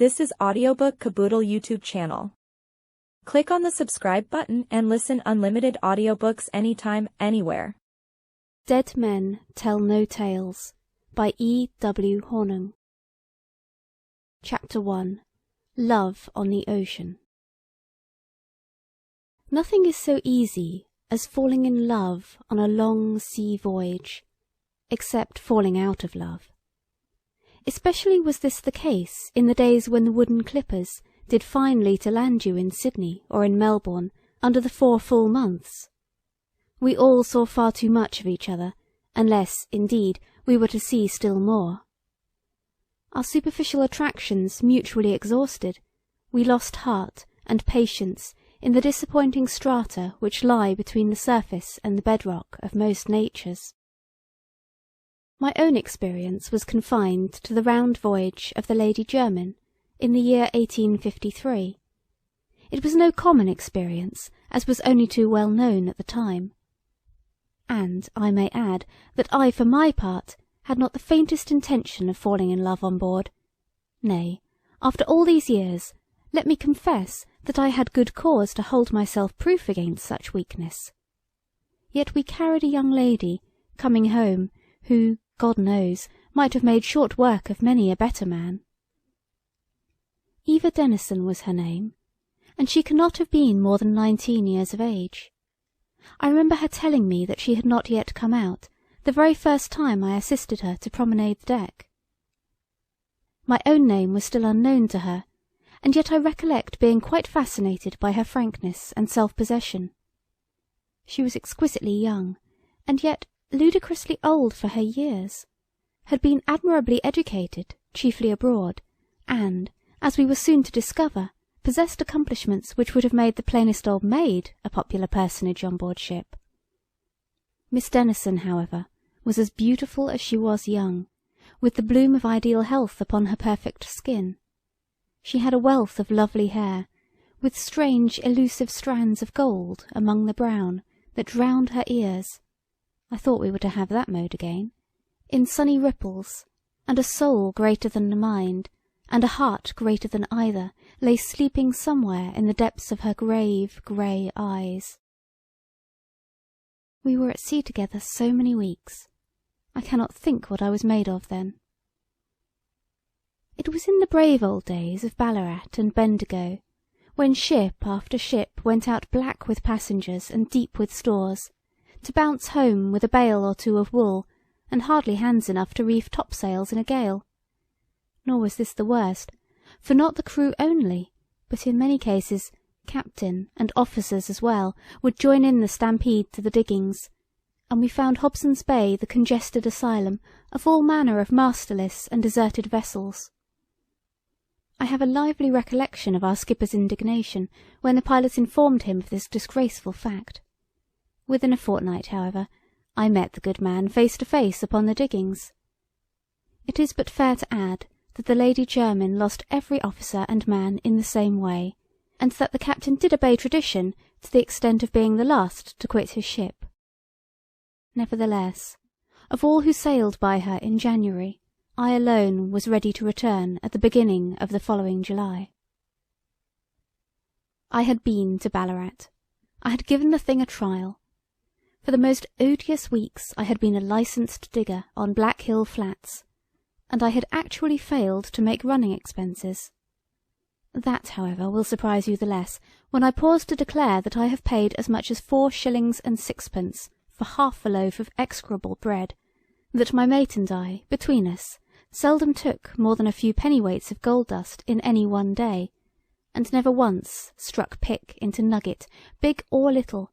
This is Audiobook Caboodle YouTube channel. Click on the subscribe button and listen unlimited audiobooks anytime, anywhere. Dead Men Tell No Tales by E. W. Hornung. Chapter 1. Love on the Ocean. Nothing is so easy as falling in love on a long sea voyage, except falling out of love. Especially was this the case in the days when the wooden clippers did finely to land you in Sydney or in Melbourne under the 4 full months. We all saw far too much of each other, unless, indeed, we were to see still more. Our superficial attractions mutually exhausted, we lost heart and patience in the disappointing strata which lie between the surface and the bedrock of most natures. My own experience was confined to the round voyage of the Lady Jermyn in the year 1853. It was no common experience, as was only too well known at the time. And I may add that I, for my part, had not the faintest intention of falling in love on board. Nay, after all these years, let me confess that I had good cause to hold myself proof against such weakness. Yet we carried a young lady, coming home, who, God knows, might have made short work of many a better man. Eva Denison was her name, and she cannot have been more than 19 years of age. I remember her telling me that she had not yet come out, the very first time I assisted her to promenade the deck. My own name was still unknown to her, and yet I recollect being quite fascinated by her frankness and self-possession. She was exquisitely young, and yet ludicrously old for her years, had been admirably educated, chiefly abroad, and, as we were soon to discover, possessed accomplishments which would have made the plainest old maid a popular personage on board ship. Miss Denison, however, was as beautiful as she was young, with the bloom of ideal health upon her perfect skin. She had a wealth of lovely hair, with strange elusive strands of gold among the brown that drowned her ears. I thought we were to have that mode again, in sunny ripples, and a soul greater than the mind, and a heart greater than either, lay sleeping somewhere in the depths of her grave, grey eyes. We were at sea together so many weeks. I cannot think what I was made of then. It was in the brave old days of Ballarat and Bendigo, when ship after ship went out black with passengers and deep with stores, to bounce home with a bale or two of wool, and hardly hands enough to reef topsails in a gale. Nor was this the worst, for not the crew only, but in many cases captain and officers as well would join in the stampede to the diggings, and we found Hobson's Bay the congested asylum of all manner of masterless and deserted vessels. I have a lively recollection of our skipper's indignation when the pilot informed him of this disgraceful fact. Within a fortnight, however, I met the good man face to face upon the diggings. It is but fair to add that the Lady Jermyn lost every officer and man in the same way, and that the captain did obey tradition to the extent of being the last to quit his ship. Nevertheless, of all who sailed by her in January, I alone was ready to return at the beginning of the following July. I had been to Ballarat. I had given the thing a trial. For the most odious weeks I had been a licensed digger on Black Hill Flats, and I had actually failed to make running expenses. That, however, will surprise you the less when I pause to declare that I have paid as much as 4 shillings and 6pence for half a loaf of execrable bread, that my mate and I, between us, seldom took more than a few pennyweights of gold dust in any one day, and never once struck pick into nugget, big or little,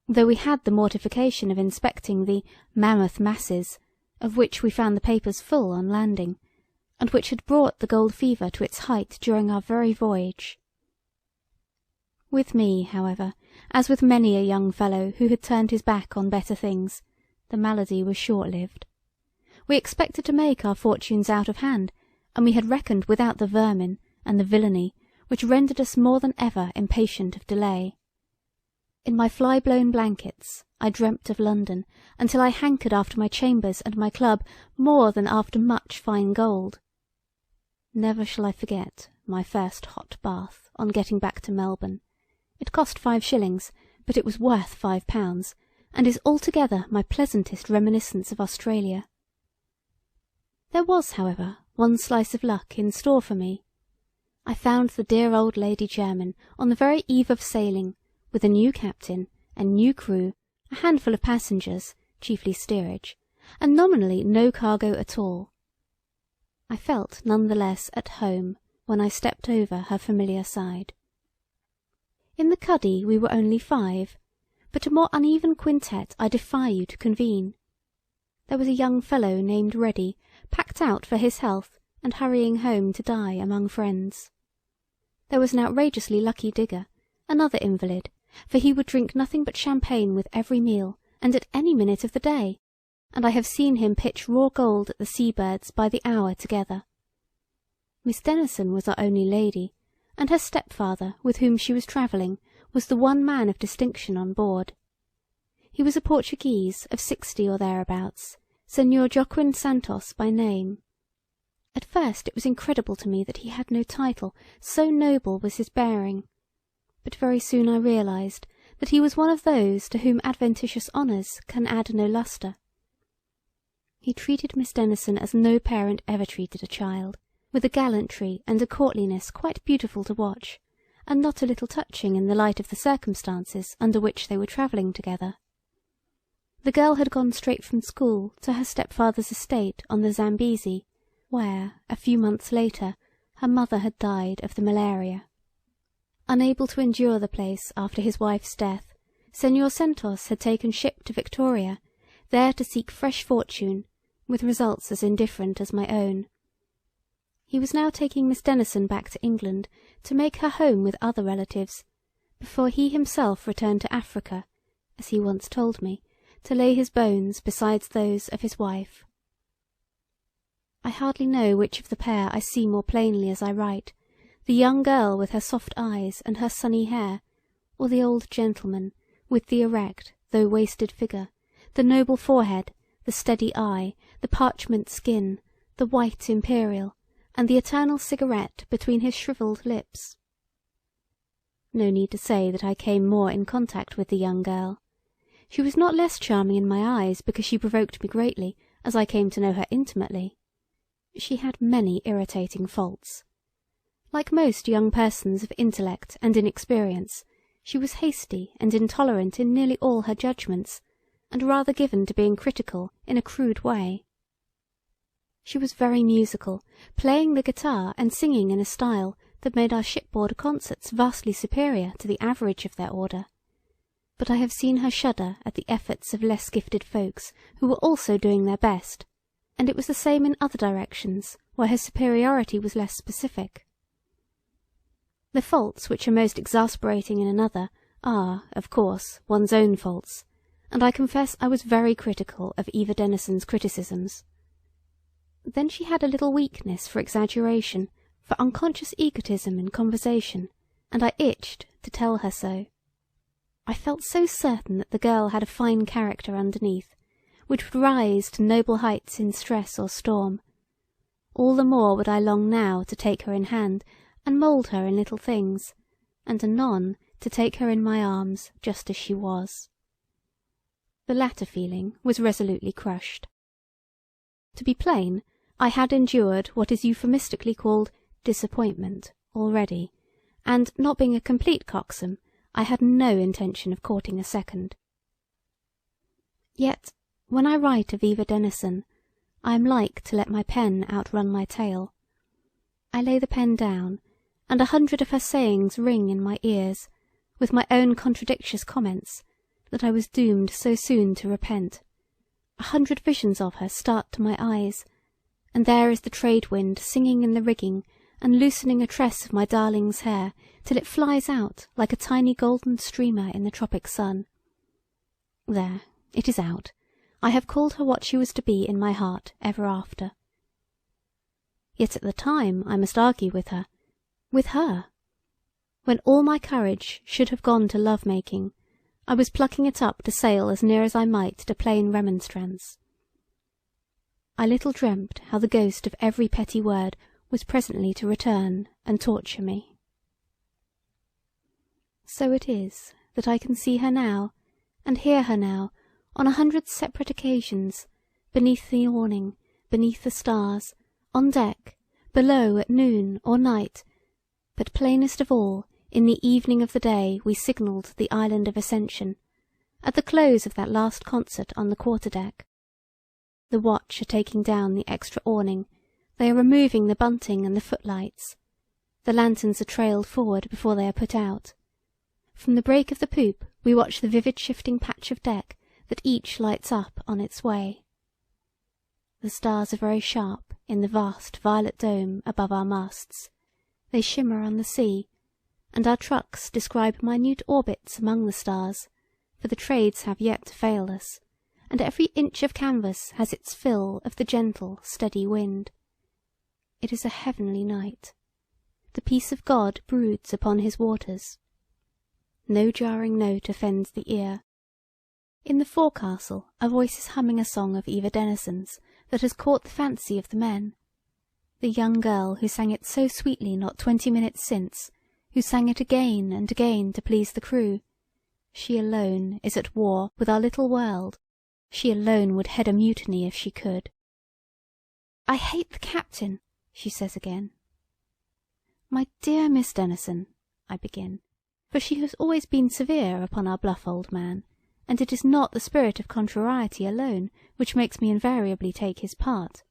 though we had the mortification of inspecting the mammoth masses, of which we found the papers full on landing, and which had brought the gold fever to its height during our very voyage. With me, however, as with many a young fellow who had turned his back on better things, the malady was short-lived. We expected to make our fortunes out of hand, and we had reckoned without the vermin and the villainy which rendered us more than ever impatient of delay. In my fly-blown blankets I dreamt of London until I hankered after my chambers and my club more than after much fine gold. Never shall I forget my first hot bath on getting back to Melbourne. It cost 5 shillings, but it was worth £5, and is altogether my pleasantest reminiscence of Australia. There was, however, one slice of luck in store for me. I found the dear old Lady Jermyn on the very eve of sailing, with a new captain, a new crew, a handful of passengers, chiefly steerage, and nominally no cargo at all. I felt none the less at home when I stepped over her familiar side. In the cuddy we were only 5, but a more uneven quintet I defy you to convene. There was a young fellow named Reddy, packed out for his health and hurrying home to die among friends. There was an outrageously lucky digger, another invalid, for he would drink nothing but champagne with every meal and at any minute of the day, and I have seen him pitch raw gold at the sea-birds by the hour together. Miss Denison was our only lady, and her stepfather, with whom she was travelling, was the one man of distinction on board. He was a Portuguese of 60 or thereabouts, Senor Joaquin Santos by name. At first it was incredible to me that he had no title, so noble was his bearing, but very soon I realized that he was one of those to whom adventitious honours can add no lustre. He treated Miss Denison as no parent ever treated a child, with a gallantry and a courtliness quite beautiful to watch, and not a little touching in the light of the circumstances under which they were travelling together. The girl had gone straight from school to her stepfather's estate on the Zambesi, where, a few months later, her mother had died of the malaria. Unable to endure the place after his wife's death, Senor Santos had taken ship to Victoria, there to seek fresh fortune, with results as indifferent as my own. He was now taking Miss Denison back to England to make her home with other relatives, before he himself returned to Africa, as he once told me, to lay his bones besides those of his wife. I hardly know which of the pair I see more plainly as I write, the young girl with her soft eyes and her sunny hair, or the old gentleman with the erect, though wasted figure, the noble forehead, the steady eye, the parchment skin, the white imperial, and the eternal cigarette between his shrivelled lips. No need to say that I came more in contact with the young girl. She was not less charming in my eyes because she provoked me greatly, as I came to know her intimately. She had many irritating faults. Like most young persons of intellect and inexperience, she was hasty and intolerant in nearly all her judgments, and rather given to being critical in a crude way. She was very musical, playing the guitar and singing in a style that made our shipboard concerts vastly superior to the average of their order. But I have seen her shudder at the efforts of less gifted folks who were also doing their best, and it was the same in other directions where her superiority was less specific. The faults which are most exasperating in another are, of course, one's own faults, and I confess I was very critical of Eva Denison's criticisms. Then she had a little weakness for exaggeration, for unconscious egotism in conversation, and I itched to tell her so. I felt so certain that the girl had a fine character underneath, which would rise to noble heights in stress or storm. All the more would I long now to take her in hand and mould her in little things, and anon to take her in my arms just as she was. The latter feeling was resolutely crushed. To be plain, I had endured what is euphemistically called disappointment already, and, not being a complete coxcomb, I had no intention of courting a second. Yet, when I write of Eva Denison, I am like to let my pen outrun my tale. I lay the pen down, and 100 of her sayings ring in my ears, with my own contradictious comments, that I was doomed so soon to repent. 100 visions of her start to my eyes, and there is the trade wind singing in the rigging and loosening a tress of my darling's hair till it flies out like a tiny golden streamer in the tropic sun. There, it is out. I have called her what she was to be in my heart ever after. Yet at the time I must argue with her. With her! When all my courage should have gone to love-making, I was plucking it up to sail as near as I might to plain remonstrance. I little dreamt how the ghost of every petty word was presently to return and torture me. So it is that I can see her now, and hear her now, on 100 separate occasions, beneath the awning, beneath the stars, on deck, below at noon or night, but plainest of all in the evening of the day we signalled the island of Ascension, at the close of that last concert on the quarter-deck. The watch are taking down the extra awning, they are removing the bunting and the footlights. The lanterns are trailed forward before they are put out. From the break of the poop we watch the vivid shifting patch of deck that each lights up on its way. The stars are very sharp in the vast violet dome above our masts. They shimmer on the sea, and our trucks describe minute orbits among the stars, for the trades have yet to fail us, and every inch of canvas has its fill of the gentle, steady wind. It is a heavenly night. The peace of God broods upon his waters. No jarring note offends the ear. In the forecastle a voice is humming a song of Eva Denison's that has caught the fancy of the men. The young girl who sang it so sweetly not 20 minutes since, who sang it again and again to please the crew, she alone is at war with our little world. She alone would head a mutiny if she could. "I hate the captain," she says again. "My dear Miss Denison," I begin, for she has always been severe upon our bluff old man, and it is not the spirit of contrariety alone which makes me invariably take his part.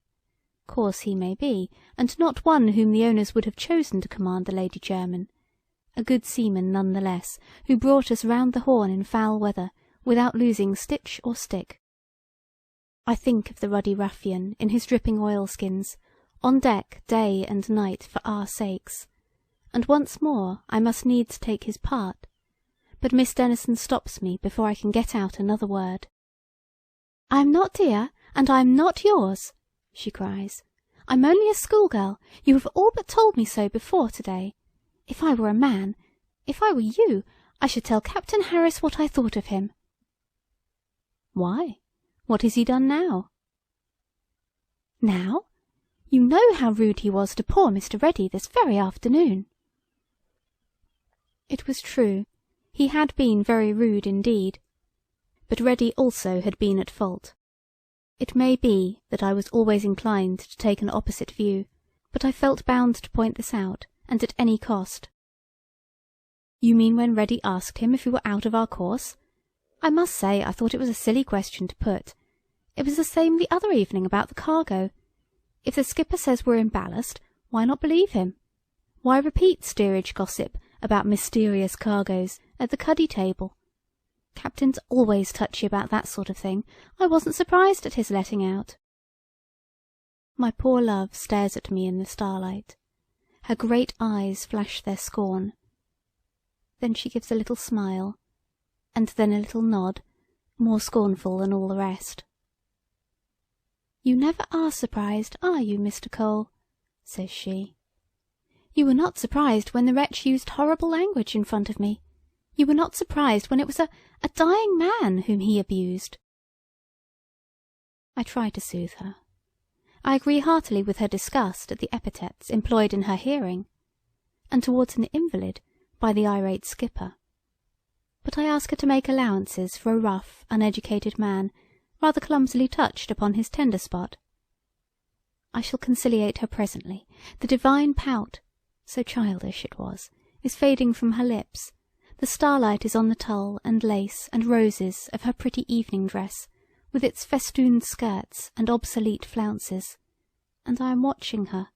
Coarse he may be, and not one whom the owners would have chosen to command the Lady Jermyn, a good seaman none the less, who brought us round the Horn in foul weather, without losing stitch or stick. I think of the ruddy ruffian in his dripping oilskins, on deck day and night for our sakes, and once more I must needs take his part, but Miss Denison stops me before I can get out another word. "I am not dear, and I am not yours," she cries. "I'm only a schoolgirl. You have all but told me so before to-day. If I were a man, if I were you, I should tell Captain Harris what I thought of him." "Why? What has he done now?" "Now? You know how rude he was to poor Mr. Ready this very afternoon." It was true. He had been very rude indeed. But Ready also had been at fault. It may be that I was always inclined to take an opposite view, but I felt bound to point this out, and at any cost. "You mean when Ready asked him if we were out of our course? I must say I thought it was a silly question to put. It was the same the other evening about the cargo. If the skipper says we're in ballast, why not believe him? Why repeat steerage gossip about mysterious cargoes at the cuddy table? Captain's always touchy about that sort of thing. I wasn't surprised at his letting out." My poor love stares at me in the starlight. Her great eyes flash their scorn. Then she gives a little smile, and then a little nod, more scornful than all the rest. "You never are surprised, are you, Mr. Cole?" says she. "You were not surprised when the wretch used horrible language in front of me. You were not surprised when it was a dying man whom he abused." I try to soothe her. I agree heartily with her disgust at the epithets employed in her hearing, and towards an invalid by the irate skipper. But I ask her to make allowances for a rough, uneducated man, rather clumsily touched upon his tender spot. I shall conciliate her presently. The divine pout, so childish it was, is fading from her lips. The starlight is on the tulle and lace and roses of her pretty evening dress, with its festooned skirts and obsolete flounces, and I am watching her,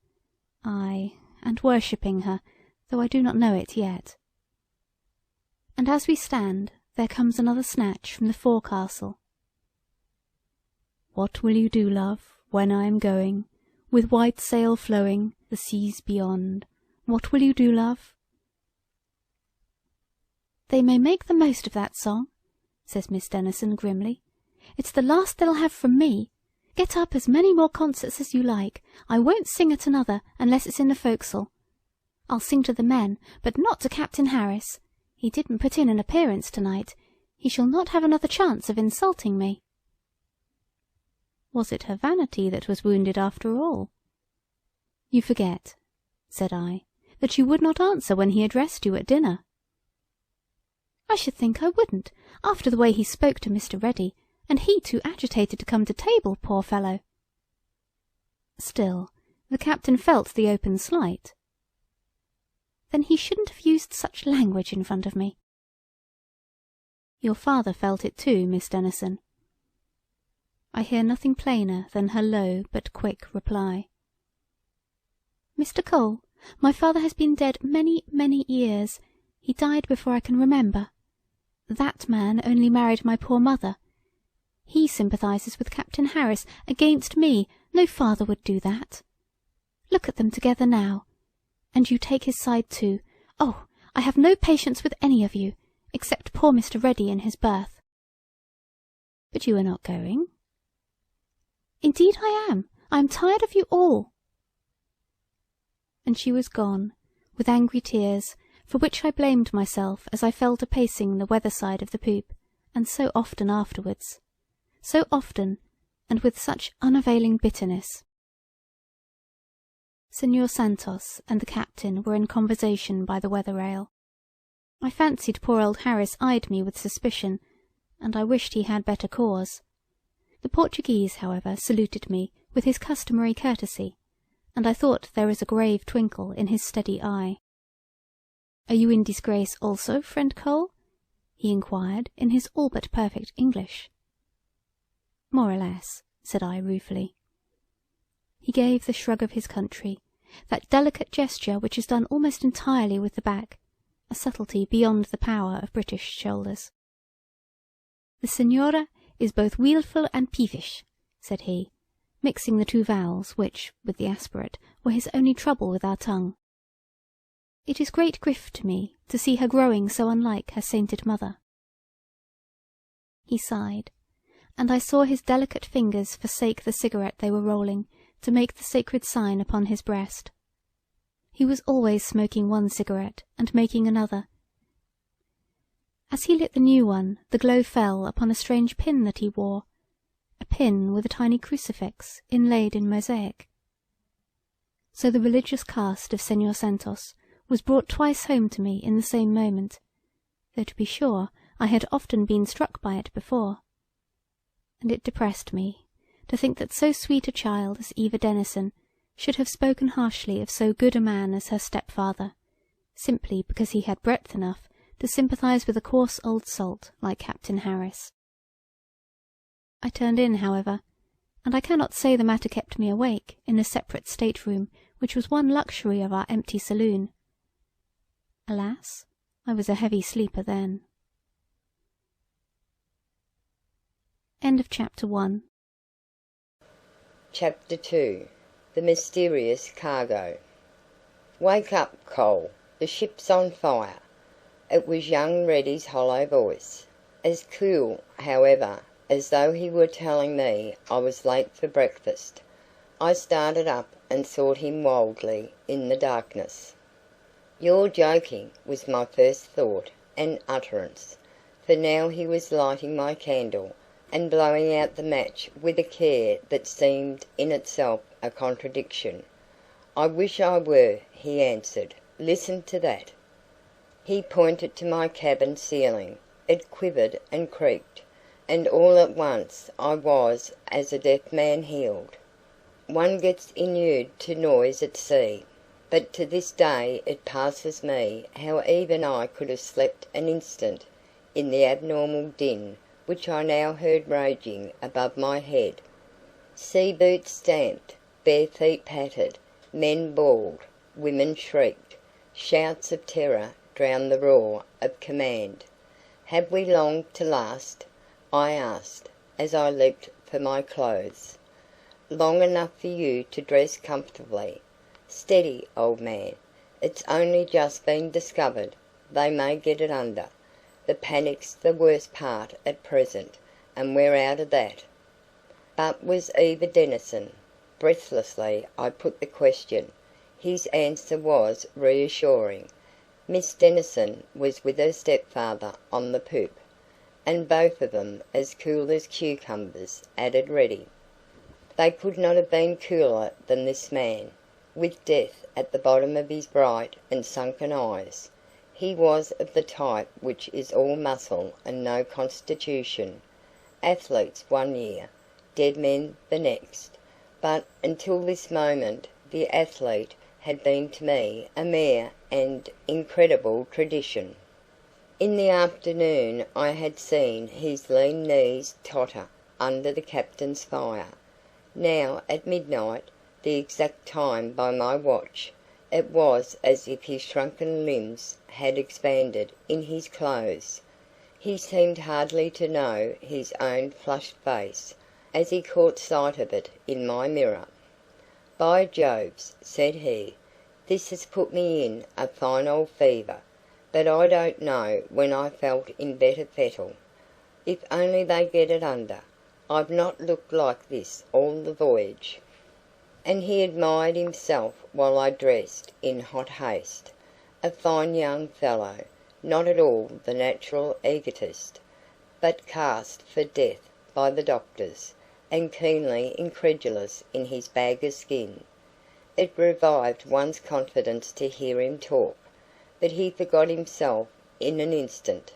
ay, and worshipping her, though I do not know it yet. And as we stand, there comes another snatch from the forecastle. "What will you do, love, when I am going, with white sail flowing, the seas beyond? What will you do, love?" "They may make the most of that song," says Miss Denison grimly. "It's the last they'll have from me. Get up as many more concerts as you like. I won't sing at another unless it's in the forecastle. I'll sing to the men, but not to Captain Harris. He didn't put in an appearance tonight. He shall not have another chance of insulting me." Was it her vanity that was wounded after all? "You forget," said I, "that you would not answer when he addressed you at dinner." "I should think I wouldn't, after the way he spoke to Mr. Ready, and he too agitated to come to table, poor fellow." Still, the captain felt the open slight. "Then he shouldn't have used such language in front of me." "Your father felt it too, Miss Denison." I hear nothing plainer than her low but quick reply. "Mr. Cole, my father has been dead many, many years. He died before I can remember. That man only married my poor mother. He sympathizes with Captain Harris against me. No father would do that. Look at them together now. And you take his side too. Oh, I have no patience with any of you, except poor Mr. Ready in his berth." "But you are not going?" "Indeed I am. I am tired of you all." And she was gone, with angry tears, for which I blamed myself as I fell to pacing the weather side of the poop, and so often afterwards. So often, and with such unavailing bitterness. Señor Santos and the captain were in conversation by the weather rail. I fancied poor old Harris eyed me with suspicion, and I wished he had better cause. The Portuguese, however, saluted me with his customary courtesy, and I thought there was a grave twinkle in his steady eye. "Are you in disgrace also, friend Cole?" he inquired in his all but perfect English. "More or less," said I ruefully. He gave the shrug of his country, that delicate gesture which is done almost entirely with the back, a subtlety beyond the power of British shoulders. "The Señora is both wilful and peevish," said he, mixing the two vowels which, with the aspirate, were his only trouble with our tongue. "It is great grief to me to see her growing so unlike her sainted mother." He sighed, and I saw his delicate fingers forsake the cigarette they were rolling to make the sacred sign upon his breast. He was always smoking one cigarette and making another. As he lit the new one, the glow fell upon a strange pin that he wore, a pin with a tiny crucifix inlaid in mosaic. So the religious cast of Señor Santos was brought twice home to me in the same moment, though to be sure I had often been struck by it before. And it depressed me to think that so sweet a child as Eva Denison should have spoken harshly of so good a man as her stepfather, simply because he had breadth enough to sympathize with a coarse old salt like Captain Harris. I turned in, however, and I cannot say the matter kept me awake in a separate stateroom which was one luxury of our empty saloon. Alas, I was a heavy sleeper then. End of Chapter 1. Chapter 2. The Mysterious Cargo. "Wake up, Cole. The ship's on fire." It was young Reddy's hollow voice, as cool, however, as though he were telling me I was late for breakfast. I started up and sought him wildly in the darkness. "You're joking," was my first thought and utterance, for now he was lighting my candle and blowing out the match with a care that seemed in itself a contradiction. "I wish I were," he answered. "Listen to that." He pointed to my cabin ceiling. It quivered and creaked, and all at once I was as a deaf man healed. One gets inured to noise at sea, but to this day it passes me how even I could have slept an instant in the abnormal din which I now heard raging above my head. Sea boots stamped, bare feet pattered, men bawled, women shrieked, shouts of terror drowned the roar of command. "Have we long to last?" I asked, as I leaped for my clothes. "Long enough for you to dress comfortably. Steady, old man. It's only just been discovered. They may get it under. The panic's the worst part at present, and we're out of that." But was Eva Denison? Breathlessly I put the question. His answer was reassuring. Miss Denison was with her stepfather on the poop, and both of them as cool as cucumbers, added Reddy. They could not have been cooler than this man. with death at the bottom of his bright and sunken eyes. He was of the type which is all muscle and no constitution. Athletes one year, dead men the next. But until this moment the athlete had been to me a mere and incredible tradition. In the afternoon I had seen his lean knees totter under the captain's fire. Now at midnight, the exact time by my watch, it was as if his shrunken limbs had expanded in his clothes. He seemed hardly to know his own flushed face as he caught sight of it in my mirror. "By Joves," said he, "this has put me in a fine old fever, but I don't know when I felt in better fettle. If only they get it under. I've not looked like this all the voyage." And he admired himself while I dressed in hot haste. A fine young fellow, not at all the natural egotist, but cast for death by the doctors, and keenly incredulous in his bag of skin. It revived one's confidence to hear him talk, but he forgot himself in an instant,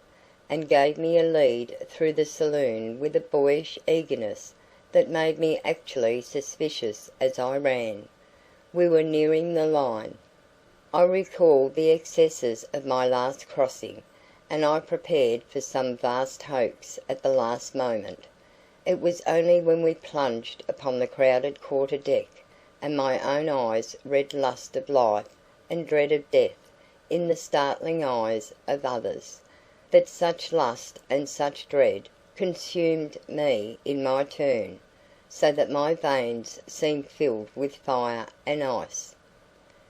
and gave me a lead through the saloon with a boyish eagerness that made me actually suspicious as I ran. We were nearing the line. I recalled the excesses of my last crossing, and I prepared for some vast hoax at the last moment. It was only when we plunged upon the crowded quarter deck, and my own eyes read lust of life and dread of death in the startling eyes of others, that such lust and such dread consumed me in my turn, so that my veins seemed filled with fire and ice.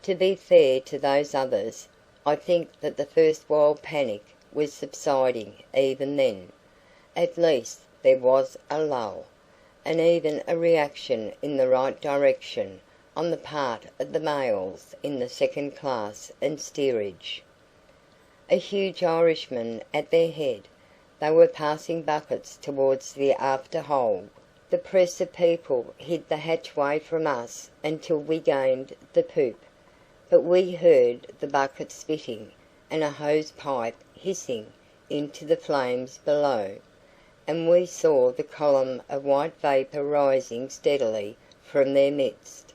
To be fair to those others, I think that the first wild panic was subsiding even then. At least there was a lull, and even a reaction in the right direction on the part of the males in the second class and steerage. A huge Irishman at their head, they were passing buckets towards the after hold. The press of people hid the hatchway from us until we gained the poop, but we heard the bucket spitting and a hose pipe hissing into the flames below, and we saw the column of white vapour rising steadily from their midst.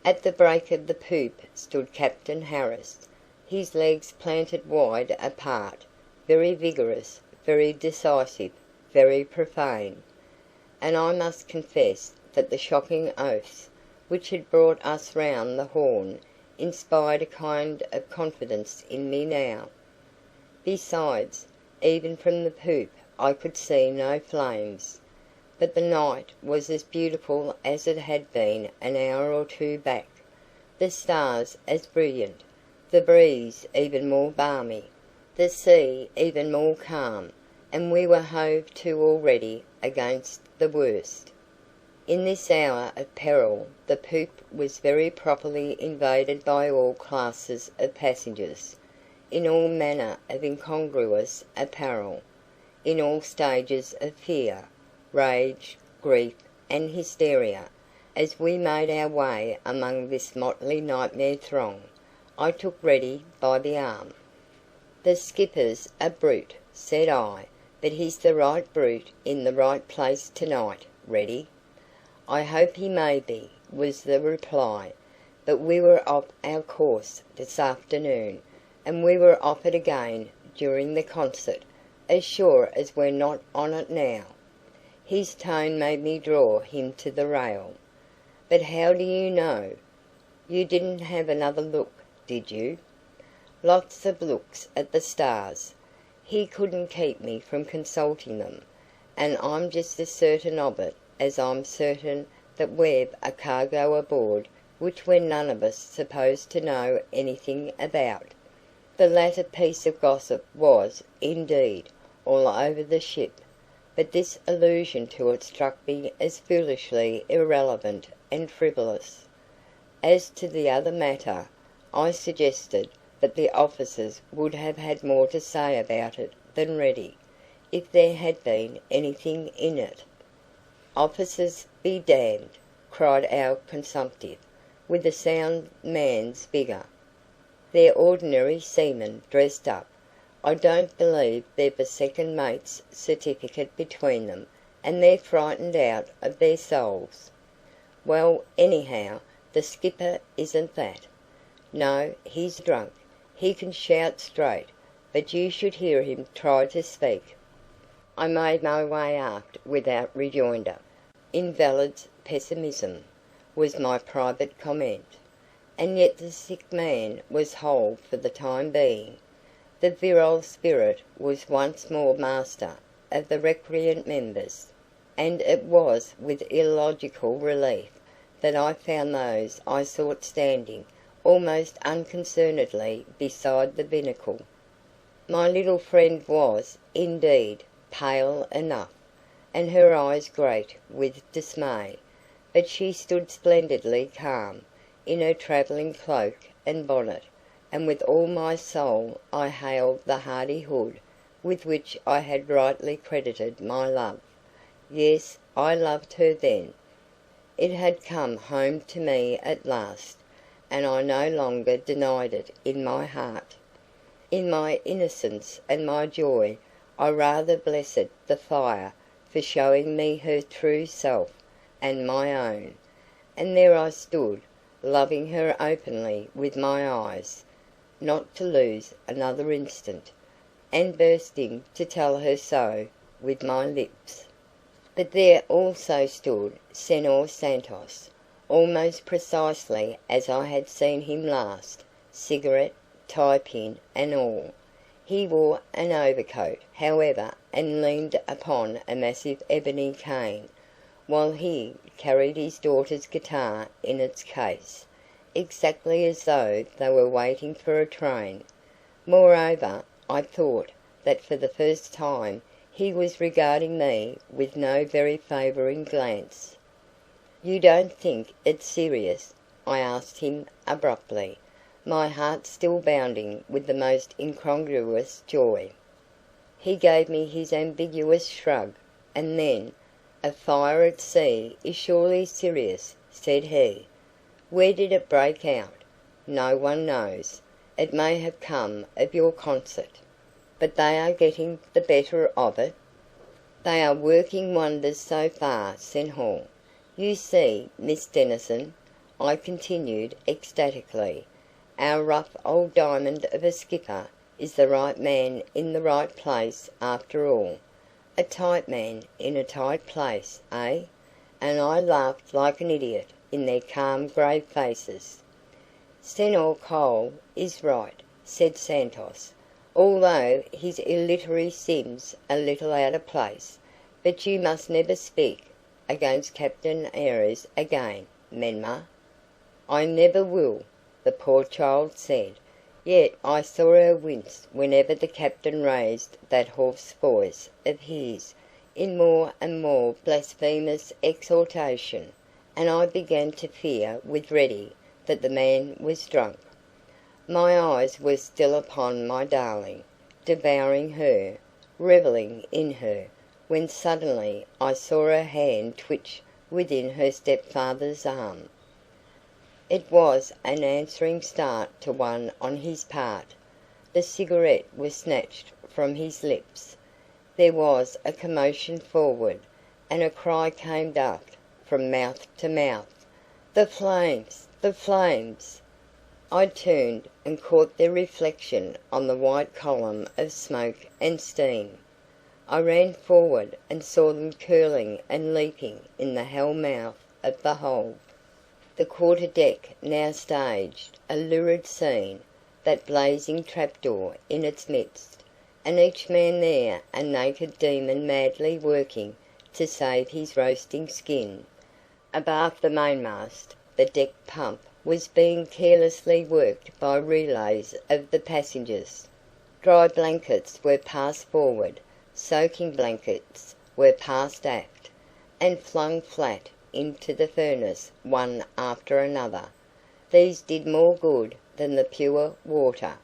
At the break of the poop stood Captain Harris, his legs planted wide apart, very vigorous, very decisive, very profane. And I must confess that the shocking oaths which had brought us round the Horn inspired a kind of confidence in me now. Besides, even from the poop I could see no flames, but the night was as beautiful as it had been an hour or two back, the stars as brilliant, the breeze even more balmy, the sea even more calm, and we were hove to already against the worst. In this hour of peril the poop was very properly invaded by all classes of passengers, in all manner of incongruous apparel, in all stages of fear, rage, grief, and hysteria. As we made our way among this motley nightmare throng, I took Ready by the arm. "The skipper's a brute," said I, "but he's the right brute in the right place tonight, Ready." "I hope he may be," was the reply, "but we were off our course this afternoon, and we were off it again during the concert, as sure as we're not on it now." His tone made me draw him to the rail. "But how do you know? You didn't have another look, did you?" "Lots of looks at the stars. He couldn't keep me from consulting them, and I'm just as certain of it as I'm certain that we've a cargo aboard which we're none of us supposed to know anything about." The latter piece of gossip was, indeed, all over the ship, but this allusion to it struck me as foolishly irrelevant and frivolous. As to the other matter, I suggested that the officers would have had more to say about it than Ready, if there had been anything in it. "Officers be damned!" cried our consumptive. with a sound man's vigour. They're ordinary seamen dressed up. I don't believe they've a second mate's certificate between them, and they're frightened out of their souls." "Well, anyhow, the skipper isn't that." "No, he's drunk. He can shout straight, but you should hear him try to speak." I made my way aft without rejoinder. "Invalid's pessimism," was my private comment. And yet the sick man was whole for the time being. The virile spirit was once more master of the recreant members, and it was with illogical relief that I found those I sought standing almost unconcernedly beside the binnacle. My little friend was, indeed, pale enough, and her eyes great with dismay, but she stood splendidly calm, in her travelling cloak and bonnet, and with all my soul I hailed the hardihood with which I had rightly credited my love. Yes, I loved her then. It had come home to me at last, and I no longer denied it in my heart. In my innocence and my joy I rather blessed the fire for showing me her true self and my own, and there I stood, loving her openly with my eyes, not to lose another instant, and bursting to tell her so with my lips. But there also stood Senhor Santos, almost precisely as I had seen him last, cigarette, tie-pin, and all. He wore an overcoat, however, and leaned upon a massive ebony cane, while he carried his daughter's guitar in its case, exactly as though they were waiting for a train. Moreover, I thought that for the first time he was regarding me with no very favouring glance. "You don't think it's serious?" I asked him abruptly, my heart still bounding with the most incongruous joy. He gave me his ambiguous shrug, and then, "A fire at sea is surely serious," said he. "Where did it break out?" "No one knows. It may have come of your concert." "But they are getting the better of it?" "They are working wonders so far, Senhor. You see, Miss Denison," I continued ecstatically, "our rough old diamond of a skipper is the right man in the right place after all. A tight man in a tight place, eh?" And I laughed like an idiot in their calm grave faces. "Senhor Cole is right," said Santos, "although his illiterary seems a little out of place. But you must never speak against Captain Ayres again, Menma." "I never will," the poor child said, yet I saw her wince whenever the captain raised that hoarse voice of his in more and more blasphemous exhortation, and I began to fear with Ready that the man was drunk. My eyes were still upon my darling, devouring her, revelling in her, when suddenly I saw her hand twitch within her stepfather's arm. It was an answering start to one on his part. The cigarette was snatched from his lips. There was a commotion forward, and a cry came daft from mouth to mouth. "The flames! The flames!" I turned, and caught their reflection on the white column of smoke and steam. I ran forward and saw them curling and leaping in the hell mouth of the hold. The quarter deck now staged a lurid scene, that blazing trapdoor in its midst, and each man there a naked demon madly working to save his roasting skin. Abaft the mainmast, the deck pump was being carelessly worked by relays of the passengers. Dry blankets were passed forward, soaking blankets were passed aft, and flung flat into the furnace one after another. These did more good than the pure water.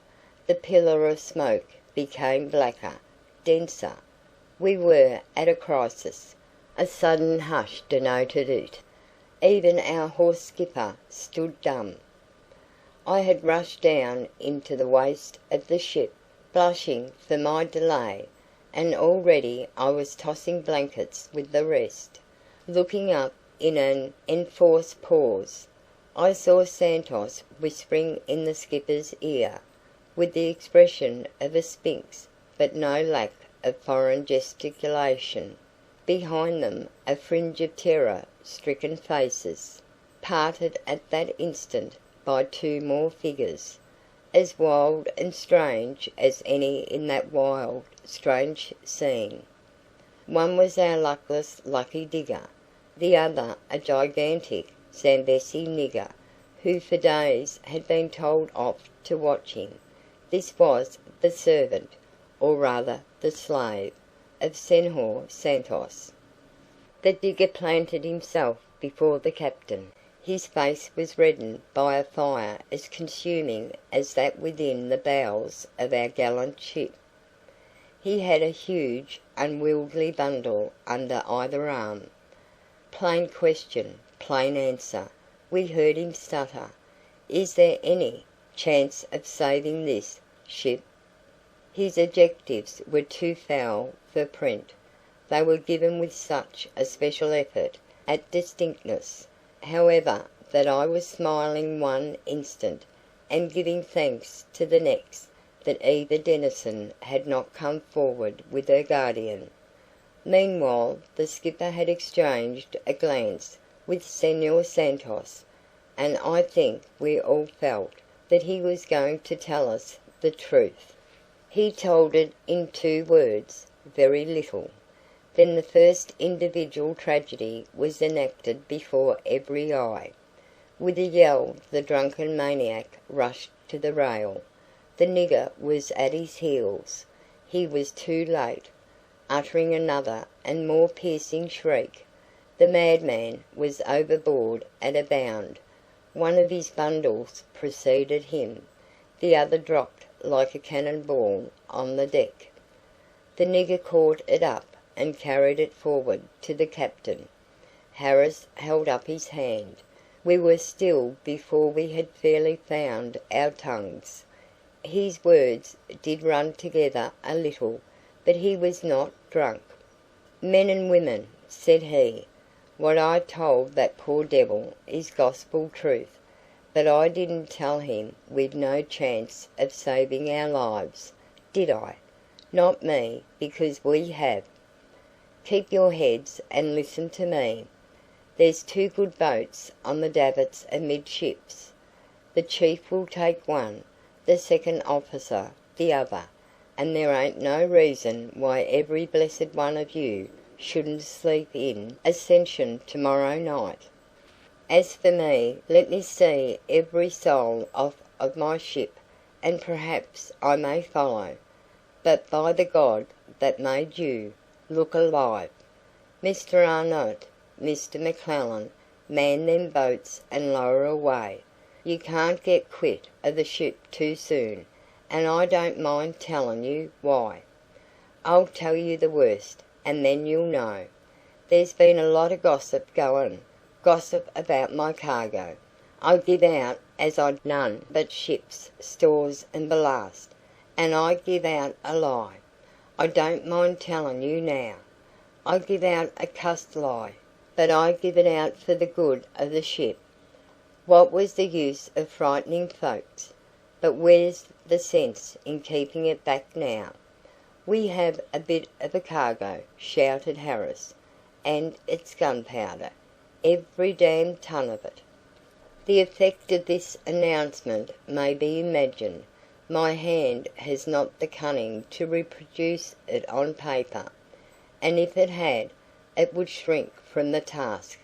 The pillar of smoke became blacker, denser. We were at a crisis. A sudden hush denoted it. Even our horse skipper stood dumb. I had rushed down into the waist of the ship, blushing for my delay, and already I was tossing blankets with the rest. Looking up in an enforced pause, I saw Santos whispering in the skipper's ear, with the expression of a sphinx but no lack of foreign gesticulation. Behind them a fringe of terror-stricken faces, parted at that instant by two more figures, as wild and strange as any in that wild, strange scene. One was our luckless lucky digger, the other a gigantic Zambesi nigger, who for days had been told off to watch him. This was the servant, or rather the slave, of Senhor Santos. The digger planted himself before the captain. His face was reddened by a fire as consuming as that within the bowels of our gallant ship. He had a huge, unwieldy bundle under either arm. "Plain question, plain answer," we heard him stutter. "Is there any chance of saving this ship?" His adjectives were too foul for print. They were given with such a special effort at distinctness, however, that I was smiling one instant, and giving thanks to the next that Eva Denison had not come forward with her guardian. Meanwhile the skipper had exchanged a glance with Senhor Santos, and I think we all felt that he was going to tell us the truth. He told it in 2 words, very little. Then the first individual tragedy was enacted before every eye. With a yell the drunken maniac rushed to the rail. The nigger was at his heels. He was too late. Uttering another and more piercing shriek, the madman was overboard at a bound. One of his bundles preceded him. The other dropped like a cannon ball on the deck. The nigger caught it up and carried it forward to the captain. Harris held up his hand. We were still before we had fairly found our tongues. His words did run together a little, but he was not drunk. "Men and women," said he, "what I told that poor devil is gospel truth, but I didn't tell him we'd no chance of saving our lives, did I? Not me, because we have. Keep your heads and listen to me. There's 2 good boats on the davits amidships. The chief will take one, the second officer the other, and there ain't no reason why every blessed one of you shouldn't sleep in Ascension tomorrow night. As for me, let me see every soul off of my ship, and perhaps I may follow. But by the God that made you, look alive. Mr. Arnott, Mr. McClellan, man them boats and lower away. You can't get quit of the ship too soon, and I don't mind tellin' you why. I'll tell you the worst, and then you'll know. There's been a lot of gossip gossip about my cargo. I give out as I'd none but ships, stores and ballast, and I give out a lie. I don't mind tellin' you now. I give out a cussed lie, but I give it out for the good of the ship. What was the use of frightening folks? But where's the sense in keeping it back now? We have a bit of a cargo," shouted Harris, "and it's gunpowder, every damned ton of it." The effect of this announcement may be imagined. My hand has not the cunning to reproduce it on paper, and if it had, it would shrink from the task.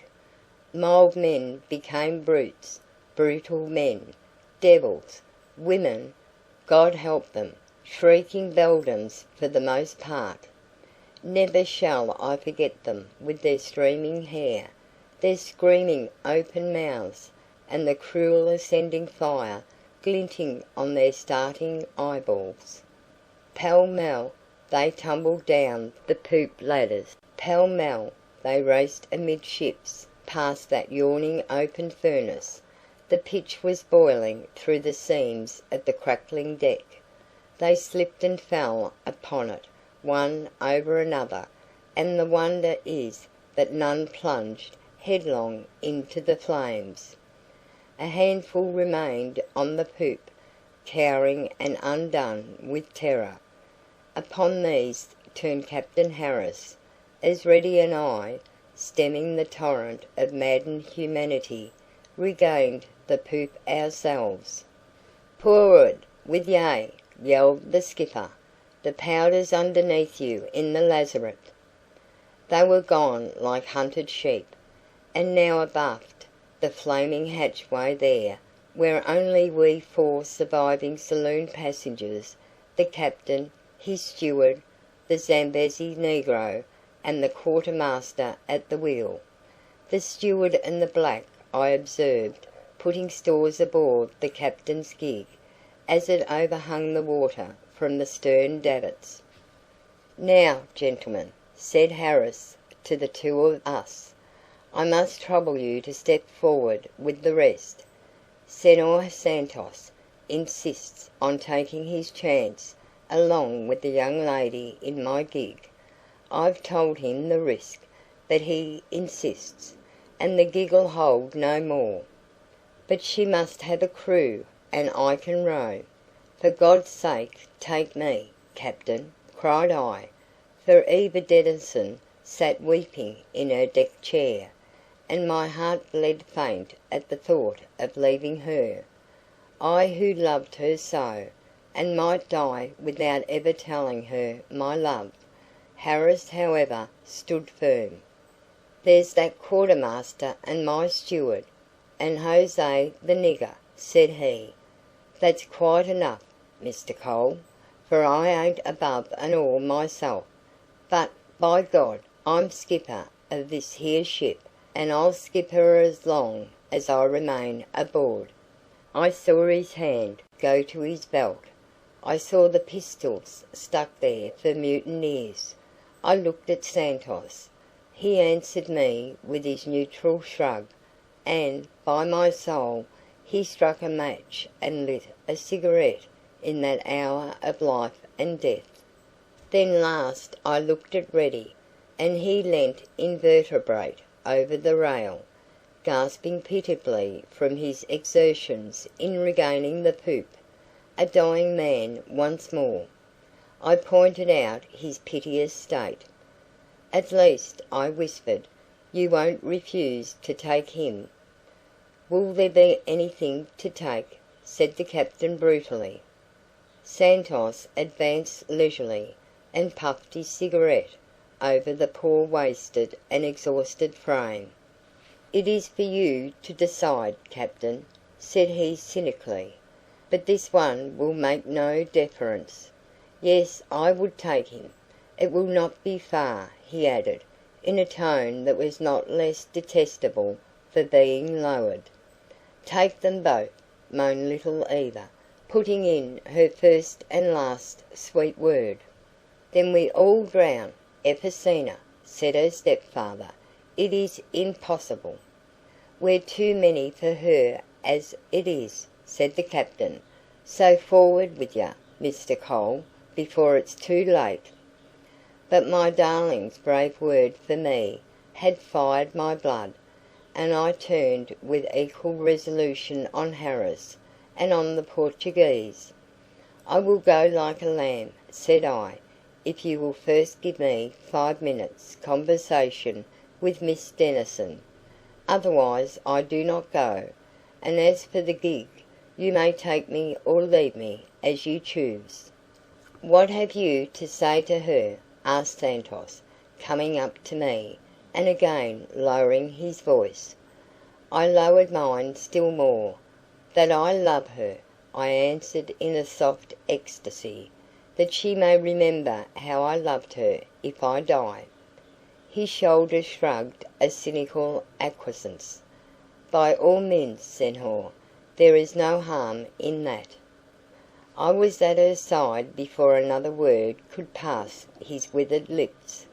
Mild men became brutes, brutal men, devils, women, God help them, shrieking beldams for the most part. Never shall I forget them with their streaming hair, their screaming open mouths, and the cruel ascending fire glinting on their starting eyeballs. Pell-mell they tumbled down the poop ladders, pell-mell they raced amidships, past that yawning open furnace. The pitch was boiling through the seams of the crackling deck. They slipped and fell upon it, one over another, and the wonder is that none plunged headlong into the flames. A handful remained on the poop, cowering and undone with terror. Upon these turned Captain Harris, as Reddy and I, stemming the torrent of maddened humanity, regained the poop ourselves. "For'ard with ye!" yelled the skipper. "The powder's underneath you in the lazarette." They were gone like hunted sheep, and now abaft the flaming hatchway there, where only we four surviving saloon passengers, the captain, his steward, the Zambesi negro, and the quartermaster at the wheel. The steward and the black I observed putting stores aboard the captain's gig, as it overhung the water from the stern davits. "Now, gentlemen," said Harris to the two of us, "I must trouble you to step forward with the rest. Senhor Santos insists on taking his chance along with the young lady in my gig. I've told him the risk, but he insists, and the gig'll hold no more." "But she must have a crew, and I can row." "For God's sake take me, captain," cried I, for Eva Denison sat weeping in her deck chair, and my heart bled faint at the thought of leaving her, I who loved her so, and might die without ever telling her my love. Harris, however, stood firm. "There's that quartermaster and my steward, and Jose the nigger," said he. "That's quite enough, Mr. Cole, for I ain't above an oar myself, but, by God, I'm skipper of this here ship, and I'll skip her as long as I remain aboard." I saw his hand go to his belt. I saw the pistols stuck there for mutineers. I looked at Santos. He answered me with his neutral shrug, and, by my soul, he struck a match and lit a cigarette in that hour of life and death. Then last I looked at Reddy, and he leant invertebrate over the rail, gasping pitiably from his exertions in regaining the poop, a dying man once more. I pointed out his piteous state. "At least," I whispered, "you won't refuse to take him." "Will there be anything to take?" said the captain brutally. Santos advanced leisurely, and puffed his cigarette over the poor wasted and exhausted frame. "It is for you to decide, captain," said he cynically, "but this one will make no difference. Yes, I would take him. It will not be far," he added, in a tone that was not less detestable for being lowered. "Take them both," moaned little Eva, putting in her first and last sweet word. "Then we all drown, Epicena," said her stepfather. "It is impossible." "We're too many for her as it is," said the captain. "So forward with ye, Mr. Cole, before it's too late." But my darling's brave word for me had fired my blood, and I turned with equal resolution on Harris and on the Portuguese. "I will go like a lamb," said I, "if you will first give me 5 minutes' conversation with Miss Denison. Otherwise I do not go, and as for the gig, you may take me or leave me, as you choose." "What have you to say to her?" asked Santos, coming up to me, and again lowering his voice. I lowered mine still more. "That I love her," I answered in a soft ecstasy, "that she may remember how I loved her if I die." His shoulders shrugged a cynical acquiescence. "By all means, senhor. There is no harm in that." I was at her side before another word could pass his withered lips.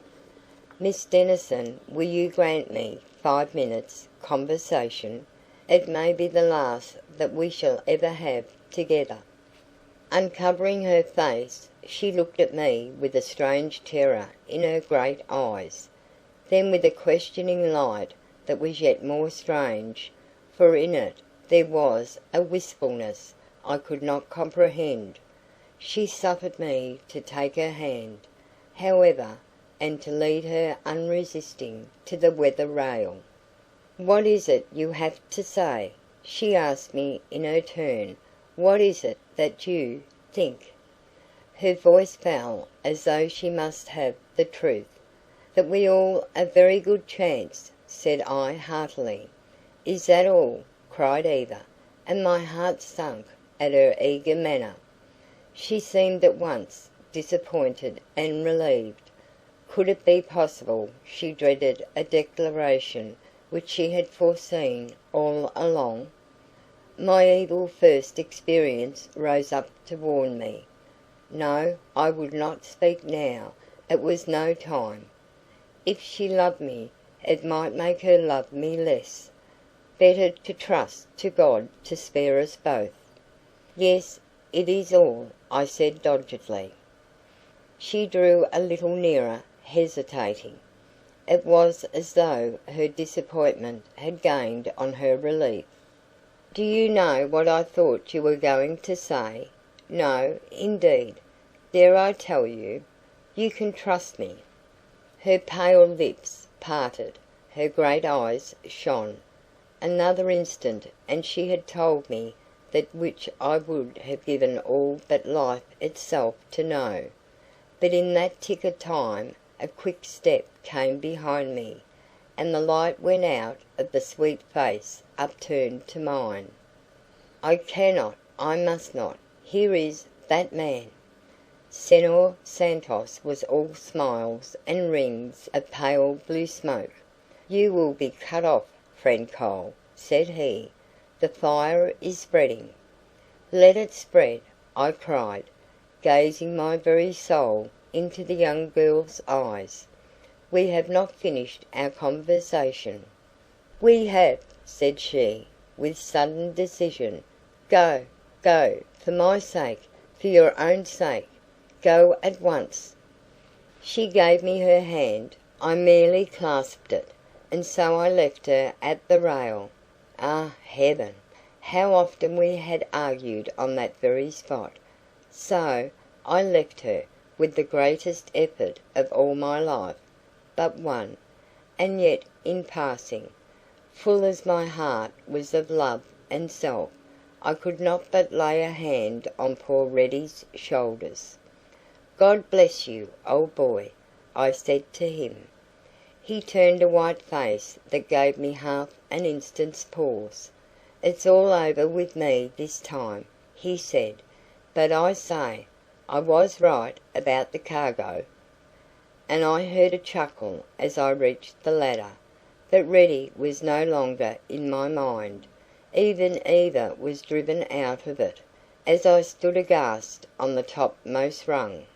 "Miss Denison, will you grant me 5 minutes?" conversation. It may be the last that we shall ever have together." Uncovering her face, she looked at me with a strange terror in her great eyes, then with a questioning light that was yet more strange, for in it there was a wistfulness I could not comprehend. She suffered me to take her hand, however, and to lead her unresisting to the weather rail. "What is it you have to say?" she asked me in her turn. "What is it that you think?" Her voice fell as though she must have the truth. "That we all a very good chance," said I heartily. "Is that all?" cried Eva, and my heart sank at her eager manner. She seemed at once disappointed and relieved. Could it be possible she dreaded a declaration which she had foreseen all along? My evil first experience rose up to warn me. No, I would not speak now. It was no time. If she loved me, it might make her love me less. Better to trust to God to spare us both. "Yes, it is all," I said doggedly. She drew a little nearer, hesitating. It was as though her disappointment had gained on her relief. "Do you know what I thought you were going to say?" "No, indeed." "Dare I tell you?" "You can trust me." Her pale lips parted, her great eyes shone. Another instant and she had told me that which I would have given all but life itself to know. But in that tick of time a quick step came behind me, and the light went out of the sweet face upturned to mine. "I cannot, I must not. Here is that man." Senhor Santos was all smiles and rings of pale blue smoke. "You will be cut off, friend Cole," said he. "The fire is spreading." "Let it spread," I cried, gazing my very soul into the young girl's eyes. "We have not finished our conversation." "We have," said she, with sudden decision. "Go, go, for my sake, for your own sake. Go at once." She gave me her hand. I merely clasped it, and so I left her at the rail. Ah, heaven! How often we had argued on that very spot! So I left her, with the greatest effort of all my life, but one, and yet in passing. Full as my heart was of love and self, I could not but lay a hand on poor Ready's shoulders. "God bless you, old boy," I said to him. He turned a white face that gave me half an instant's pause. "It's all over with me this time," he said. "But I say, I was right about the cargo." And I heard a chuckle as I reached the ladder. But Ready was no longer in my mind. Even Eva was driven out of it, as I stood aghast on the topmost rung.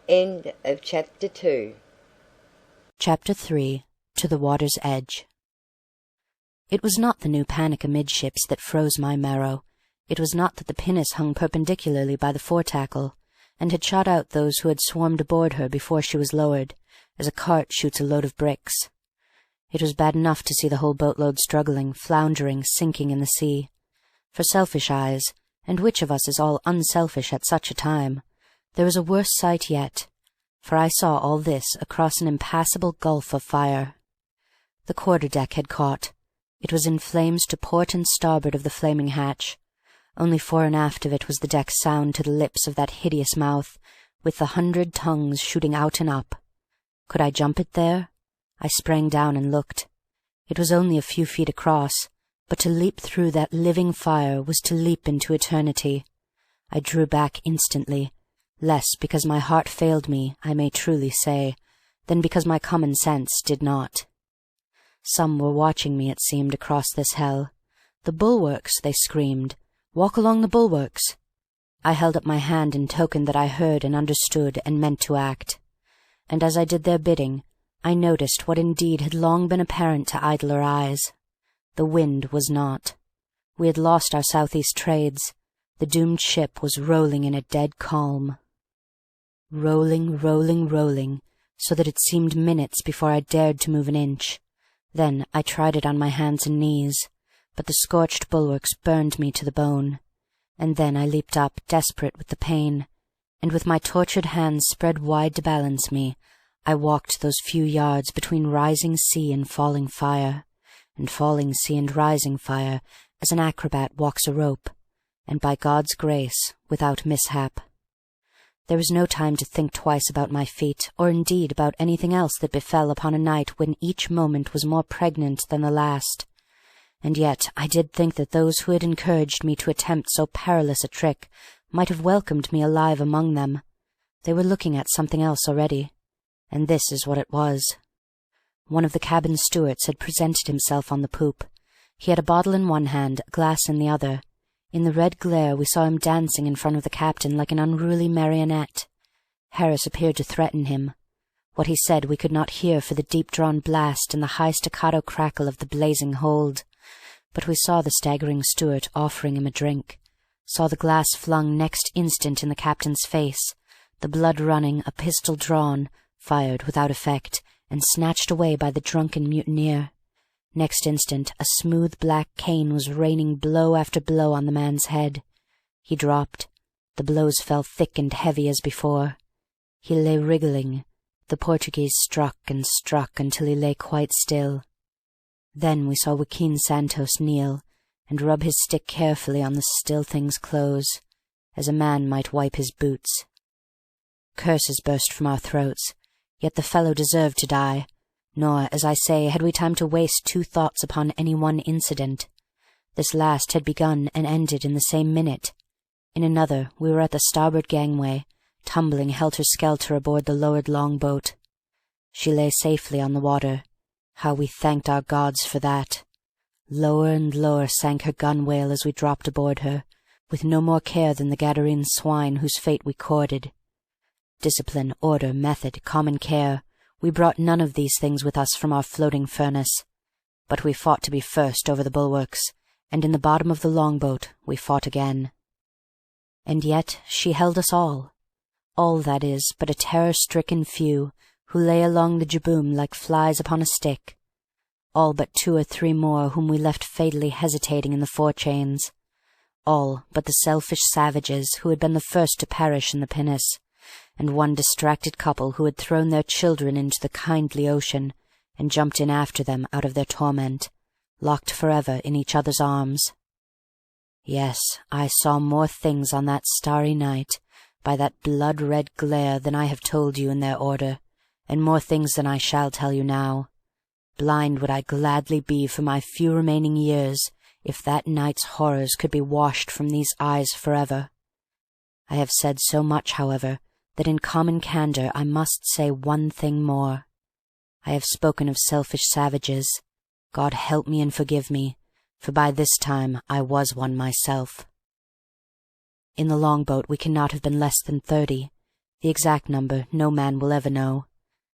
End of chapter 2. Chapter 3. To the Water's Edge. It was not the new panic amidships that froze my marrow. It was not that the pinnace hung perpendicularly by the foretackle, and had shot out those who had swarmed aboard her before she was lowered, as a cart shoots a load of bricks. It was bad enough to see the whole boatload struggling, floundering, sinking in the sea. For selfish eyes, and which of us is all unselfish at such a time, there was a worse sight yet, for I saw all this across an impassable gulf of fire. The quarter-deck had caught. It was in flames to port and starboard of the flaming hatch. Only fore and aft of it was the deck sound to the lips of that hideous mouth, with the 100 tongues shooting out and up. Could I jump it there? I sprang down and looked. It was only a few feet across, but to leap through that living fire was to leap into eternity. I drew back instantly, less because my heart failed me, I may truly say, than because my common sense did not. Some were watching me, it seemed, across this hell. "The bulwarks!" they screamed. "Walk along the bulwarks!" I held up my hand in token that I heard and understood and meant to act. And as I did their bidding, I noticed what indeed had long been apparent to idler eyes. The wind was not. We had lost our southeast trades. The doomed ship was rolling in a dead calm. Rolling, rolling, rolling, so that it seemed minutes before I dared to move an inch. Then I tried it on my hands and knees, but the scorched bulwarks burned me to the bone. And then I leaped up, desperate with the pain, and with my tortured hands spread wide to balance me, I walked those few yards between rising sea and falling fire, and falling sea and rising fire, as an acrobat walks a rope, and by God's grace, without mishap. There was no time to think twice about my feat, or indeed about anything else that befell upon a night when each moment was more pregnant than the last. And yet I did think that those who had encouraged me to attempt so perilous a trick might have welcomed me alive among them. They were looking at something else already, and this is what it was. One of the cabin stewards had presented himself on the poop. He had a bottle in one hand, a glass in the other. In the red glare we saw him dancing in front of the captain like an unruly marionette. Harris appeared to threaten him. What he said we could not hear for the deep-drawn blast and the high staccato crackle of the blazing hold, but we saw the staggering steward offering him a drink, saw the glass flung next instant in the captain's face, the blood running, a pistol drawn, fired without effect, and snatched away by the drunken mutineer. Next instant a smooth black cane was raining blow after blow on the man's head. He dropped. The blows fell thick and heavy as before. He lay wriggling. The Portuguese struck and struck until he lay quite still. Then we saw Joaquin Santos kneel and rub his stick carefully on the still thing's clothes, as a man might wipe his boots. Curses burst from our throats, yet the fellow deserved to die. Nor, as I say, had we time to waste two thoughts upon any one incident. This last had begun and ended in the same minute. In another we were at the starboard gangway, tumbling helter-skelter aboard the lowered long-boat. She lay safely on the water. How we thanked our gods for that! Lower and lower sank her gunwale as we dropped aboard her, with no more care than the Gadarene swine whose fate we courted. Discipline, order, method, common care, we brought none of these things with us from our floating furnace. But we fought to be first over the bulwarks, and in the bottom of the long-boat we fought again. And yet she held us all, that is, but a terror-stricken few, who lay along the jibboom like flies upon a stick, all but 2 or 3 more whom we left fatally hesitating in the forechains, all but the selfish savages who had been the first to perish in the pinnace, and one distracted couple who had thrown their children into the kindly ocean and jumped in after them out of their torment, locked forever in each other's arms. Yes, I saw more things on that starry night, by that blood-red glare, than I have told you in their order, and more things than I shall tell you now. Blind would I gladly be for my few remaining years, if that night's horrors could be washed from these eyes forever. I have said so much, however, that in common candour I must say one thing more. I have spoken of selfish savages. God help me and forgive me, for by this time I was one myself. In the long-boat we cannot have been less than 30. The exact number no man will ever know.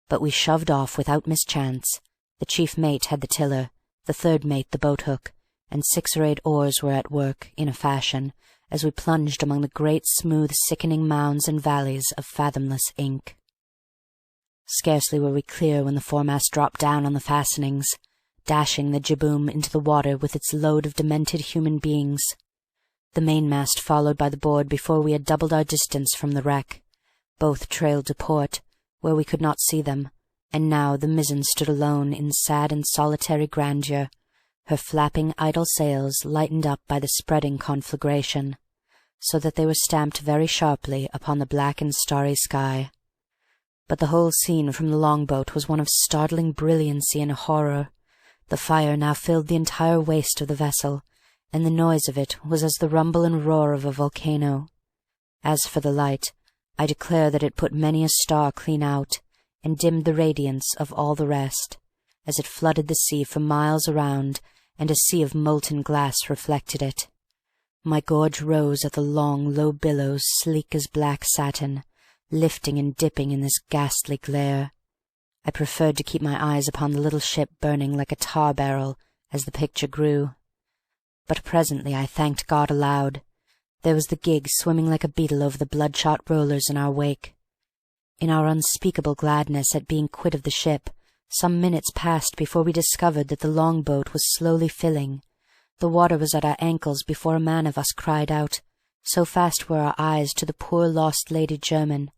But we shoved off without mischance. The chief mate had the tiller, the third mate the boat-hook, and 6 or 8 oars were at work, in a fashion, as we plunged among the great smooth sickening mounds and valleys of fathomless ink. Scarcely were we clear when the foremast dropped down on the fastenings, dashing the jibboom into the water with its load of demented human beings. The mainmast followed by the board before we had doubled our distance from the wreck. Both trailed to port, where we could not see them, and now the mizzen stood alone in sad and solitary grandeur, her flapping idle sails lightened up by the spreading conflagration, so that they were stamped very sharply upon the black and starry sky. But the whole scene from the long-boat was one of startling brilliancy and horror. The fire now filled the entire waist of the vessel, and the noise of it was as the rumble and roar of a volcano. As for the light, I declare that it put many a star clean out, and dimmed the radiance of all the rest, as it flooded the sea for miles around, and a sea of molten glass reflected it. My gorge rose at the long, low billows, sleek as black satin, lifting and dipping in this ghastly glare. I preferred to keep my eyes upon the little ship burning like a tar barrel as the picture grew. But presently I thanked God aloud. There was the gig swimming like a beetle over the bloodshot rollers in our wake. In our unspeakable gladness at being quit of the ship, some minutes passed before we discovered that the long-boat was slowly filling. The water was at our ankles before a man of us cried out, so fast were our eyes to the poor lost Lady Jermyn.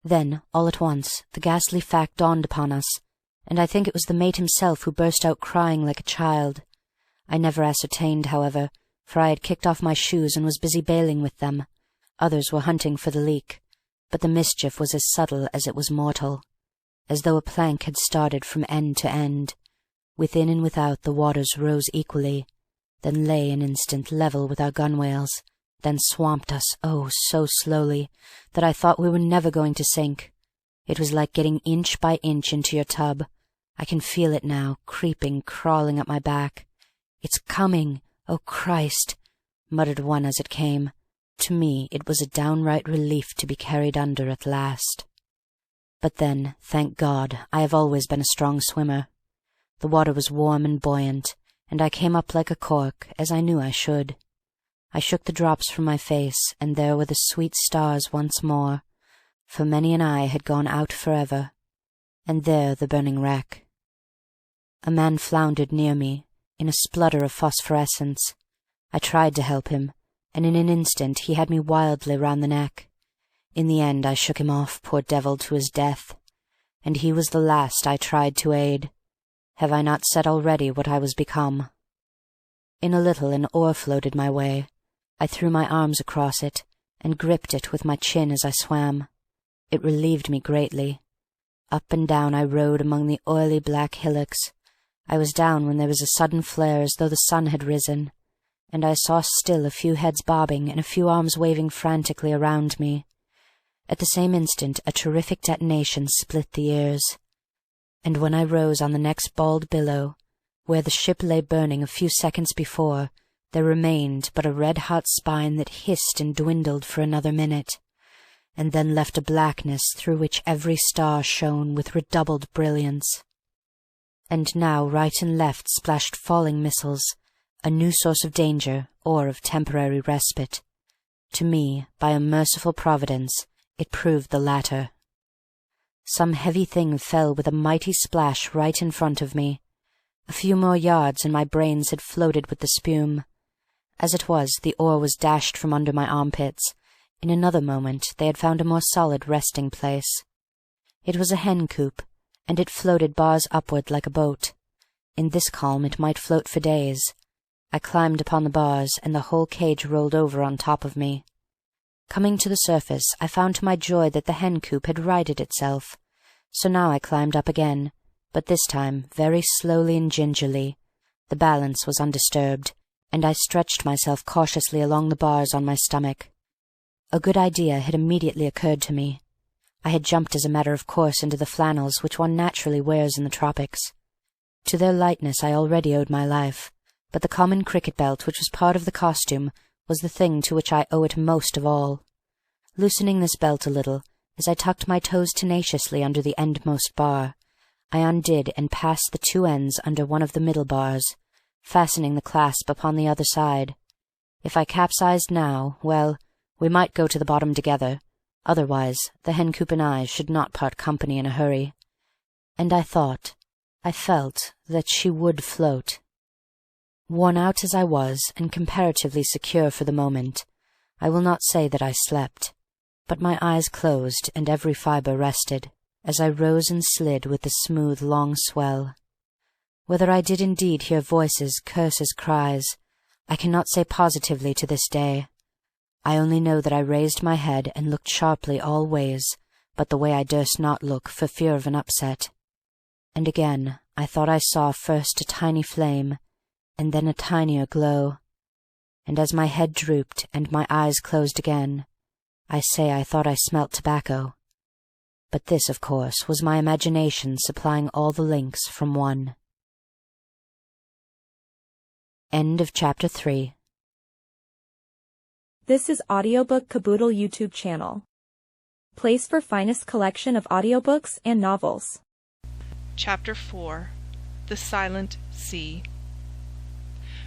Then, all at once, the ghastly fact dawned upon us, and I think it was the mate himself who burst out crying like a child. I never ascertained, however, for I had kicked off my shoes and was busy bailing with them. Others were hunting for the leak, but the mischief was as subtle as it was mortal. As though a plank had started from end to end. Within and without the waters rose equally, then lay an instant level with our gunwales, then swamped us, oh, so slowly, that I thought we were never going to sink. It was like getting inch by inch into your tub. I can feel it now, creeping, crawling up my back. "It's coming! Oh, Christ!" muttered one as it came. To me it was a downright relief to be carried under at last. But then, thank God, I have always been a strong swimmer. The water was warm and buoyant, and I came up like a cork, as I knew I should. I shook the drops from my face, and there were the sweet stars once more, for many an eye had gone out forever, and there the burning wreck. A man floundered near me, in a splutter of phosphorescence. I tried to help him, and in an instant he had me wildly round the neck. In the end I shook him off, poor devil, to his death, and he was the last I tried to aid. Have I not said already what I was become? In a little an oar floated my way. I threw my arms across it, and gripped it with my chin as I swam. It relieved me greatly. Up and down I rowed among the oily black hillocks. I was down when there was a sudden flare as though the sun had risen, and I saw still a few heads bobbing and a few arms waving frantically around me. At the same instant a terrific detonation split the ears, and when I rose on the next bald billow, where the ship lay burning a few seconds before, there remained but a red-hot spine that hissed and dwindled for another minute, and then left a blackness through which every star shone with redoubled brilliance. And now right and left splashed falling missiles, a new source of danger or of temporary respite. To me, by a merciful providence, it proved the latter. Some heavy thing fell with a mighty splash right in front of me. A few more yards and my brains had floated with the spume. As it was, the oar was dashed from under my armpits. In another moment they had found a more solid resting place. It was a hen coop, and it floated bars upward like a boat. In this calm it might float for days. I climbed upon the bars, and the whole cage rolled over on top of me. Coming to the surface, I found to my joy that the hen coop had righted itself. So now I climbed up again, but this time very slowly and gingerly. The balance was undisturbed, and I stretched myself cautiously along the bars on my stomach. A good idea had immediately occurred to me. I had jumped as a matter of course into the flannels which one naturally wears in the tropics. To their lightness I already owed my life, but the common cricket belt which was part of the costume was the thing to which I owe it most of all. Loosening this belt a little, as I tucked my toes tenaciously under the endmost bar, I undid and passed the two ends under one of the middle bars, fastening the clasp upon the other side. If I capsized now, well, we might go to the bottom together, otherwise the hen coop and I should not part company in a hurry. And I felt that she would float. Worn out as I was, and comparatively secure for the moment, I will not say that I slept, but my eyes closed and every fibre rested, as I rose and slid with the smooth long swell. Whether I did indeed hear voices, curses, cries, I cannot say positively to this day. I only know that I raised my head and looked sharply all ways, but the way I durst not look for fear of an upset. And again I thought I saw first a tiny flame, and then a tinier glow, and as my head drooped and my eyes closed again, I thought I smelt tobacco. But this, of course, was my imagination supplying all the links from one. End of Chapter 3. This is Audiobook Caboodle YouTube channel. Place for finest collection of audiobooks and novels. Chapter 4 The Silent Sea.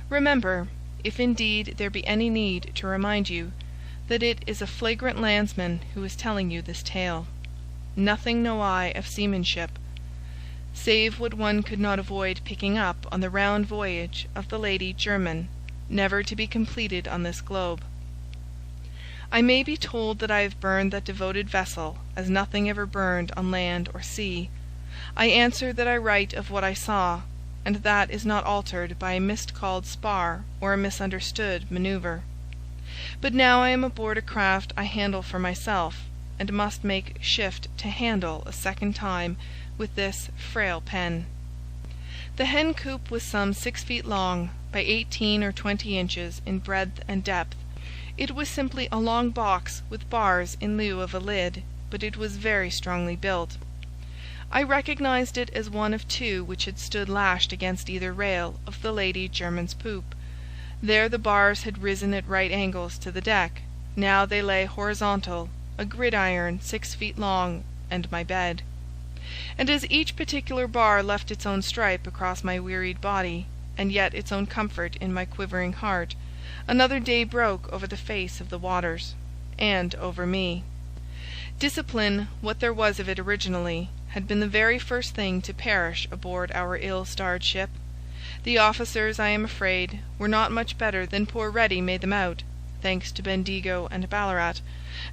Remember, if indeed there be any need to remind you, that it is a flagrant landsman who is telling you this tale. Nothing know I of seamanship, save what one could not avoid picking up on the round voyage of the Lady Jermyn, never to be completed on this globe. I may be told that I have burned that devoted vessel as nothing ever burned on land or sea. I answer that I write of what I saw, and that is not altered by a miscalled spar or a misunderstood manoeuvre. But now I am aboard a craft I handle for myself, and must make shift to handle a second time with this frail pen. The hen coop was some 6 feet long by 18 or 20 inches in breadth and depth. It was simply a long box with bars in lieu of a lid, but it was very strongly built. I recognized it as one of two which had stood lashed against either rail of the Lady Jermyn's poop. There the bars had risen at right angles to the deck. Now they lay horizontal, a gridiron 6 feet long, and my bed. And as each particular bar left its own stripe across my wearied body, and yet its own comfort in my quivering heart, another day broke over the face of the waters, and over me. Discipline, what there was of it originally, had been the very first thing to perish aboard our ill-starred ship. The officers, I am afraid, were not much better than poor Ready made them out, thanks to Bendigo and Ballarat,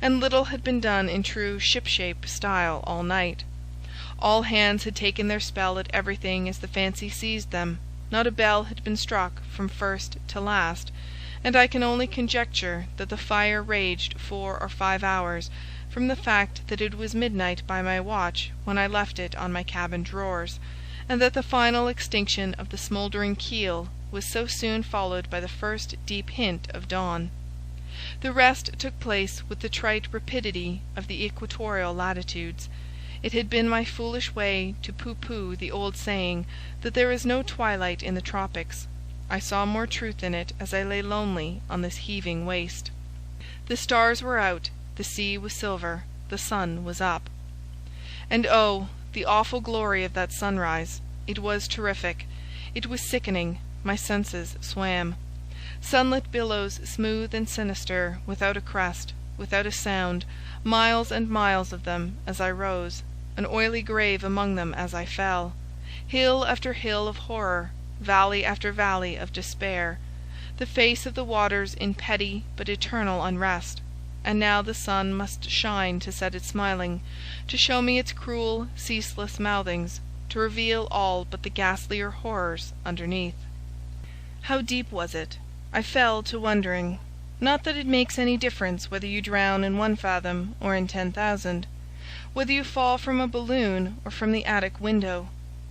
and little had been done in true ship-shape style all night. All hands had taken their spell at everything as the fancy seized them. Not a bell had been struck from first to last, and I can only conjecture that the fire raged 4 or 5 hours, from the fact that it was midnight by my watch when I left it on my cabin drawers, and that the final extinction of the smouldering keel was so soon followed by the first deep hint of dawn. The rest took place with the trite rapidity of the equatorial latitudes. It had been my foolish way to pooh-pooh the old saying that there is no twilight in the tropics. I saw more truth in it as I lay lonely on this heaving waste. The stars were out, the sea was silver, the sun was up. And oh, the awful glory of that sunrise! It was terrific, it was sickening, my senses swam. Sunlit billows smooth and sinister, without a crest, without a sound, miles and miles of them as I rose, an oily grave among them as I fell, hill after hill of horror, valley after valley of despair, the face of the waters in petty but eternal unrest. And now the sun must shine to set it smiling, to show me its cruel, ceaseless mouthings, to reveal all but the ghastlier horrors underneath. How deep was it? I fell to wondering. Not that it makes any difference whether you drown in 1 fathom or in 10,000, whether you fall from a balloon or from the attic window,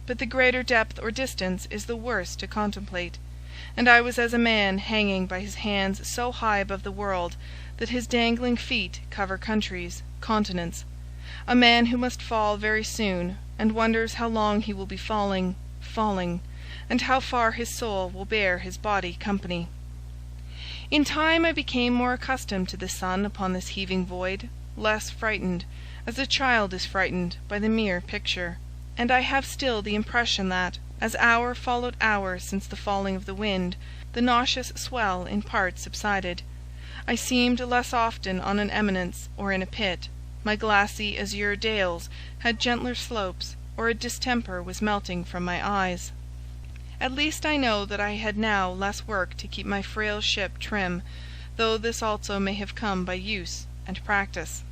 but the greater depth or distance is the worse to contemplate, and I was as a man hanging by his hands so high above the world that his dangling feet cover countries, continents, a man who must fall very soon, and wonders how long he will be falling, and how far his soul will bear his body company. In time I became more accustomed to the sun upon this heaving void, less frightened, as a child is frightened by the mere picture, and I have still the impression that, as hour followed hour since the falling of the wind, the nauseous swell in part subsided. I seemed less often on an eminence or in a pit. My glassy azure dales had gentler slopes, or a distemper was melting from my eyes. At least I know that I had now less work to keep my frail ship trim, though this also may have come by use and practice.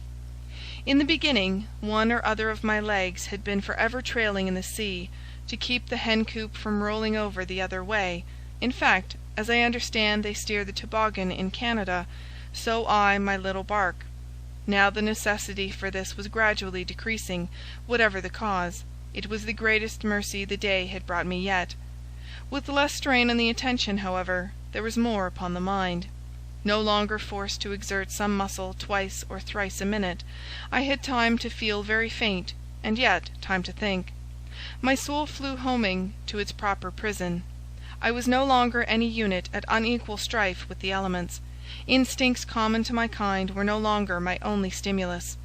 In the beginning, one or other of my legs had been for ever trailing in the sea, to keep the hen-coop from rolling over the other way. In fact, as I understand they steer the toboggan in Canada, so I my little bark. Now the necessity for this was gradually decreasing, whatever the cause. It was the greatest mercy the day had brought me yet. With less strain on the attention, however, there was more upon the mind. No longer forced to exert some muscle twice or thrice a minute, I had time to feel very faint, and yet time to think. My soul flew homing to its proper prison. I was no longer any unit at unequal strife with the elements. Instincts common to my kind were no longer my only stimulus.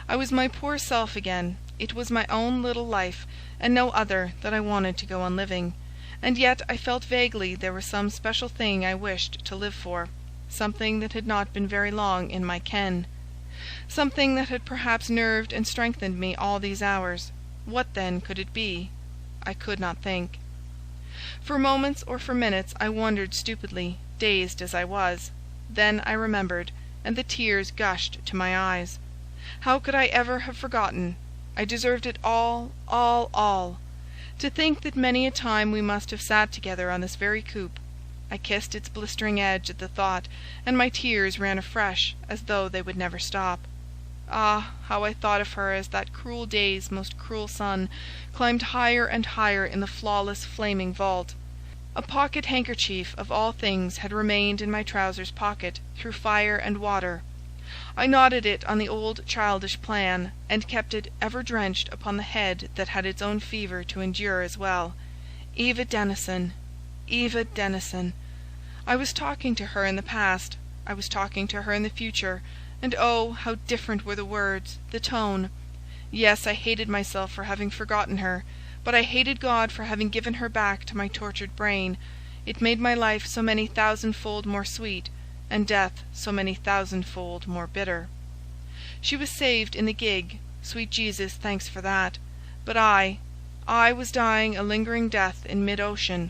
I was my poor self again, It was my own little life, and no other, that I wanted to go on living, and yet I felt vaguely there was some special thing I wished to live for, something that had not been very long in my ken, something that had perhaps nerved and strengthened me all these hours. What then could it be? I could not think. For moments or for minutes I wondered stupidly, dazed as I was. Then I remembered, and the tears gushed to my eyes. How could I ever have forgotten? I deserved it all. To think that many a time we must have sat together on this very coop. I kissed its blistering edge at the thought, and my tears ran afresh, as though they would never stop. Ah, how I thought of her as that cruel day's most cruel sun climbed higher and higher in the flawless flaming vault. A pocket-handkerchief of all things had remained in my trousers pocket through fire and water. I knotted it on the old childish plan, and kept it ever drenched upon the head that had its own fever to endure as well. Eva Denison! Eva Denison! I was talking to her in the past, I was talking to her in the future, and oh, how different were the words, the tone! Yes, I hated myself for having forgotten her, but I hated God for having given her back to my tortured brain. It made my life so many thousandfold more sweet, and death so many thousandfold more bitter. She was saved in the gig, sweet Jesus, thanks for that. But I was dying a lingering death in mid-ocean.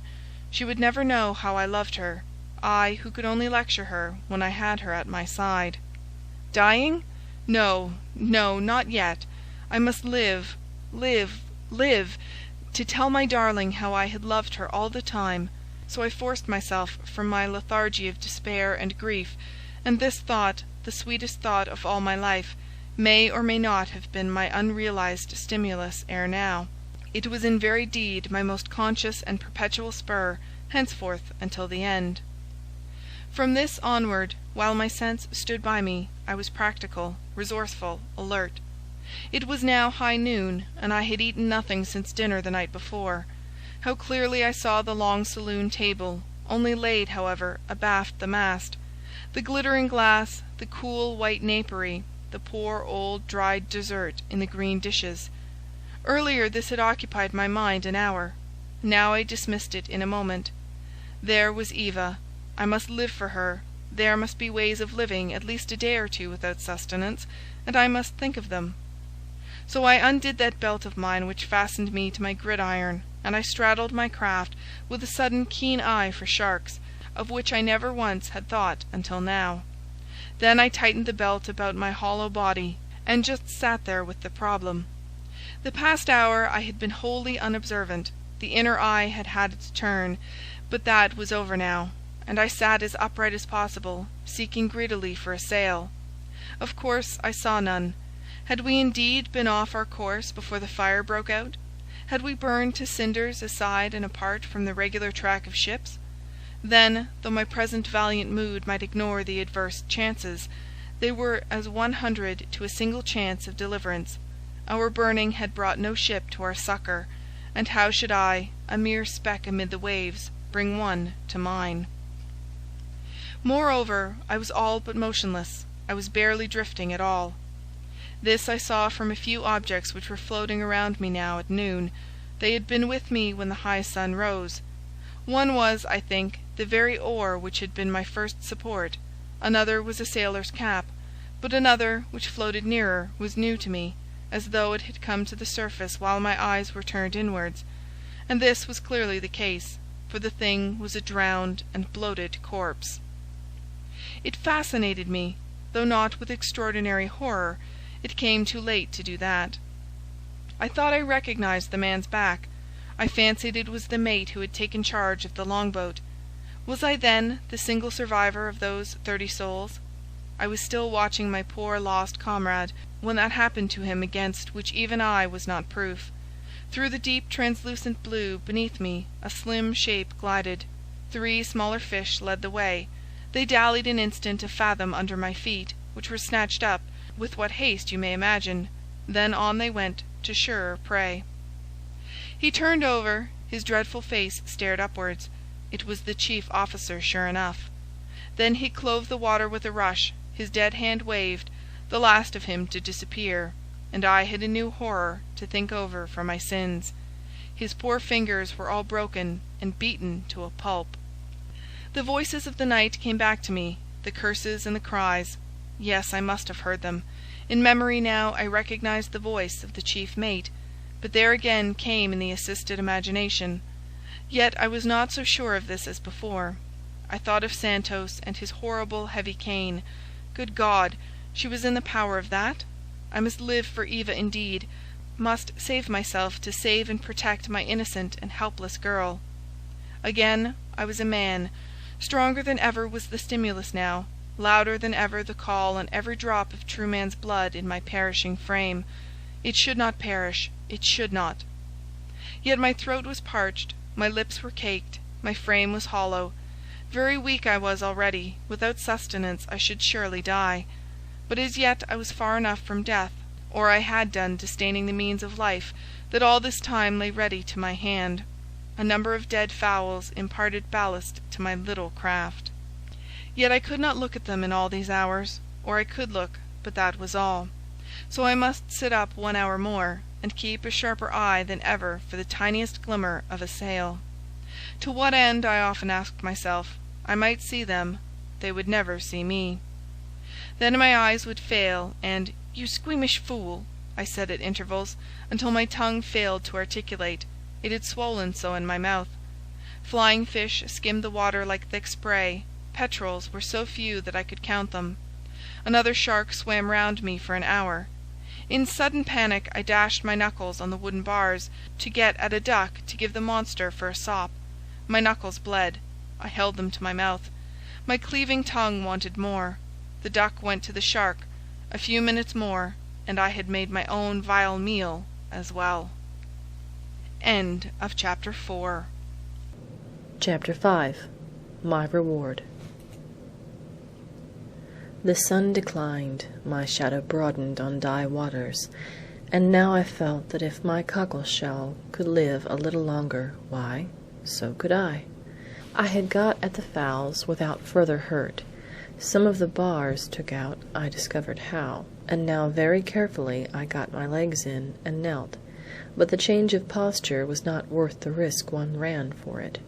She would never know how I loved her, I who could only lecture her when I had her at my side. Dying? No, not yet. I must live, to tell my darling how I had loved her all the time. So I forced myself from my lethargy of despair and grief, and this thought, the sweetest thought of all my life, may or may not have been my unrealized stimulus ere now. It was in very deed my most conscious and perpetual spur, henceforth until the end. From this onward, while my sense stood by me, I was practical, resourceful, alert. It was now high noon, and I had eaten nothing since dinner the night before. How clearly I saw the long saloon table, only laid, however, abaft the mast, the glittering glass, the cool white napery, the poor old dried dessert in the green dishes. Earlier this had occupied my mind an hour. Now I dismissed it in a moment. There was Eva. I must live for her. There must be ways of living at least a day or two without sustenance, and I must think of them. So I undid that belt of mine which fastened me to my gridiron, and I straddled my craft with a sudden keen eye for sharks, of which I never once had thought until now. Then I tightened the belt about my hollow body, and just sat there with the problem. The past hour I had been wholly unobservant. The inner eye had had its turn, but that was over now, and I sat as upright as possible, seeking greedily for a sail. Of course I saw none. Had we indeed been off our course before the fire broke out? Had we burned to cinders aside and apart from the regular track of ships? Then, though my present valiant mood might ignore the adverse chances, they were as 100 to a single chance of deliverance. Our burning had brought no ship to our succour, and how should I, a mere speck amid the waves, bring one to mine? Moreover, I was all but motionless. I was barely drifting at all. This I saw from a few objects which were floating around me now at noon. They had been with me when the high sun rose. One was, I think, the very oar which had been my first support. Another was a sailor's cap, but another, which floated nearer, was new to me, as though it had come to the surface while my eyes were turned inwards. And this was clearly the case, for the thing was a drowned and bloated corpse. It fascinated me, though not with extraordinary horror. It came too late to do that. I thought I recognized the man's back. I fancied it was the mate who had taken charge of the longboat. Was I then the single survivor of those 30 souls? I was still watching my poor lost comrade, when that happened to him against which even I was not proof. Through the deep translucent blue beneath me a slim shape glided. 3 smaller fish led the way. They dallied an instant a fathom under my feet, which were snatched up, with what haste you may imagine. Then on they went to surer prey. He turned over, his dreadful face stared upwards. It was the chief officer, sure enough. Then he clove the water with a rush, his dead hand waved, the last of him to disappear. and I had a new horror to think over for my sins. His poor fingers were all broken and beaten to a pulp. The voices of the night came back to me, the curses and the cries. Yes, I must have heard them. In memory now I recognized the voice of the chief mate, but there again came in the assisted imagination. Yet I was not so sure of this as before. I thought of Santos and his horrible heavy cane. Good God, she was in the power of that? I must live for Eva indeed, must save myself to save and protect my innocent and helpless girl. Again I was a man. Stronger than ever was the stimulus now, louder than ever the call on every drop of true man's blood in my perishing frame. It should not perish, it should not. Yet my throat was parched, my lips were caked, my frame was hollow. Very weak I was already, without sustenance I should surely die. But as yet I was far enough from death, or I had done disdaining the means of life that all this time lay ready to my hand. A number of dead fowls imparted ballast to my little craft. Yet I could not look at them in all these hours, or I could look, but that was all. So I must sit up 1 hour more, and keep a sharper eye than ever for the tiniest glimmer of a sail. To what end, I often asked myself. I might see them, they would never see me. Then my eyes would fail, and "You squeamish fool," I said at intervals, until my tongue failed to articulate. It had swollen so in my mouth. Flying fish skimmed the water like thick spray. Petrels were so few that I could count them. Another shark swam round me for an hour. In sudden panic I dashed my knuckles on the wooden bars to get at a duck to give the monster for a sop. My knuckles bled. I held them to my mouth. My cleaving tongue wanted more. The duck went to the shark. A few minutes more, and I had made my own vile meal as well. End of Chapter 4. Chapter 5. My Reward. The sun declined, my shadow broadened on Dye waters, and now I felt that if my cockleshell could live a little longer, why, so could I. I had got at the fowls without further hurt. Some of the bars took out, I discovered how, and now very carefully I got my legs in and knelt, but the change of posture was not worth the risk one ran for it.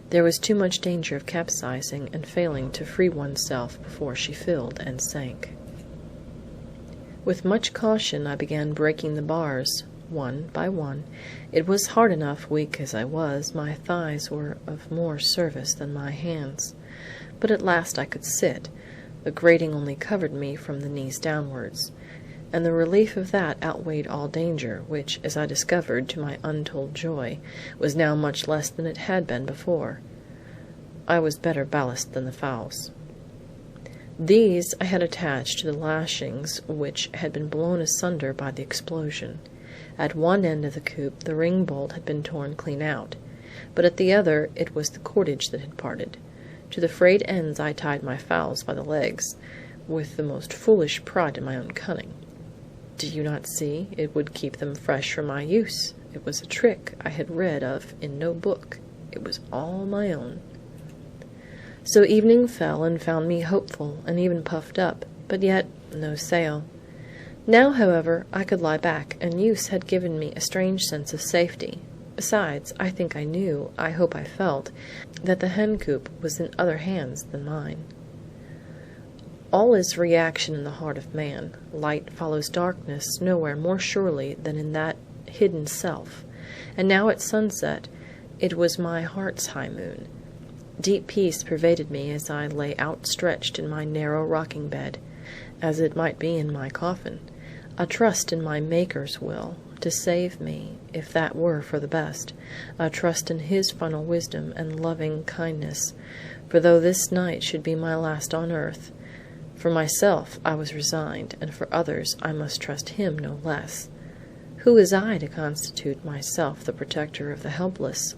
There was too much danger of capsizing and failing to free oneself before she filled and sank. With much caution I began breaking the bars, one by one. It was hard enough, weak as I was. My thighs were of more service than my hands. But at last I could sit. The grating only covered me from the knees downwards, and the relief of that outweighed all danger, which, as I discovered to my untold joy, was now much less than it had been before. I was better ballast than the fowls. These I had attached to the lashings which had been blown asunder by the explosion. At one end of the coop the ring bolt had been torn clean out, but at the other it was the cordage that had parted. To the frayed ends I tied my fowls by the legs, with the most foolish pride in my own cunning. Do you not see? It would keep them fresh for my use. It was a trick I had read of in no book. It was all my own. So evening fell and found me hopeful and even puffed up, but yet no sail. Now, however, I could lie back, and use had given me a strange sense of safety. Besides, I think I knew, I hope I felt, that the hen coop was in other hands than mine. All is reaction in the heart of man. Light follows darkness nowhere more surely than in that hidden self. And now at sunset it was my heart's high moon. Deep peace pervaded me as I lay outstretched in my narrow rocking bed, as it might be in my coffin, a trust in my Maker's will to save me, if that were for the best, a trust in His final wisdom and loving kindness, for though this night should be my last on earth, for myself I was resigned, and for others I must trust Him no less. Who was I to constitute myself the protector of the helpless,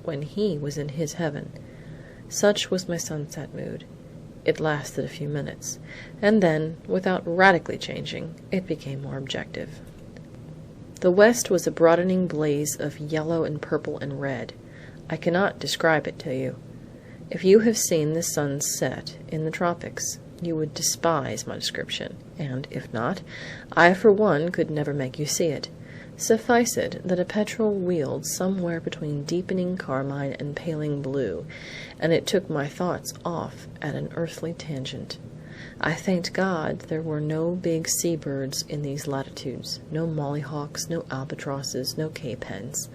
when He was in His heaven? Such was my sunset mood. It lasted a few minutes, and then, without radically changing, it became more objective. The west was a broadening blaze of yellow and purple and red. I cannot describe it to you. If you have seen the sun set in the tropics, You would despise my description, and, if not, I for one could never make you see it. Suffice it that a petrel wheeled somewhere between deepening carmine and paling blue, and it took my thoughts off at an earthly tangent. I thanked God there were no big sea-birds in these latitudes, no mollyhawks, no albatrosses, no cape hens.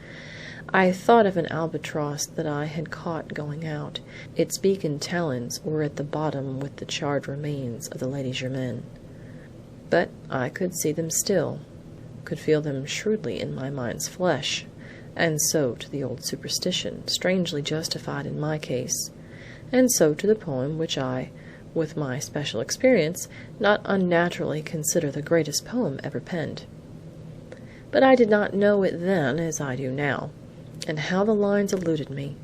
I thought of an albatross that I had caught going out. Its beak and talons were at the bottom with the charred remains of the Lady Germaine. But I could see them still, could feel them shrewdly in my mind's flesh, and so to the old superstition, strangely justified in my case, and so to the poem which I, with my special experience, not unnaturally consider the greatest poem ever penned. But I did not know it then as I do now, and how the lines eluded me.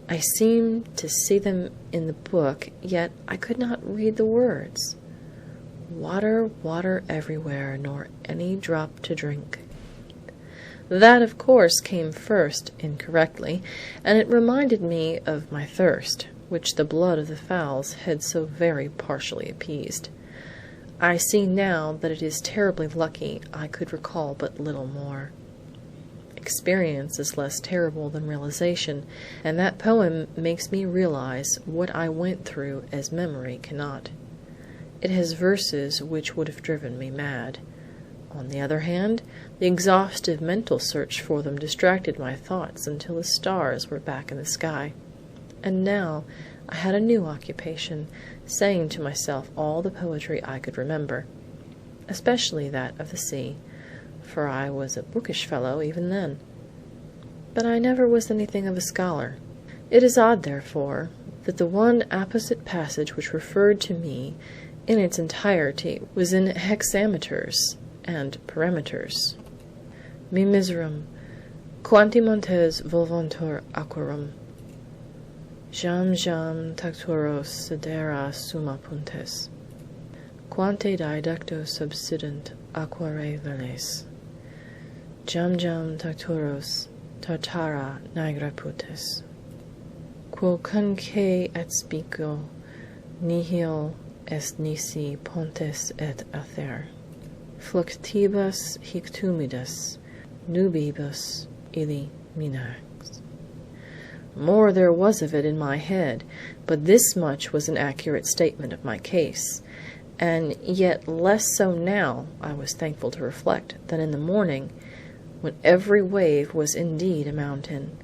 I seemed to see them in the book, yet I could not read the words. Water, water everywhere, nor any drop to drink. That, of course, came first, incorrectly, and it reminded me of my thirst, which the blood of the fowls had so very partially appeased. I see now that it is terribly lucky I could recall but little more. Experience is less terrible than realization, and that poem makes me realize what I went through as memory cannot. It has verses which would have driven me mad. On the other hand, the exhaustive mental search for them distracted my thoughts until the stars were back in the sky. And now I had a new occupation, saying to myself all the poetry I could remember, especially that of the sea, for I was a bookish fellow even then. But I never was anything of a scholar. It is odd, therefore, that the one apposite passage which referred to me in its entirety was in hexameters and parameters. Mi miserum, quanti montes volvuntur aquarum, jam tacturos sedera summa puntes, quante diaductos subsident aquae veles, jam tacturos tartara nigra putes, quocunque et spico nihil est nisi pontes et ather, fluctibus hic tumidas, nubibus illi minax. More there was of it in my head, but this much was an accurate statement of my case, and yet less so now, I was thankful to reflect, than in the morning, when every wave was indeed a mountain,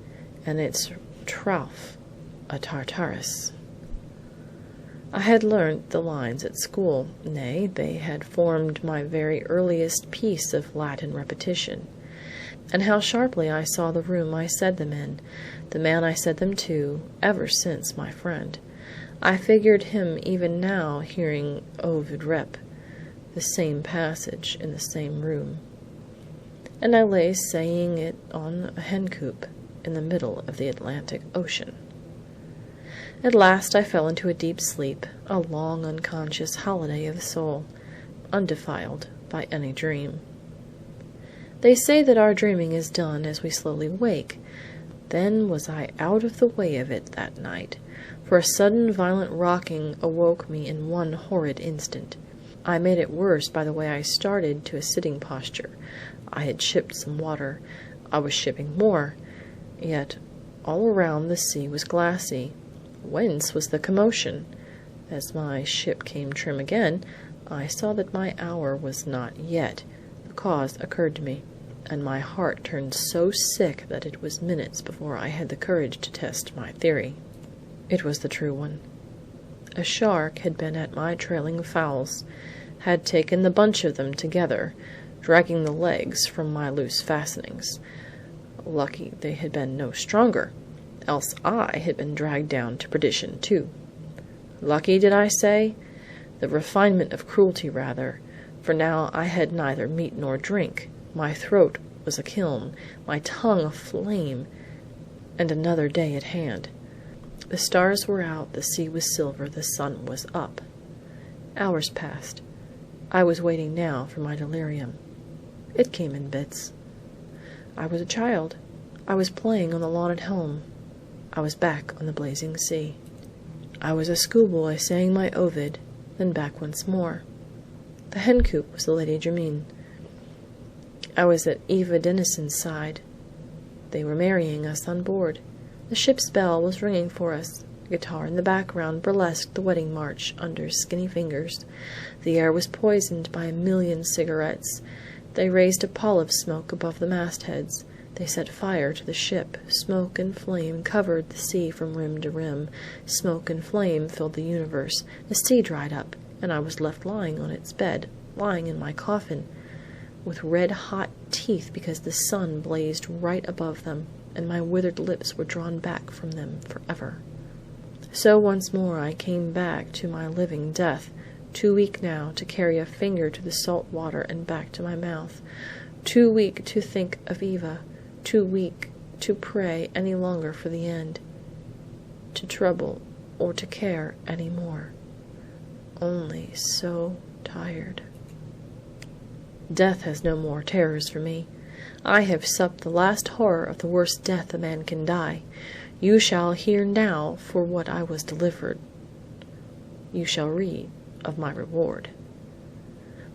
and its trough a Tartarus. I had learnt the lines at school, nay, they had formed my very earliest piece of Latin repetition. And how sharply I saw the room I said them in, the man I said them to, ever since my friend. I figured him even now hearing Ovid rep. The same passage in the same room. And I lay saying it on a hencoop in the middle of the Atlantic Ocean. At last I fell into a deep sleep, a long unconscious holiday of the soul, undefiled by any dream. They say that our dreaming is done as we slowly wake. Then was I out of the way of it that night, for a sudden violent rocking awoke me in one horrid instant. I made it worse by the way I started to a sitting posture. I had shipped some water. I was shipping more. Yet all around the sea was glassy. Whence was the commotion? As my ship came trim again, I saw that my hour was not yet. The cause occurred to me, and my heart turned so sick that it was minutes before I had the courage to test my theory. It was the true one. A shark had been at my trailing fowls, had taken the bunch of them together, dragging the legs from my loose fastenings. Lucky they had been no stronger, else I had been dragged down to perdition too. Lucky, did I say? The refinement of cruelty rather, for now I had neither meat nor drink. My throat was a kiln, my tongue a flame, and another day at hand. The stars were out, the sea was silver, the sun was up. Hours passed. I was waiting now for my delirium. It came in bits. I was a child. I was playing on the lawn at home. I was back on the blazing sea. I was a schoolboy saying my Ovid, then back once more. The hen coop was the Lady Jermyn. I was at Eva Denison's side. They were marrying us on board. The ship's bell was ringing for us. The guitar in the background burlesqued the wedding march under skinny fingers. The air was poisoned by a million cigarettes. They raised a pall of smoke above the mastheads. They set fire to the ship. Smoke and flame covered the sea from rim to rim. Smoke and flame filled the universe. The sea dried up, and I was left lying on its bed, lying in my coffin, with red-hot teeth because the sun blazed right above them, and my withered lips were drawn back from them forever. So once more I came back to my living death, too weak now to carry a finger to the salt water and back to my mouth, too weak to think of Eva, too weak to pray any longer for the end, to trouble or to care any more. Only so tired. Death has no more terrors for me. I have supped the last horror of the worst death a man can die. You shall hear now for what I was delivered. You shall read of my reward.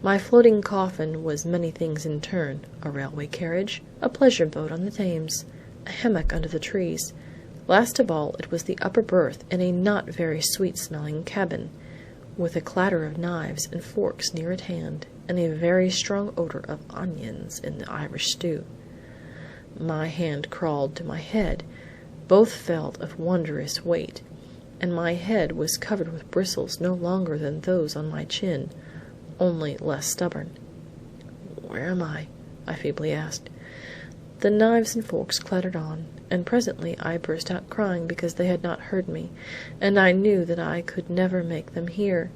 My floating coffin was many things in turn: a railway carriage, a pleasure boat on the Thames, a hammock under the trees. Last of all, it was the upper berth in a not very sweet-smelling cabin, with a clatter of knives and forks near at hand, and a very strong odor of onions in the Irish stew. My hand crawled to my head. Both felt of wondrous weight, and my head was covered with bristles no longer than those on my chin, only less stubborn. "Where am I?" I feebly asked. The knives and forks clattered on, and presently I burst out crying because they had not heard me, and I knew that I could never make them hear.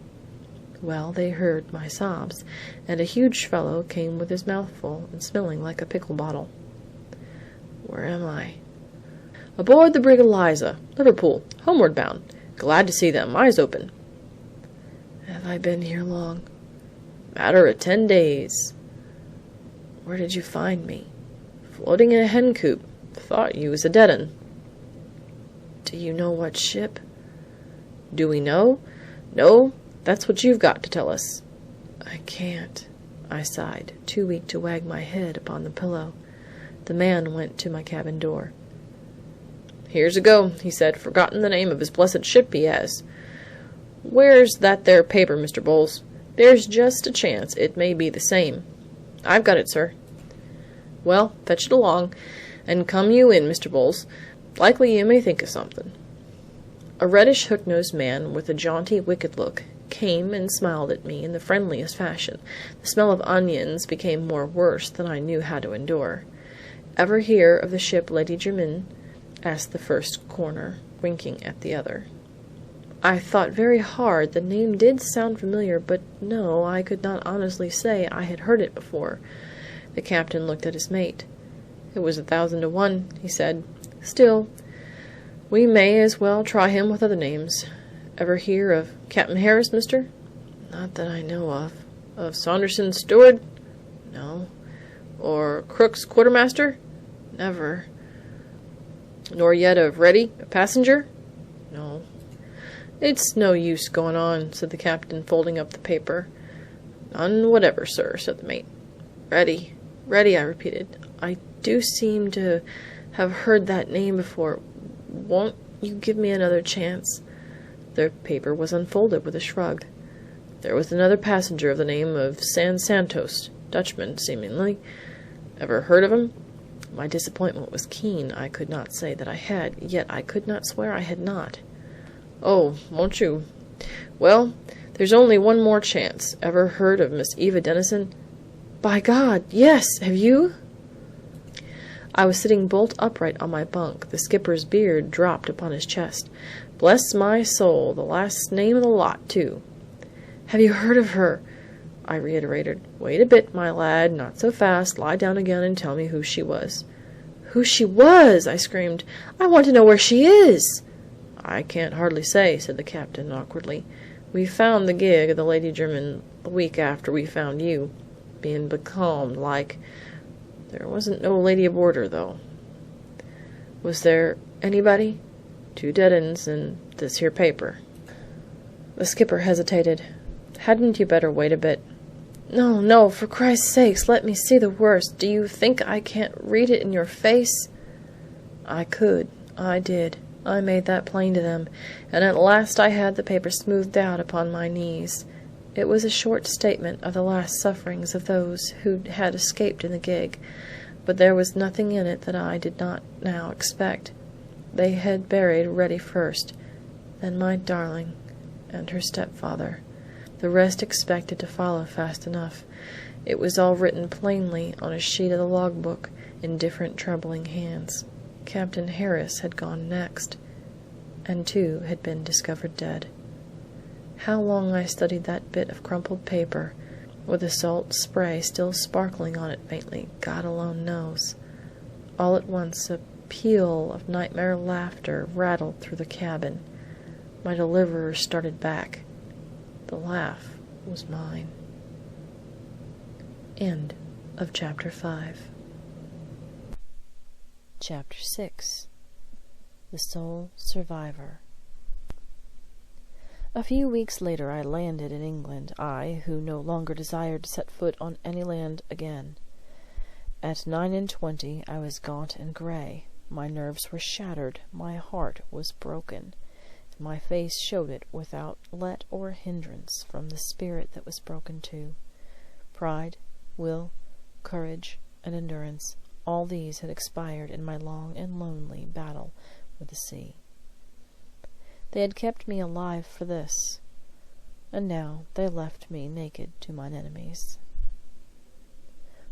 Well, they heard my sobs, and a huge fellow came with his mouth full and smelling like a pickle bottle. "Where am I?" "Aboard the brig Eliza, Liverpool, homeward bound. Glad to see them, eyes open." "Have I been here long?" "Matter of 10 days." "Where did you find me?" "Floating in a hen coop. Thought you was a dead 'un." "Do you know what ship?" "Do we know? No, that's what you've got to tell us." "I can't," I sighed, too weak to wag my head upon the pillow. The man went to my cabin door. "Here's a go," he said. "Forgotten the name of his blessed ship, he has. Where's that there paper, Mr. Bowles? There's just a chance it may be the same." "I've got it, sir." "Well, fetch it along, and come you in, Mr. Bowles. Likely you may think of something." A reddish hook-nosed man with a jaunty, wicked look came and smiled at me in the friendliest fashion. The smell of onions became more worse than I knew how to endure. "Ever hear of the ship Lady Jermyn?" asked the first corner, winking at the other. I thought very hard. The name did sound familiar, but no, I could not honestly say I had heard it before. The captain looked at his mate. "It was 1,000 to 1, he said. "Still, we may as well try him with other names. Ever hear of Captain Harris, mister?" "Not that I know of." "Of Saunderson's steward?" "No." "Or Crook's quartermaster?" "Never." "Nor yet of Reddy, a passenger?" "No." "It's no use going on," said the captain, folding up the paper. "None whatever, sir," said the mate. "Reddy, Reddy," I repeated. "I do seem to have heard that name before. Won't you give me another chance?" The paper was unfolded with a shrug. "There was another passenger of the name of San Santos, Dutchman, seemingly. Ever heard of him?" My disappointment was keen. I could not say that I had, yet I could not swear I had not. "Oh, won't you? Well, there's only one more chance. Ever heard of Miss Eva Denison?" "By God, yes! Have you?" I was sitting bolt upright on my bunk. The skipper's beard dropped upon his chest. Bless my soul, the last name of the lot, too. "Have you heard of her?" I reiterated. "Wait a bit, my lad, not so fast. Lie down again and tell me who she was." "Who she was!" I screamed. "I want to know where she is." "I can't hardly say," said the captain awkwardly. "We found the gig of the Lady Jermyn the week after we found you, being becalmed like. There wasn't no lady aboard her, though." "Was there anybody?" "2 dead 'uns and this here paper." The skipper hesitated. Hadn't you better wait a bit?" "No, no, for Christ's sake, let me see the worst. Do you think I can't read it in your face?" "I could. I did. I made that plain to them, and at last I had the paper smoothed out upon my knees. It was a short statement of the last sufferings of those who had escaped in the gig, but there was nothing in it that I did not now expect. They had buried Reddy first, then my darling, and her stepfather. The rest expected to follow fast enough. It was all written plainly on a sheet of the logbook in different trembling hands. Captain Harris had gone next, and 2 had been discovered dead. How long I studied that bit of crumpled paper, with the salt spray still sparkling on it faintly, God alone knows. All at once a peal of nightmare laughter rattled through the cabin. My deliverer started back. The laugh was mine. End of Chapter 5. Chapter 6. The Sole Survivor. A few weeks later I landed in England, I, who no longer desired to set foot on any land again. At 29 I was gaunt and grey. My nerves were shattered, my heart was broken, and my face showed it without let or hindrance from the spirit that was broken too. Pride, will, courage, and endurance, all these had expired in my long and lonely battle with the sea. They had kept me alive for this, and now they left me naked to mine enemies.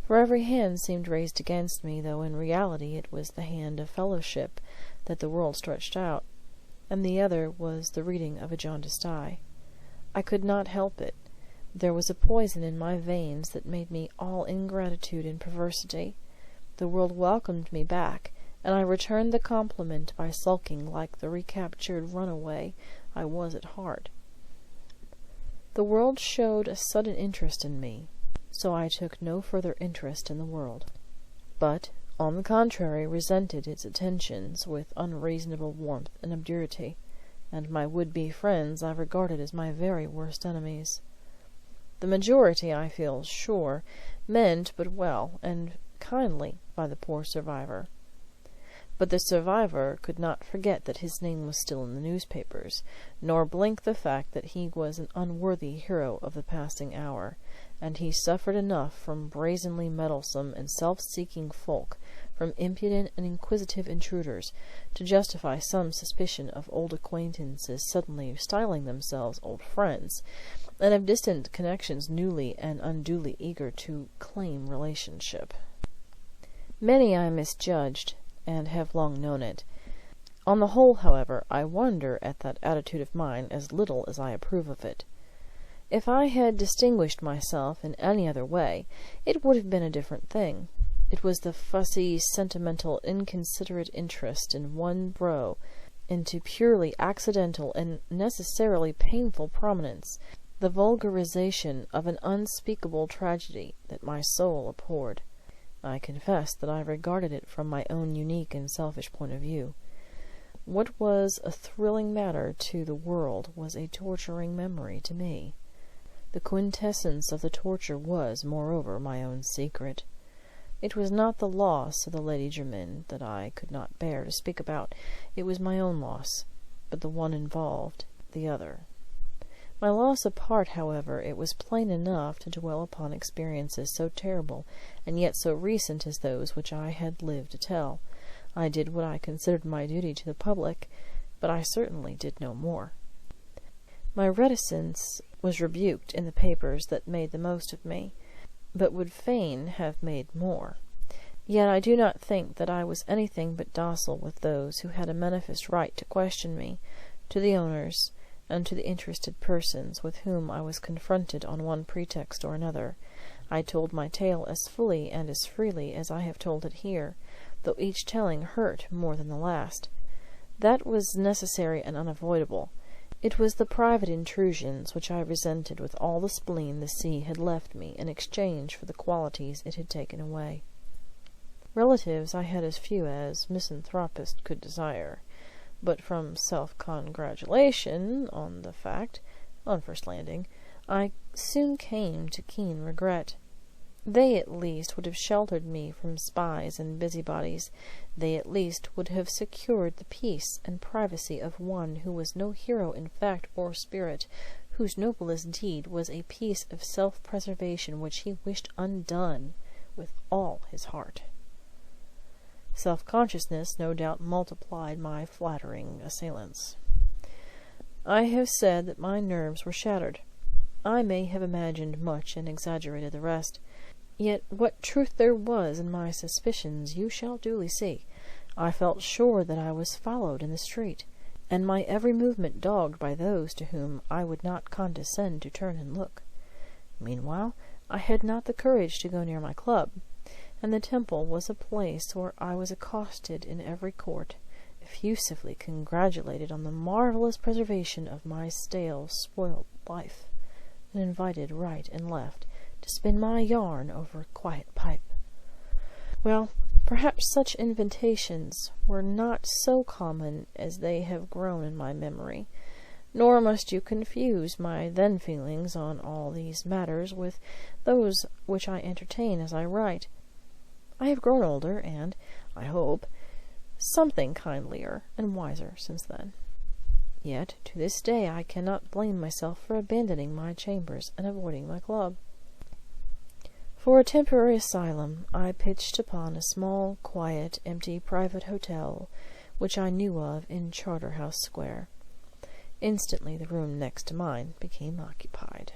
For every hand seemed raised against me, though in reality it was the hand of fellowship that the world stretched out, and the other was the reading of a jaundiced eye. I could not help it. There was a poison in my veins that made me all ingratitude and perversity. The world welcomed me back, and I returned the compliment by sulking like the recaptured runaway I was at heart. The world showed a sudden interest in me, so I took no further interest in the world, but, on the contrary, resented its attentions with unreasonable warmth and obdurity, and my would-be friends I regarded as my very worst enemies. The majority, I feel sure, meant but well and kindly by the poor survivor. But the survivor could not forget that his name was still in the newspapers, nor blink the fact that he was an unworthy hero of the passing hour, and he suffered enough from brazenly meddlesome and self-seeking folk, from impudent and inquisitive intruders, to justify some suspicion of old acquaintances suddenly styling themselves old friends, and of distant connections newly and unduly eager to claim relationship. Many I misjudged, and have long known it. On the whole, however, I wonder at that attitude of mine as little as I approve of it. If I had distinguished myself in any other way, it would have been a different thing. It was the fussy, sentimental, inconsiderate interest in one throw into purely accidental and necessarily painful prominence, the vulgarization of an unspeakable tragedy that my soul abhorred. I confess that I regarded it from my own unique and selfish point of view. What was a thrilling matter to the world was a torturing memory to me. The quintessence of the torture was, moreover, my own secret. It was not the loss of the Lady Jermyn that I could not bear to speak about. It was my own loss, but the one involved the other. My loss apart, however, it was plain enough to dwell upon experiences so terrible and yet so recent as those which I had lived to tell. I did what I considered my duty to the public, but I certainly did no more. My reticence was rebuked in the papers that made the most of me, but would fain have made more. Yet I do not think that I was anything but docile with those who had a manifest right to question me, to the owners, and to the interested persons with whom I was confronted on one pretext or another. I told my tale as fully and as freely as I have told it here, though each telling hurt more than the last. That was necessary and unavoidable. It was the private intrusions which I resented with all the spleen the sea had left me in exchange for the qualities it had taken away. Relatives I had as few as misanthropist could desire, but from self-congratulation on the fact, on first landing, I soon came to keen regret. They at least would have sheltered me from spies and busybodies. They at least would have secured the peace and privacy of one who was no hero in fact or spirit, whose noblest deed was a piece of self-preservation which he wished undone with all his heart. Self-consciousness no doubt multiplied my flattering assailants. I have said that my nerves were shattered. I may have imagined much and exaggerated the rest. Yet what truth there was in my suspicions you shall duly see. I felt sure that I was followed in the street, and my every movement dogged by those to whom I would not condescend to turn and look. Meanwhile, I had not the courage to go near my club, and the Temple was a place where I was accosted in every court, effusively congratulated on the marvellous preservation of my stale, spoiled life, and invited right and left to spin my yarn over a quiet pipe. Well, perhaps such invitations were not so common as they have grown in my memory, nor must you confuse my then feelings on all these matters with those which I entertain as I write. I have grown older, and, I hope, something kindlier and wiser since then. Yet to this day I cannot blame myself for abandoning my chambers and avoiding my club. For a temporary asylum I pitched upon a small, quiet, empty private hotel which I knew of in Charterhouse Square. Instantly the room next to mine became occupied.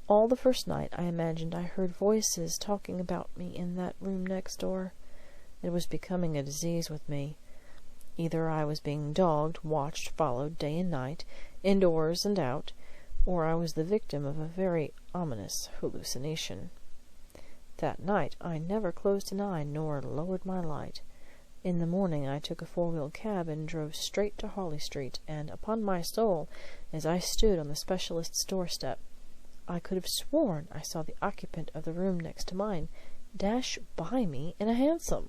All the first night I imagined I heard voices talking about me in that room next door. It was becoming a disease with me. Either I was being dogged, watched, followed day and night, indoors and out, or I was the victim of a very ominous hallucination. That night I never closed an eye nor lowered my light. In the morning I took a four-wheeled cab and drove straight to Harley Street, and upon my soul, as I stood on the specialist's doorstep, I could have sworn I saw the occupant of the room next to mine dash by me in a hansom.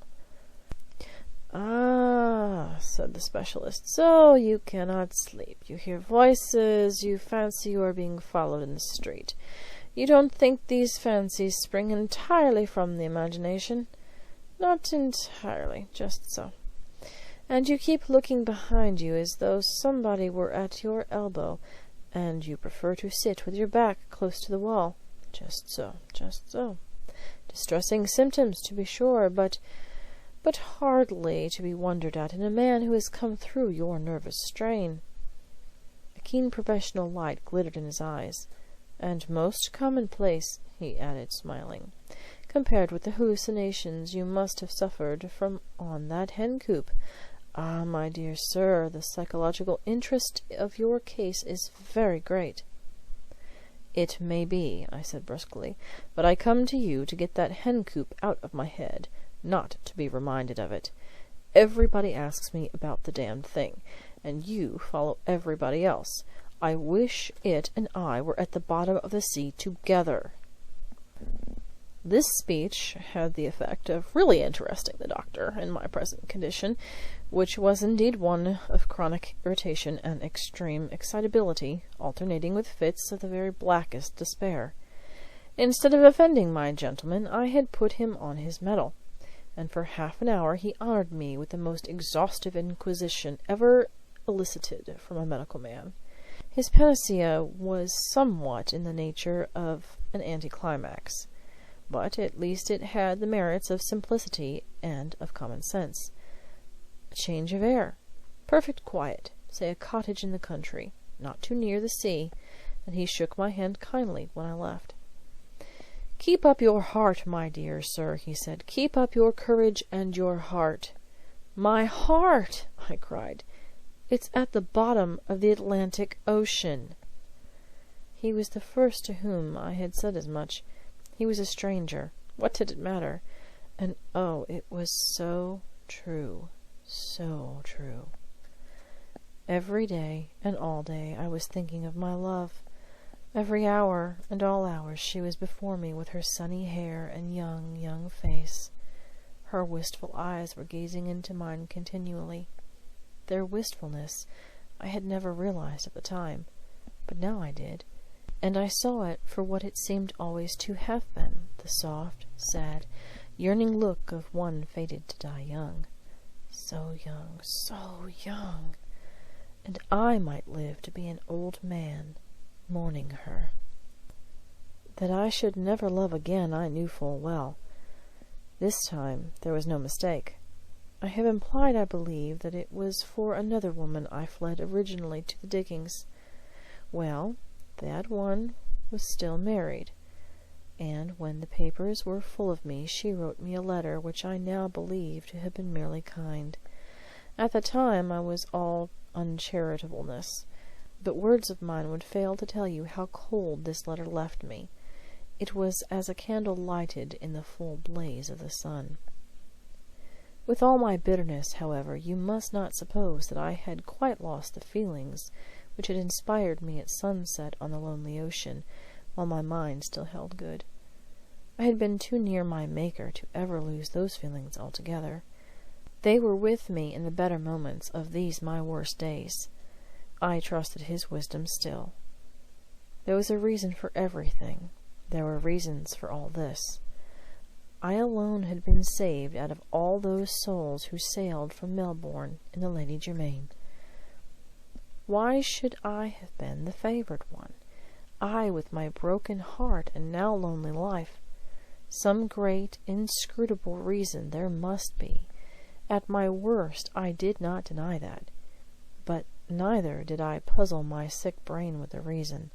"Ah," said the specialist, "so you cannot sleep. You hear voices. You fancy you are being followed in the street. You don't think these fancies spring entirely from the imagination?" "Not entirely, just so." "And you keep looking behind you as though somebody were at your elbow, and you prefer to sit with your back close to the wall?" "Just so, just so." "Distressing symptoms, to be sure, but hardly to be wondered at in a man who has come through your nervous strain." A keen professional light glittered in his eyes. "And most commonplace," he added, smiling, "compared with the hallucinations you must have suffered from on that hen coop. Ah, my dear sir, the psychological interest of your case is very great." "It may be," I said brusquely, "but I come to you to get that hen coop out of my head, not to be reminded of it. Everybody asks me about the damned thing, and you follow everybody else. I wish it and I were at the bottom of the sea together." This speech had the effect of really interesting the doctor in my present condition, which was indeed one of chronic irritation and extreme excitability, alternating with fits of the very blackest despair. Instead of offending my gentleman, I had put him on his mettle, and for half an hour he honoured me with the most exhaustive inquisition ever elicited from a medical man. His panacea was somewhat in the nature of an anticlimax, but at least it had the merits of simplicity and of common sense. A change of air, perfect quiet, say a cottage in the country, not too near the sea, and he shook my hand kindly when I left. "Keep up your heart, my dear sir," he said. "Keep up your courage and your heart." "My heart!" I cried. "It's at the bottom of the Atlantic Ocean." He was the first to whom I had said as much. He was a stranger. What did it matter? And oh, it was so true, so true. Every day and all day I was thinking of my love. Every hour and all hours she was before me with her sunny hair and young, young face. Her wistful eyes were gazing into mine continually. Their wistfulness I had never realized at the time, but now I did, and I saw it for what it seemed always to have been, the soft, sad, yearning look of one fated to die young. So young, so young! And I might live to be an old man, mourning her. That I should never love again I knew full well. This time there was no mistake. I have implied, I believe, that it was for another woman I fled originally to the diggings. Well, that one was still married, and when the papers were full of me she wrote me a letter which I now believe to have been merely kind. At the time I was all uncharitableness, but words of mine would fail to tell you how cold this letter left me. It was as a candle lighted in the full blaze of the sun. With all my bitterness, however, you must not suppose that I had quite lost the feelings which had inspired me at sunset on the lonely ocean, while my mind still held good. I had been too near my Maker to ever lose those feelings altogether. They were with me in the better moments of these my worst days. I trusted his wisdom still. There was a reason for everything. There were reasons for all this. I alone had been saved out of all those souls who sailed from Melbourne in the Lady Germain. Why should I have been the favoured one? I with my broken heart and now lonely life? Some great, inscrutable reason there must be. At my worst I did not deny that. But neither did I puzzle my sick brain with the reason.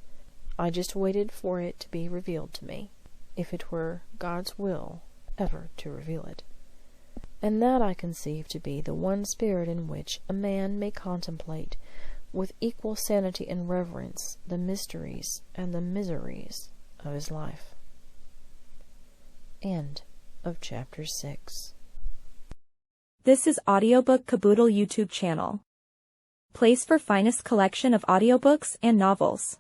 I just waited for it to be revealed to me, if it were God's will ever to reveal it. And that I conceive to be the one spirit in which a man may contemplate, with equal sanity and reverence, the mysteries and the miseries of his life. End of Chapter 6. This is Audiobook Caboodle YouTube channel. Place for finest collection of audiobooks and novels.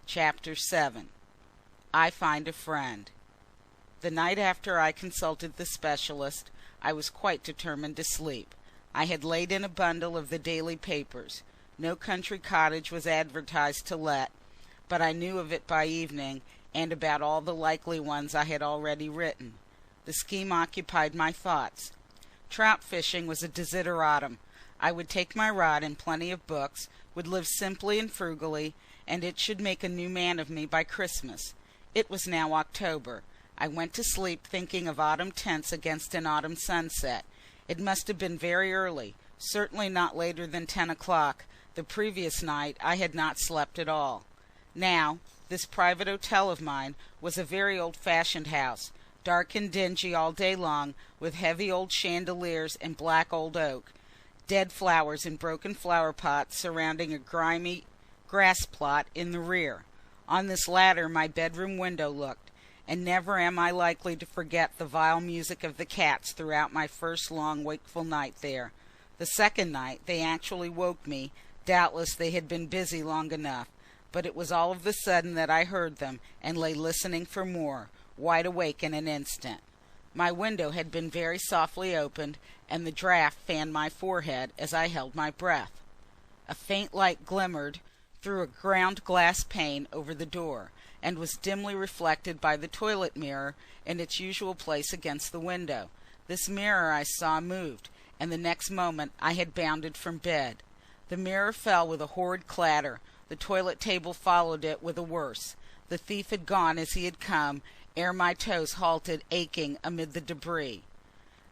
Chapter 7. I Find a Friend. The night after I consulted the specialist, I was quite determined to sleep. I had laid in a bundle of the daily papers. No country cottage was advertised to let, but I knew of it by evening, and about all the likely ones I had already written. The scheme occupied my thoughts. Trout fishing was a desideratum. I would take my rod and plenty of books, would live simply and frugally, and it should make a new man of me by Christmas. It was now October. I went to sleep thinking of autumn tints against an autumn sunset. It must have been very early, certainly not later than 10 o'clock. The previous night I had not slept at all. Now, this private hotel of mine was a very old-fashioned house, dark and dingy all day long, with heavy old chandeliers and black old oak, dead flowers in broken flower pots surrounding a grimy grass plot in the rear. On this latter my bedroom window looked, and never am I likely to forget the vile music of the cats throughout my first long wakeful night there. The second night they actually woke me. Doubtless they had been busy long enough, but it was all of the sudden that I heard them, and lay listening for more, wide awake in an instant. My window had been very softly opened, and the draught fanned my forehead as I held my breath. A faint light glimmered through a ground glass pane over the door, and was dimly reflected by the toilet mirror in its usual place against the window. This mirror I saw moved, and the next moment I had bounded from bed. The mirror fell with a horrid clatter. The toilet table followed it with a worse. The thief had gone as he had come, ere my toes halted aching amid the debris.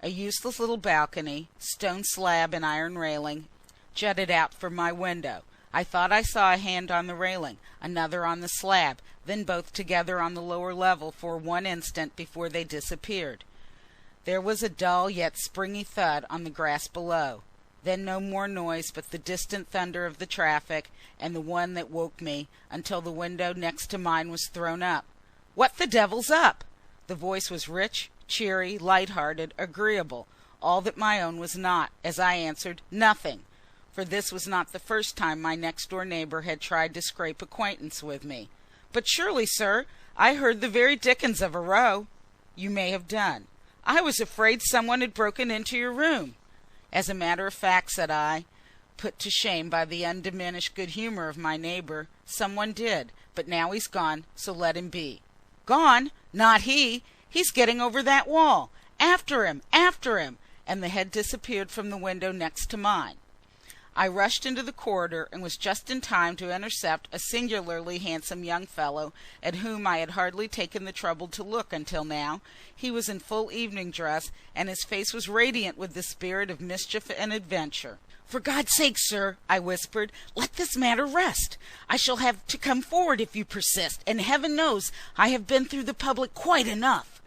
A useless little balcony, stone slab and iron railing, jutted out from my window. I thought I saw a hand on the railing, another on the slab, then both together on the lower level for one instant before they disappeared. There was a dull yet springy thud on the grass below. Then no more noise but the distant thunder of the traffic, and the one that woke me, until the window next to mine was thrown up. "What the devil's up?" The voice was rich, cheery, light-hearted, agreeable, all that my own was not, as I answered, "Nothing," for this was not the first time my next-door neighbour had tried to scrape acquaintance with me. "But surely, sir, I heard the very dickens of a row." "You may have done. I was afraid someone had broken into your room." "As a matter of fact," said I, put to shame by the undiminished good humour of my neighbour, "someone did, but now he's gone, so let him be. Gone? Not he! He's getting over that wall! After him! After him!" And the head disappeared from the window next to mine. I rushed into the corridor, and was just in time to intercept a singularly handsome young fellow, at whom I had hardly taken the trouble to look until now. He was in full evening dress, and his face was radiant with the spirit of mischief and adventure. "For God's sake, sir," I whispered, "let this matter rest. I shall have to come forward if you persist, and heaven knows I have been through the public quite enough."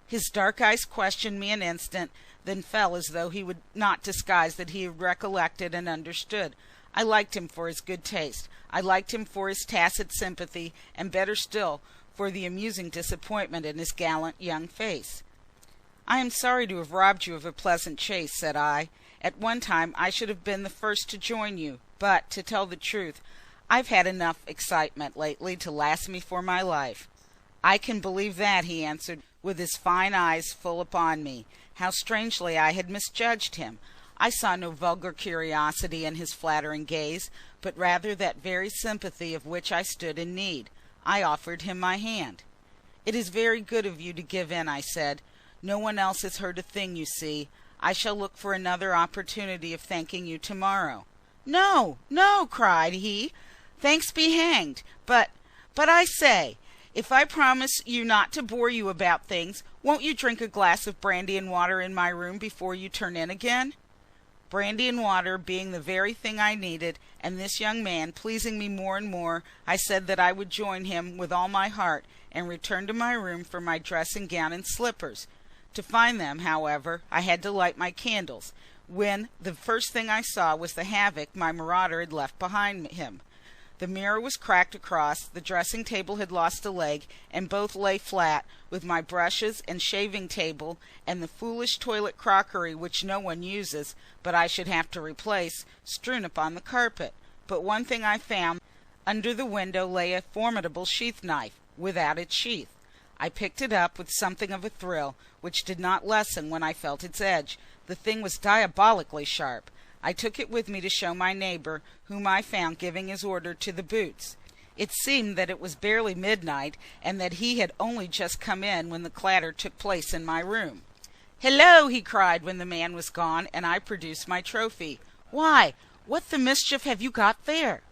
His dark eyes questioned me an instant, then fell as though he would not disguise that he had recollected and understood. I liked him for his good taste. I liked him for his tacit sympathy, and better still, for the amusing disappointment in his gallant young face. "I am sorry to have robbed you of a pleasant chase," said I. "At one time I should have been the first to join you, but, to tell the truth, I've had enough excitement lately to last me for my life." "I can believe that," he answered, with his fine eyes full upon me. How strangely I had misjudged him! I saw no vulgar curiosity in his flattering gaze, but rather that very sympathy of which I stood in need. I offered him my hand. "It is very good of you to give in," I said. "No one else has heard a thing, you see. I shall look for another opportunity of thanking you tomorrow." "No, no!" cried he. "Thanks be hanged! But I say, if I promise you not to bore you about things, won't you drink a glass of brandy and water in my room before you turn in again?" Brandy and water being the very thing I needed, and this young man pleasing me more and more, I said that I would join him with all my heart, and returned to my room for my dressing gown and slippers. To find them, however, I had to light my candles, when the first thing I saw was the havoc my marauder had left behind him. The mirror was cracked across, the dressing table had lost a leg, and both lay flat, with my brushes and shaving table, and the foolish toilet crockery which no one uses, but I should have to replace, strewn upon the carpet. But one thing I found: under the window lay a formidable sheath knife, without its sheath. I picked it up with something of a thrill, which did not lessen when I felt its edge. The thing was diabolically sharp. I took it with me to show my neighbor, whom I found giving his order to the boots. It seemed that it was barely midnight, and that he had only just come in when the clatter took place in my room. "Hello!" he cried when the man was gone, and I produced my trophy. "Why, what the mischief have you got there?"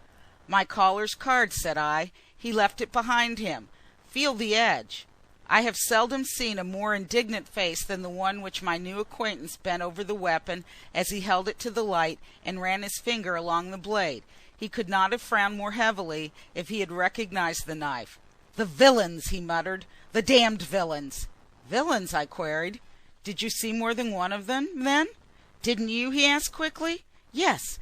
"My caller's card," said I. "He left it behind him. Feel the edge." I have seldom seen a more indignant face than the one which my new acquaintance bent over the weapon as he held it to the light, and ran his finger along the blade. He could not have frowned more heavily if he had recognized the knife. "The villains!" he muttered. "The damned villains!" "Villains?" I queried. "Did you see more than one of them, then?" "Didn't you?" he asked quickly. Yes,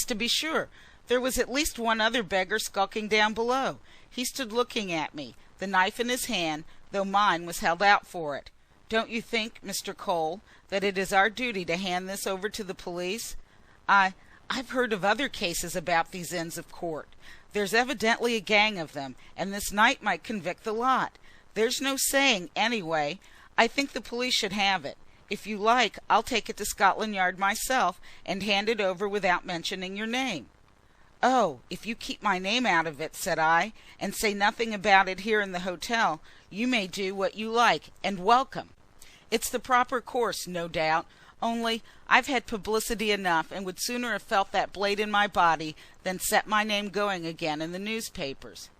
to be sure. There was at least one other beggar skulking down below. He stood looking at me, the knife in his hand, though mine was held out for it. Don't you think, Mr. Cole, that it is our duty to hand this over to the police? I've heard of other cases about these Inns of Court. There's evidently a gang of them, and this night might convict the lot. There's no saying, anyway. I think the police should have it. If you like, I'll take it to Scotland Yard myself, and hand it over without mentioning your name." "Oh, if you keep my name out of it," said I, "and say nothing about it here in the hotel, you may do what you like, and welcome. It's the proper course, no doubt, only I've had publicity enough, and would sooner have felt that blade in my body than set my name going again in the newspapers."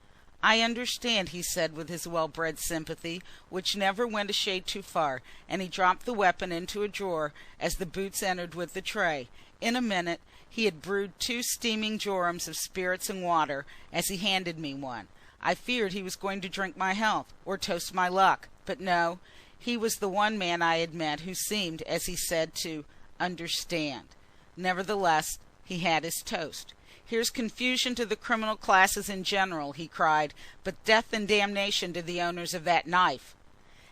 "I understand," he said with his well-bred sympathy, which never went a shade too far, and he dropped the weapon into a drawer as the boots entered with the tray. In a minute he had brewed 2 steaming jorums of spirits and water, as he handed me one. I feared he was going to drink my health, or toast my luck, but no, he was the one man I had met who seemed, as he said, to understand. Nevertheless, he had his toast. "Here's confusion to the criminal classes in general," he cried, "but death and damnation to the owners of that knife."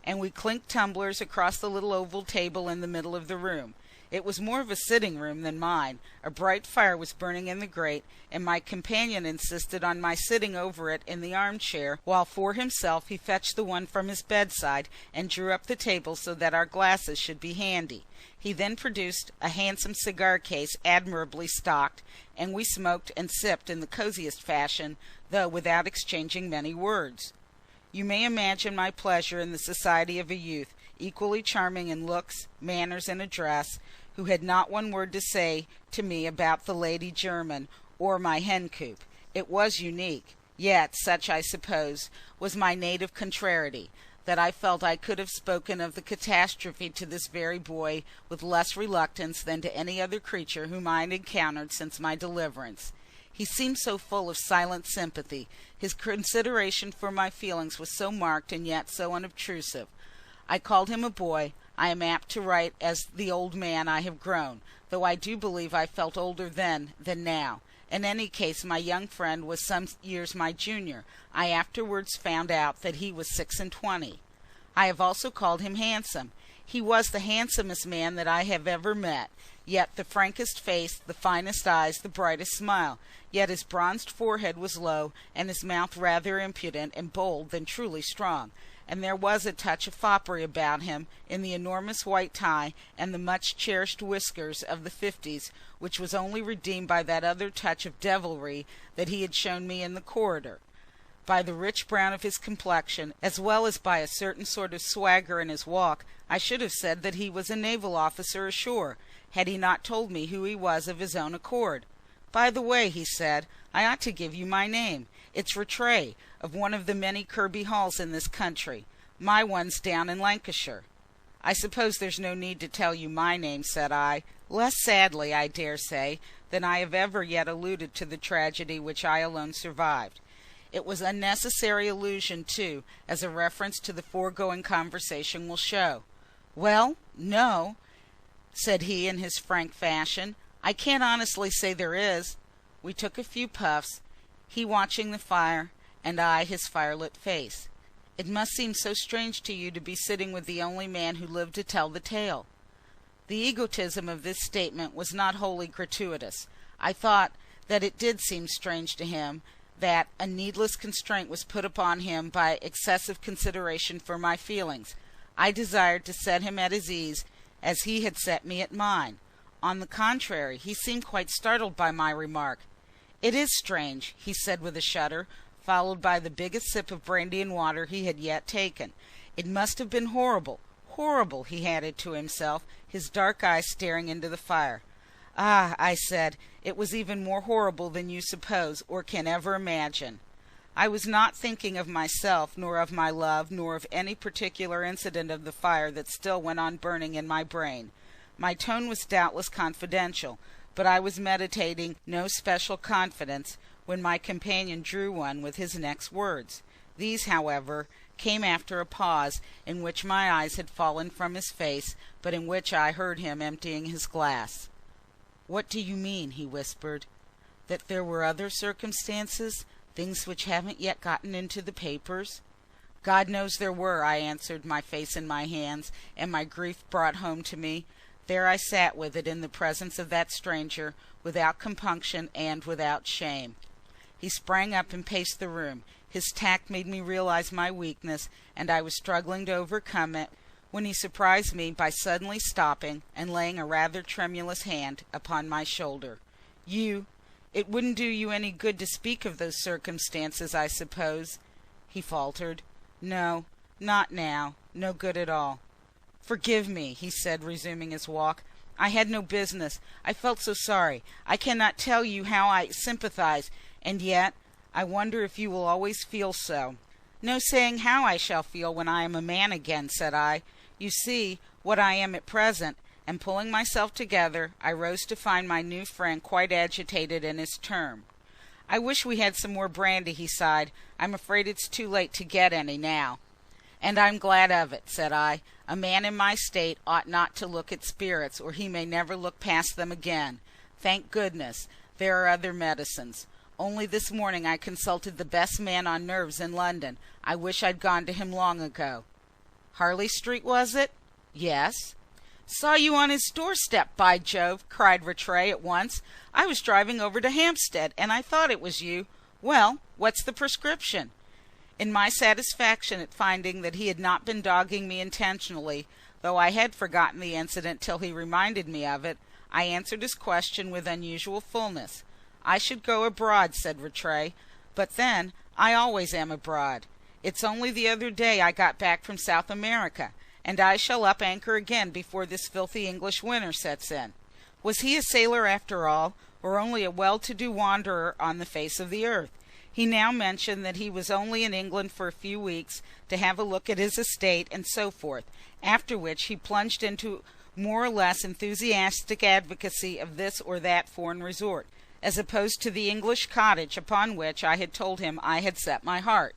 And we clinked tumblers across the little oval table in the middle of the room. It was more of a sitting room than mine. A bright fire was burning in the grate, and my companion insisted on my sitting over it in the armchair, while for himself he fetched the one from his bedside and drew up the table so that our glasses should be handy. He then produced a handsome cigar case admirably stocked, and we smoked and sipped in the cosiest fashion, though without exchanging many words. You may imagine my pleasure in the society of a youth, equally charming in looks, manners, and address, who had not one word to say to me about the Lady Jermyn or my hen-coop. It was unique, yet such, I suppose, was my native contrariety, that I felt I could have spoken of the catastrophe to this very boy with less reluctance than to any other creature whom I had encountered since my deliverance. He seemed so full of silent sympathy. His consideration for my feelings was so marked and yet so unobtrusive. I called him a boy. I am apt to write as the old man I have grown, though I do believe I felt older then than now. In any case, my young friend was some years my junior. I afterwards found out that he was 26. I have also called him handsome. He was the handsomest man that I have ever met, yet the frankest face, the finest eyes, the brightest smile. Yet his bronzed forehead was low, and his mouth rather impudent and bold than truly strong. And there was a touch of foppery about him in the enormous white tie and the much-cherished whiskers of the 50s, which was only redeemed by that other touch of devilry that he had shown me in the corridor. By the rich brown of his complexion, as well as by a certain sort of swagger in his walk, I should have said that he was a naval officer ashore, had he not told me who he was of his own accord. "By the way," he said, "I ought to give you my name. It's Rattray, of one of the many Kirby Halls in this country. My one's down in Lancashire." "I suppose there's no need to tell you my name," said I, less sadly, I dare say, than I have ever yet alluded to the tragedy which I alone survived. It was unnecessary allusion, too, as a reference to the foregoing conversation will show. "Well, no," said he in his frank fashion. "I can't honestly say there is." We took a few puffs, he watching the fire, and I his firelit face. "It must seem so strange to you to be sitting with the only man who lived to tell the tale." The egotism of this statement was not wholly gratuitous. I thought that it did seem strange to him, that a needless constraint was put upon him by excessive consideration for my feelings. I desired to set him at his ease, as he had set me at mine. On the contrary, he seemed quite startled by my remark. "It is strange," he said with a shudder, followed by the biggest sip of brandy and water he had yet taken. "It must have been horrible, horrible," he added to himself, his dark eyes staring into the fire. "Ah," I said, "it was even more horrible than you suppose, or can ever imagine." I was not thinking of myself, nor of my love, nor of any particular incident of the fire that still went on burning in my brain. My tone was doubtless confidential, but I was meditating no special confidence when my companion drew one with his next words. These, however, came after a pause in which my eyes had fallen from his face, but in which I heard him emptying his glass. "What do you mean?" he whispered. "That there were other circumstances, things which haven't yet gotten into the papers?" "God knows there were," I answered, my face in my hands, and my grief brought home to me. There I sat with it in the presence of that stranger, without compunction and without shame. He sprang up and paced the room. His tact made me realize my weakness, and I was struggling to overcome it, when he surprised me by suddenly stopping and laying a rather tremulous hand upon my shoulder. "It wouldn't do you any good to speak of those circumstances, I suppose?" he faltered. "No, not now. No good at all." "Forgive me," he said, resuming his walk. "I had no business. I felt so sorry. I cannot tell you how I sympathize, and yet I wonder if you will always feel so." "No saying how I shall feel when I am a man again," said I. "You see what I am at present," and pulling myself together, I rose to find my new friend quite agitated in his turn. "I wish we had some more brandy," he sighed. "I'm afraid it's too late to get any now." "And I'm glad of it," said I. "A man in my state ought not to look at spirits, or he may never look past them again. Thank goodness, there are other medicines. Only this morning I consulted the best man on nerves in London. I wish I'd gone to him long ago." "Harley Street, was it?" "Yes." "Saw you on his doorstep, by Jove!" cried Rattray at once. "I was driving over to Hampstead, and I thought it was you. Well, what's the prescription?" In my satisfaction at finding that he had not been dogging me intentionally, though I had forgotten the incident till he reminded me of it, I answered his question with unusual fullness. "I should go abroad," said Rattray, "but then I always am abroad. It's only the other day I got back from South America, and I shall up anchor again before this filthy English winter sets in." Was he a sailor after all, or only a well-to-do wanderer on the face of the earth? He now mentioned that he was only in England for a few weeks, to have a look at his estate, and so forth, after which he plunged into more or less enthusiastic advocacy of this or that foreign resort, as opposed to the English cottage upon which I had told him I had set my heart.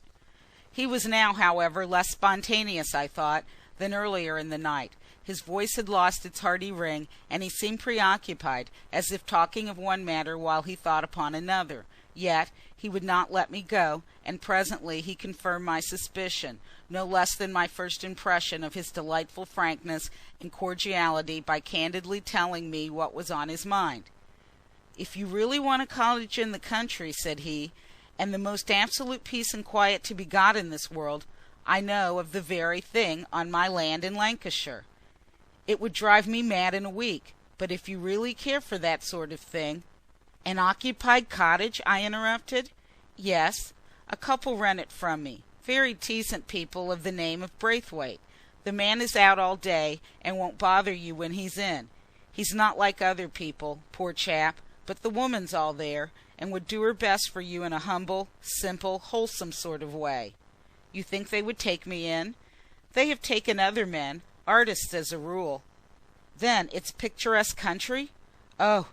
He was now, however, less spontaneous, I thought, than earlier in the night. His voice had lost its hearty ring, and he seemed preoccupied, as if talking of one matter while he thought upon another. Yet he would not let me go, and presently he confirmed my suspicion, no less than my first impression of his delightful frankness and cordiality, by candidly telling me what was on his mind. "If you really want a cottage in the country," said he, "and the most absolute peace and quiet to be got in this world, I know of the very thing on my land in Lancashire. It would drive me mad in a week, but if you really care for that sort of thing—" "An occupied cottage?" I interrupted. "Yes, a couple rent it from me, very decent people of the name of Braithwaite. The man is out all day, and won't bother you when he's in. He's not like other people, poor chap, but the woman's all there, and would do her best for you in a humble, simple, wholesome sort of way." "You think they would take me in?" "They have taken other men, artists as a rule." "Then it's picturesque country?" "Oh,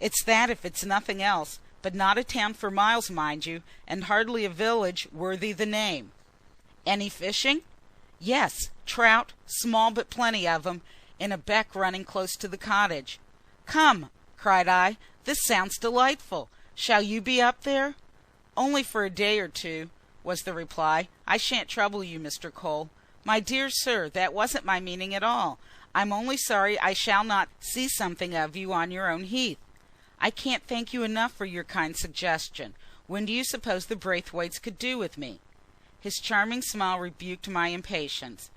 it's that if it's nothing else, but not a town for miles, mind you, and hardly a village worthy the name." "Any fishing?" "Yes, trout, small but plenty of 'em, in a beck running close to the cottage." "Come," cried I, "this sounds delightful. Shall you be up there?" "Only for a day or two," was the reply. "I shan't trouble you, Mr. Cole." "My dear sir, that wasn't my meaning at all. I'm only sorry I shall not see something of you on your own heath." "I can't thank you enough for your kind suggestion. When do you suppose the Braithwaites could do with me?" His charming smile rebuked my impatience.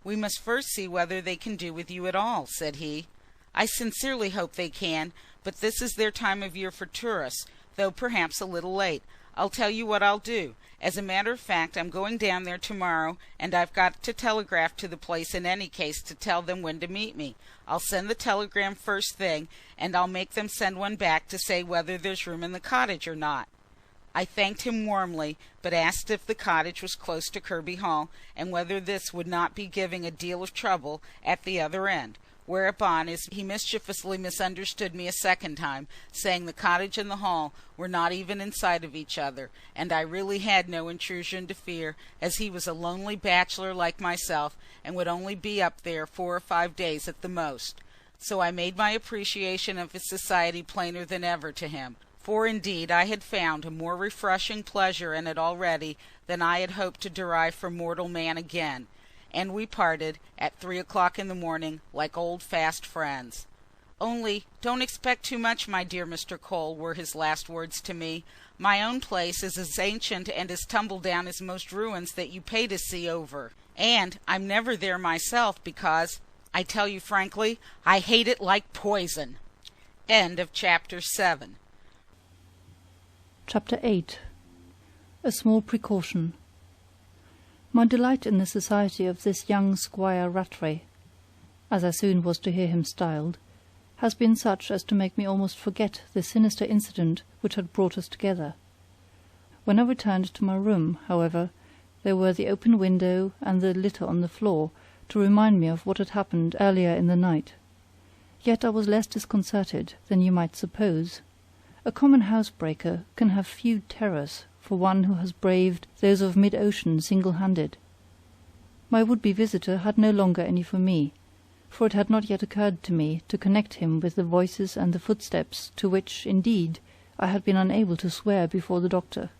"We must first see whether they can do with you at all," said he. "I sincerely hope they can, but this is their time of year for tourists, though perhaps a little late. I'll tell you what I'll do. As a matter of fact, I'm going down there to-morrow, and I've got to telegraph to the place in any case to tell them when to meet me. I'll send the telegram first thing, and I'll make them send one back to say whether there's room in the cottage or not." I thanked him warmly, but asked if the cottage was close to Kirby Hall, and whether this would not be giving a deal of trouble at the other end. Whereupon he mischievously misunderstood me a second time, saying the cottage and the hall were not even in sight of each other, and I really had no intrusion to fear, as he was a lonely bachelor like myself, and would only be up there 4 or 5 days at the most. So I made my appreciation of his society plainer than ever to him, for indeed I had found a more refreshing pleasure in it already than I had hoped to derive from mortal man again. And we parted at 3 o'clock in the morning like old fast friends. "Only don't expect too much, my dear Mr. Cole," were his last words to me. "My own place is as ancient and as tumble-down as most ruins that you pay to see over, and I'm never there myself because, I tell you frankly, I hate it like poison." End of chapter 7. Chapter 8. A Small Precaution. My delight in the society of this young Squire Rattray, as I soon was to hear him styled, has been such as to make me almost forget the sinister incident which had brought us together. When I returned to my room, however, there were the open window and the litter on the floor to remind me of what had happened earlier in the night. Yet I was less disconcerted than you might suppose. A common housebreaker can have few terrors for one who has braved those of mid-ocean single-handed. My would-be visitor had no longer any for me, for it had not yet occurred to me to connect him with the voices and the footsteps to which, indeed, I had been unable to swear before the doctor.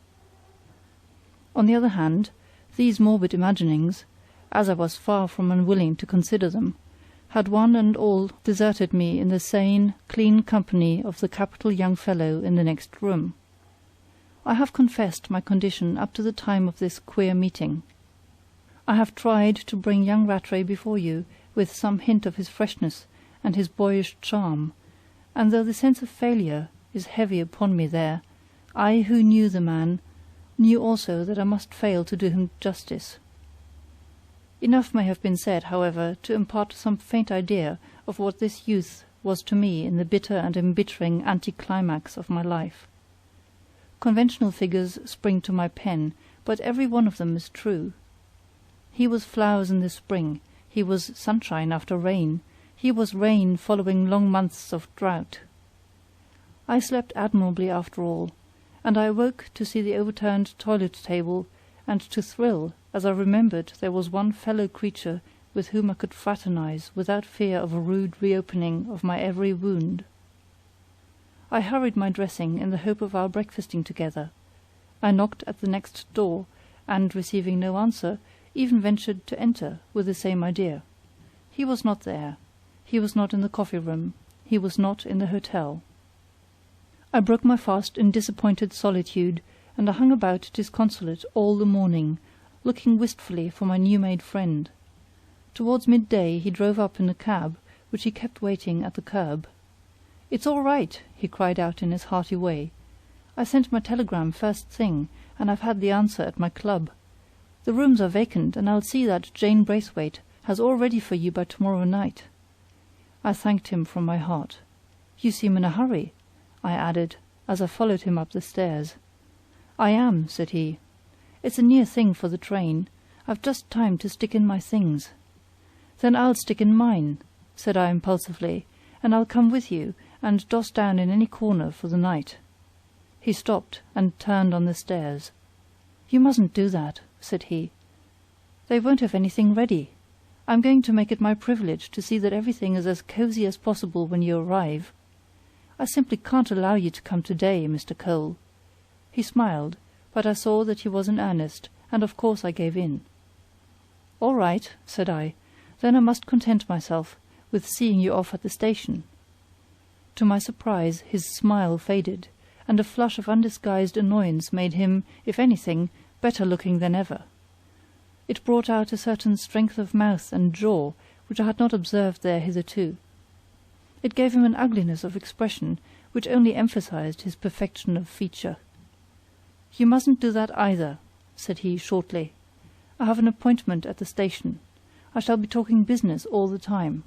On the other hand, these morbid imaginings, as I was far from unwilling to consider them, had one and all deserted me in the sane, clean company of the capital young fellow in the next room. I have confessed my condition up to the time of this queer meeting. I have tried to bring young Rattray before you with some hint of his freshness and his boyish charm, and though the sense of failure is heavy upon me there, I who knew the man knew also that I must fail to do him justice. Enough may have been said, however, to impart some faint idea of what this youth was to me in the bitter and embittering anticlimax of my life. Conventional figures spring to my pen, but every one of them is true. He was flowers in the spring, he was sunshine after rain, he was rain following long months of drought. I slept admirably after all, and I awoke to see the overturned toilet table, and to thrill as I remembered there was one fellow creature with whom I could fraternize without fear of a rude reopening of my every wound. I hurried my dressing in the hope of our breakfasting together. I knocked at the next door, and, receiving no answer, even ventured to enter with the same idea. He was not there. He was not in the coffee-room. He was not in the hotel. I broke my fast in disappointed solitude, and I hung about disconsolate all the morning, looking wistfully for my new-made friend. Towards midday he drove up in a cab, which he kept waiting at the curb. "It's all right," he cried out in his hearty way. "I sent my telegram first thing, and I've had the answer at my club. The rooms are vacant, and I'll see that Jane Braithwaite has all ready for you by tomorrow night." I thanked him from my heart. "You seem in a hurry," I added, as I followed him up the stairs. "I am," said he. "It's a near thing for the train. I've just time to stick in my things." "Then I'll stick in mine," said I impulsively, "and I'll come with you, and doss down in any corner for the night." He stopped and turned on the stairs. "You mustn't do that," said he. "They won't have anything ready. I'm going to make it my privilege to see that everything is as cosy as possible when you arrive. I simply can't allow you to come to-day, Mr. Cole." He smiled, but I saw that he was in earnest, and of course I gave in. "All right," said I, "then I must content myself with seeing you off at the station." To my surprise his smile faded, and a flush of undisguised annoyance made him, if anything, better looking than ever. It brought out a certain strength of mouth and jaw which I had not observed there hitherto. It gave him an ugliness of expression which only emphasized his perfection of feature. "You mustn't do that either," said he shortly. "I have an appointment at the station. I shall be talking business all the time."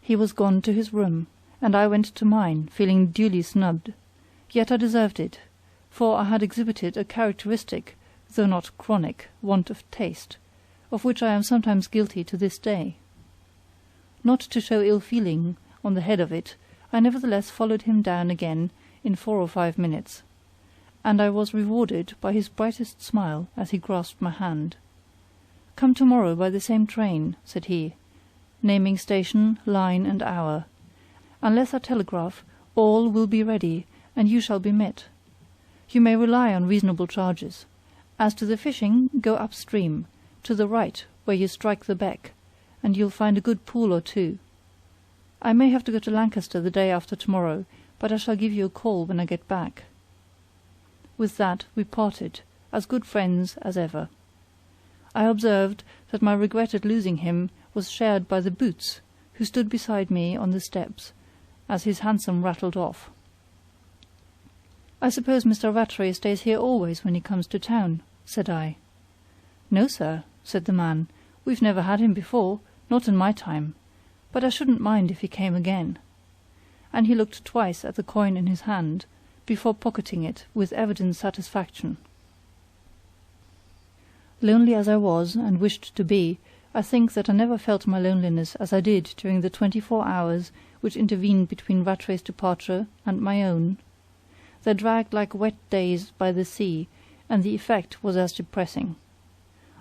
He was gone to his room, and I went to mine, feeling duly snubbed. Yet I deserved it, for I had exhibited a characteristic, though not chronic, want of taste, of which I am sometimes guilty to this day. Not to show ill-feeling on the head of it, I nevertheless followed him down again in 4 or 5 minutes, and I was rewarded by his brightest smile as he grasped my hand. "Come tomorrow by the same train," said he, naming station, line, and hour. "Unless I telegraph, all will be ready, and you shall be met. You may rely on reasonable charges. As to the fishing, go upstream, to the right, where you strike the beck, and you'll find a good pool or two. I may have to go to Lancaster the day after tomorrow, but I shall give you a call when I get back." With that we parted, as good friends as ever. I observed that my regret at losing him was shared by the Boots, who stood beside me on the steps, as his hansom rattled off. "I suppose Mr. Rattray stays here always when he comes to town?" said I. "No, sir," said the man. "We've never had him before, not in my time. But I shouldn't mind if he came again." And he looked twice at the coin in his hand, before pocketing it with evident satisfaction. Lonely as I was, and wished to be, I think that I never felt my loneliness as I did during the 24 hours which intervened between Rattray's departure and my own. They dragged like wet days by the sea, and the effect was as depressing.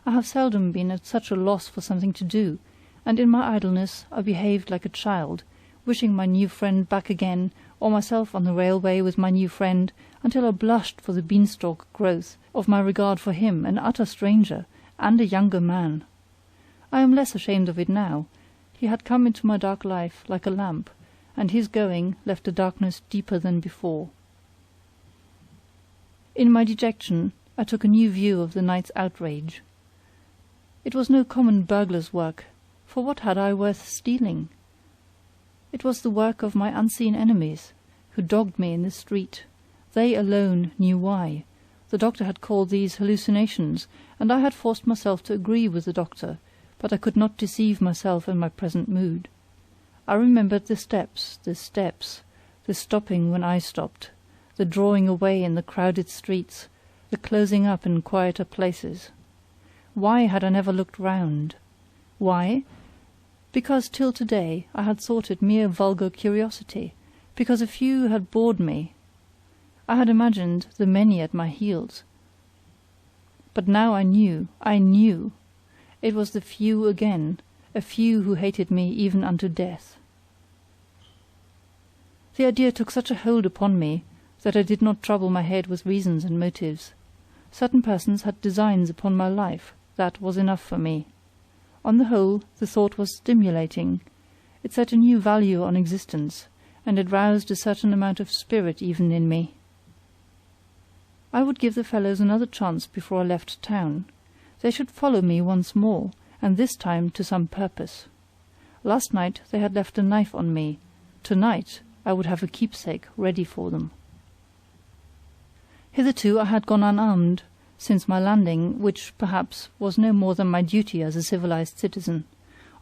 I have seldom been at such a loss for something to do, and in my idleness I behaved like a child, wishing my new friend back again, or myself on the railway with my new friend, until I blushed for the beanstalk growth of my regard for him, an utter stranger, and a younger man. I am less ashamed of it now. He had come into my dark life like a lamp, and his going left the darkness deeper than before. In my dejection I took a new view of the night's outrage. It was no common burglar's work, for what had I worth stealing? It was the work of my unseen enemies, who dogged me in the street. They alone knew why. The doctor had called these hallucinations, and I had forced myself to agree with the doctor, but I could not deceive myself in my present mood. I remembered the steps, the stopping when I stopped, the drawing away in the crowded streets, the closing up in quieter places. Why had I never looked round? Why? Because till to-day I had thought it mere vulgar curiosity, because a few had bored me. I had imagined the many at my heels. But now I knew. It was the few again, a few who hated me even unto death. The idea took such a hold upon me that I did not trouble my head with reasons and motives. Certain persons had designs upon my life. That was enough for me. On the whole, the thought was stimulating. It set a new value on existence, and it roused a certain amount of spirit even in me. I would give the fellows another chance before I left town. They should follow me once more, and this time to some purpose. Last night they had left a knife on me. To-night I would have a keepsake ready for them. Hitherto I had gone unarmed, since my landing, which, perhaps, was no more than my duty as a civilized citizen.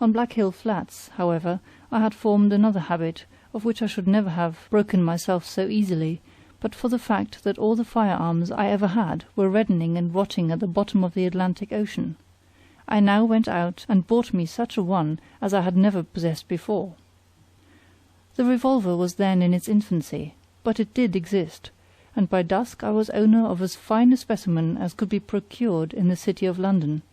On Black Hill Flats, however, I had formed another habit, of which I should never have broken myself so easily, but for the fact that all the firearms I ever had were reddening and rotting at the bottom of the Atlantic Ocean. I now went out and bought me such a one as I had never possessed before. The revolver was then in its infancy, but it did exist, and by dusk I was owner of as fine a specimen as could be procured in the city of London.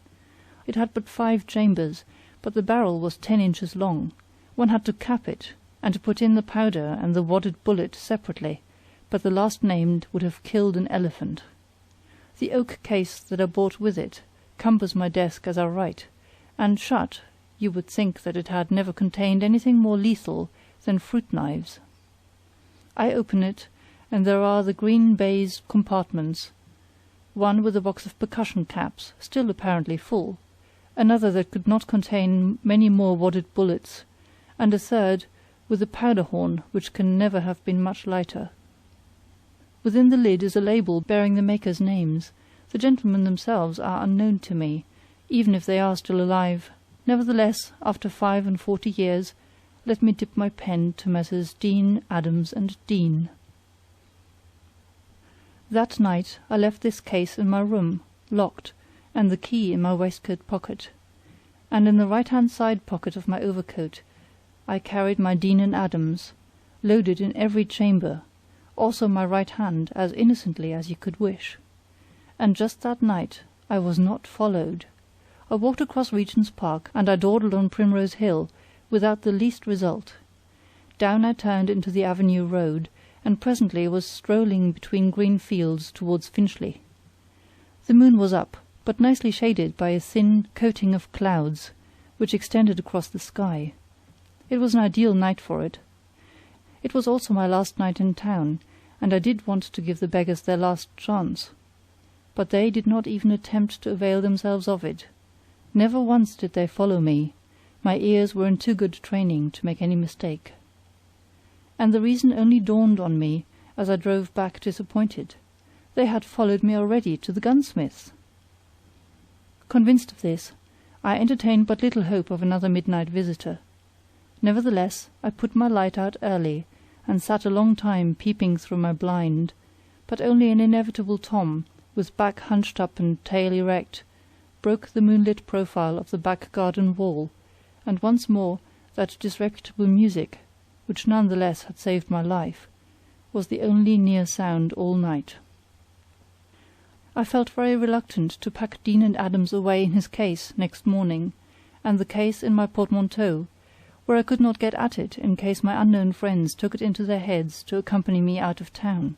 It had but 5 chambers, but the barrel was 10 inches long. One had to cap it, and to put in the powder and the wadded bullet separately, but the last named would have killed an elephant. The oak case that I brought with it cumbers my desk as I write, and shut, you would think that it had never contained anything more lethal than fruit knives. I open it, and there are the green baize compartments, one with a box of percussion caps, still apparently full, another that could not contain many more wadded bullets, and a third with a powder horn which can never have been much lighter. Within the lid is a label bearing the makers' names. The gentlemen themselves are unknown to me, even if they are still alive. Nevertheless, after 45 years, let me dip my pen to Messrs. Dean, Adams, and Dean. That night I left this case in my room, locked, and the key in my waistcoat pocket, and in the right-hand side pocket of my overcoat I carried my Dean and Adams, loaded in every chamber, also my right hand, as innocently as you could wish. And just that night I was not followed. I walked across Regent's Park, and I dawdled on Primrose Hill, without the least result. Down I turned into the Avenue Road, and presently was strolling between green fields towards Finchley. The moon was up, but nicely shaded by a thin coating of clouds, which extended across the sky. It was an ideal night for it. It was also my last night in town, and I did want to give the beggars their last chance. But they did not even attempt to avail themselves of it. Never once did they follow me. My ears were in too good training to make any mistake. And the reason only dawned on me as I drove back disappointed. They had followed me already to the gunsmith's. Convinced of this, I entertained but little hope of another midnight visitor. Nevertheless, I put my light out early, and sat a long time peeping through my blind, but only an inevitable Tom, with back hunched up and tail erect, broke the moonlit profile of the back garden wall, and once more that disreputable music, which none the less had saved my life, was the only near sound all night. I felt very reluctant to pack Dean and Adams away in his case next morning, and the case in my portmanteau, where I could not get at it in case my unknown friends took it into their heads to accompany me out of town.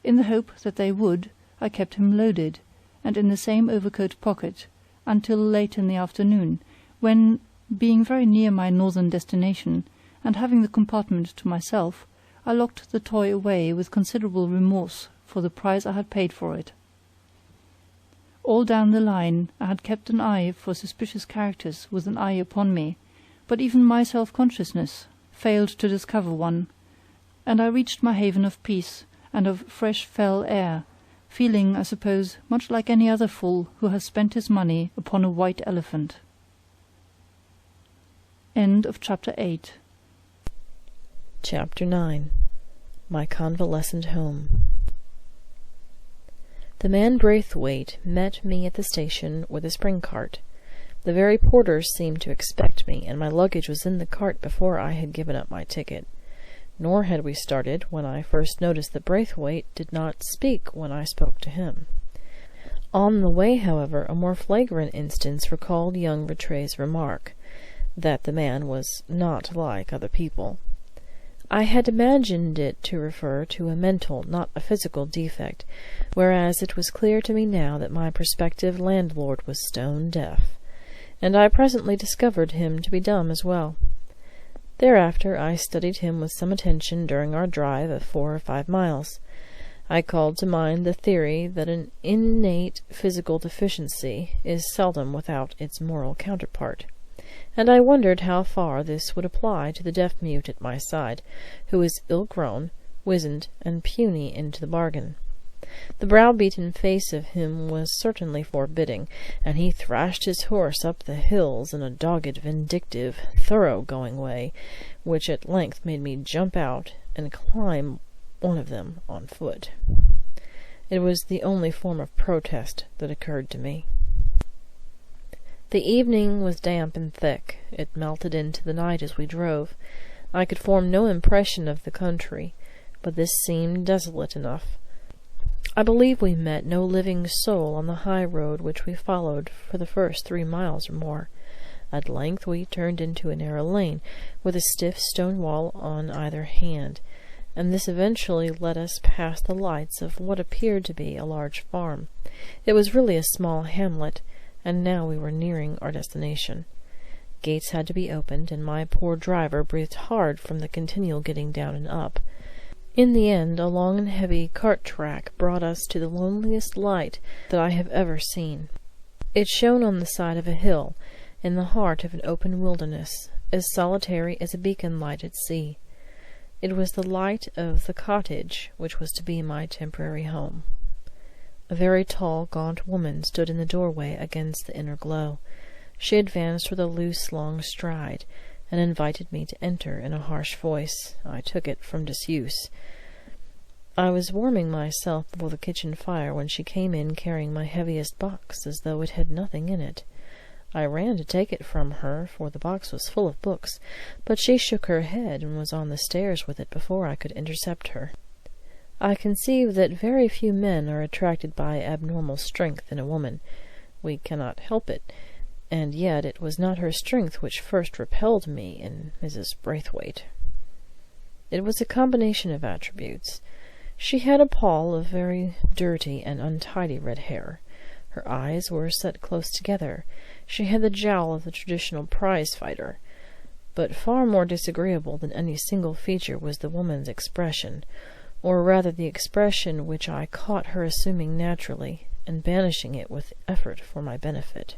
In the hope that they would, I kept him loaded, and in the same overcoat pocket, until late in the afternoon, when, Being very near my northern destination, and having the compartment to myself, I locked the toy away with considerable remorse for the price I had paid for it. All down the line I had kept an eye for suspicious characters with an eye upon me, but even my self-consciousness failed to discover one, and I reached my haven of peace and of fresh fell air, feeling, I suppose, much like any other fool who has spent his money upon a white elephant. End of Chapter 8. Chapter 9. My Convalescent Home. The man Braithwaite met me at the station with a spring cart. The very porters seemed to expect me, and my luggage was in the cart before I had given up my ticket. Nor had we started when I first noticed that Braithwaite did not speak when I spoke to him. On the way, however, a more flagrant instance recalled young Rattray's remark, that the man was not like other people. I had imagined it to refer to a mental, not a physical defect, whereas it was clear to me now that my prospective landlord was stone deaf, and I presently discovered him to be dumb as well. Thereafter I studied him with some attention during our drive of 4 or 5 miles. I called to mind the theory that an innate physical deficiency is seldom without its moral counterpart, and I wondered how far this would apply to the deaf-mute at my side, who was ill-grown, wizened, and puny into the bargain. The brow-beaten face of him was certainly forbidding, and he thrashed his horse up the hills in a dogged, vindictive, thorough-going way, which at length made me jump out and climb one of them on foot. It was the only form of protest that occurred to me. The evening was damp and thick. It melted into the night as we drove. I could form no impression of the country, but this seemed desolate enough. I believe we met no living soul on the high road which we followed for the first 3 miles or more. At length we turned into a narrow lane, with a stiff stone wall on either hand, and this eventually led us past the lights of what appeared to be a large farm. It was really a small hamlet, and now we were nearing our destination. Gates had to be opened, and my poor driver breathed hard from the continual getting down and up. In the end, a long and heavy cart-track brought us to the loneliest light that I have ever seen. It shone on the side of a hill, in the heart of an open wilderness, as solitary as a beacon light at sea. It was the light of the cottage which was to be my temporary home. A very tall, gaunt woman stood in the doorway against the inner glow. She advanced with a loose, long stride, and invited me to enter in a harsh voice. I took it from disuse. I was warming myself before the kitchen fire when she came in carrying my heaviest box, as though it had nothing in it. I ran to take it from her, for the box was full of books, but she shook her head and was on the stairs with it before I could intercept her. I conceive that very few men are attracted by abnormal strength in a woman. We cannot help it, and yet it was not her strength which first repelled me in Mrs. Braithwaite. It was a combination of attributes. She had a pall of very dirty and untidy red hair. Her eyes were set close together. She had the jowl of the traditional prize-fighter. But far more disagreeable than any single feature was the woman's expression, or rather the expression which I caught her assuming naturally, and banishing it with effort for my benefit.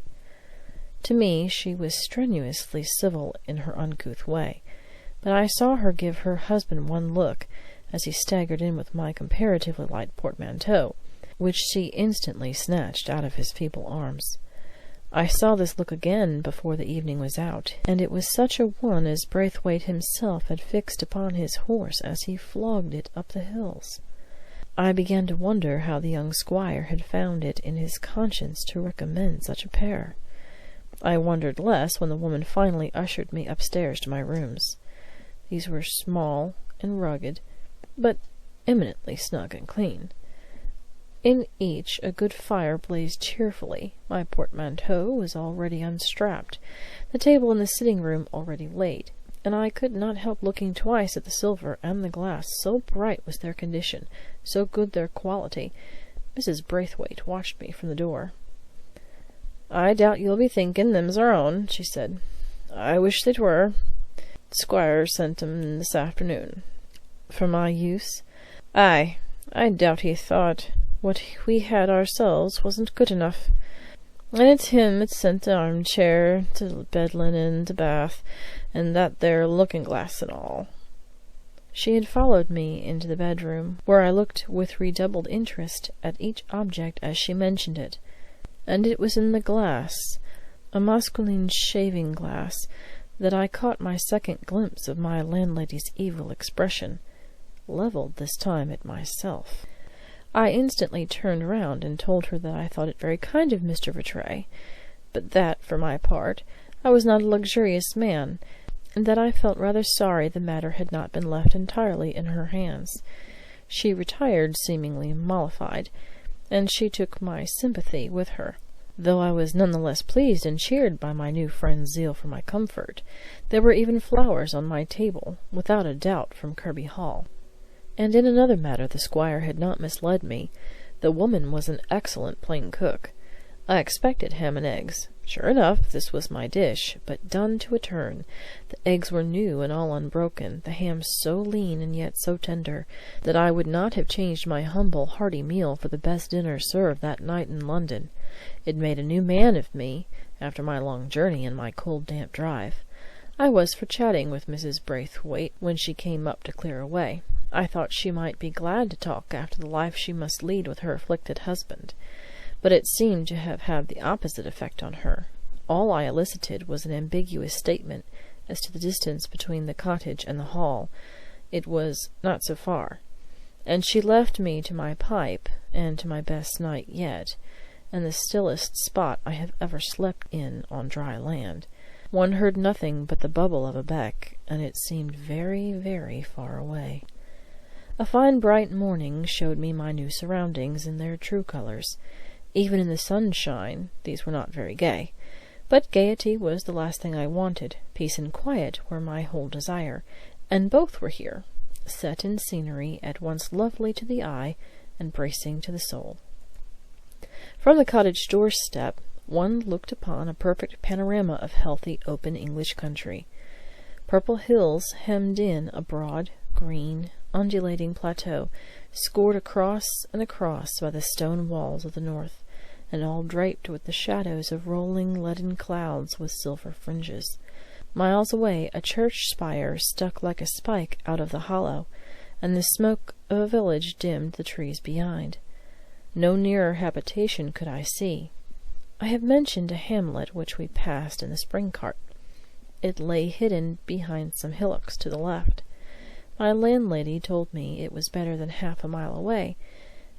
To me she was strenuously civil in her uncouth way, but I saw her give her husband one look, as he staggered in with my comparatively light portmanteau, which she instantly snatched out of his feeble arms. I saw this look again before the evening was out, and it was such a one as Braithwaite himself had fixed upon his horse as he flogged it up the hills. I began to wonder how the young squire had found it in his conscience to recommend such a pair. I wondered less when the woman finally ushered me upstairs to my rooms. These were small and rugged, but eminently snug and clean. In each a good fire blazed cheerfully. My portmanteau was already unstrapped, the table in the sitting-room already laid, and I could not help looking twice at the silver and the glass, so bright was their condition, so good their quality. Mrs. Braithwaite watched me from the door. "I doubt you'll be thinking them's our own," she said. I wish they were. The Squire sent 'em this afternoon. For my use? Aye, I doubt he thought what we had ourselves wasn't good enough. And it's him that sent the armchair, to bed linen, to bath, and that there looking-glass and all." She had followed me into the bedroom, where I looked with redoubled interest at each object as she mentioned it, and it was in the glass, a masculine shaving-glass, that I caught my second glimpse of my landlady's evil expression, levelled this time at myself. I instantly turned round and told her that I thought it very kind of Mr. Rattray, but that, for my part, I was not a luxurious man, and that I felt rather sorry the matter had not been left entirely in her hands. She retired seemingly mollified, and she took my sympathy with her, though I was none the less pleased and cheered by my new friend's zeal for my comfort. There were even flowers on my table, without a doubt from Kirby Hall. And in another matter the Squire had not misled me. The woman was an excellent plain cook. I expected ham and eggs. Sure enough, this was my dish, but done to a turn. The eggs were new and all unbroken, the ham so lean and yet so tender, that I would not have changed my humble, hearty meal for the best dinner served that night in London. It made a new man of me, after my long journey and my cold damp drive. I was for chatting with Mrs. Braithwaite when she came up to clear away. I thought she might be glad to talk after the life she must lead with her afflicted husband, but it seemed to have had the opposite effect on her. All I elicited was an ambiguous statement as to the distance between the cottage and the Hall. It was not so far, and she left me to my pipe and to my best night yet, and the stillest spot I have ever slept in on dry land. One heard nothing but the bubble of a beck, and it seemed very, very far away. A fine bright morning showed me my new surroundings in their true colours. Even in the sunshine these were not very gay, but gaiety was the last thing I wanted. Peace and quiet were my whole desire, and both were here, set in scenery at once lovely to the eye and bracing to the soul. From the cottage doorstep one looked upon a perfect panorama of healthy, open English country. Purple hills hemmed in a broad, green, undulating plateau, scored across and across by the stone walls of the north, and all draped with the shadows of rolling leaden clouds with silver fringes. Miles away a church spire stuck like a spike out of the hollow, and the smoke of a village dimmed the trees behind. No nearer habitation could I see. I have mentioned a hamlet which we passed in the spring cart. It lay hidden behind some hillocks to the left. My landlady told me it was better than half a mile away,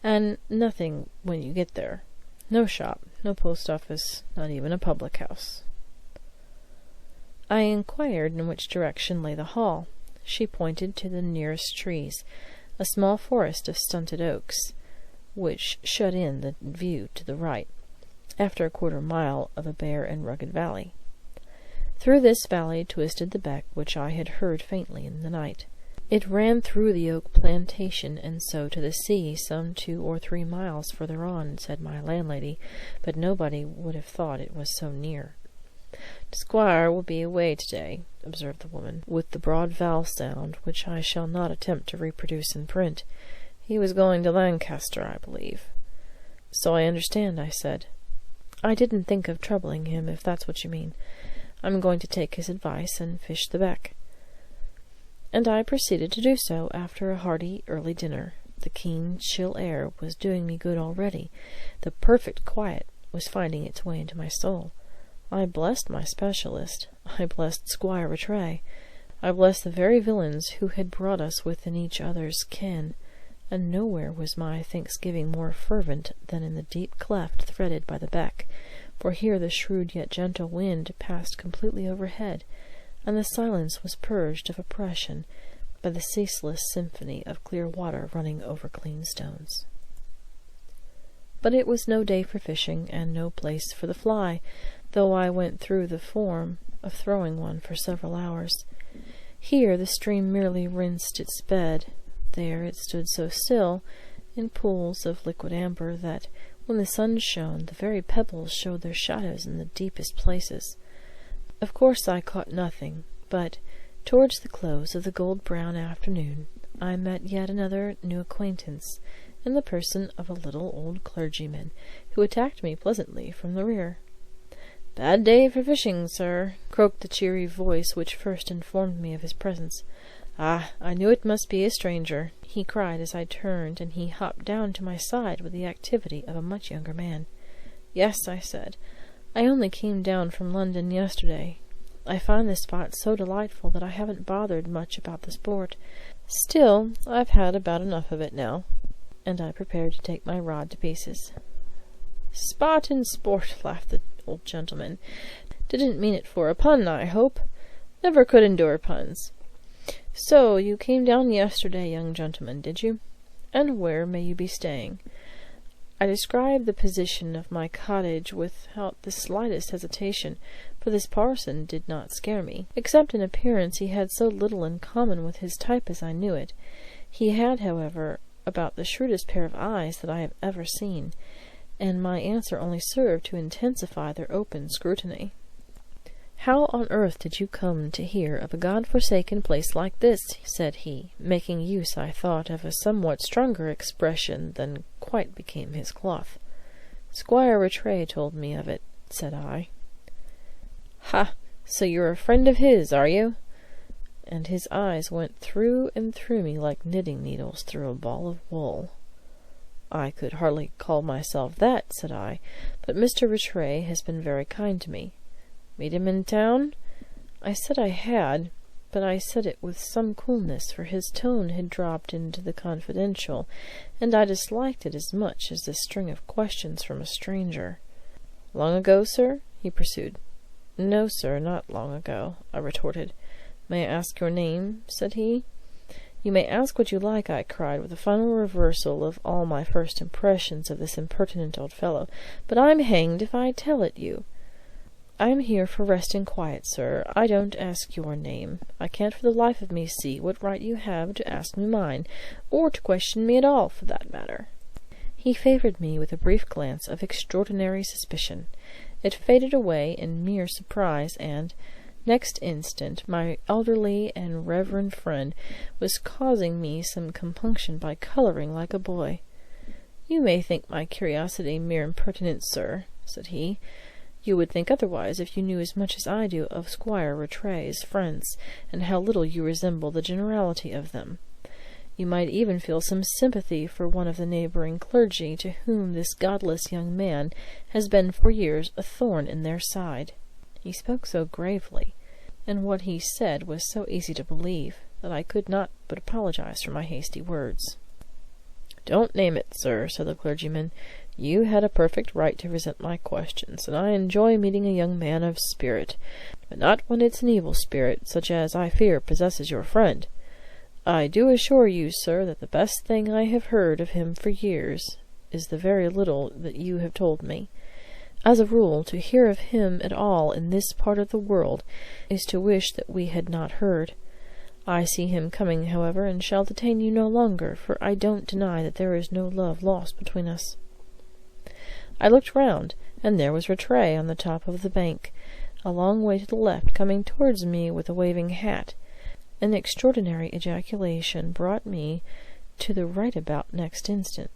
and nothing when you get there. No shop, no post office, not even a public house. I inquired in which direction lay the Hall. She pointed to the nearest trees, a small forest of stunted oaks, which shut in the view to the right, after a quarter-mile of a bare and rugged valley. Through this valley twisted the beck which I had heard faintly in the night. It ran through the oak plantation and so to the sea, some 2 or 3 miles further on, said my landlady, but nobody would have thought it was so near. "The Squire will be away to-day," observed the woman, with the broad vowel sound, which I shall not attempt to reproduce in print. "He was going to Lancaster, I believe." "So I understand," I said. "I didn't think of troubling him, if that's what you mean. I'm going to take his advice and fish the beck." And I proceeded to do so after a hearty early dinner. The keen, chill air was doing me good already. The perfect quiet was finding its way into my soul. I blessed my specialist. I blessed Squire Rattray. I blessed the very villains who had brought us within each other's ken, and nowhere was my thanksgiving more fervent than in the deep cleft threaded by the beck, for here the shrewd yet gentle wind passed completely overhead, and the silence was purged of oppression by the ceaseless symphony of clear water running over clean stones. But it was no day for fishing, and no place for the fly, though I went through the form of throwing one for several hours. Here the stream merely rinsed its bed. There it stood so still, in pools of liquid amber, that when the sun shone, the very pebbles showed their shadows in the deepest places. Of course I caught nothing, but towards the close of the gold-brown afternoon I met yet another new acquaintance in the person of a little old clergyman who attacked me pleasantly from the rear. "Bad day for fishing, sir," croaked the cheery voice which first informed me of his presence. "Ah, I knew it must be a stranger," he cried as I turned, and he hopped down to my side with the activity of a much younger man. "Yes," I said, "I only came down from London yesterday. I find the spot so delightful that I haven't bothered much about the sport. Still, I've had about enough of it now." And I prepared to take my rod to pieces. "Spot and sport," laughed the old gentleman. "Didn't mean it for a pun, I hope? Never could endure puns. So you came down yesterday, young gentleman, did you? And where may you be staying?" I described the position of my cottage without the slightest hesitation, for this parson did not scare me. Except in appearance he had so little in common with his type as I knew it. He had, however, about the shrewdest pair of eyes that I have ever seen, and my answer only served to intensify their open scrutiny. "How on earth did you come to hear of a God-forsaken place like this?" said he, making use, I thought, of a somewhat stronger expression than quite became his cloth. "Squire Rattray told me of it," said I. "Ha! So you're a friend of his, are you?" And his eyes went through and through me like knitting needles through a ball of wool. "I could hardly call myself that," said I, "but Mr. Rattray has been very kind to me." "Meet him in town?" I said I had, but I said it with some coolness, for his tone had dropped into the confidential, and I disliked it as much as this string of questions from a stranger. "Long ago, sir?" he pursued. "No, sir, not long ago," I retorted. "May I ask your name?" said he. "You may ask what you like," I cried, with a final reversal of all my first impressions of this impertinent old fellow, "but I'm hanged if I tell it you. I am here for rest and quiet, sir. I don't ask your name. I can't for the life of me see what right you have to ask me mine, or to question me at all, for that matter." He favoured me with a brief glance of extraordinary suspicion. It faded away in mere surprise, and next instant my elderly and reverend friend was causing me some compunction by colouring like a boy. "You may think my curiosity mere impertinence, sir," said he. "You would think otherwise if you knew as much as I do of Squire Rattray's friends, and how little you resemble the generality of them. You might even feel some sympathy for one of the neighbouring clergy, to whom this godless young man has been for years a thorn in their side." He spoke so gravely, and what he said was so easy to believe, that I could not but apologize for my hasty words. "Don't name it, sir," said the clergyman. "You had a perfect right to resent my questions, and I enjoy meeting a young man of spirit, but not when it's an evil spirit, such as I fear possesses your friend. I do assure you, sir, that the best thing I have heard of him for years is the very little that you have told me. As a rule, to hear of him at all in this part of the world is to wish that we had not heard. I see him coming, however, and shall detain you no longer, for I don't deny that there is no love lost between us." I looked round, and there was Rattray on the top of the bank, a long way to the left, coming towards me with a waving hat. An extraordinary ejaculation brought me to the right about next instant.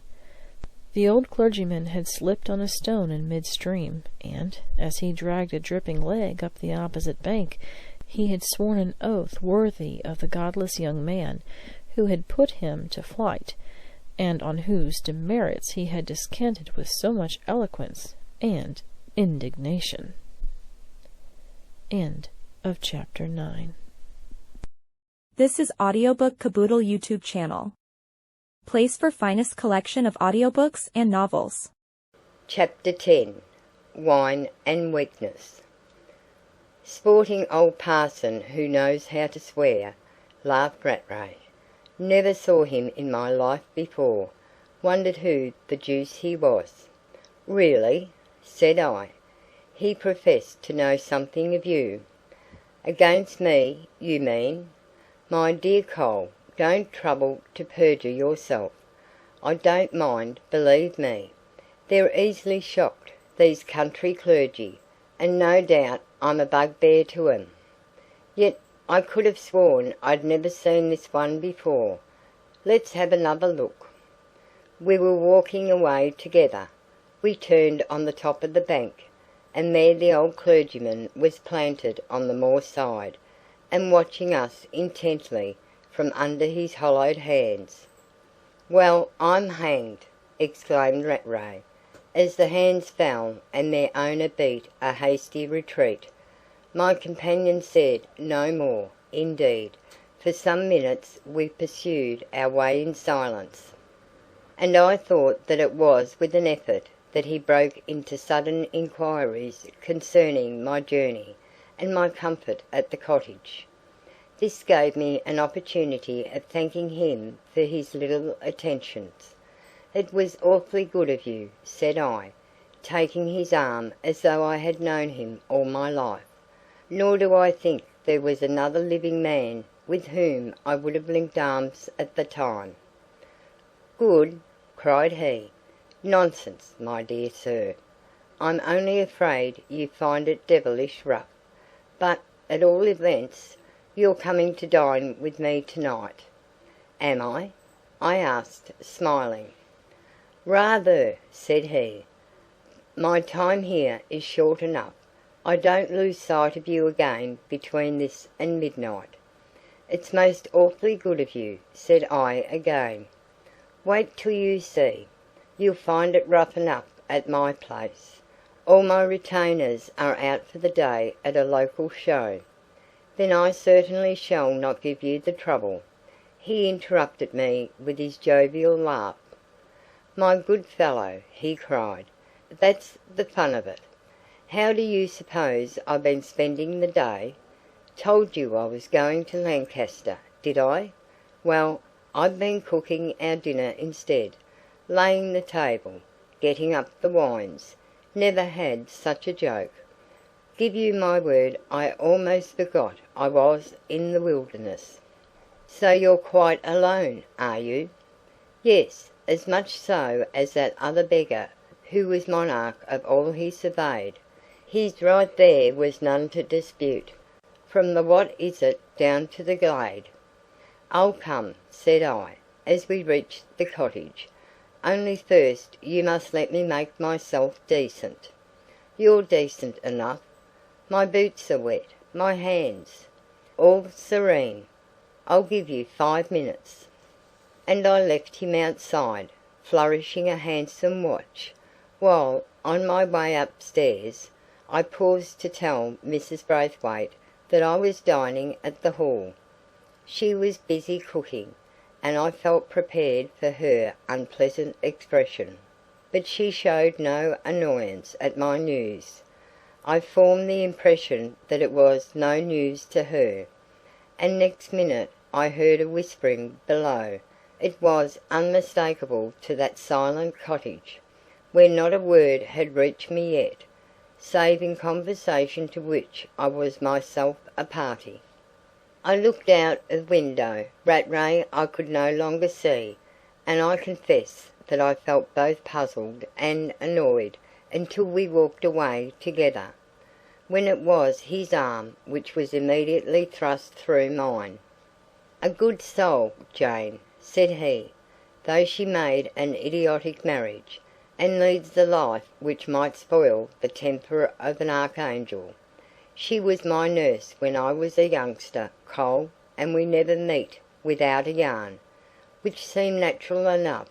The old clergyman had slipped on a stone in mid-stream, and, as he dragged a dripping leg up the opposite bank, he had sworn an oath worthy of the godless young man who had put him to flight, and on whose demerits he had descanted with so much eloquence and indignation. End of chapter 9. This is Audiobook Caboodle YouTube channel. Place for finest collection of audiobooks and novels. Chapter 10. Wine and Weakness. "Sporting old parson who knows how to swear," laughed Rattray. "Never saw him in my life before. Wondered who the deuce he was." "Really?" said I. "He professed to know something of you." "Against me, you mean? My dear Cole, don't trouble to perjure yourself. I don't mind, believe me. They're easily shocked, these country clergy, and no doubt I'm a bugbear to 'em. Yet I could have sworn I'd never seen this one before. Let's have another look." We were walking away together. We turned on the top of the bank, and there the old clergyman was planted on the moor side, and watching us intently from under his hollowed hands. "Well, I'm hanged!" exclaimed Rattray, as the hands fell and their owner beat a hasty retreat. My companion said no more. Indeed, for some minutes we pursued our way in silence, and I thought that it was with an effort that he broke into sudden inquiries concerning my journey and my comfort at the cottage. This gave me an opportunity of thanking him for his little attentions. "It was awfully good of you," said I, taking his arm as though I had known him all my life. Nor do I think there was another living man with whom I would have linked arms at the time. "Good!" cried he. "Nonsense, my dear sir. I'm only afraid you find it devilish rough. But, at all events, you're coming to dine with me tonight." "Am I?" I asked, smiling. "Rather," said he. "My time here is short enough. I don't lose sight of you again between this and midnight." "It's most awfully good of you," said I again. "Wait till you see. You'll find it rough enough at my place. All my retainers are out for the day at a local show." "Then I certainly shall not give you the trouble," he interrupted me with his jovial laugh. "My good fellow," he cried, "that's the fun of it. How do you suppose I've been spending the day? Told you I was going to Lancaster, did I? Well, I've been cooking our dinner instead, laying the table, getting up the wines. Never had such a joke. Give you my word, I almost forgot I was in the wilderness." "So you're quite alone, are you?" "Yes, as much so as that other beggar who was monarch of all he surveyed. His right there was none to dispute, from the what is it down to the glade." "I'll come," said I, as we reached the cottage. "Only first you must let me make myself decent." "You're decent enough." "My boots are wet, my hands—" "All serene. I'll give you 5 minutes." And I left him outside, flourishing a handsome watch, while, on my way upstairs, I paused to tell Mrs. Braithwaite that I was dining at the Hall. She was busy cooking, and I felt prepared for her unpleasant expression, but she showed no annoyance at my news. I formed the impression that it was no news to her, and next minute I heard a whispering below. It was unmistakable to that silent cottage, where not a word had reached me yet, save in conversation to which I was myself a party. I looked out of window. Rattray I could no longer see, and I confess that I felt both puzzled and annoyed until we walked away together, when it was his arm which was immediately thrust through mine. "A good soul, Jane," said he, "though she made an idiotic marriage, and leads the life which might spoil the temper of an archangel. She was my nurse when I was a youngster, Cole, and we never meet without a yarn, which seemed natural enough.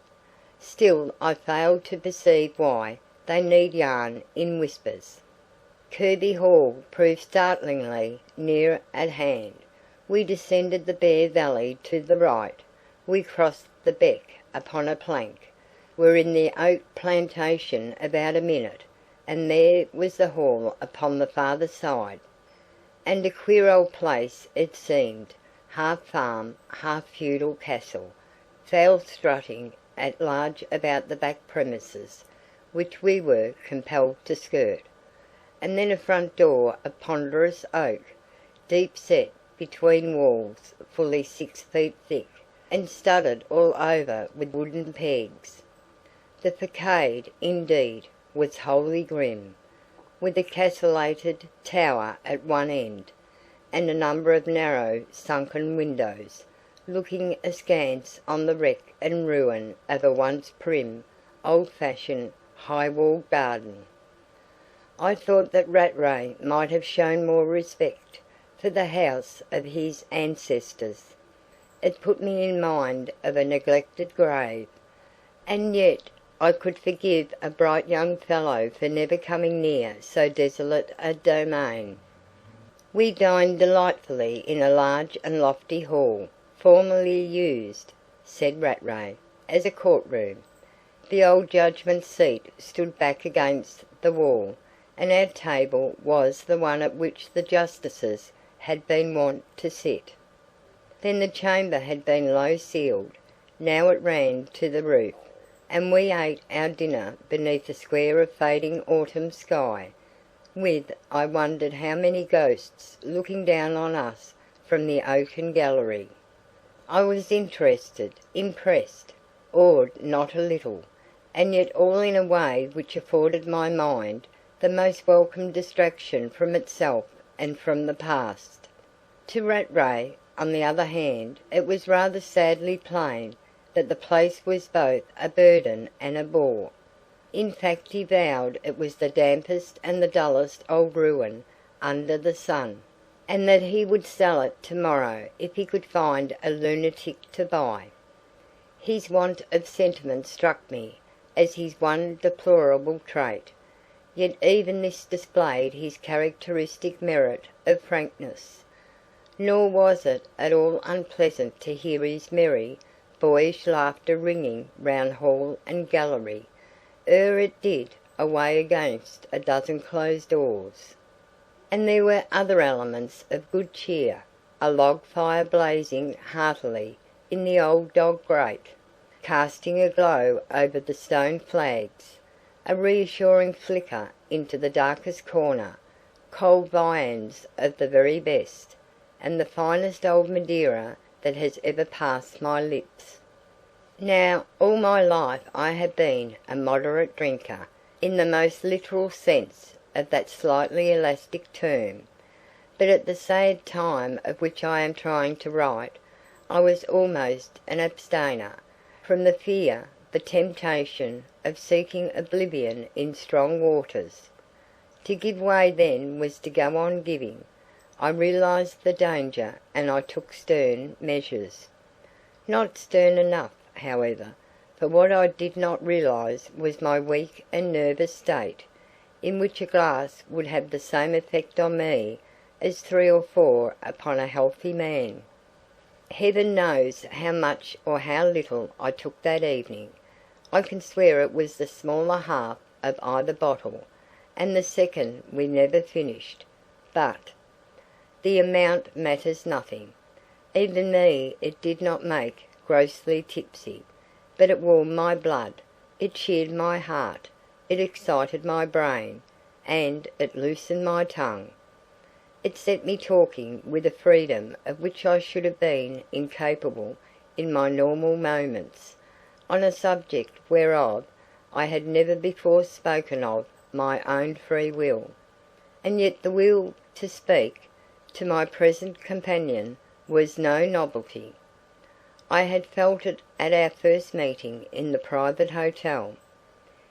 Still I failed to perceive why they need yarn in whispers. Kirby Hall proved startlingly near at hand. We descended the bare valley to the right. We crossed the beck upon a plank, were in the oak plantation about a minute, and there was the Hall upon the farther side. And a queer old place it seemed, half farm, half feudal castle, foul strutting at large about the back premises, which we were compelled to skirt. And then a front door of ponderous oak, deep set between walls fully 6 feet thick, and studded all over with wooden pegs. The facade, indeed, was wholly grim. with a castellated tower at one end, and a number of narrow sunken windows, looking askance on the wreck and ruin of a once prim, old-fashioned, high-walled garden. I thought that Rattray might have shown more respect for the house of his ancestors. It put me in mind of a neglected grave, and yet I could forgive a bright young fellow for never coming near so desolate a domain. We dined delightfully in a large and lofty hall, formerly used, said Rattray, as a court-room. The old judgment seat stood back against the wall, and our table was the one at which the justices had been wont to sit. Then the chamber had been low-ceiled, now it ran to the roof, and we ate our dinner beneath a square of fading autumn sky, with I wondered how many ghosts looking down on us from the oaken gallery. I was interested, impressed, awed not a little, and yet all in a way which afforded my mind the most welcome distraction from itself and from the past. To Rattray, on the other hand, it was rather sadly plain that the place was both a burden and a bore. In fact, he vowed it was the dampest and the dullest old ruin under the sun, and that he would sell it to-morrow if he could find a lunatic to buy. His want of sentiment struck me as his one deplorable trait, yet even this displayed his characteristic merit of frankness. Nor was it at all unpleasant to hear his merry, boyish laughter ringing round hall and gallery, ere it did away against a dozen closed doors. And there were other elements of good cheer, a log fire blazing heartily in the old dog grate, casting a glow over the stone flags, a reassuring flicker into the darkest corner, cold viands of the very best, and the finest old Madeira that has ever passed my lips. Now, all my life I have been a moderate drinker, in the most literal sense of that slightly elastic term, but at the sad time of which I am trying to write, I was almost an abstainer, from the fear, the temptation, of seeking oblivion in strong waters. To give way then was to go on giving. I realised the danger, and I took stern measures. Not stern enough, however, for what I did not realise was my weak and nervous state, in which a glass would have the same effect on me as 3 or 4 upon a healthy man. Heaven knows how much or how little I took that evening. I can swear it was the smaller half of either bottle, and the second we never finished. But the amount matters nothing. Even me it did not make grossly tipsy, but it warmed my blood, it cheered my heart, it excited my brain, and it loosened my tongue. It set me talking with a freedom of which I should have been incapable in my normal moments, on a subject whereof I had never before spoken of my own free will. And yet the will to speak to my present companion was no novelty. I had felt it at our first meeting in the private hotel.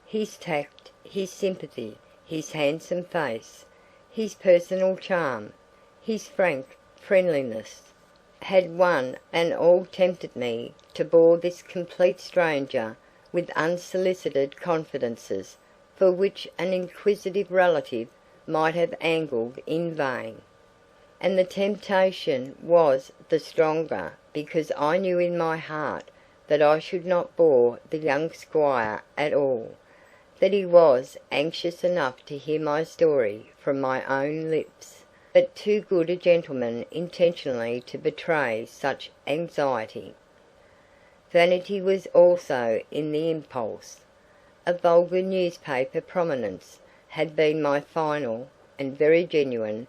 His tact, his sympathy, his handsome face, his personal charm, his frank friendliness, had one and all tempted me to bore this complete stranger with unsolicited confidences for which an inquisitive relative might have angled in vain. And the temptation was the stronger because I knew in my heart that I should not bore the young squire at all, that he was anxious enough to hear my story from my own lips, but too good a gentleman intentionally to betray such anxiety. Vanity was also in the impulse. A vulgar newspaper prominence had been my final, and very genuine,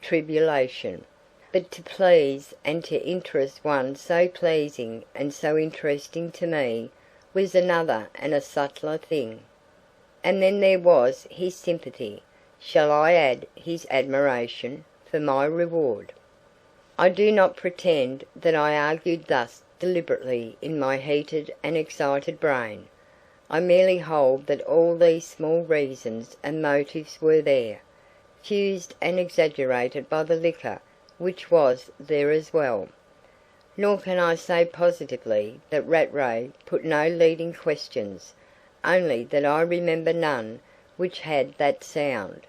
tribulation, but to please and to interest one so pleasing and so interesting to me was another and a subtler thing. And then there was his sympathy. shall I add his admiration for my reward? I do not pretend that I argued thus deliberately in my heated and excited brain. I merely hold that all these small reasons and motives were there, fused and exaggerated by the liquor which was there as well. Nor can I say positively that Rattray put no leading questions, only that I remember none which had that sound,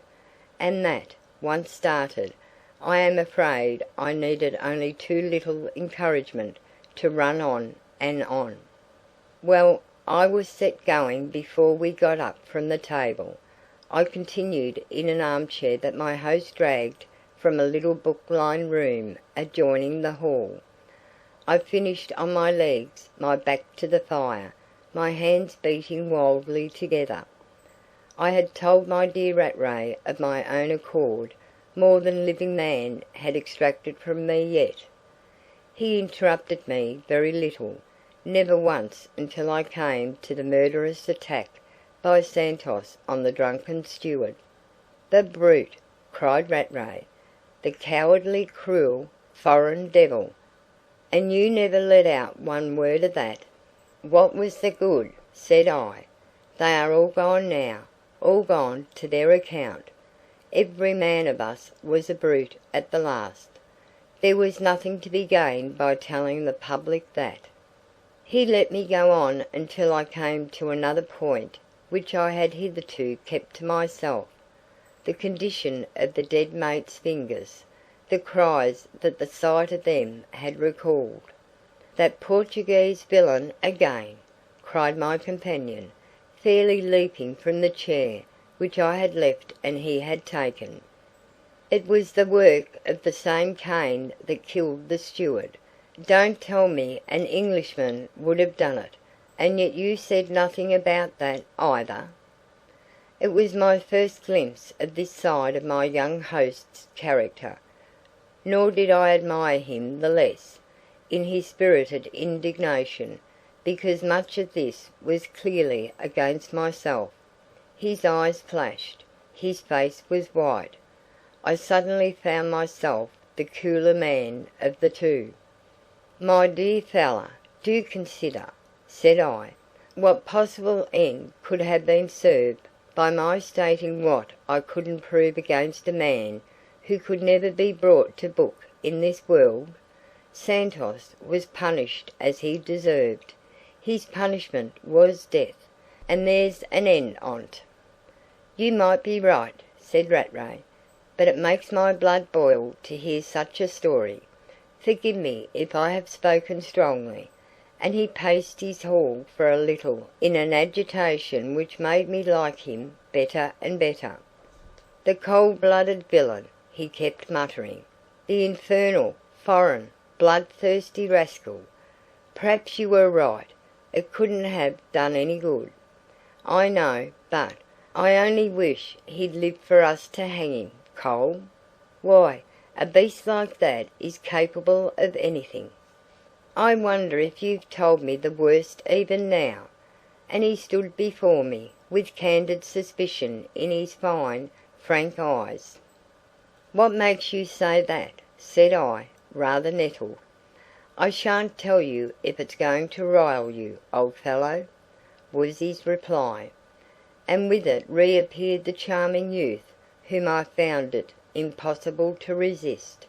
and that, once started, I am afraid I needed only too little encouragement to run on and on. Well, I was set going before we got up from the table. I continued in an armchair that my host dragged from a little book-lined room adjoining the hall. I finished on my legs, my back to the fire, my hands beating wildly together. I had told my dear Rattray of my own accord more than living man had extracted from me yet. He interrupted me very little, never once until I came to the murderous attack by Santos on the drunken steward. "The brute!" cried Rattray. "The cowardly, cruel, foreign devil! And you never let out one word of that." "What was the good?" said I. "They are all gone now, all gone to their account. Every man of us was a brute at the last. There was nothing to be gained by telling the public that." He let me go on until I came to another point which I had hitherto kept to myself, the condition of the dead mate's fingers, the cries that the sight of them had recalled. "That Portuguese villain again!" cried my companion, fairly leaping from the chair which I had left and he had taken. "It was the work of the same cane that killed the steward. Don't tell me an Englishman would have done it, and yet you said nothing about that either." It was my first glimpse of this side of my young host's character, nor did I admire him the less, in his spirited indignation, because much of this was clearly against myself. His eyes flashed, his face was white. I suddenly found myself the cooler man of the two. "My dear fellow, do consider," said I, "what possible end could have been served by my stating what I couldn't prove against a man who could never be brought to book in this world. Santos was punished as he deserved. His punishment was death, and there's an end on't." "You might be right," said Rattray, "but it makes my blood boil to hear such a story. Forgive me if I have spoken strongly." And he paced his hall for a little in an agitation which made me like him better and better. "The cold-blooded villain," he kept muttering. "The infernal, foreign, bloodthirsty rascal. Perhaps you were right. It couldn't have done any good. I know, but I only wish he'd lived for us to hang him, Cole. Why, a beast like that is capable of anything. I wonder if you've told me the worst even now." And he stood before me, with candid suspicion in his fine, frank eyes. "What makes you say that?" said I, rather nettled. "I shan't tell you if it's going to rile you, old fellow," was his reply, and with it reappeared the charming youth whom I found it impossible to resist.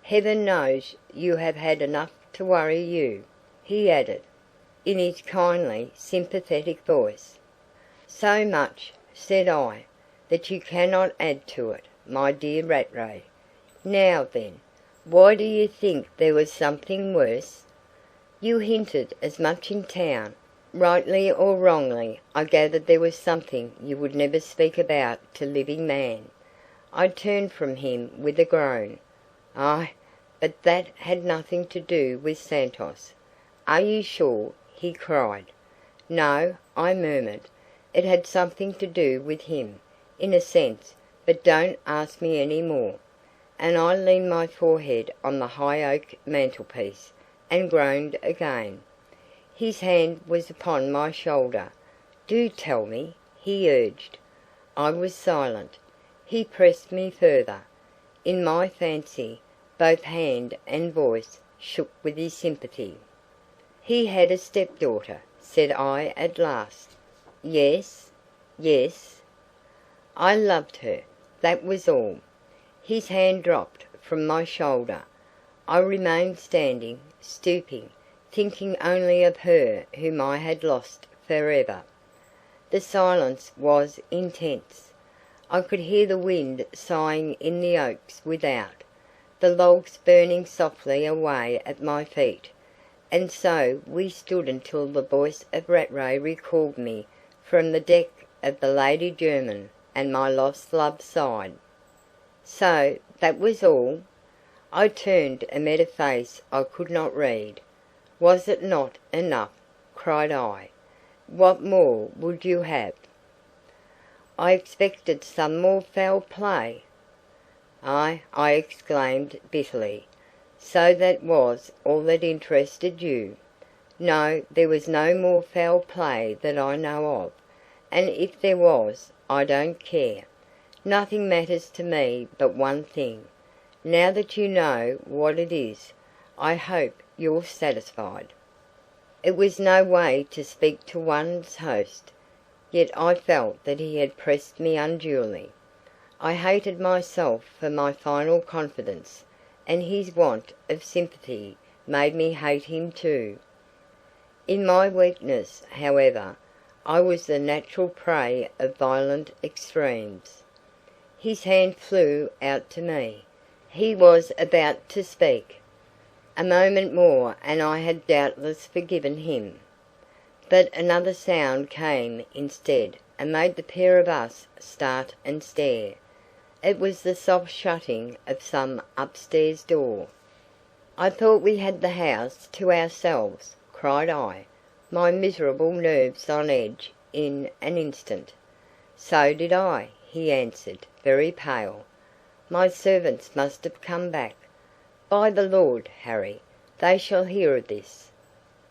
"Heaven knows you have had enough to worry you," he added, in his kindly, sympathetic voice. "So much," said I, "that you cannot add to it, my dear Rattray. Now then, why do you think there was something worse? You hinted as much in town. Rightly or wrongly, I gathered there was something you would never speak about to living man." I turned from him with a groan. "Ay, but that had nothing to do with Santos." "Are you sure?" he cried. "No," I murmured. "It had something to do with him, in a sense, but don't ask me any more." And I leaned my forehead on the high oak mantelpiece, and groaned again. His hand was upon my shoulder. "Do tell me," he urged. I was silent. He pressed me further. In my fancy, both hand and voice shook with his sympathy. "He had a stepdaughter," said I at last. "Yes, yes." "I loved her, that was all." His hand dropped from my shoulder. I remained standing, stooping, thinking only of her whom I had lost forever. The silence was intense. I could hear the wind sighing in the oaks without, the logs burning softly away at my feet, and so we stood until the voice of Rattray recalled me from the deck of the Lady Jermyn, and my lost love sighed. So that was all? I turned and met a face I could not read. "Was it not enough?" cried I. "What more would you have?" "I expected some more foul play." "Ay," I exclaimed bitterly. "So that was all that interested you?" "No, there was no more foul play that I know of, and if there was, I don't care. Nothing matters to me but one thing. Now that you know what it is, I hope you're satisfied." It was no way to speak to one's host, yet I felt that he had pressed me unduly. I hated myself for my final confidence, and his want of sympathy made me hate him too. In my weakness, however, I was the natural prey of violent extremes. His hand flew out to me. He was about to speak. A moment more and I had doubtless forgiven him. But another sound came instead and made the pair of us start and stare. It was the soft shutting of some upstairs door. "I thought we had the house to ourselves," cried I, my miserable nerves on edge in an instant. "So did I," he answered, very pale. "My servants must have come back. By the Lord, Harry, they shall hear of this."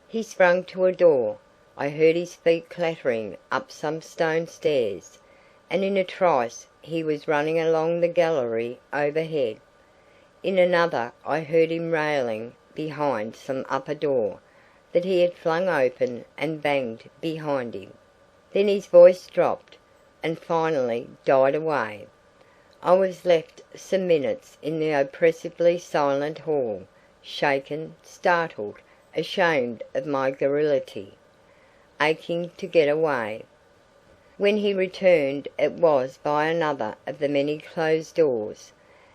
He sprang to a door. I heard his feet clattering up some stone stairs, and in a trice he was running along the gallery overhead. In another I heard him railing behind some upper door that he had flung open and banged behind him. Then his voice dropped, and finally died away. I was left some minutes in the oppressively silent hall, shaken, startled, ashamed of my garrulity, aching to get away. When he returned it was by another of the many closed doors,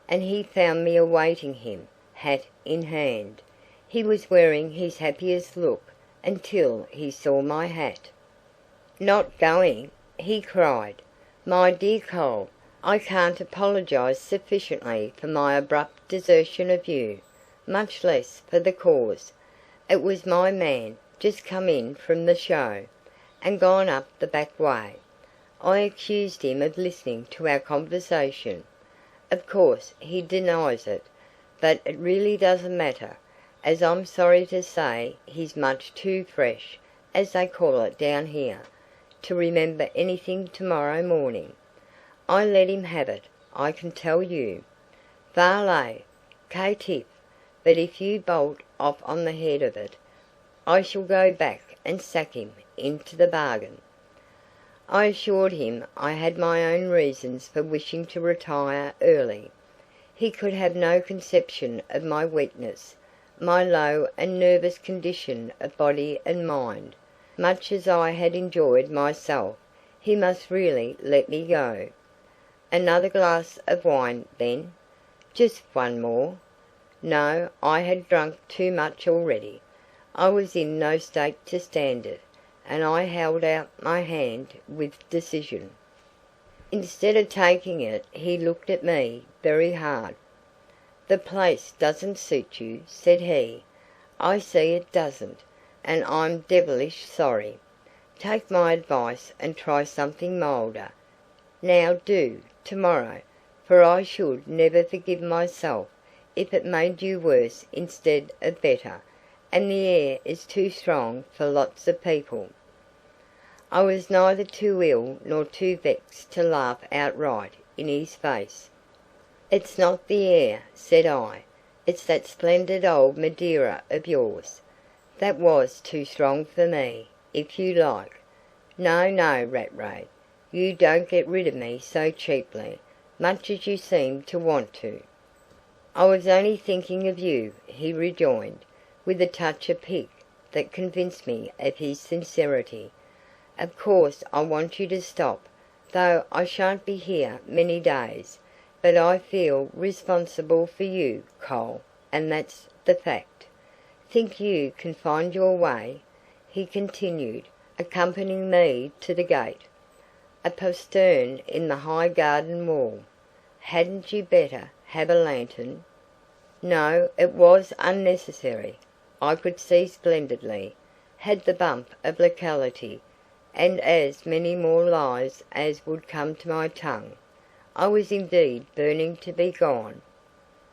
and he found me awaiting him, hat in hand. He was wearing his happiest look until he saw my hat. "Not going?" he cried. "My dear Cole, I can't apologise sufficiently for my abrupt desertion of you, much less for the cause. It was my man, just come in from the show, and gone up the back way. I accused him of listening to our conversation. Of course he denies it, but it really doesn't matter, as I'm sorry to say he's much too fresh, as they call it down here, to remember anything tomorrow morning. I let him have it, I can tell you. Varley, caitiff, but if you bolt off on the head of it, I shall go back and sack him into the bargain." I assured him I had my own reasons for wishing to retire early. He could have no conception of my weakness, my low and nervous condition of body and mind. Much as I had enjoyed myself, he must really let me go. "Another glass of wine, then?" "Just one more." No, I had drunk too much already. I was in no state to stand it, and I held out my hand with decision. Instead of taking it, he looked at me very hard. "The place doesn't suit you," said he. "I see it doesn't, and I'm devilish sorry. Take my advice and try something milder. Now do, tomorrow, for I should never forgive myself if it made you worse instead of better, and the air is too strong for lots of people." I was neither too ill nor too vexed to laugh outright in his face. "It's not the air," said I. "It's that splendid old Madeira of yours. That was too strong for me, if you like. No, no, Rattray, you don't get rid of me so cheaply, much as you seem to want to." "I was only thinking of you," he rejoined, with a touch of pique that convinced me of his sincerity. "Of course I want you to stop, though I shan't be here many days. But I feel responsible for you, Cole, and that's the fact. Think you can find your way?" he continued, accompanying me to the gate. "A postern in the high garden wall. Hadn't you better have a lantern?" No, it was unnecessary. I could see splendidly, had the bump of locality, and as many more lies as would come to my tongue. I was indeed burning to be gone.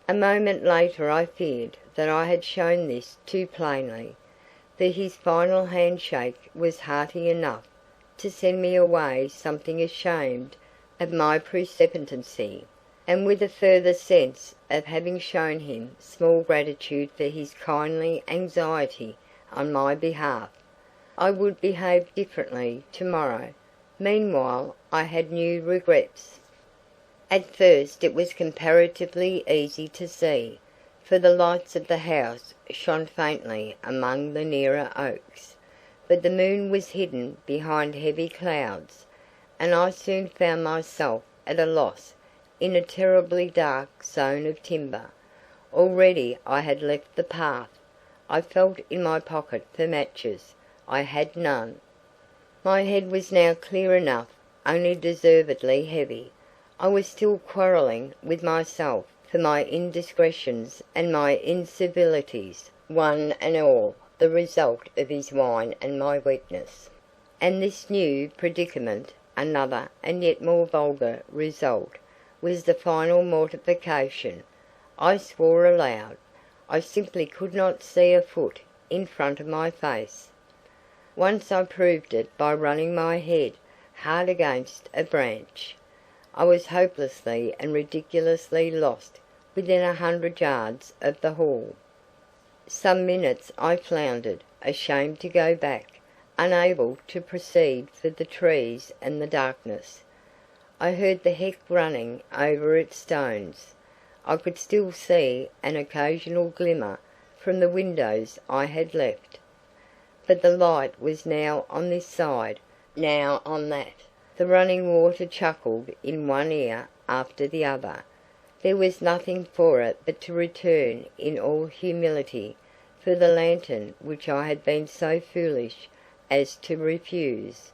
A moment later I feared that I had shown this too plainly, for his final handshake was hearty enough to send me away something ashamed of my precipitancy, and with a further sense of having shown him small gratitude for his kindly anxiety on my behalf. I would behave differently to-morrow. Meanwhile I had new regrets. At first it was comparatively easy to see, for the lights of the house shone faintly among the nearer oaks, but the moon was hidden behind heavy clouds, and I soon found myself at a loss in a terribly dark zone of timber. Already I had left the path. I felt in my pocket for matches. I had none. My head was now clear enough, only deservedly heavy. I was still quarrelling with myself for my indiscretions and my incivilities, one and all the result of his wine and my weakness. And this new predicament, another and yet more vulgar result, was the final mortification. I swore aloud. I simply could not see a foot in front of my face. Once I proved it by running my head hard against a branch. I was hopelessly and ridiculously lost within 100 yards of the hall. Some minutes I floundered, ashamed to go back, unable to proceed for the trees and the darkness. I heard the heck running over its stones. I could still see an occasional glimmer from the windows I had left. But the light was now on this side, now on that. The running water chuckled in one ear after the other. There was nothing for it but to return in all humility for the lantern which I had been so foolish as to refuse.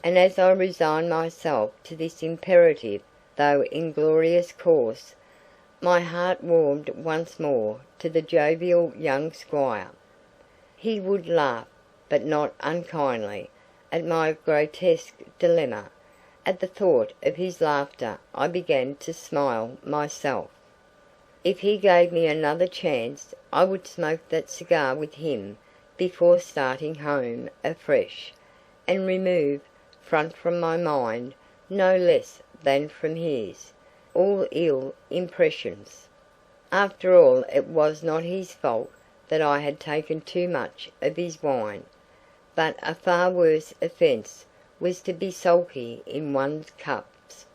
And as I resigned myself to this imperative though inglorious course, my heart warmed once more to the jovial young squire. He would laugh, but not unkindly, at my grotesque dilemma. At the thought of his laughter I began to smile myself. If he gave me another chance, I would smoke that cigar with him before starting home afresh, and remove from my mind, no less than from his, all ill impressions. After all, it was not his fault that I had taken too much of his wine, but a far worse offence was to be sulky in one's cups.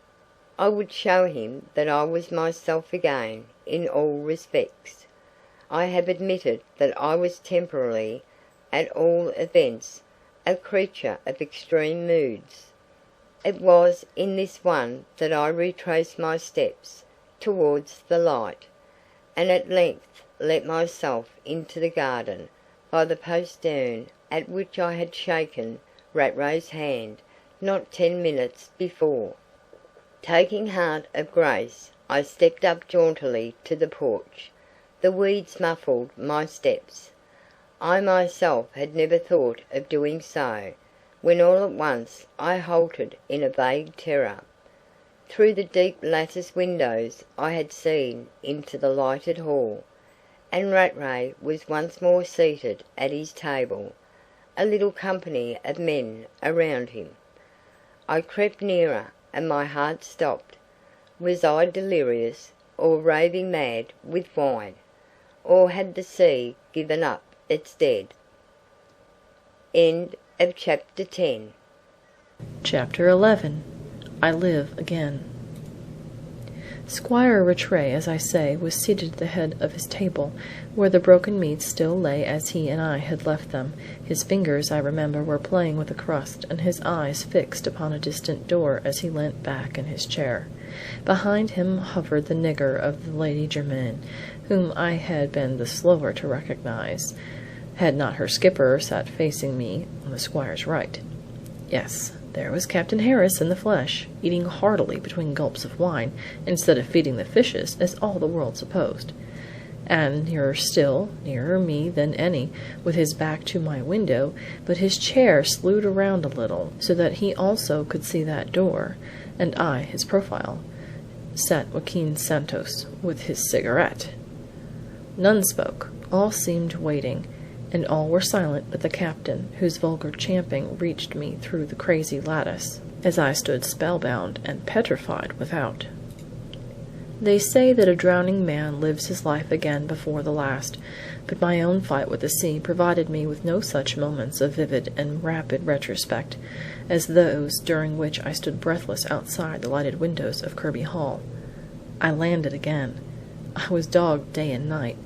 I would show him that I was myself again in all respects. I have admitted that I was temporarily, at all events, a creature of extreme moods. It was in this one that I retraced my steps towards the light, and at length let myself into the garden by the postern at which I had shaken Rattray's hand not 10 minutes before. Taking heart of grace, I stepped up jauntily to the porch. The weeds muffled my steps. I myself had never thought of doing so, when all at once I halted in a vague terror. Through the deep lattice windows I had seen into the lighted hall, and Rattray was once more seated at his table, a little company of men around him. I crept nearer, and my heart stopped. Was I delirious, or raving mad with wine, or had the sea given up its dead? End of chapter 10. Chapter 11. I Live Again. Squire Rattray, as I say, was seated at the head of his table, where the broken meats still lay as he and I had left them. His fingers, I remember, were playing with the crust, and his eyes fixed upon a distant door as he leant back in his chair. Behind him hovered the nigger of the Lady Jermyn, whom I had been the slower to recognize, had not her skipper sat facing me on the squire's right. Yes, there was Captain Harris in the flesh, eating heartily between gulps of wine, instead of feeding the fishes, as all the world supposed. And nearer still, nearer me than any, with his back to my window, but his chair slewed around a little, so that he also could see that door, and I his profile, sat Joaquin Santos with his cigarette. None spoke, all seemed waiting, and all were silent but the captain, whose vulgar champing reached me through the crazy lattice, as I stood spellbound and petrified without. They say that a drowning man lives his life again before the last, but my own fight with the sea provided me with no such moments of vivid and rapid retrospect as those during which I stood breathless outside the lighted windows of Kirby Hall. I landed again. I was dogged day and night.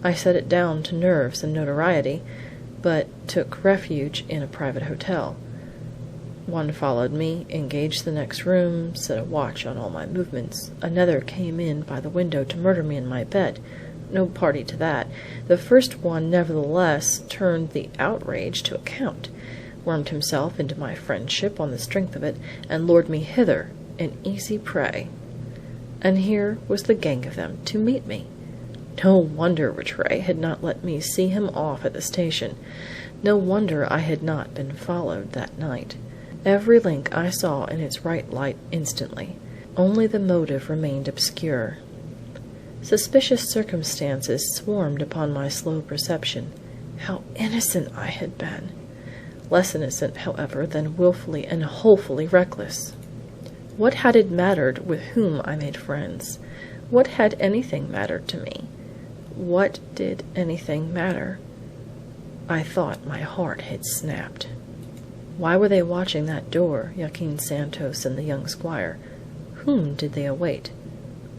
I set it down to nerves and notoriety, but took refuge in a private hotel. One followed me, engaged the next room, set a watch on all my movements. Another came in by the window to murder me in my bed. No party to that. The first one, nevertheless, turned the outrage to account, wormed himself into my friendship on the strength of it, and lured me hither, an easy prey. And here was the gang of them to meet me. No wonder Rattray had not let me see him off at the station. No wonder I had not been followed that night. Every link I saw in its right light instantly. Only the motive remained obscure. Suspicious circumstances swarmed upon my slow perception. How innocent I had been! Less innocent, however, than wilfully and wholly reckless. What had it mattered with whom I made friends? What had anything mattered to me? What did anything matter? I thought my heart had snapped. Why were they watching that door, Joaquin Santos and the young squire? Whom did they await?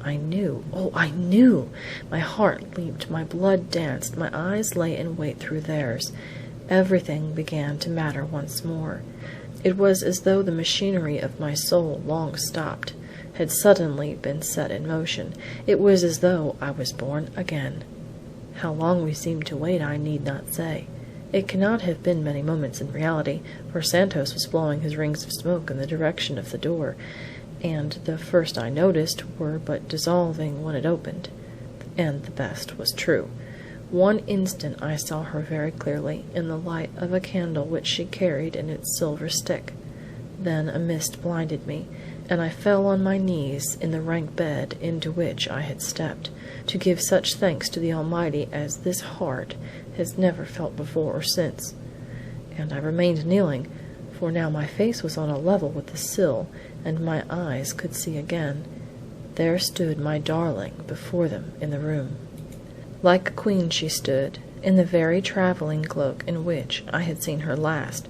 I knew, oh, I knew! My heart leaped, my blood danced, my eyes lay in wait through theirs. Everything began to matter once more. It was as though the machinery of my soul, long stopped, had suddenly been set in motion. It was as though I was born again. How long we seemed to wait I need not say. It cannot have been many moments in reality, for Santos was blowing his rings of smoke in the direction of the door, and the first I noticed were but dissolving when it opened. And the best was true. One instant I saw her very clearly, in the light of a candle which she carried in its silver stick. Then a mist blinded me, and I fell on my knees in the rank bed into which I had stepped, to give such thanks to the Almighty as this heart has never felt before or since. And I remained kneeling, for now my face was on a level with the sill, and my eyes could see again. There stood my darling before them in the room. Like a queen she stood, in the very travelling cloak in which I had seen her last.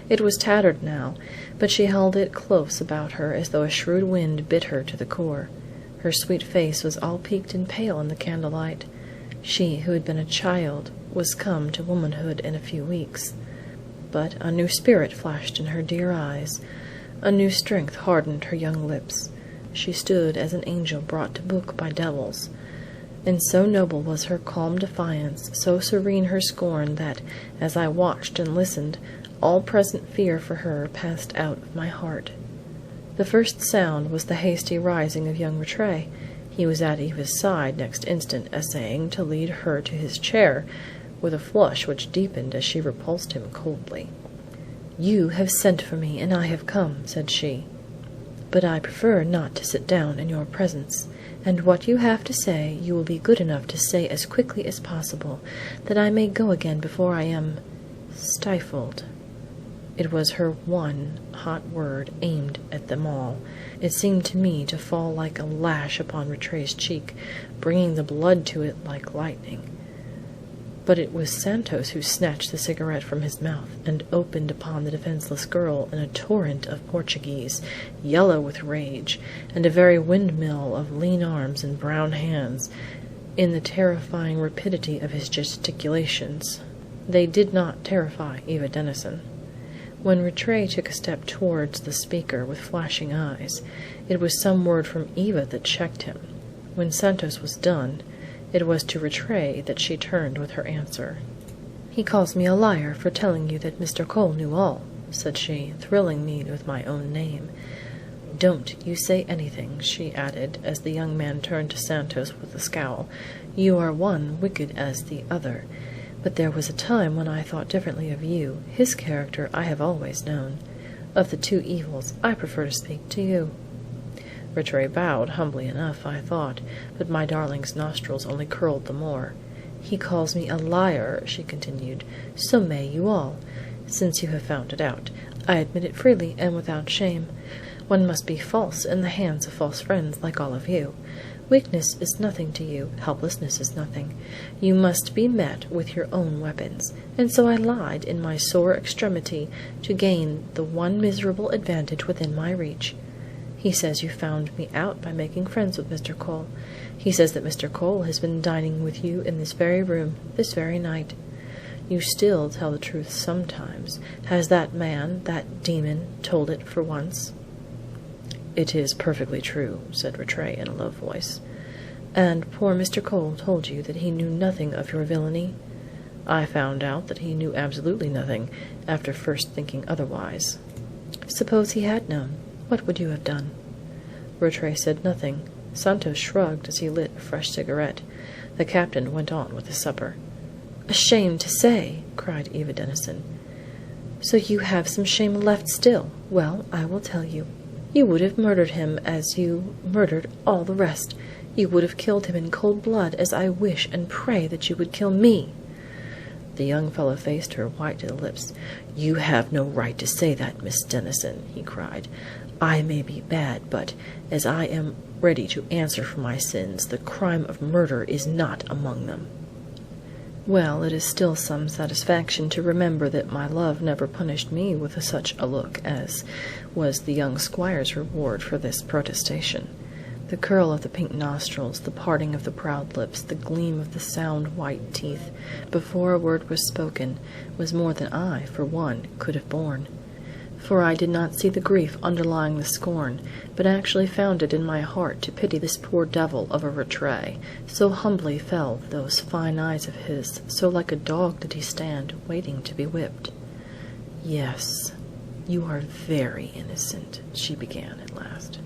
It was tattered now, but she held it close about her as though a shrewd wind bit her to the core. Her sweet face was all peaked and pale in the candlelight. She who had been a child was come to womanhood in a few weeks. But a new spirit flashed in her dear eyes. A new strength hardened her young lips. She stood as an angel brought to book by devils. And so noble was her calm defiance, so serene her scorn, that, as I watched and listened, all present fear for her passed out of my heart. The first sound was the hasty rising of young Rattray. He was at Eva's side next instant, essaying to lead her to his chair, with a flush which deepened as she repulsed him coldly. "You have sent for me, and I have come," said she. "But I prefer not to sit down in your presence, and what you have to say you will be good enough to say as quickly as possible, that I may go again before I am stifled." It was her one hot word aimed at them all. It seemed to me to fall like a lash upon Rattray's cheek, bringing the blood to it like lightning. But it was Santos who snatched the cigarette from his mouth and opened upon the defenceless girl in a torrent of Portuguese, yellow with rage, and a very windmill of lean arms and brown hands, in the terrifying rapidity of his gesticulations. They did not terrify Eva Denison. When Rattray took a step towards the speaker with flashing eyes, it was some word from Eva that checked him. When Santos was done, it was to Rattray that she turned with her answer. "He calls me a liar for telling you that Mr. Cole knew all," said she, thrilling me with my own name. "Don't you say anything," she added, as the young man turned to Santos with a scowl. "You are one wicked as the other. But there was a time when I thought differently of you. His character I have always known. Of the two evils, I prefer to speak to you." Rattray bowed, humbly enough, I thought, but my darling's nostrils only curled the more. "He calls me a liar," she continued. "So may you all, since you have found it out. I admit it freely and without shame. One must be false in the hands of false friends like all of you. Weakness is nothing to you, helplessness is nothing. You must be met with your own weapons, and so I lied in my sore extremity to gain the one miserable advantage within my reach. He says you found me out by making friends with Mr. Cole. He says that Mr. Cole has been dining with you in this very room, this very night. You still tell the truth sometimes. Has that man, that demon, told it for once?" "It is perfectly true," said Rattray in a low voice. "And poor Mr. Cole told you that he knew nothing of your villainy?" "I found out that he knew absolutely nothing, after first thinking otherwise." "Suppose he had known, what would you have done?" Rattray said nothing. Santos shrugged as he lit a fresh cigarette. The captain went on with his supper. "Ashamed to say!" cried Eva Denison. "So you have some shame left still? Well, I will tell you. You would have murdered him as you murdered all the rest. You would have killed him in cold blood, as I wish and pray that you would kill me." The young fellow faced her, white to the lips. "You have no right to say that, Miss Denison," he cried. "I may be bad, but, as I am ready to answer for my sins, the crime of murder is not among them." "Well, it is still some satisfaction to remember that my love never punished me with such a look as was the young squire's reward for this protestation. The curl of the pink nostrils, the parting of the proud lips, the gleam of the sound white teeth, before a word was spoken, was more than I, for one, could have borne. For I did not see the grief underlying the scorn, but actually found it in my heart to pity this poor devil of a Rattray. So humbly fell those fine eyes of his, so like a dog did he stand, waiting to be whipped. "Yes, you are very innocent," she began at last,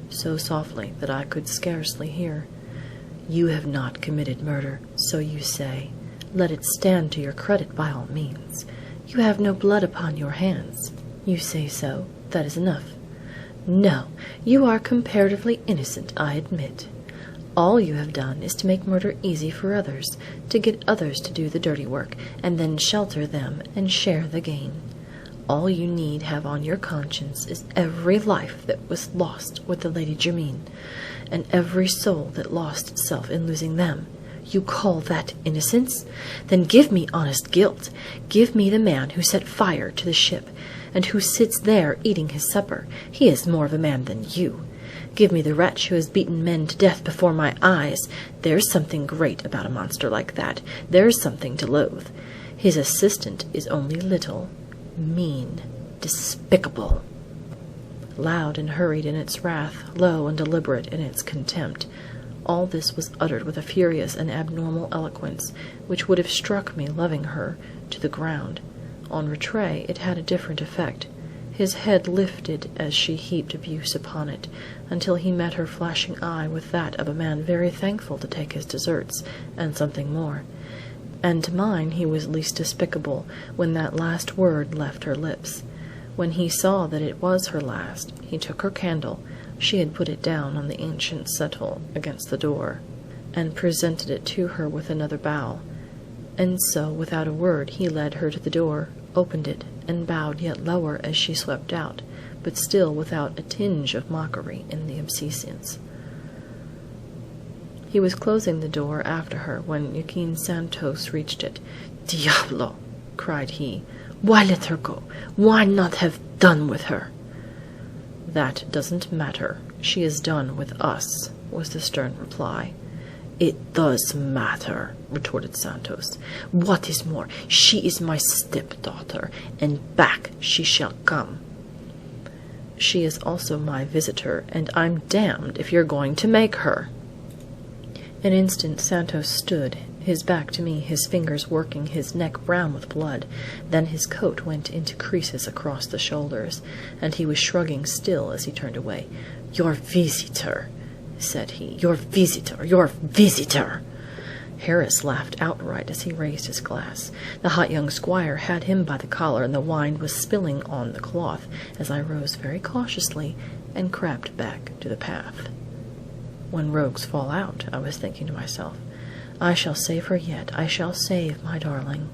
so softly that I could scarcely hear. "You have not committed murder, so you say. Let it stand to your credit by all means. You have no blood upon your hands. You say so. That is enough. No, you are comparatively innocent, I admit. All you have done is to make murder easy for others, to get others to do the dirty work, and then shelter them and share the gain. All you need have on your conscience is every life that was lost with the Lady Jermyn, and every soul that lost itself in losing them. You call that innocence? Then give me honest guilt. Give me the man who set fire to the ship, and who sits there eating his supper. He is more of a man than you. Give me the wretch who has beaten men to death before my eyes. There's something great about a monster like that. There's something to loathe. His assistant is only little, mean, despicable." Loud and hurried in its wrath, low and deliberate in its contempt, all this was uttered with a furious and abnormal eloquence, which would have struck me, loving her, to the ground. On Rattray it had a different effect. His head lifted as she heaped abuse upon it, until he met her flashing eye with that of a man very thankful to take his deserts, and something more. And to mine he was least despicable when that last word left her lips. When he saw that it was her last, he took her candle, she had put it down on the ancient settle against the door, and presented it to her with another bow, And so, without a word, he led her to the door, opened it, and bowed yet lower as she swept out, but still without a tinge of mockery in the obeisance. He was closing the door after her when Joaquin Santos reached it. "Diablo!" cried he. "Why let her go? Why not have done with her?" "That doesn't matter. She is done with us," was the stern reply. "It does matter," retorted Santos. "What is more, she is my stepdaughter, and back she shall come." "She is also my visitor, and I'm damned if you're going to make her." An instant Santos stood, his back to me, his fingers working, his neck brown with blood. Then his coat went into creases across the shoulders, and he was shrugging still as he turned away. "Your visitor," said he. "Your visitor! Your visitor!" Harris laughed outright as he raised his glass. The hot young squire had him by the collar, and the wine was spilling on the cloth as I rose very cautiously and crept back to the path. When rogues fall out, I was thinking to myself, I shall save her yet. I shall save my darling.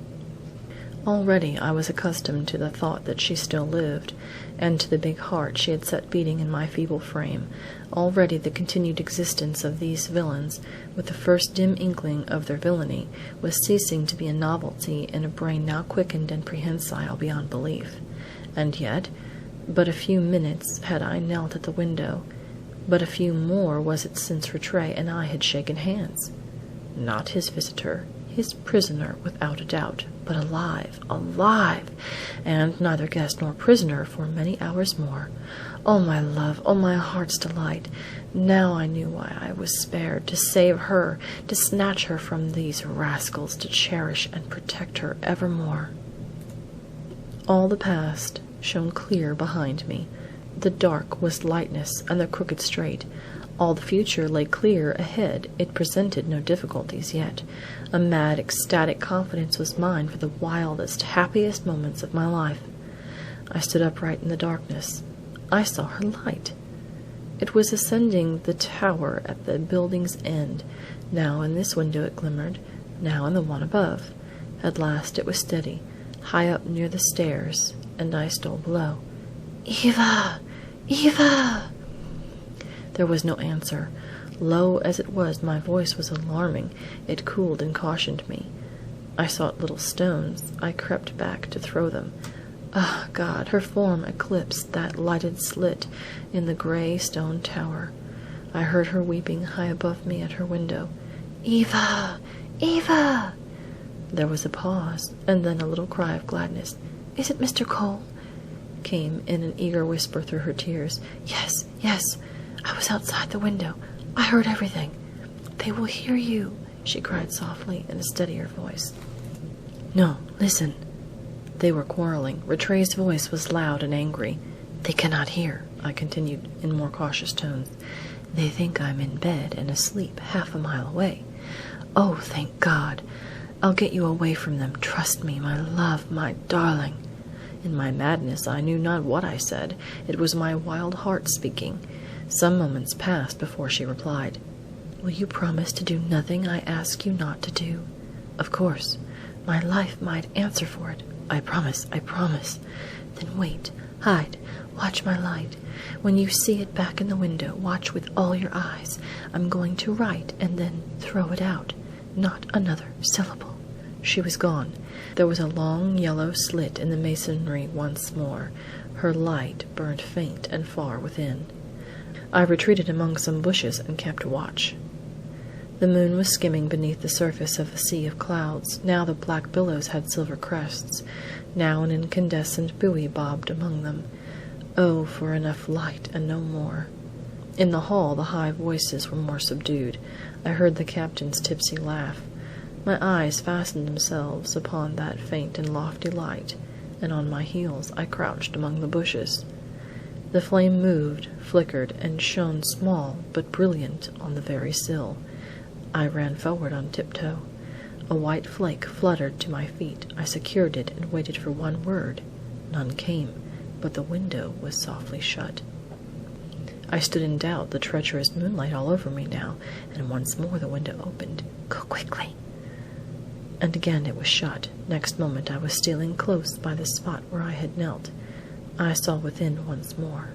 Already I was accustomed to the thought that she still lived, and to the big heart she had set beating in my feeble frame. Already the continued existence of these villains, with the first dim inkling of their villainy, was ceasing to be a novelty in a brain now quickened and prehensile beyond belief. And yet, but a few minutes had I knelt at the window, but a few more was it since Rattray and I had shaken hands. Not his visitor, his prisoner without a doubt, but alive, alive, and neither guest nor prisoner for many hours more. Oh, my love, oh, my heart's delight! Now I knew why I was spared, to save her, to snatch her from these rascals, to cherish and protect her evermore. All the past shone clear behind me. The dark was lightness, and the crooked straight. All the future lay clear ahead. It presented no difficulties yet. A mad, ecstatic confidence was mine for the wildest, happiest moments of my life. I stood upright in the darkness. I saw her light. It was ascending the tower at the building's end. Now in this window it glimmered, now in the one above. At last it was steady, high up near the stairs, and I stole below. "Eva! Eva!" There was no answer. Low as it was, my voice was alarming. It cooled and cautioned me. I sought little stones. I crept back to throw them. Ah, God! Her form eclipsed that lighted slit in the gray stone tower. I heard her weeping high above me at her window. "Eva! Eva!" There was a pause, and then a little cry of gladness. "Is it Mr. Cole?" came in an eager whisper through her tears. "Yes, yes. I was outside the window. I heard everything." "They will hear you," she cried softly in a steadier voice. "No, listen." They were quarreling. Rattray's voice was loud and angry. "They cannot hear," I continued in more cautious tones. "They think I'm in bed and asleep half a mile away. Oh, thank God! I'll get you away from them. Trust me, my love, my darling." In my madness I knew not what I said. It was my wild heart speaking. Some moments passed before she replied. "Will you promise to do nothing I ask you not to do?" "Of course. My life might answer for it. I promise, I promise." "Then wait, hide, watch my light. When you see it back in the window, watch with all your eyes. I'm going to write and then throw it out. Not another syllable." She was gone. There was a long yellow slit in the masonry once more. Her light burned faint and far within. I retreated among some bushes and kept watch. The moon was skimming beneath the surface of a sea of clouds. Now the black billows had silver crests. Now an incandescent buoy bobbed among them. Oh, for enough light and no more. In the hall the high voices were more subdued. I heard the captain's tipsy laugh. My eyes fastened themselves upon that faint and lofty light, and on my heels I crouched among the bushes. The flame moved, flickered, and shone small but brilliant on the very sill. I ran forward on tiptoe. A white flake fluttered to my feet. I secured it and waited for one word. None came, but the window was softly shut. I stood in doubt, the treacherous moonlight all over me now, and once more the window opened. "Go quickly." and again it was shut. Next moment I was stealing close by the spot where I had knelt. I saw within once more.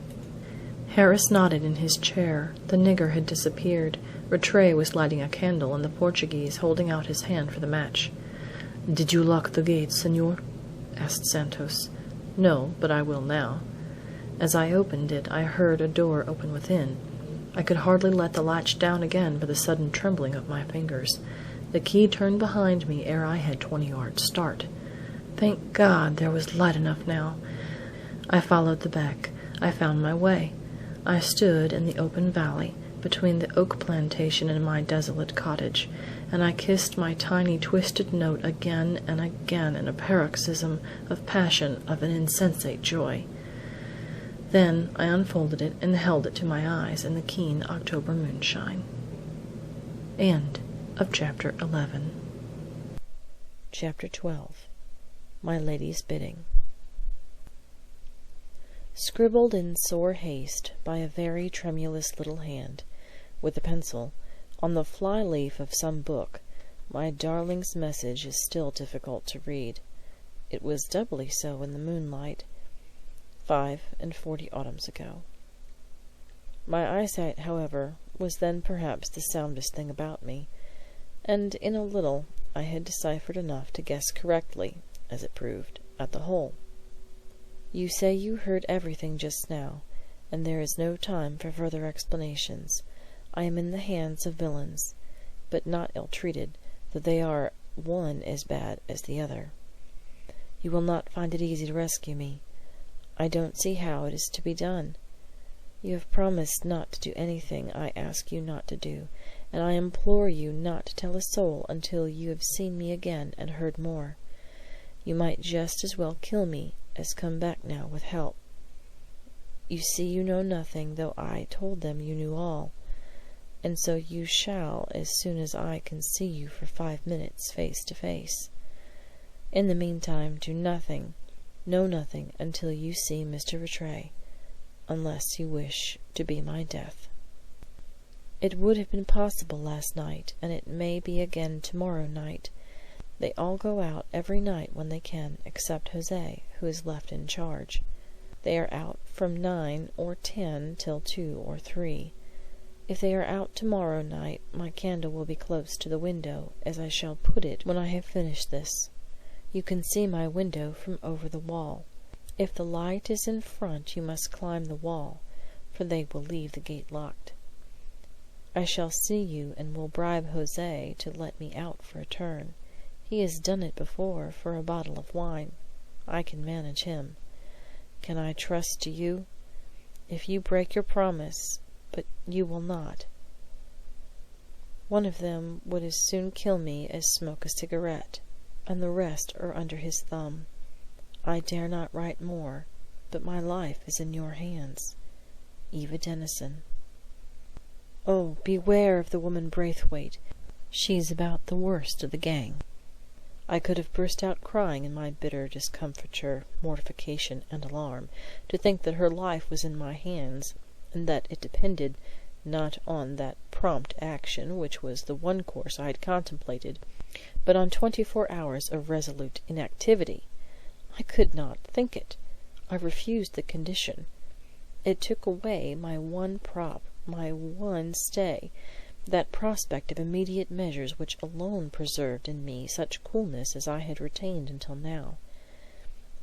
Harris nodded in his chair. The nigger had disappeared. Rattray was lighting a candle, and the Portuguese holding out his hand for the match. "Did you lock the gate, senor?" asked Santos. "No, but I will now." As I opened it I heard a door open within. I could hardly let the latch down again for the sudden trembling of my fingers. The key turned behind me ere I had 20 yards start. Thank God there was light enough now. I followed the beck. I found my way. I stood in the open valley, between the oak plantation and my desolate cottage, and I kissed my tiny twisted note again and again in a paroxysm of passion, of an insensate joy. Then I unfolded it and held it to my eyes in the keen October moonshine. End of Chapter 11. Chapter 12. My Lady's Bidding. Scribbled in sore haste by a very tremulous little hand, with a pencil, on the fly-leaf of some book, my darling's message is still difficult to read. It was doubly so in the moonlight, 45 autumns ago. My eyesight, however, was then perhaps the soundest thing about me, and in a little I had deciphered enough to guess correctly, as it proved, at the whole. You say you heard everything just now, and there is no time for further explanations. I am in the hands of villains, but not ill-treated, though they are one as bad as the other. You will not find it easy to rescue me. I don't see how it is to be done. You have promised not to do anything I ask you not to do, and I implore you not to tell a soul until you have seen me again and heard more. You might just as well kill me as come back now with help. You see you know nothing, though I told them you knew all, and so you shall as soon as I can see you for 5 minutes face to face. In the meantime do nothing, know nothing until you see Mr. Rattray, unless you wish to be my death. It would have been possible last night, and it may be again tomorrow night. They all go out every night when they can, except José, who is left in charge. They are out from 9 or 10 till 2 or 3. If they are out tomorrow night, my candle will be close to the window, as I shall put it when I have finished this. You can see my window from over the wall. If the light is in front, you must climb the wall, for they will leave the gate locked. I shall see you, and will bribe José to let me out for a turn. He has done it before for a bottle of wine. I can manage him. Can I trust to you? If you break your promise, but you will not. One of them would as soon kill me as smoke a cigarette, and the rest are under his thumb. I dare not write more, but my life is in your hands. Eva Denison. Oh, beware of the woman Braithwaite. She's about the worst of the gang. I could have burst out crying in my bitter discomfiture, mortification, and alarm, to think that her life was in my hands, and that it depended not on that prompt action which was the one course I had contemplated, but on 24 hours of resolute inactivity. I could not think it. I refused the condition. It took away my one prop, my one stay, that prospect of immediate measures which alone preserved in me such coolness as I had retained until now.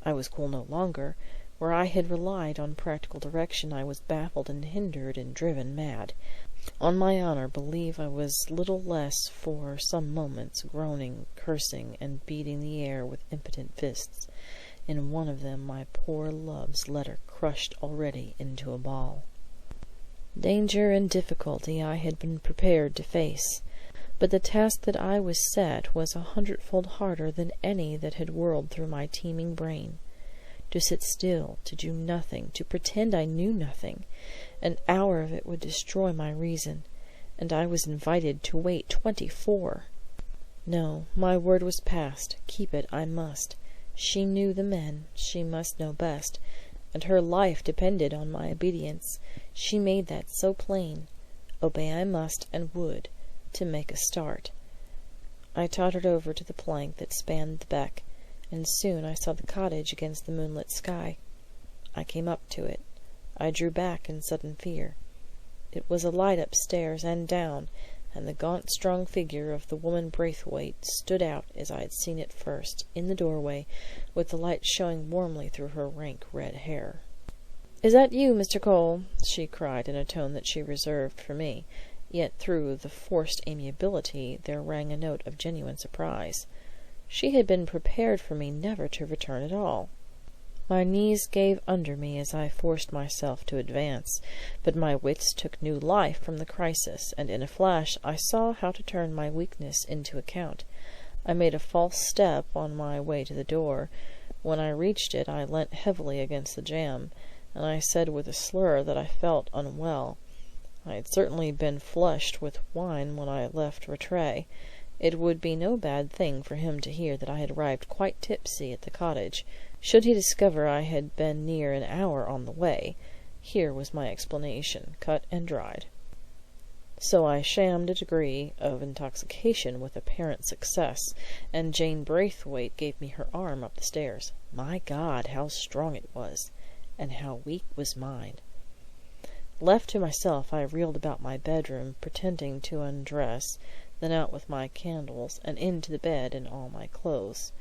I was cool no longer. Where I had relied on practical direction, I was baffled and hindered and driven mad. On my honor, believe I was little less for some moments, groaning, cursing, and beating the air with impotent fists. In one of them my poor love's letter crushed already into a ball. Danger and difficulty I had been prepared to face, but the task that I was set was 100-fold harder than any that had whirled through my teeming brain. To sit still, to do nothing, to pretend I knew nothing, an hour of it would destroy my reason, and I was invited to wait 24. No, my word was passed. Keep it I must. She knew the men. She must know best, and her life depended on my obedience. She made that so plain. Obey I must and would, to make a start. I tottered over to the plank that spanned the beck, and soon I saw the cottage against the moonlit sky. I came up to it. I drew back in sudden fear. It was alight upstairs and down, and the gaunt strong figure of the woman Braithwaite stood out as I had seen it first, in the doorway, with the light showing warmly through her rank red hair. "Is that you, Mr. Cole?" she cried in a tone that she reserved for me, yet through the forced amiability there rang a note of genuine surprise. She had been prepared for me never to return at all. My knees gave under me as I forced myself to advance, but my wits took new life from the crisis, and in a flash I saw how to turn my weakness into account. I made a false step on my way to the door. When I reached it I leant heavily against the jamb, and I said with a slur that I felt unwell. I had certainly been flushed with wine when I left Rattray. It would be no bad thing for him to hear that I had arrived quite tipsy at the cottage. Should he discover I had been near an hour on the way, here was my explanation, cut and dried. So I shammed a degree of intoxication with apparent success, and Jane Braithwaite gave me her arm up the stairs. My God, how strong it was, and how weak was mine! Left to myself, I reeled about my bedroom, pretending to undress, then out with my candles, and into the bed in all my clothes,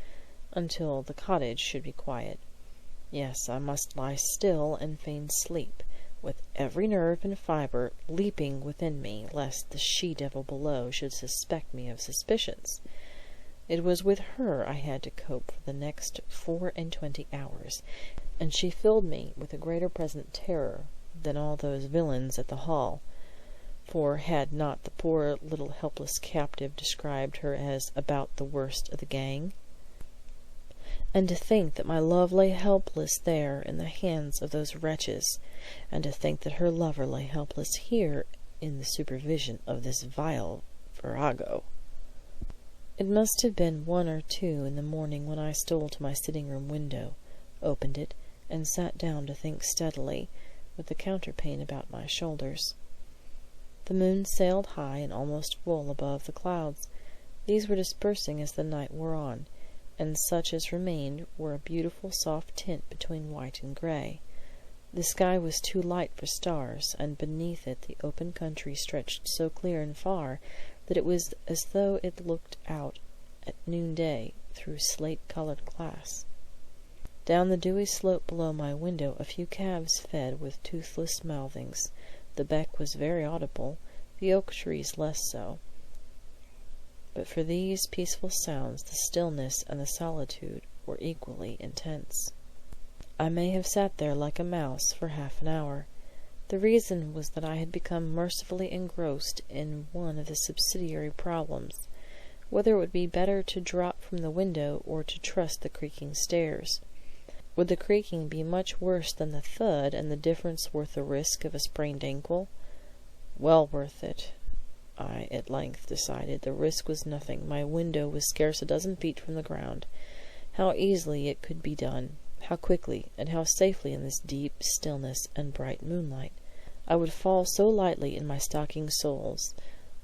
until the cottage should be quiet. Yes, I must lie still and feign sleep, with every nerve and fibre leaping within me, lest the she-devil below should suspect me of suspicions. It was with her I had to cope for the next 24 hours, and she filled me with a greater present terror than all those villains at the Hall. For had not the poor little helpless captive described her as about the worst of the gang? And to think that my love lay helpless there in the hands of those wretches, and to think that her lover lay helpless here in the supervision of this vile virago. It must have been 1 or 2 in the morning when I stole to my sitting-room window, opened it, and sat down to think steadily, with the counterpane about my shoulders. The moon sailed high and almost full above the clouds. These were dispersing as the night wore on, and such as remained were a beautiful soft tint between white and grey. The sky was too light for stars, and beneath it the open country stretched so clear and far that it was as though it looked out at noonday through slate-coloured glass. Down the dewy slope below my window a few calves fed with toothless mouthings. The beck was very audible, the oak trees less so. But for these peaceful sounds the stillness and the solitude were equally intense. I may have sat there like a mouse for half an hour. The reason was that I had become mercifully engrossed in one of the subsidiary problems, whether it would be better to drop from the window or to trust the creaking stairs. Would the creaking be much worse than the thud, and the difference worth the risk of a sprained ankle? Well worth it, I at length decided. The risk was nothing. My window was scarce a dozen feet from the ground. How easily it could be done, how quickly, and how safely in this deep stillness and bright moonlight. I would fall so lightly in my stocking soles.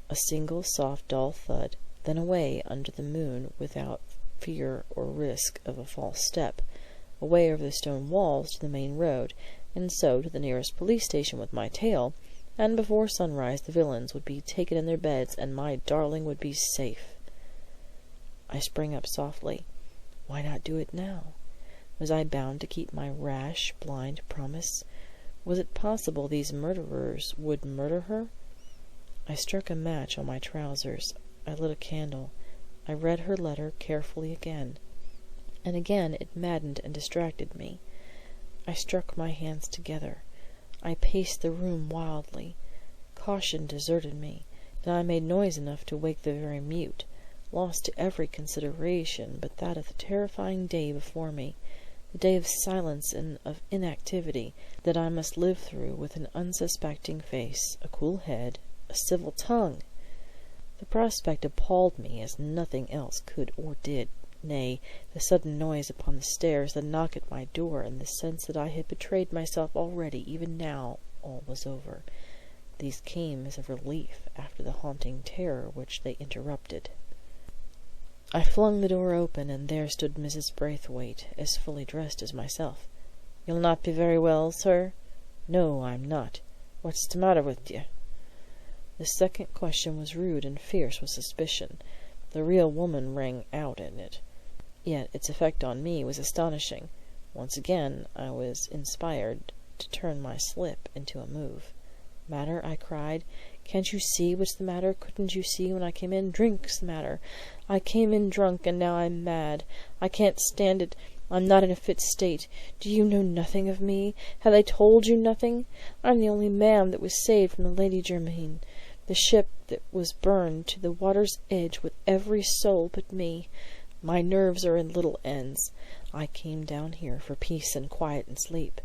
A single soft dull thud, then away under the moon without fear or risk of a false step, away over the stone walls to the main road, and so to the nearest police station with my tale, and before sunrise the villains would be taken in their beds, and my darling would be safe. I sprang up softly. Why not do it now? Was I bound to keep my rash, blind promise? Was it possible these murderers would murder her? I struck a match on my trousers. I lit a candle. I read her letter carefully again. And again it maddened and distracted me. I struck my hands together. I paced the room wildly. Caution deserted me, and I made noise enough to wake the very mute, lost to every consideration but that of the terrifying day before me, the day of silence and of inactivity that I must live through with an unsuspecting face, a cool head, a civil tongue. The prospect appalled me as nothing else could or did. Nay, the sudden noise upon the stairs, the knock at my door, and the sense that I had betrayed myself already, even now all was over. These came as a relief after the haunting terror which they interrupted. I flung the door open, and there stood Mrs. Braithwaite, as fully dressed as myself. "You'll not be very well, sir?" "No, I'm not. What's the matter with you?" The second question was rude and fierce with suspicion. The real woman rang out in it. Yet its effect on me was astonishing. Once again I was inspired to turn my slip into a move. "Matter?" I cried. "Can't you see what's the matter? Couldn't you see when I came in? Drink's the matter. I came in drunk, and now I'm mad. I can't stand it. I'm not in a fit state. Do you know nothing of me? Have they told you nothing? I'm the only man that was saved from the Lady Germaine, the ship that was burned to the water's edge with every soul but me. My nerves are in little ends. I came down here for peace and quiet and sleep.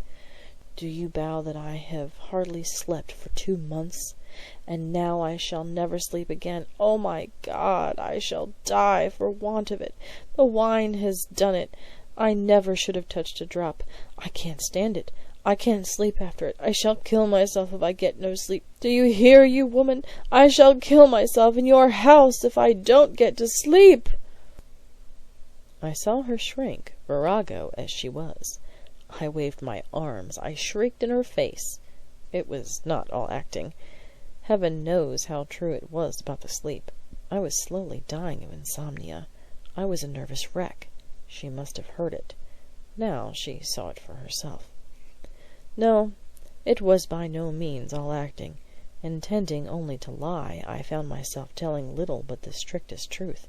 Do you bow that I have hardly slept for 2 months? And now I shall never sleep again. Oh, my God, I shall die for want of it. The wine has done it. I never should have touched a drop. I can't stand it. I can't sleep after it. I shall kill myself if I get no sleep. Do you hear, you woman? I shall kill myself in your house if I don't get to sleep." I saw her shrink, virago as she was. I waved my arms. I shrieked in her face. It was not all acting. Heaven knows how true it was about the sleep. I was slowly dying of insomnia. I was a nervous wreck. She must have heard it. Now she saw it for herself. No, it was by no means all acting. Intending only to lie, I found myself telling little but the strictest truth,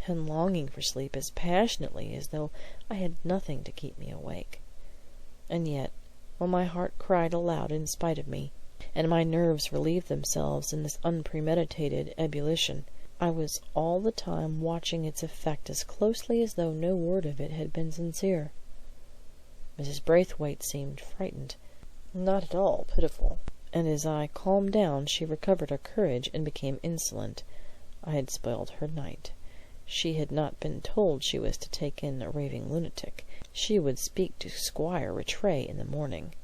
and longing for sleep as passionately as though I had nothing to keep me awake. And yet, when my heart cried aloud in spite of me, and my nerves relieved themselves in this unpremeditated ebullition, I was all the time watching its effect as closely as though no word of it had been sincere. Mrs. Braithwaite seemed frightened, not at all pitiful, and as I calmed down she recovered her courage and became insolent. I had spoiled her night. She had not been told she was to take in a raving lunatic. She would speak to Squire Rattray in the morning.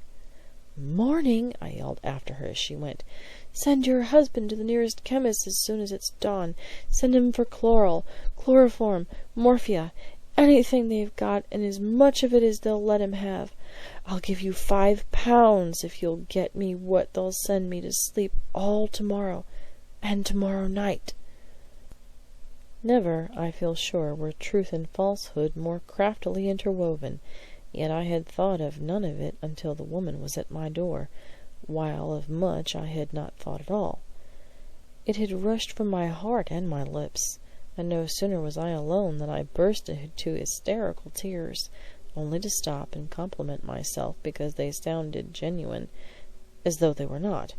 "Morning!" I yelled after her as she went. "Send your husband to the nearest chemist as soon as it's dawn. Send him for chloral, chloroform, morphia, anything they've got, and as much of it as they'll let him have. I'll give you £5 if you'll get me what they'll send me to sleep all tomorrow, and tomorrow night." Never, I feel sure, were truth and falsehood more craftily interwoven, yet I had thought of none of it until the woman was at my door, while of much I had not thought at all. It had rushed from my heart and my lips, and no sooner was I alone than I burst into hysterical tears, only to stop and compliment myself because they sounded genuine, as though they were not.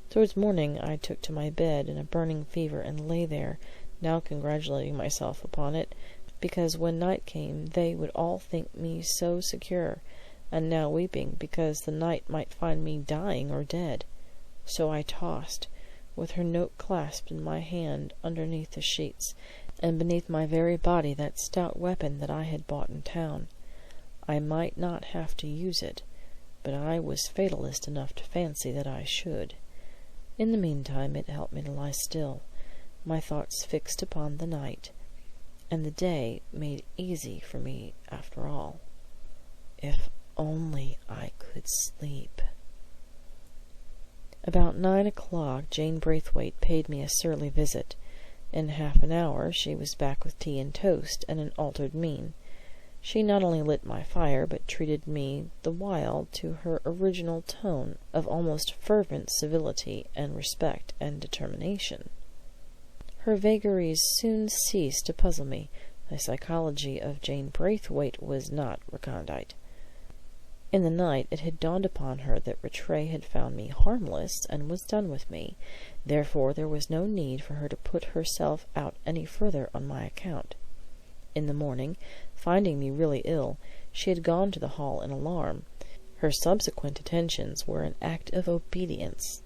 Towards morning I took to my bed in a burning fever and lay there, now congratulating myself upon it, because when night came they would all think me so secure, and now weeping because the night might find me dying or dead. So I tossed, with her note clasped in my hand underneath the sheets, and beneath my very body that stout weapon that I had bought in town. I might not have to use it, but I was fatalist enough to fancy that I should. In the meantime it helped me to lie still, my thoughts fixed upon the night, and the day made easy for me after all. If only I could sleep. About 9 o'clock Jane Braithwaite paid me a surly visit. In half an hour she was back with tea and toast, and an altered mien. She not only lit my fire, but treated me the while to her original tone of almost fervent civility and respect and determination. Her vagaries soon ceased to puzzle me. The psychology of Jane Braithwaite was not recondite. In the night it had dawned upon her that Rattray had found me harmless and was done with me. Therefore there was no need for her to put herself out any further on my account. In the morning, finding me really ill, she had gone to the hall in alarm. Her subsequent attentions were an act of obedience,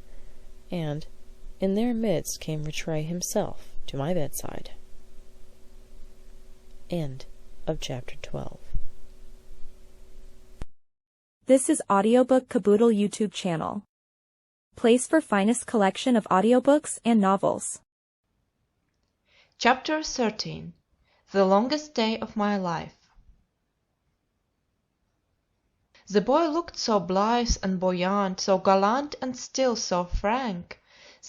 and in their midst came Rattray himself to my bedside. End of chapter 12. This is Audiobook Caboodle YouTube channel. Place for finest collection of audiobooks and novels. Chapter 13. The longest day of my life. The boy looked so blithe and buoyant, so gallant and still so frank,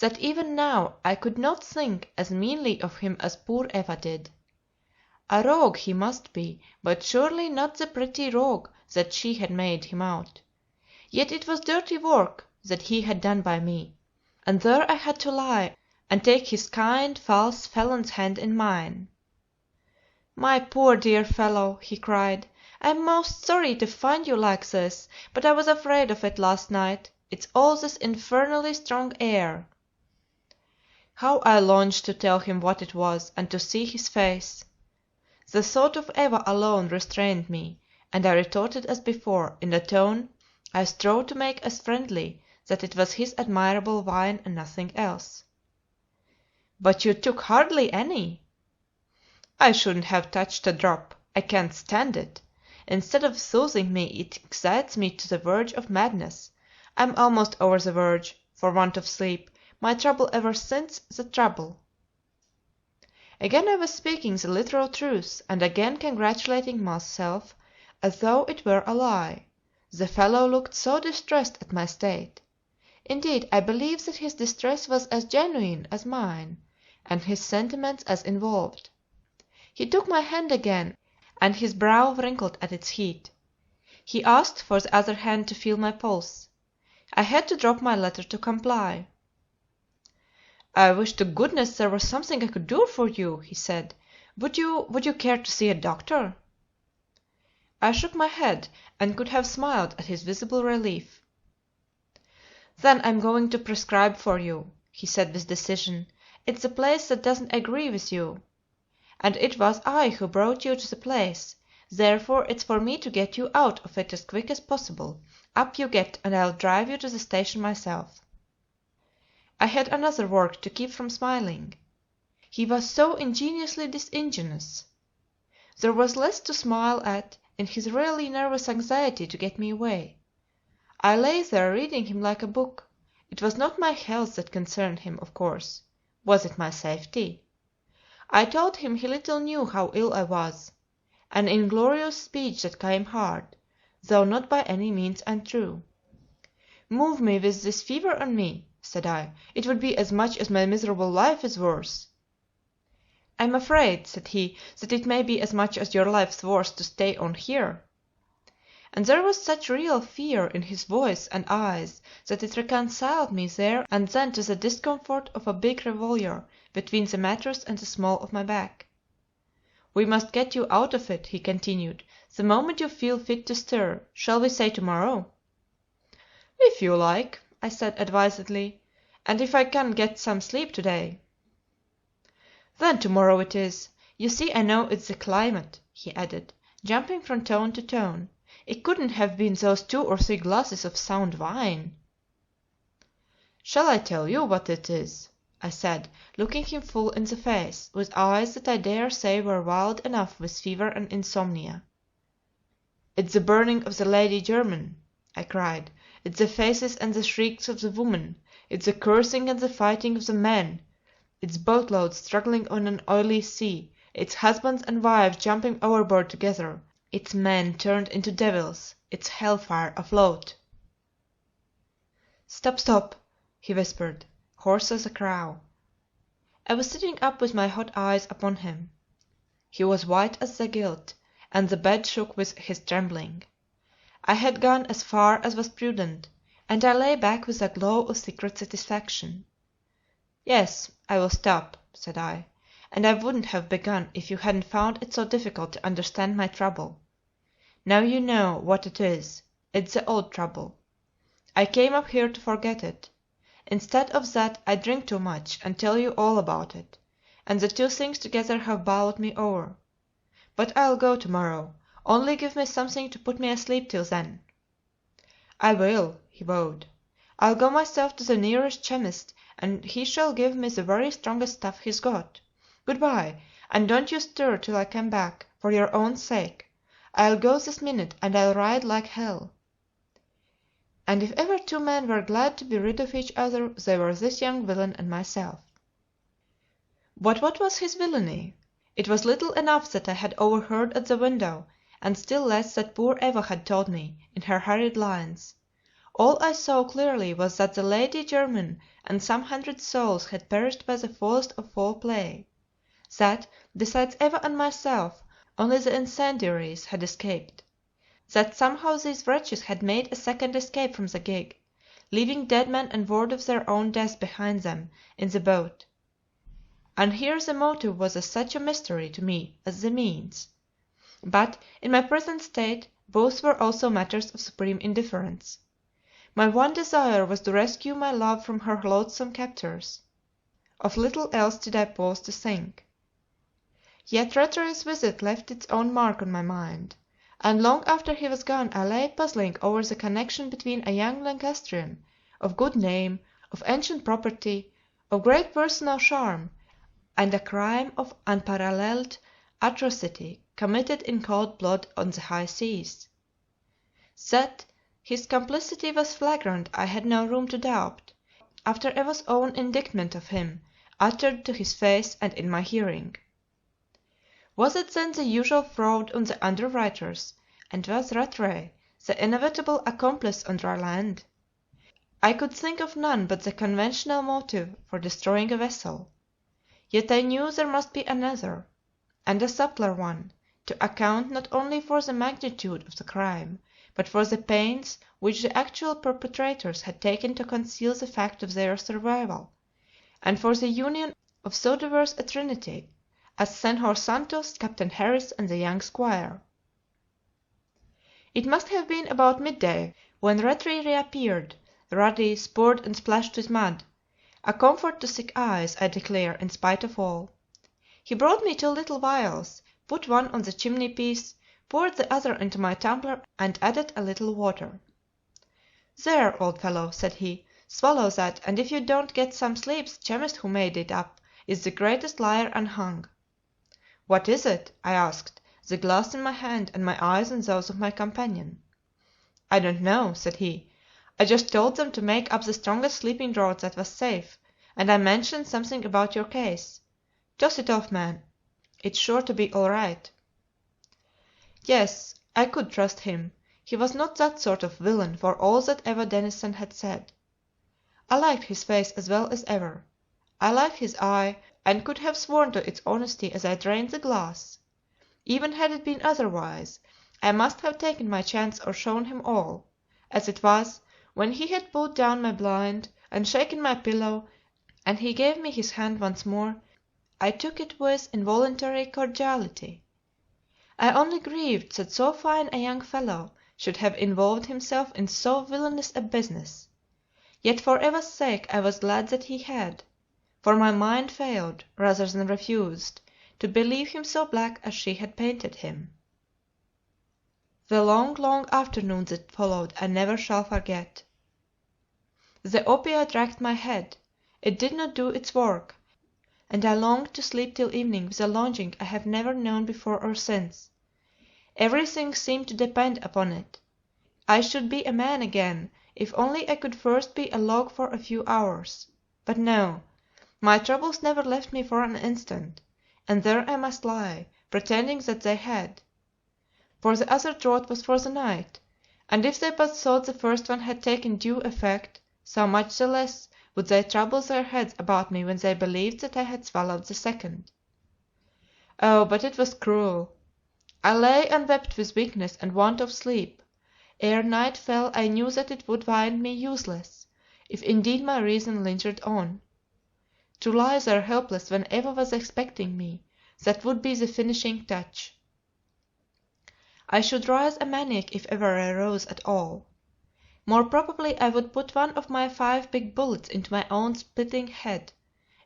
that even now I could not think as meanly of him as poor Eva did. A rogue he must be, but surely not the pretty rogue that she had made him out. Yet it was dirty work that he had done by me, and there I had to lie and take his kind, false felon's hand in mine. "My poor dear fellow," he cried, "I'm most sorry to find you like this, but I was afraid of it last night. It's all this infernally strong air." How I longed to tell him what it was, and to see his face! The thought of Eva alone restrained me, and I retorted as before, in a tone I strove to make as friendly, that it was his admirable wine and nothing else. "But you took hardly any." "I shouldn't have touched a drop. I can't stand it. Instead of soothing me, it excites me to the verge of madness. I'm almost over the verge, for want of sleep, my trouble ever since the trouble." Again I was speaking the literal truth, and again congratulating myself as though it were a lie. The fellow looked so distressed at my state. Indeed, I believe that his distress was as genuine as mine, and his sentiments as involved. He took my hand again, and his brow wrinkled at its heat. He asked for the other hand to feel my pulse. I had to drop my letter to comply. "I wish to goodness there was something I could do for you," he said. Would you care to see a doctor?" I shook my head, and could have smiled at his visible relief. "Then I'm going to prescribe for you," he said with decision. "It's the place that doesn't agree with you. And it was I who brought you to the place, therefore it's for me to get you out of it as quick as possible. Up you get, and I'll drive you to the station myself." I had another work to keep from smiling. He was so ingeniously disingenuous. There was less to smile at in his really nervous anxiety to get me away. I lay there reading him like a book. It was not my health that concerned him, of course. Was it my safety? I told him he little knew how ill I was, an inglorious speech that came hard, though not by any means untrue. "Move me with this fever on me," said I. "It would be as much as my miserable life is worth." "I'm afraid," said he, "that it may be as much as your life's worth to stay on here." And there was such real fear in his voice and eyes that it reconciled me there and then to the discomfort of a big revolver between the mattress and the small of my back. "We must get you out of it," he continued, "the moment you feel fit to stir. Shall we say tomorrow?" "If you like," I said advisedly, "and if I can get some sleep today." "Then tomorrow it is. You see I know it's the climate," he added, jumping from tone to tone. "It couldn't have been those 2 or 3 glasses of sound wine." "Shall I tell you what it is?" I said, looking him full in the face, with eyes that I dare say were wild enough with fever and insomnia. "It's the burning of the Lady Jermyn," I cried. "It's the faces and the shrieks of the women. It's the cursing and the fighting of the men. It's boatloads struggling on an oily sea. It's husbands and wives jumping overboard together. It's men turned into devils. It's hellfire afloat." "Stop, stop," he whispered, hoarse as a crow. I was sitting up with my hot eyes upon him. He was white as the gilt, and the bed shook with his trembling. I had gone as far as was prudent, and I lay back with a glow of secret satisfaction. "Yes, I will stop," said I, "and I wouldn't have begun if you hadn't found it so difficult to understand my trouble. Now you know what it is. It's the old trouble. I came up here to forget it. Instead of that I drink too much and tell you all about it, and the 2 things together have bowled me over. But I'll go tomorrow, only give me something to put me asleep till then." "I will," he vowed. "I'll go myself to the nearest chemist, and he shall give me the very strongest stuff he's got. Good bye, and don't you stir till I come back, for your own sake. I'll go this minute, and I'll ride like hell." And if ever 2 men were glad to be rid of each other, they were this young villain and myself. But what was his villainy? It was little enough that I had overheard at the window, and still less that poor Eva had told me, in her hurried lines. All I saw clearly was that the Lady Jermyn and some 100 souls had perished by the foulest of foul play; that, besides Eva and myself, only the incendiaries had escaped; that somehow these wretches had made a second escape from the gig, leaving dead men and word of their own death behind them in the boat. And here the motive was as such a mystery to me as the means. But, in my present state, both were also matters of supreme indifference. My one desire was to rescue my love from her loathsome captors. Of little else did I pause to think. Yet Rattray's visit left its own mark on my mind, and long after he was gone I lay puzzling over the connection between a young Lancastrian, of good name, of ancient property, of great personal charm, and a crime of unparalleled atrocity committed in cold blood on the high seas. That his complicity was flagrant I had no room to doubt, after Eva's own indictment of him, uttered to his face and in my hearing. Was it then the usual fraud on the underwriters, and was Rattray the inevitable accomplice on dry land? I could think of none but the conventional motive for destroying a vessel. Yet I knew there must be another, and a subtler one, to account not only for the magnitude of the crime, but for the pains which the actual perpetrators had taken to conceal the fact of their survival, and for the union of so diverse a trinity as Senhor Santos, Captain Harris, and the young squire. It must have been about midday when Rattray reappeared, ruddy, spurred and splashed with mud, a comfort to sick eyes, I declare, in spite of all. He brought me 2 little vials, put one on the chimney piece, poured the other into my tumbler, and added a little water. "There, old fellow," said he, "swallow that, and if you don't get some sleep the chemist who made it up is the greatest liar unhung." "What is it?" I asked, the glass in my hand and my eyes on those of my companion. "I don't know," said he. "I just told them to make up the strongest sleeping draught that was safe, and I mentioned something about your case. Toss it off, man. It's sure to be all right." Yes, I could trust him. He was not that sort of villain for all that Eva Denison had said. I liked his face as well as ever. I liked his eye, and could have sworn to its honesty as I drained the glass. Even had it been otherwise, I must have taken my chance or shown him all. As it was, when he had pulled down my blind, and shaken my pillow, and he gave me his hand once more, I took it with involuntary cordiality. I only grieved that so fine a young fellow should have involved himself in so villainous a business. Yet for Eva's sake I was glad that he had, for my mind failed, rather than refused, to believe him so black as she had painted him. The long, long afternoon that followed I never shall forget. The opiate racked my head; it did not do its work, and I longed to sleep till evening with a longing I have never known before or since. Everything seemed to depend upon it. I should be a man again, if only I could first be a log for a few hours. But no, my troubles never left me for an instant, and there I must lie, pretending that they had. For the other draught was for the night, and if they but thought the first one had taken due effect, so much the less would they trouble their heads about me when they believed that I had swallowed the second. Oh, but it was cruel! I lay and wept with weakness and want of sleep. Ere night fell I knew that it would find me useless, if indeed my reason lingered on. To lie there helpless when Eva was expecting me, that would be the finishing touch. I should rise a maniac if ever I rose at all. More probably I would put one of my 5 big bullets into my own splitting head.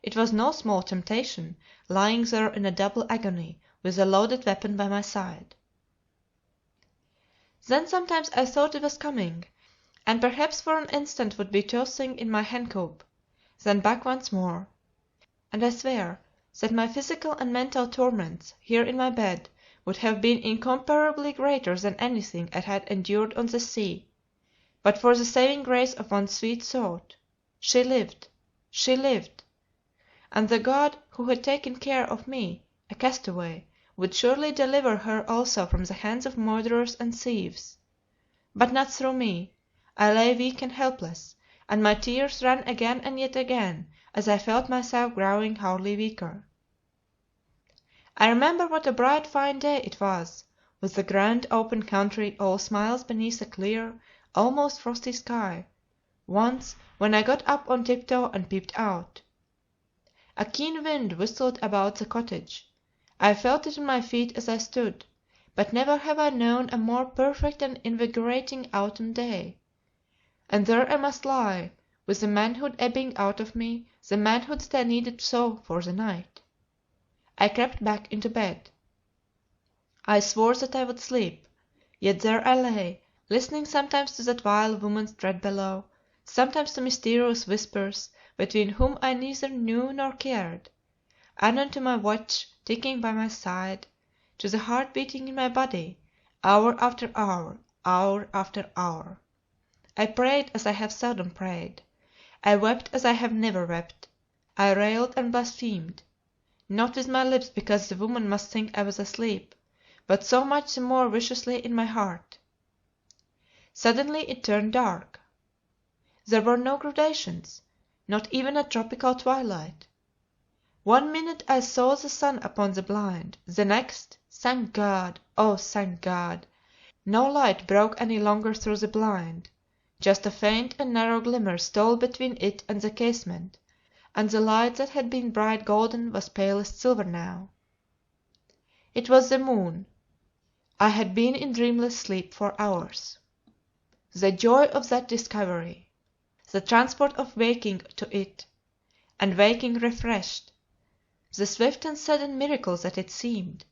It was no small temptation, lying there in a double agony, with a loaded weapon by my side. Then sometimes I thought it was coming, and perhaps for an instant would be tossing in my hencoop, then back once more. And I swear that my physical and mental torments, here in my bed, would have been incomparably greater than anything I had endured on the sea, but for the saving grace of one sweet thought. She lived, she lived! And the God who had taken care of me a castaway, would surely deliver her also from the hands of murderers and thieves. But not through me. I lay weak and helpless, and my tears ran again and yet again as I felt myself growing hourly weaker. I remember what a bright fine day it was, with the grand open country all smiles beneath a clear, almost frosty sky, once when I got up on tiptoe and peeped out. A keen wind whistled about the cottage. I felt it on my feet as I stood, but never have I known a more perfect and invigorating autumn day. And there I must lie, with the manhood ebbing out of me, the manhood that I needed so for the night. I crept back into bed. I swore that I would sleep, yet there I lay, listening sometimes to that wild woman's tread below, sometimes to mysterious whispers, between whom I neither knew nor cared, anon to my watch ticking by my side, to the heart beating in my body, hour after hour, hour after hour. I prayed as I have seldom prayed. I wept as I have never wept. I railed and blasphemed, not with my lips because the woman must think I was asleep, but so much the more viciously in my heart. Suddenly it turned dark. There were no gradations, not even a tropical twilight. One minute I saw the sun upon the blind, the next, thank God, oh thank God, no light broke any longer through the blind, just a faint and narrow glimmer stole between it and the casement, and the light that had been bright golden was palest silver now. It was the moon. I had been in dreamless sleep for hours. The joy of that discovery! The transport of waking to it, and waking refreshed! The swift and sudden miracle that it seemed!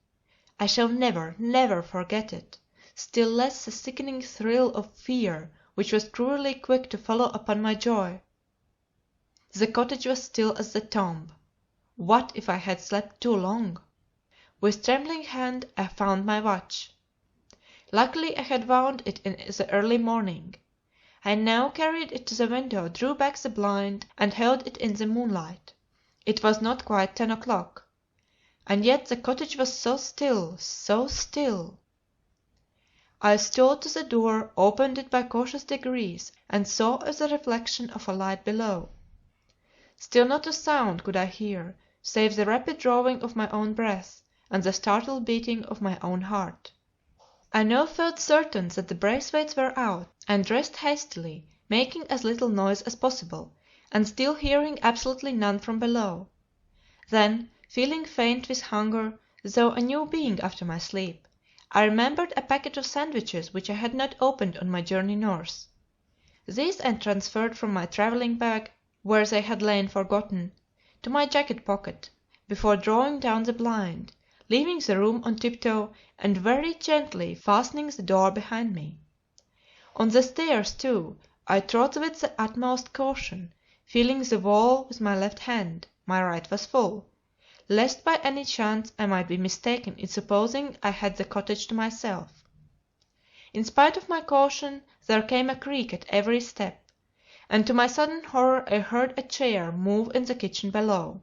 I shall never, never forget it, still less the sickening thrill of fear which was cruelly quick to follow upon my joy. The cottage was still as the tomb. What if I had slept too long? With trembling hand I found my watch. Luckily I had wound it in the early morning. I now carried it to the window, drew back the blind, and held it in the moonlight. It was not quite 10 o'clock. And yet the cottage was so still, so still. I stole to the door, opened it by cautious degrees, and saw the reflection of a light below. Still not a sound could I hear, save the rapid drawing of my own breath, and the startled beating of my own heart. I now felt certain that the Braithwaites were out, and dressed hastily, making as little noise as possible, and still hearing absolutely none from below. Then, feeling faint with hunger, though a new being after my sleep, I remembered a packet of sandwiches which I had not opened on my journey north. These I transferred from my travelling bag, where they had lain forgotten, to my jacket pocket, before drawing down the blind, leaving the room on tiptoe, and very gently fastening the door behind me. On the stairs, too, I trod with the utmost caution, feeling the wall with my left hand, my right was full, lest by any chance I might be mistaken in supposing I had the cottage to myself. In spite of my caution there came a creak at every step, and to my sudden horror I heard a chair move in the kitchen below.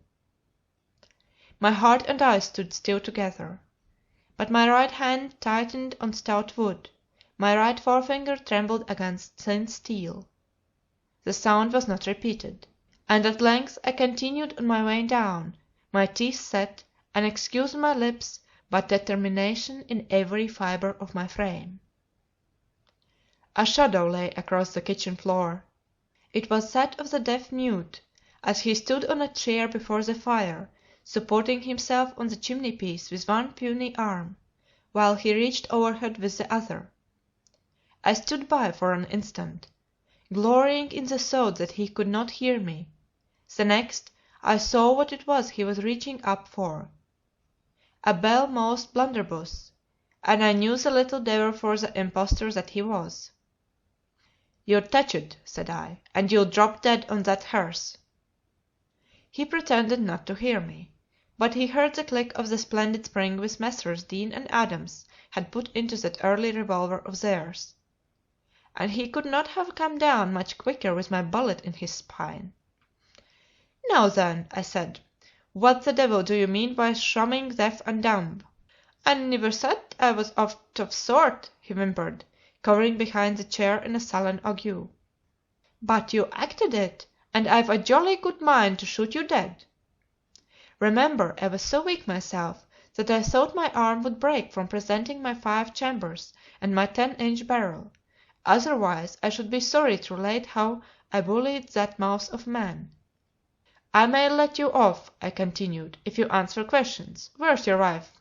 My heart and I stood still together. But my right hand tightened on stout wood, my right forefinger trembled against thin steel. The sound was not repeated, and at length I continued on my way down, my teeth set, an excuse on my lips, but determination in every fibre of my frame. A shadow lay across the kitchen floor. It was that of the deaf mute, as he stood on a chair before the fire, supporting himself on the chimney-piece with one puny arm, while he reached overhead with the other. I stood by for an instant, glorying in the thought that he could not hear me. The next, I saw what it was he was reaching up for. A bell-mouthed blunderbuss, and I knew the little devil for the impostor that he was. "You're touched," said I, "and you'll drop dead on that hearth." He pretended not to hear me, but he heard the click of the splendid spring which Messrs. Deane and Adams had put into that early revolver of theirs. And he could not have come down much quicker with my bullet in his spine. "Now then," I said, What the devil do you mean by strumming deaf and dumb?" "I niver said I was out of sort," he whimpered, cowering behind the chair in a sullen ague. "But you acted it, and I've a jolly good mind to shoot you dead. Remember, I was so weak myself that I thought my arm would break from presenting my 5 chambers and my 10-inch barrel; otherwise I should be sorry to relate how I bullied that mouse of a man. I may let you off," I continued, "if you answer questions. Where's your wife?"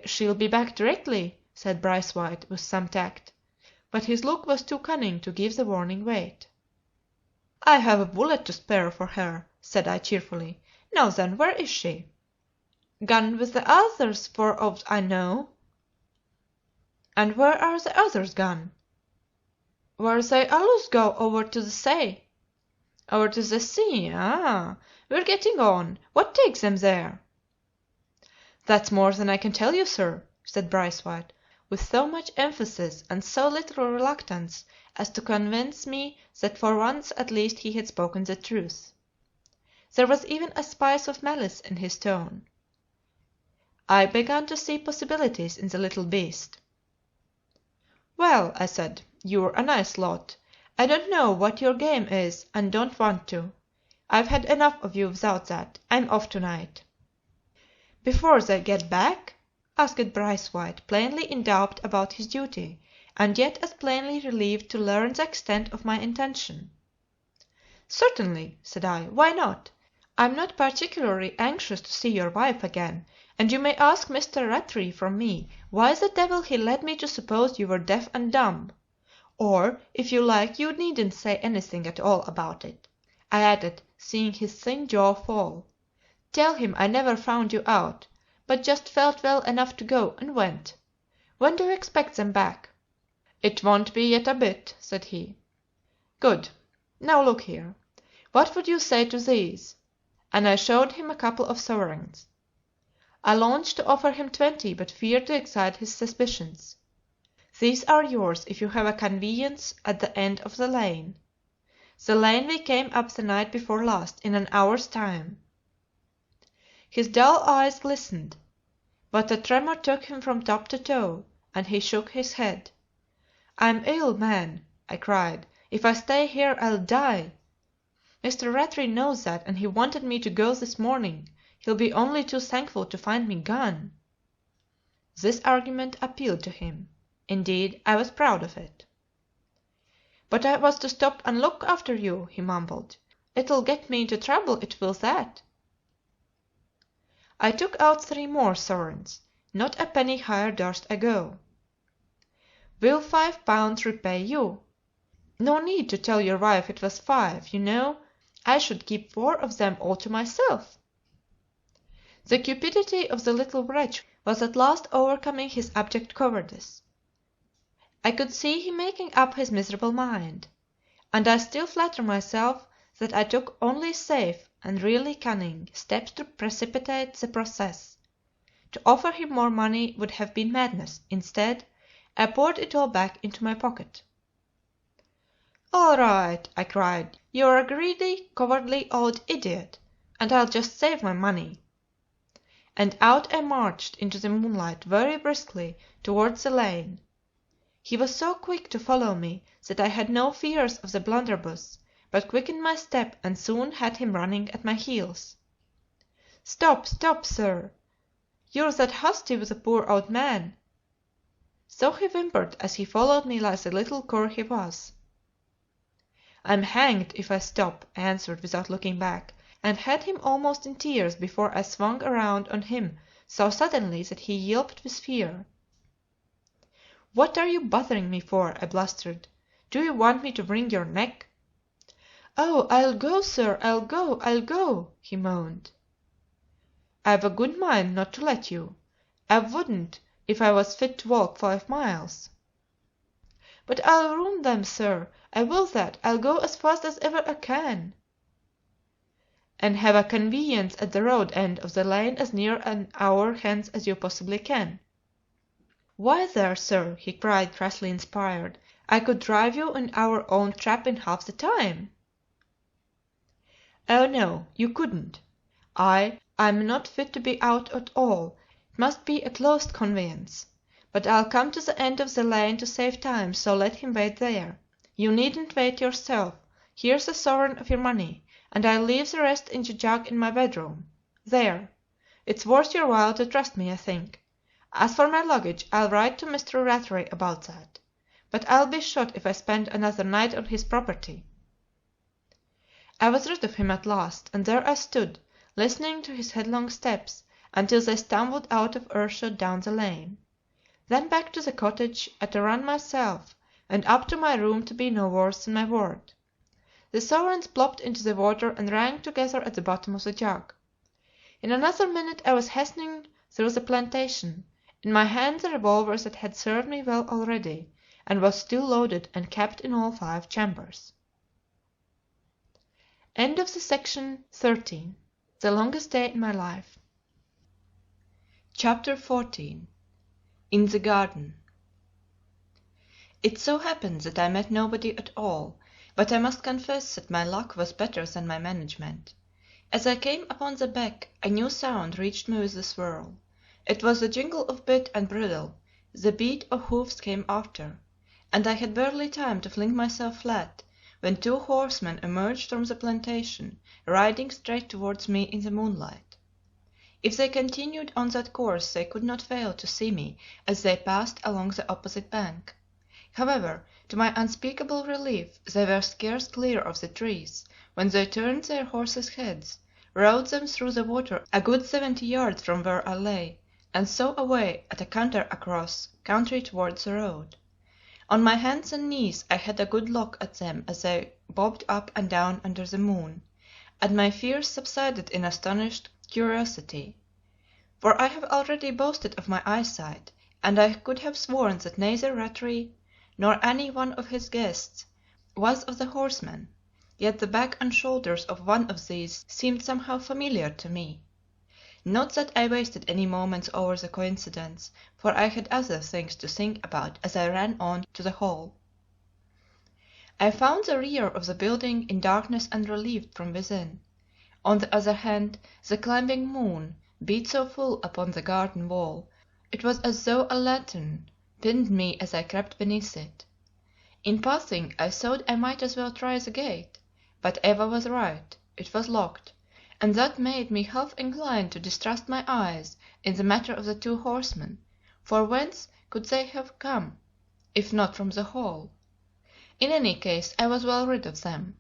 "She'll be back directly," said Braithwaite with some tact, but his look was too cunning to give the warning weight. "I have a bullet to spare for her," said I cheerfully. "Now then, where is she?" "Gone with the others, for aught I know." "And where are the others gone?" "Where they allus go, over to the say." "Over to the sea, ah! We're getting on. What takes them there?" "That's more than I can tell you, sir," said Braithwaite, with so much emphasis and so little reluctance as to convince me that for once at least he had spoken the truth. There was even a spice of malice in his tone. I began to see possibilities in the little beast. "Well," I said, "you're a nice lot. I don't know what your game is, and don't want to. I've had enough of you without that. I'm off tonight." "Before they get back?" asked Braithwaite, plainly in doubt about his duty, and yet as plainly relieved to learn the extent of my intention. "Certainly," said I. "Why not? I'm not particularly anxious to see your wife again, and you may ask Mr. Rattray from me why the devil he led me to suppose you were deaf and dumb. Or, if you like, you needn't say anything at all about it," I added, seeing his thin jaw fall. "Tell him I never found you out, but just felt well enough to go, and went. When do you expect them back?" "It won't be yet a bit," said he. "Good. Now look here. What would you say to these?" And I showed him a couple of sovereigns. I longed to offer him 20, but feared to excite his suspicions. "These are yours if you have a conveyance at the end of the lane. The lane we came up the night before last, in an hour's time." His dull eyes glistened, but a tremor took him from top to toe, and he shook his head. "I'm ill, man," I cried. "If I stay here I'll die. Mr. Rattray knows that, and he wanted me to go this morning. He'll be only too thankful to find me gone." This argument appealed to him. Indeed, I was proud of it. "But I was to stop and look after you," he mumbled. "It'll get me into trouble, it will that." I took out 3 more sovereigns. Not a penny higher durst I go. "Will £5 repay you?" "No need to tell your wife it was 5, you know. I should keep 4 of them all to myself." The cupidity of the little wretch was at last overcoming his abject cowardice. I could see him making up his miserable mind. And I still flatter myself that I took only safe, and really cunning, steps to precipitate the process. To offer him more money would have been madness; instead, I poured it all back into my pocket. "All right," I cried, "you're a greedy, cowardly old idiot, and I'll just save my money." And out I marched into the moonlight very briskly towards the lane. He was so quick to follow me that I had no fears of the blunderbuss, but quickened my step and soon had him running at my heels. "Stop, stop, sir! You're that hasty with a poor old man." So he whimpered as he followed me like the little cur he was. "I'm hanged if I stop," I answered without looking back, and had him almost in tears before I swung around on him so suddenly that he yelped with fear. "What are you bothering me for?" I blustered. "Do you want me to wring your neck?" "Oh, I'll go, sir, I'll go," he moaned. "I've a good mind not to let you. I wouldn't if I was fit to walk 5 miles." "But I'll ruin them, sir. I will that. I'll go as fast as ever I can." "And have a conveyance at the road end of the lane as near an hour hence as you possibly can." "Why there, sir," he cried, crassly inspired, "I could drive you in our own trap in half the time." "Oh no, you couldn't. I'm not fit to be out at all. It must be a closed conveyance. But I'll come to the end of the lane to save time, so let him wait there. You needn't wait yourself. Here's a sovereign of your money, and I'll leave the rest in the jug in my bedroom. There! It's worth your while to trust me, I think. As for my luggage, I'll write to Mr. Rattray about that. But I'll be shot if I spend another night on his property." I was rid of him at last, and there I stood, listening to his headlong steps, until they stumbled out of earshot down the lane. Then back to the cottage at a run myself, and up to my room to be no worse than my word. The sovereigns plopped into the water and rang together at the bottom of the jug. In another minute I was hastening through the plantation, in my hand the revolver that had served me well already, and was still loaded and capped in all 5 chambers. End of the section 13. The longest day in my life. Chapter 14. In the Garden. It so happened that I met nobody at all, but I must confess that my luck was better than my management. As I came upon the beck, a new sound reached me with the swirl. It was the jingle of bit and bridle, the beat of hoofs came after, and I had barely time to fling myself flat, when 2 horsemen emerged from the plantation, riding straight towards me in the moonlight. If they continued on that course they could not fail to see me as they passed along the opposite bank. However, to my unspeakable relief, they were scarce clear of the trees when they turned their horses' heads, rode them through the water a good 70 yards from where I lay, and so away at a canter across country towards the road. On my hands and knees I had a good look at them as they bobbed up and down under the moon, and my fears subsided in astonished curiosity, for I have already boasted of my eyesight, and I could have sworn that neither Rattray nor any one of his guests was of the horsemen, yet the back and shoulders of one of these seemed somehow familiar to me. Not that I wasted any moments over the coincidence, for I had other things to think about as I ran on to the Hall. I found the rear of the building in darkness and relieved from within. On the other hand, the climbing moon beat so full upon the garden wall, it was as though a lantern pinned me as I crept beneath it. In passing, I thought I might as well try the gate, but Eva was right, it was locked, and that made me half inclined to distrust my eyes in the matter of the 2 horsemen, for whence could they have come, if not from the Hall? In any case, I was well rid of them.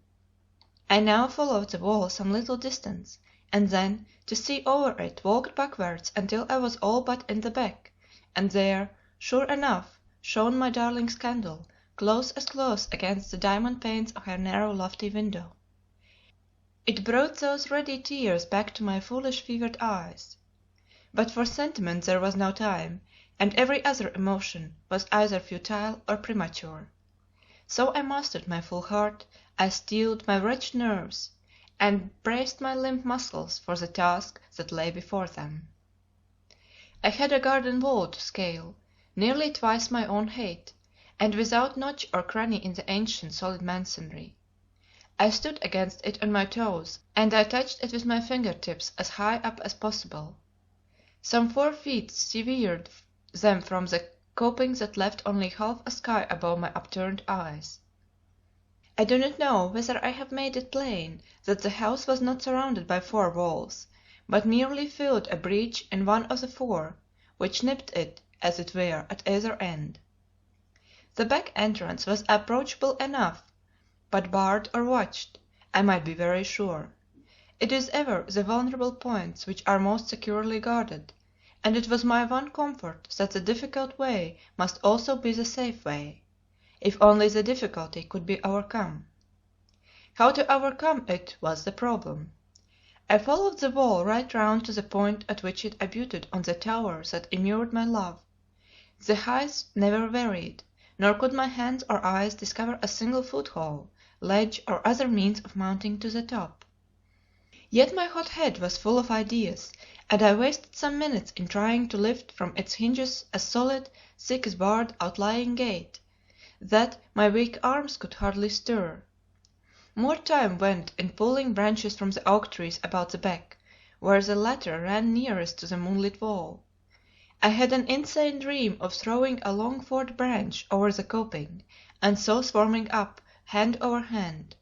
I now followed the wall some little distance, and then, to see over it, walked backwards until I was all but in the beck, and there, sure enough, shone my darling's candle, close against the diamond panes of her narrow lofty window. It brought those ready tears back to my foolish fevered eyes. But for sentiment there was no time, and every other emotion was either futile or premature. So I mastered my full heart, I steeled my wretched nerves, and braced my limp muscles for the task that lay before them. I had a garden wall to scale, nearly twice my own height, and without notch or cranny in the ancient, solid masonry. I stood against it on my toes, and I touched it with my finger tips as high up as possible. Some 4 feet severed them from the coping that left only half a sky above my upturned eyes. I do not know whether I have made it plain that the house was not surrounded by 4 walls, but merely filled a breach in one of the 4, which nipped it, as it were, at either end. The back entrance was approachable enough, but barred or watched, I might be very sure. It is ever the vulnerable points which are most securely guarded, and it was my one comfort that the difficult way must also be the safe way, if only the difficulty could be overcome. How to overcome it was the problem. I followed the wall right round to the point at which it abutted on the tower that immured my love. The height never varied, nor could my hands or eyes discover a single foothold, ledge, or other means of mounting to the top. Yet my hot head was full of ideas, and I wasted some minutes in trying to lift from its hinges a solid, thick barred outlying gate, that my weak arms could hardly stir. More time went in pulling branches from the oak trees about the beck, where the latter ran nearest to the moonlit wall. I had an insane dream of throwing a long forked branch over the coping, and so swarming up, hand over hand.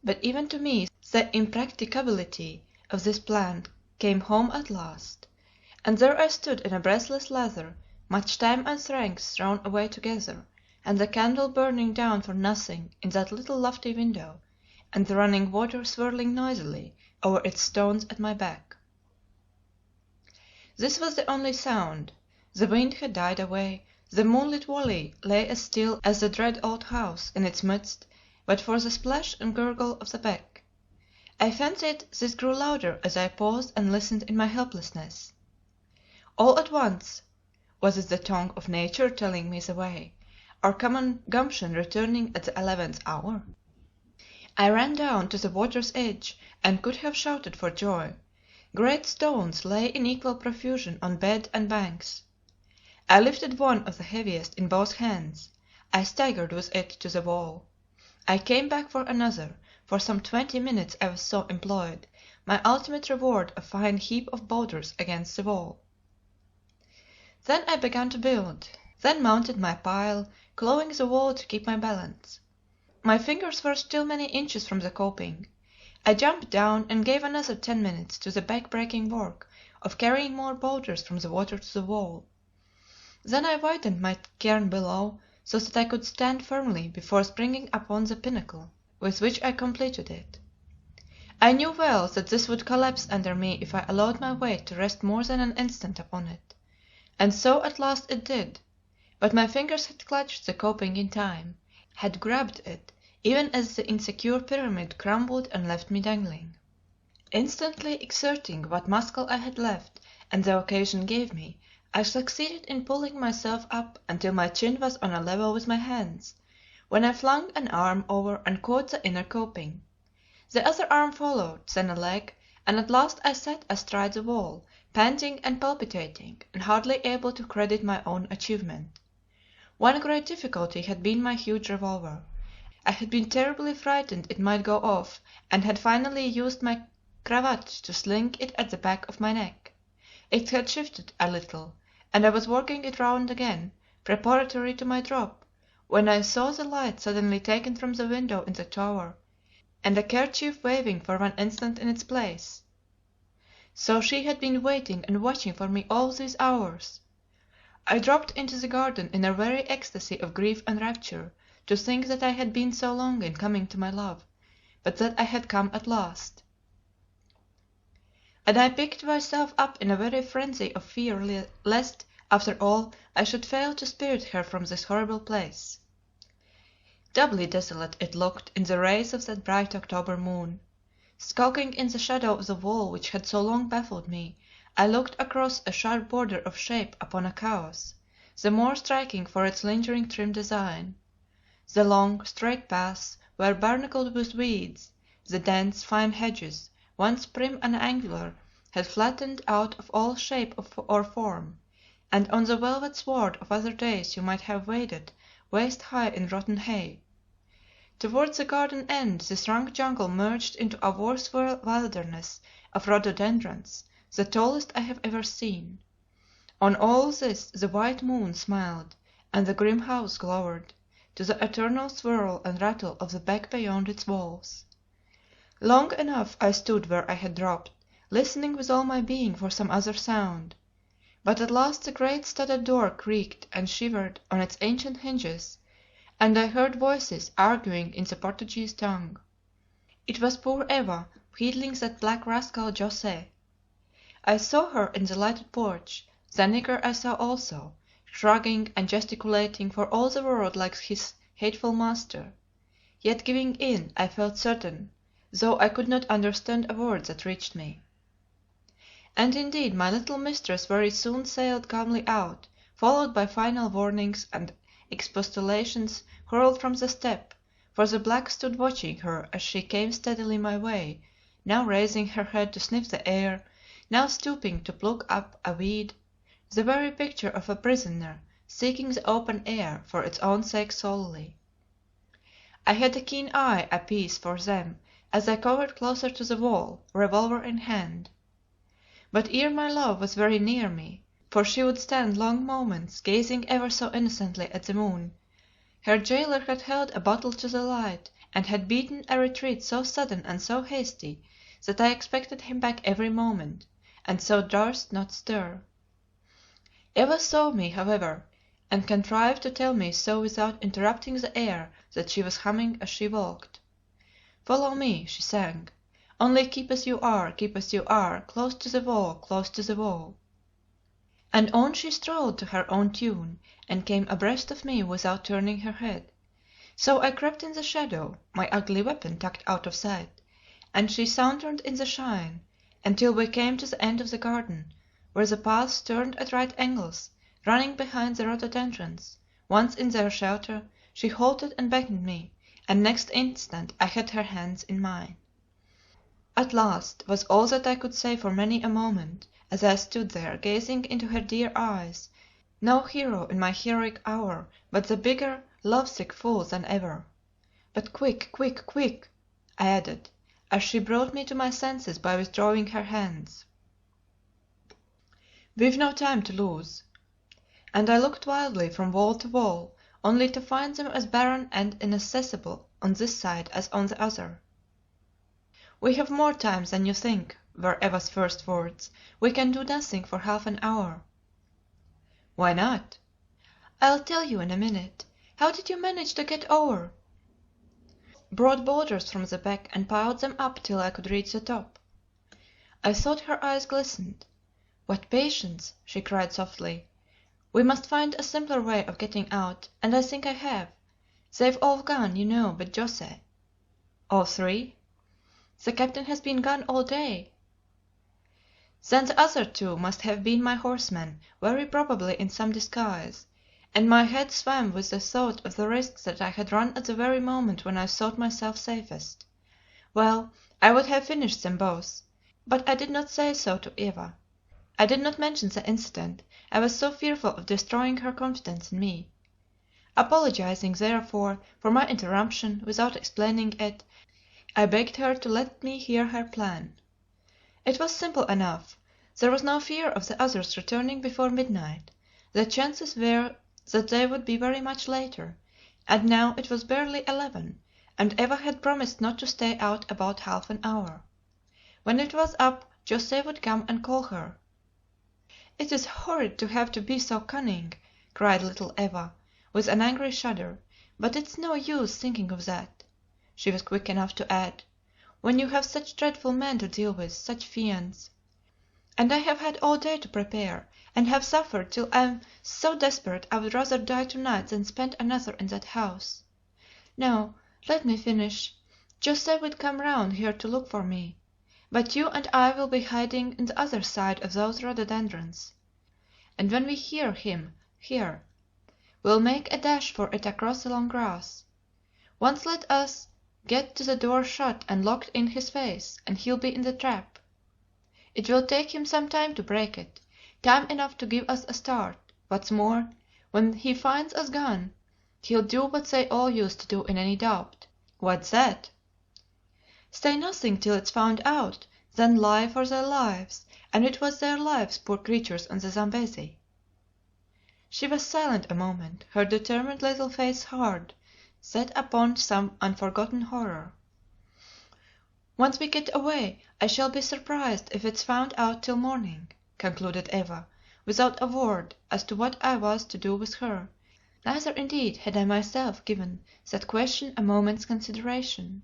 But even to me the impracticability of this plan came home at last, and there I stood in a breathless lather, much time and strength thrown away together, and the candle burning down for nothing in that little lofty window, and the running water swirling noisily over its stones at my back. This was the only sound. The wind had died away, the moonlit valley lay as still as the dread old house in its midst but for the splash and gurgle of the beck. I fancied this grew louder as I paused and listened in my helplessness. All at once was it the tongue of nature telling me the way, or common gumption returning at the 11th hour? I ran down to the water's edge and could have shouted for joy. Great stones lay in equal profusion on bed and banks. I lifted one of the heaviest in both hands. I staggered with it to the wall. I came back for another. For some 20 minutes I was so employed, my ultimate reward a fine heap of boulders against the wall. Then I began to build, then mounted my pile, clawing the wall to keep my balance. My fingers were still many inches from the coping. I jumped down and gave another 10 minutes to the back-breaking work of carrying more boulders from the water to the wall. Then I widened my cairn below, so that I could stand firmly before springing upon the pinnacle with which I completed it. I knew well that this would collapse under me if I allowed my weight to rest more than an instant upon it, and so at last it did, but my fingers had clutched the coping in time, had grabbed it, even as the insecure pyramid crumbled and left me dangling. Instantly exerting what muscle I had left and the occasion gave me, I succeeded in pulling myself up until my chin was on a level with my hands, when I flung an arm over and caught the inner coping. The other arm followed, then a leg, and at last I sat astride the wall, panting and palpitating, and hardly able to credit my own achievement. One great difficulty had been my huge revolver. I had been terribly frightened it might go off, and had finally used my cravat to sling it at the back of my neck. It had shifted a little, and I was working it round again, preparatory to my drop, when I saw the light suddenly taken from the window in the tower, and a kerchief waving for one instant in its place. So she had been waiting and watching for me all these hours! I dropped into the garden in a very ecstasy of grief and rapture, to think that I had been so long in coming to my love, but that I had come at last. And I picked myself up in a very frenzy of fear lest, after all, I should fail to spirit her from this horrible place. Doubly desolate it looked in the rays of that bright October moon. Skulking in the shadow of the wall which had so long baffled me, I looked across a sharp border of shape upon a chaos, the more striking for its lingering trim design. The long, straight paths were barnacled with weeds, the dense, fine hedges, once prim and angular, had flattened out of all shape or form, and on the velvet sward of other days you might have waded waist high in rotten hay. Towards the garden end this rank jungle merged into a worse wilderness of rhododendrons, the tallest I have ever seen. On all this the white moon smiled, and the grim house glowered, to the eternal swirl and rattle of the beck beyond its walls. Long enough I stood where I had dropped, listening with all my being for some other sound, but at last the great studded door creaked and shivered on its ancient hinges, and I heard voices arguing in the Portuguese tongue. It was poor Eva wheedling that black rascal José. I saw her in the lighted porch, the nigger I saw also, shrugging and gesticulating for all the world like his hateful master, yet giving in, I felt certain, though I could not understand a word that reached me. And indeed my little mistress very soon sailed calmly out, followed by final warnings and expostulations hurled from the step, for the black stood watching her as she came steadily my way, now raising her head to sniff the air, now stooping to pluck up a weed, the very picture of a prisoner seeking the open air for its own sake solely. I had a keen eye apiece for them as I cowered closer to the wall, revolver in hand. But ere my love was very near me, for she would stand long moments gazing ever so innocently at the moon, her jailer had held a bottle to the light, and had beaten a retreat so sudden and so hasty that I expected him back every moment, and so durst not stir. Eva saw me, however, and contrived to tell me so without interrupting the air that she was humming as she walked. "Follow me," she sang. "Only keep as you are, keep as you are, close to the wall, close to the wall." And on she strolled to her own tune, and came abreast of me without turning her head. So I crept in the shadow, my ugly weapon tucked out of sight, and she sauntered in the shine, until we came to the end of the garden, where the paths turned at right angles, running behind the rhododendrons. Once in their shelter, she halted and beckoned me, and next instant I had her hands in mine. "At last," was all that I could say for many a moment, as I stood there gazing into her dear eyes, no hero in my heroic hour, but the bigger, lovesick fool than ever. "But quick, quick, quick!" I added, as she brought me to my senses by withdrawing her hands. "We've no time to lose." And I looked wildly from wall to wall, only to find them as barren and inaccessible on this side as on the other. "We have more time than you think," were Eva's first words. "We can do nothing for half an hour." "Why not?" "I'll tell you in a minute. How did you manage to get over?" "Brought boulders from the beck and piled them up till I could reach the top." I thought her eyes glistened. "What patience!" she cried softly. "We must find a simpler way of getting out, and I think I have. They've all gone, you know, but José." "All three?" "The captain has been gone all day." "Then the other two must have been my horsemen, very probably in some disguise," and my head swam with the thought of the risk that I had run at the very moment when I thought myself safest. Well, I would have finished them both, but I did not say so to Eva. I did not mention the incident, I was so fearful of destroying her confidence in me. Apologizing, therefore, for my interruption, without explaining it, I begged her to let me hear her plan. It was simple enough. There was no fear of the others returning before midnight. The chances were that they would be very much later, and now it was barely 11, and Eva had promised not to stay out about half an hour. When it was up, José would come and call her. "It is horrid to have to be so cunning," cried little Eva, with an angry shudder, "but it's no use thinking of that," she was quick enough to add, "when you have such dreadful men to deal with, such fiends. And I have had all day to prepare, and have suffered till I am so desperate I would rather die tonight than spend another in that house. No, let me finish. José would come round here to look for me, but you and I will be hiding in the other side of those rhododendrons, and when we hear him here, we'll make a dash for it across the long grass. Once let us get the door shut and locked in his face, and he'll be in the trap. It will take him some time to break it, time enough to give us a start. What's more, when he finds us gone, he'll do what they all used to do in any doubt." "What's that?" "Say nothing till it's found out, then lie for their lives, and it was their lives, poor creatures, on the Zambesi." She was silent a moment, her determined little face hard, set upon some unforgotten horror. "Once we get away, I shall be surprised if it's found out till morning," concluded Eva, without a word as to what I was to do with her, neither indeed had I myself given that question a moment's consideration.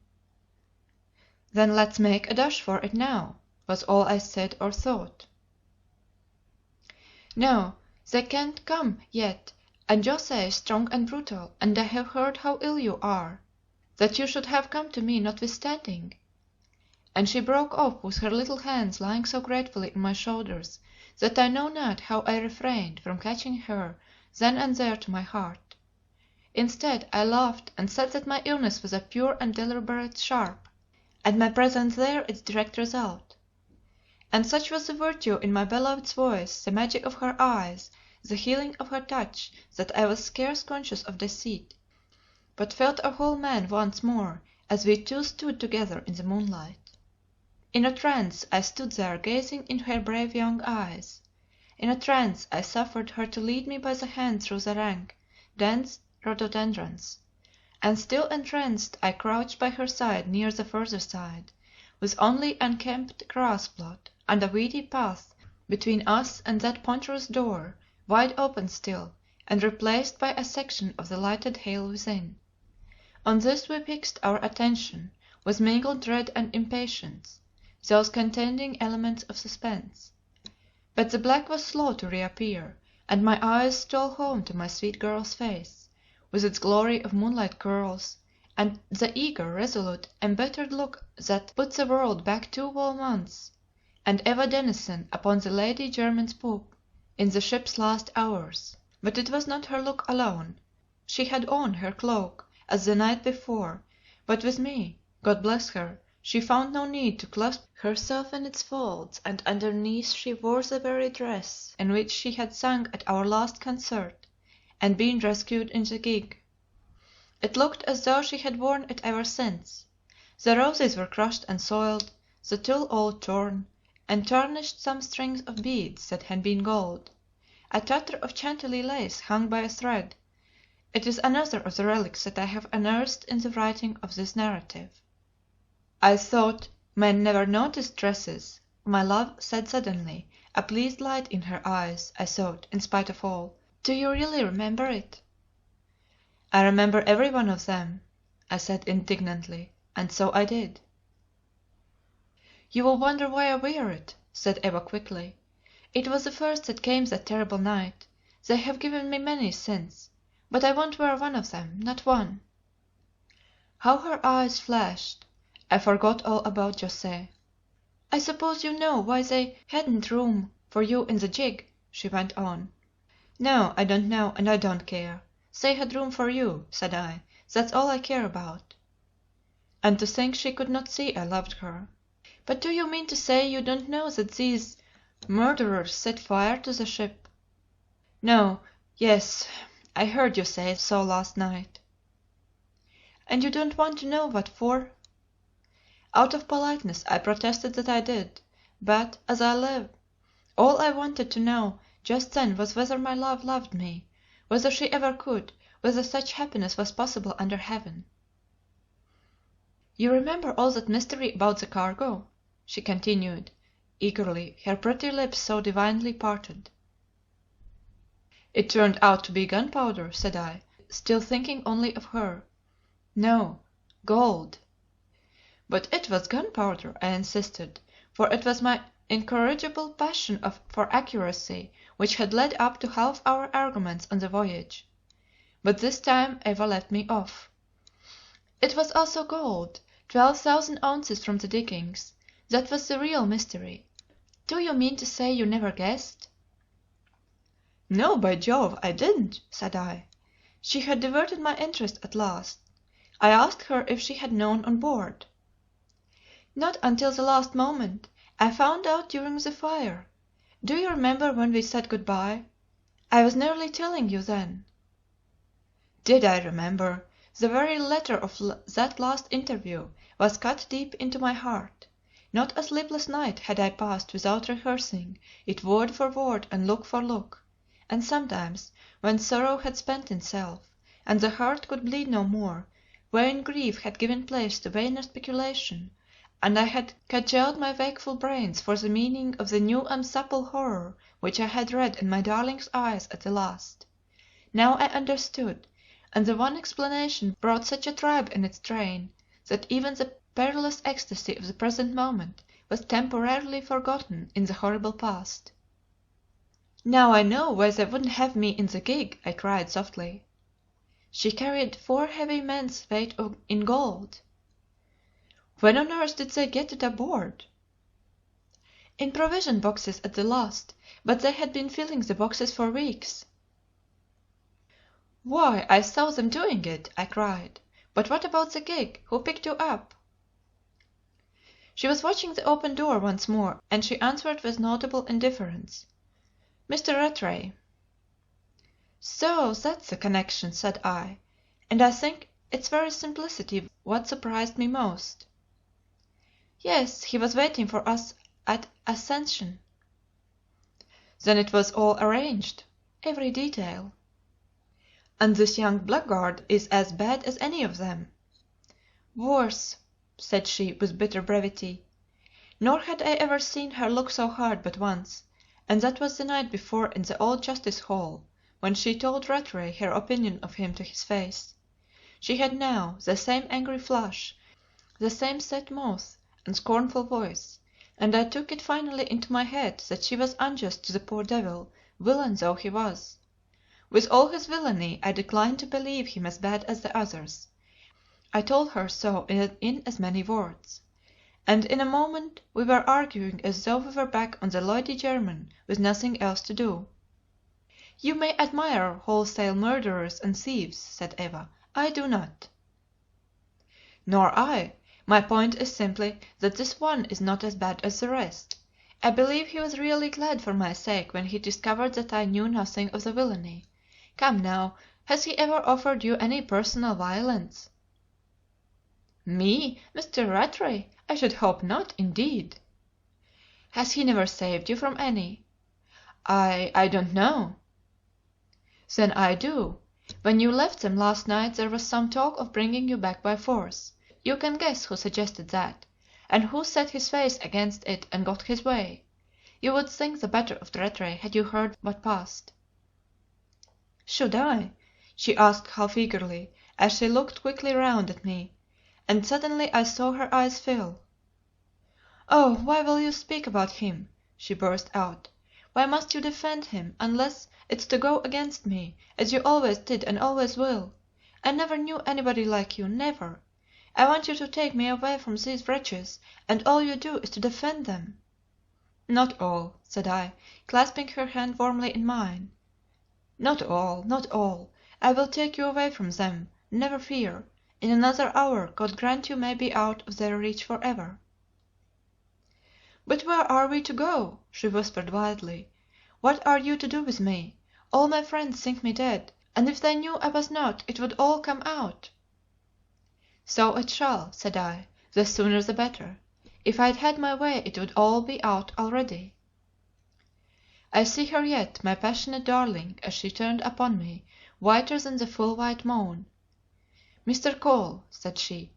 "Then let's make a dash for it now," was all I said or thought. "No, they can't come yet, and José is strong and brutal, and I have heard how ill you are, that you should have come to me notwithstanding," and she broke off with her little hands lying so gratefully on my shoulders that I know not how I refrained from catching her then and there to my heart. Instead, I laughed and said that my illness was a pure and deliberate sharp, and my presence there its direct result. And such was the virtue in my beloved's voice, the magic of her eyes, the healing of her touch, that I was scarce conscious of deceit, but felt a whole man once more as we two stood together in the moonlight. In a trance I stood there gazing into her brave young eyes. In a trance I suffered her to lead me by the hand through the rank, dense rhododendrons, and still entranced I crouched by her side near the further side, with only unkempt grass plot and a weedy path between us and that ponderous door, wide open still, and replaced by a section of the lighted hail within. On this we fixed our attention, with mingled dread and impatience, those contending elements of suspense. But the black was slow to reappear, and my eyes stole home to my sweet girl's face, with its glory of moonlight curls, and the eager, resolute, embittered look that put the world back 2 whole months, and Eva Denison upon the Lady Jermyn's poop, in the ship's last hours. But it was not her look alone. She had on her cloak, as the night before, but with me, God bless her, she found no need to clasp herself in its folds, and underneath she wore the very dress in which she had sung at our last concert, and been rescued in the gig. It looked as though she had worn it ever since. The roses were crushed and soiled, the tulle all torn, and tarnished some strings of beads that had been gold. A tatter of Chantilly lace hung by a thread. It is another of the relics that I have unearthed in the writing of this narrative. "I thought men never noticed dresses," my love said suddenly, a pleased light in her eyes, I thought, in spite of all. "Do you really remember it?" "I remember every one of them," I said indignantly, and so I did. "You will wonder why I wear it," said Eva quickly. "It was the first that came that terrible night. They have given me many since, but I won't wear one of them, not one." How her eyes flashed! I forgot all about José. "I suppose you know why they hadn't room for you in the gig?" she went on. "No, I don't know, and I don't care. They had room for you," said I. "That's all I care about." And to think she could not see I loved her. "But do you mean to say you don't know that these murderers set fire to the ship?" "No yes I heard you say so last night." "And you don't want to know what for?" Out of politeness I protested that I did, but, as I live, all I wanted to know just then was whether my love loved me, whether she ever could, whether such happiness was possible under heaven. "You remember all that mystery about the cargo?" she continued, eagerly, her pretty lips so divinely parted. "It turned out to be gunpowder," said I, still thinking only of her. "No, gold." "But it was gunpowder," I insisted, for it was my incorrigible passion for accuracy which had led up to half our arguments on the voyage. But this time Eva let me off. "It was also gold, 12,000 ounces from the diggings. That was the real mystery. Do you mean to say you never guessed?" "No, by Jove, I didn't," said I. She had diverted my interest at last. I asked her if she had known on board. "Not until the last moment. I found out during the fire. Do you remember when we said good bye? I was nearly telling you then." Did I remember? The very letter of that last interview was cut deep into my heart. Not a sleepless night had I passed without rehearsing it word for word and look for look; and sometimes, when sorrow had spent itself, and the heart could bleed no more, vain grief had given place to vainer speculation, and I had cudgelled my wakeful brains for the meaning of the new unsupple horror which I had read in my darling's eyes at the last. Now I understood, and the one explanation brought such a tribe in its train, that even the perilous ecstasy of the present moment was temporarily forgotten in the horrible past. "Now I know why they wouldn't have me in the gig," I cried softly. "She carried 4 heavy men's weight in gold." "When on earth did they get it aboard?" "In provision boxes at the last, but they had been filling the boxes for weeks." "Why, I saw them doing it," I cried. "But what about the gig? Who picked you up?" She was watching the open door once more, and she answered with notable indifference. "Mr. Rattray." "So that's the connection," said I, and I think its very simplicity what surprised me most. Yes, he was waiting for us at Ascension." "Then it was all arranged?" "Every detail." "And this young blackguard is as bad as any of them?" "Worse," said she, with bitter brevity. Nor had I ever seen her look so hard but once, and that was the night before in the old Justice Hall, when she told Rattray her opinion of him to his face. She had now the same angry flush, the same set mouth and scornful voice, and I took it finally into my head that she was unjust to the poor devil, villain though he was. With all his villainy, I declined to believe him as bad as the others. I told her so in as many words. And in a moment we were arguing as though we were back on the Lady Jermyn with nothing else to do. "You may admire wholesale murderers and thieves," said Eva. "I do not." "Nor I. My point is simply that this one is not as bad as the rest. I believe he was really glad for my sake when he discovered that I knew nothing of the villainy. Come now, has he ever offered you any personal violence?" "Me, Mr. Rattray? I should hope not, indeed." "Has he never saved you from any?" I don't know." "Then I do. When you left them last night there was some talk of bringing you back by force. You can guess who suggested that, and who set his face against it and got his way. You would think the better of Rattray had you heard what passed." "Should I?" she asked half eagerly, as she looked quickly round at me, and suddenly I saw her eyes fill. "Oh, why will you speak about him?" she burst out. "Why must you defend him, unless it's to go against me, as you always did and always will? I never knew anybody like you, never. I want you to take me away from these wretches, and all you do is to defend them." "Not all," said I, clasping her hand warmly in mine. "Not all, not all. I will take you away from them, never fear. In another hour God grant you may be out of their reach forever." "But where are we to go?" she whispered wildly. "What are you to do with me? All my friends think me dead, and if they knew I was not, it would all come out." "So it shall," said I, "the sooner the better. If I'd had my way it would all be out already." I see her yet, my passionate darling, as she turned upon me, whiter than the full white moon. "Mr. Cole," said she,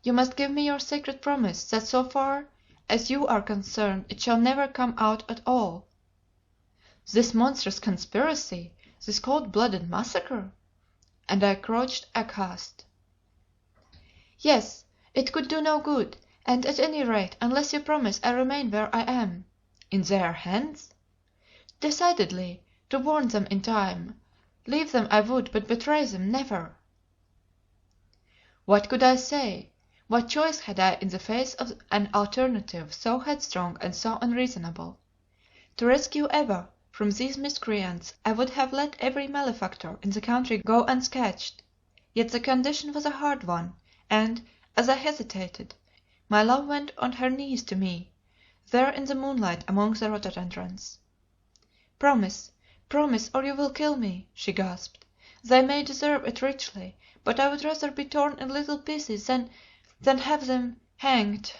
"you must give me your sacred promise that so far as you are concerned it shall never come out at all." This monstrous conspiracy, this cold-blooded massacre! And I crouched aghast. "Yes, it could do no good, and at any rate, unless you promise I remain where I am." "In their hands?" "Decidedly. To warn them in time. Leave them I would, but betray them never." What could I say? What choice had I in the face of an alternative so headstrong and so unreasonable? To rescue Eva from these miscreants I would have let every malefactor in the country go unscathed. Yet the condition was a hard one, and, as I hesitated, my love went on her knees to me, there in the moonlight among the rhododendrons. "Promise, promise, or you will kill me," she gasped. "They may deserve it richly, but I would rather be torn in little pieces than have them hanged."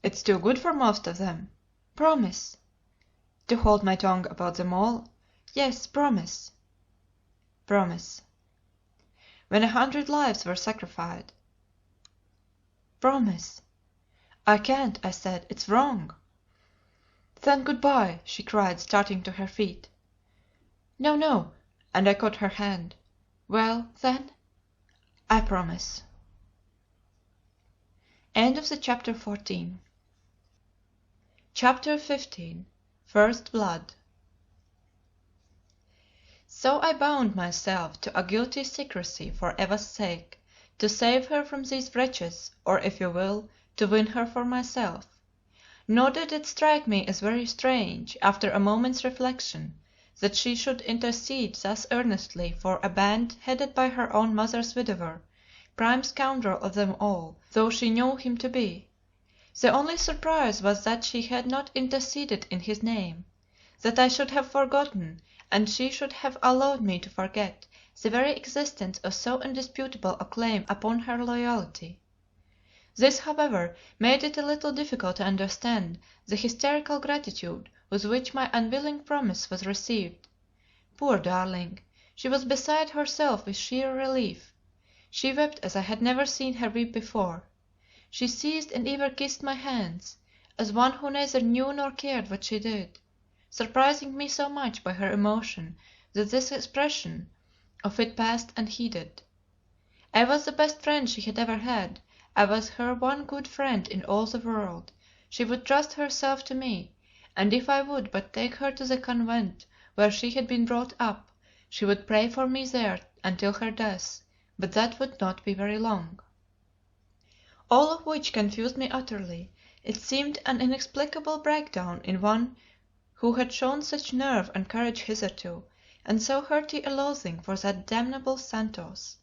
"It's too good for most of them." "Promise." "To hold my tongue about them all?" "Yes, promise." "Promise." "When 100 lives were sacrificed." "Promise." "I can't," I said. "It's wrong." "Then good by," she cried, starting to her feet. "No, no," and I caught her hand. "Well, then, I promise." Chapter 15. First Blood. So I bound myself to a guilty secrecy for Eva's sake, to save her from these wretches, or, if you will, to win her for myself. Nor did it strike me as very strange, after a moment's reflection, that she should intercede thus earnestly for a band headed by her own mother's widower, prime scoundrel of them all, though she knew him to be. The only surprise was that she had not interceded in his name; that I should have forgotten, and she should have allowed me to forget, the very existence of so indisputable a claim upon her loyalty. This, however, made it a little difficult to understand the hysterical gratitude with which my unwilling promise was received. Poor darling! She was beside herself with sheer relief. She wept as I had never seen her weep before. She seized and even kissed my hands, as one who neither knew nor cared what she did, surprising me so much by her emotion that this expression of it passed unheeded. I was the best friend she had ever had. I was her one good friend in all the world. She would trust herself to me, and if I would but take her to the convent where she had been brought up, she would pray for me there until her death, but that would not be very long. All of which confused me utterly. It seemed an inexplicable breakdown in one who had shown such nerve and courage hitherto, and so hearty a loathing for that damnable Santos.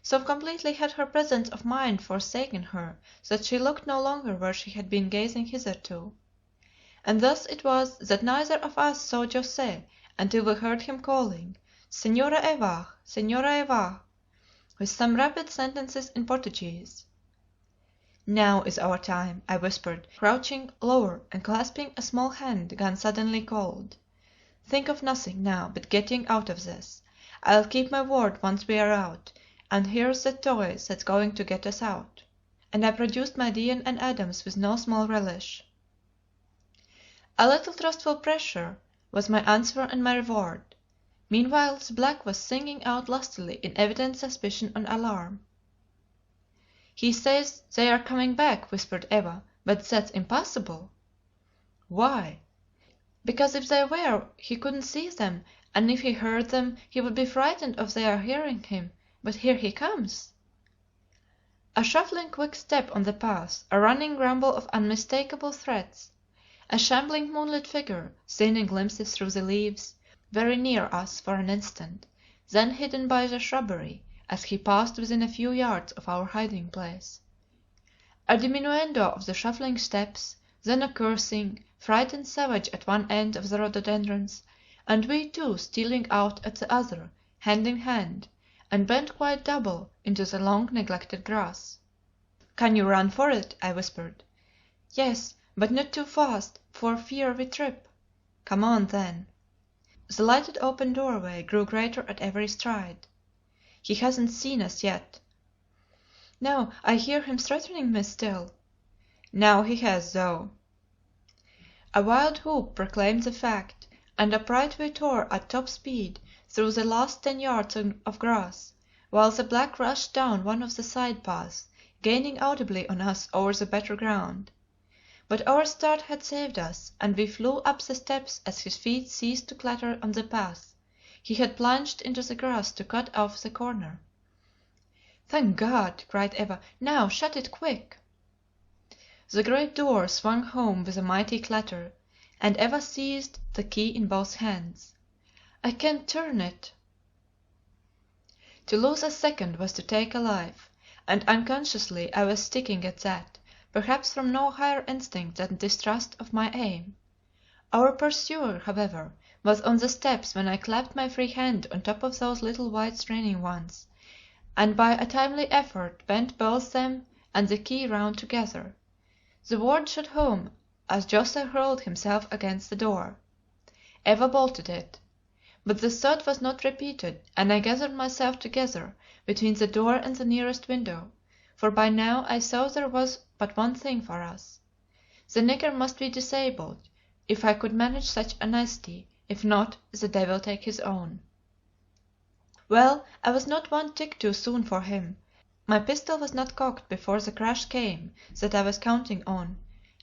So completely had her presence of mind forsaken her that she looked no longer where she had been gazing hitherto. And thus it was that neither of us saw José until we heard him calling, "Senhora Eva, Senhora Eva," with some rapid sentences in Portuguese. "Now is our time," I whispered, crouching lower and clasping a small hand gone suddenly cold. "Think of nothing now but getting out of this. I'll keep my word once we are out, and here's the toy that's going to get us out." And I produced my Deane and Adams with no small relish. A little trustful pressure was my answer and my reward. Meanwhile the black was singing out lustily in evident suspicion and alarm. "He says they are coming back," whispered Eva, "but that's impossible." "Why?" "Because if they were he couldn't see them, and if he heard them he would be frightened of their hearing him. But here he comes." A shuffling quick step on the path, a running grumble of unmistakable threats, a shambling moonlit figure, seen in glimpses through the leaves, very near us for an instant, then hidden by the shrubbery as he passed within a few yards of our hiding place. A diminuendo of the shuffling steps, then a cursing, frightened savage at one end of the rhododendrons, and we two stealing out at the other, hand in hand, and bent quite double into the long neglected grass. "Can you run for it?" I whispered. "Yes, but not too fast, for fear we trip." "Come on, then." The lighted open doorway grew greater at every stride. "He hasn't seen us yet." "No, I hear him threatening me still." "Now he has, though." A wild whoop proclaimed the fact, and upright we tore at top speed through the last 10 yards of grass, while the black rushed down one of the side paths, gaining audibly on us over the better ground. But our start had saved us, and we flew up the steps as his feet ceased to clatter on the path. He had plunged into the grass to cut off the corner. "Thank God!" cried Eva. "Now shut it quick." The great door swung home with a mighty clatter, and Eva seized the key in both hands. "I can't turn it." To lose a second was to take a life, and unconsciously I was sticking at that, perhaps from no higher instinct than distrust of my aim. Our pursuer, however, was on the steps when I clapped my free hand on top of those little white straining ones, and by a timely effort bent both them and the key round together. The word shot home as José hurled himself against the door. Eva bolted it. But the thud was not repeated, and I gathered myself together between the door and the nearest window, for by now I saw there was but one thing for us. The nigger must be disabled, if I could manage such a nicety; if not, the devil take his own. Well, I was not one tick too soon for him. My pistol was not cocked before the crash came that I was counting on,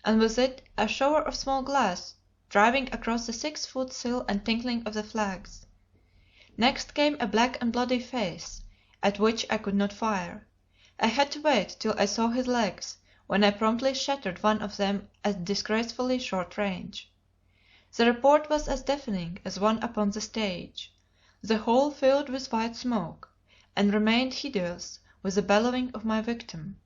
and with it a shower of small glass driving across the 6-foot sill and tinkling of the flags. Next came a black and bloody face, at which I could not fire. I had to wait till I saw his legs, when I promptly shattered one of them at disgracefully short range. The report was as deafening as one upon the stage. The hall filled with white smoke, and remained hideous with the bellowing of my victim.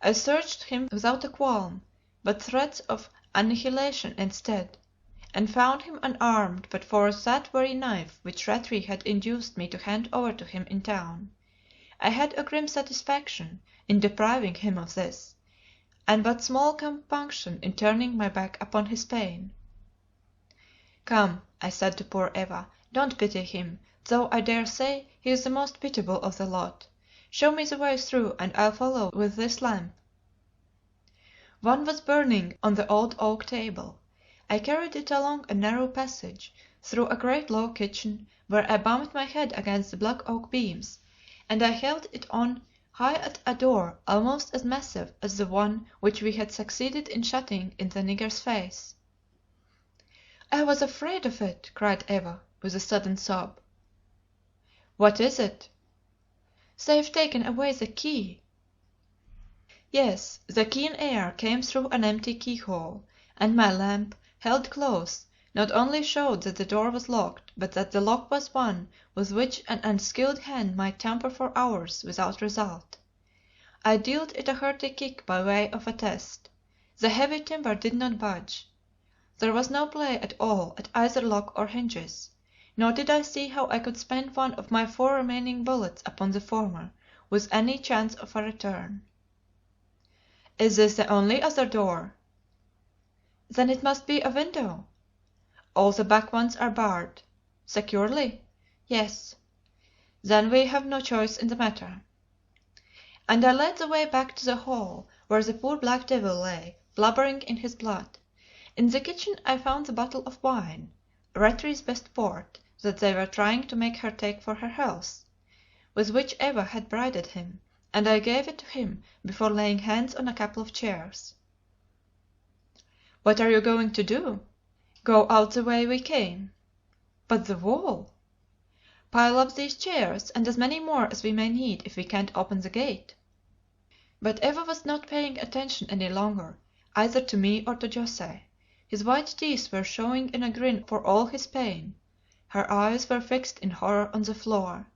I searched him without a qualm, but threats of annihilation instead, and found him unarmed but for that very knife which Rattray had induced me to hand over to him in town, I had a grim satisfaction in depriving him of this, and but small compunction in turning my back upon his pain. "Come," I said to poor Eva, "don't pity him, though I dare say he is the most pitiable of the lot. Show me the way through, and I'll follow with this lamp." One was burning on the old oak table. I carried it along a narrow passage, through a great low kitchen, where I bumped my head against the black oak beams, and I held it on high at a door almost as massive as the one which we had succeeded in shutting in the nigger's face. "I was afraid of it," cried Eva, with a sudden sob. "What is it?" "They've taken away the key." Yes, the keen air came through an empty keyhole, and my lamp, held close, not only showed that the door was locked, but that the lock was one with which an unskilled hand might tamper for hours without result. I dealt it a hearty kick by way of a test. The heavy timber did not budge. There was no play at all at either lock or hinges, nor did I see how I could spend one of my 4 remaining bullets upon the former, with any chance of a return. "Is this the only other door?" "Then it must be a window." "All the back ones are barred." "Securely?" "Yes." "Then we have no choice in the matter." And I led the way back to the hall, where the poor black devil lay, blubbering in his blood. In the kitchen I found the bottle of wine, Rattray's best port, that they were trying to make her take for her health, with which Eva had bribed him, and I gave it to him before laying hands on a couple of chairs. "What are you going to do?" "Go out the way we came." "But the wall?" "Pile up these chairs, and as many more as we may need if we can't open the gate." But Eva was not paying attention any longer, either to me or to José. His white teeth were showing in a grin for all his pain. Her eyes were fixed in horror on the floor.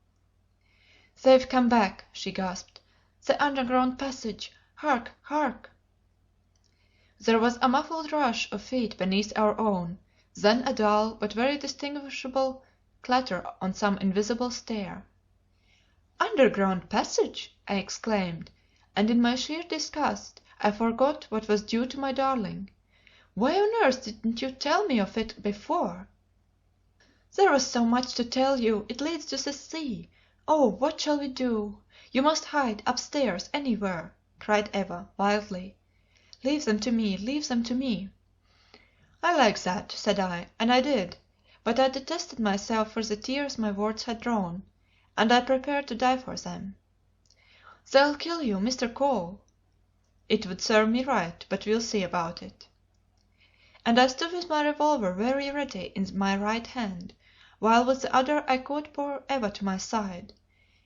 "They've come back," she gasped. "The underground passage. Hark! hark!" There was a muffled rush of feet beneath our own, then a dull but very distinguishable clatter on some invisible stair. "Underground passage!" I exclaimed, and in my sheer disgust I forgot what was due to my darling. "Why on earth didn't you tell me of it before?" "There was so much to tell you. It leads to the sea. Oh, what shall we do? You must hide upstairs, anywhere," cried Eva, wildly. "Leave them to me, leave them to me." "I like that," said I, and I did, but I detested myself for the tears my words had drawn, and I prepared to die for them. "They'll kill you, Mr. Cole." "It would serve me right, but we'll see about it." And I stood with my revolver very ready in my right hand, while with the other I caught poor Eva to my side,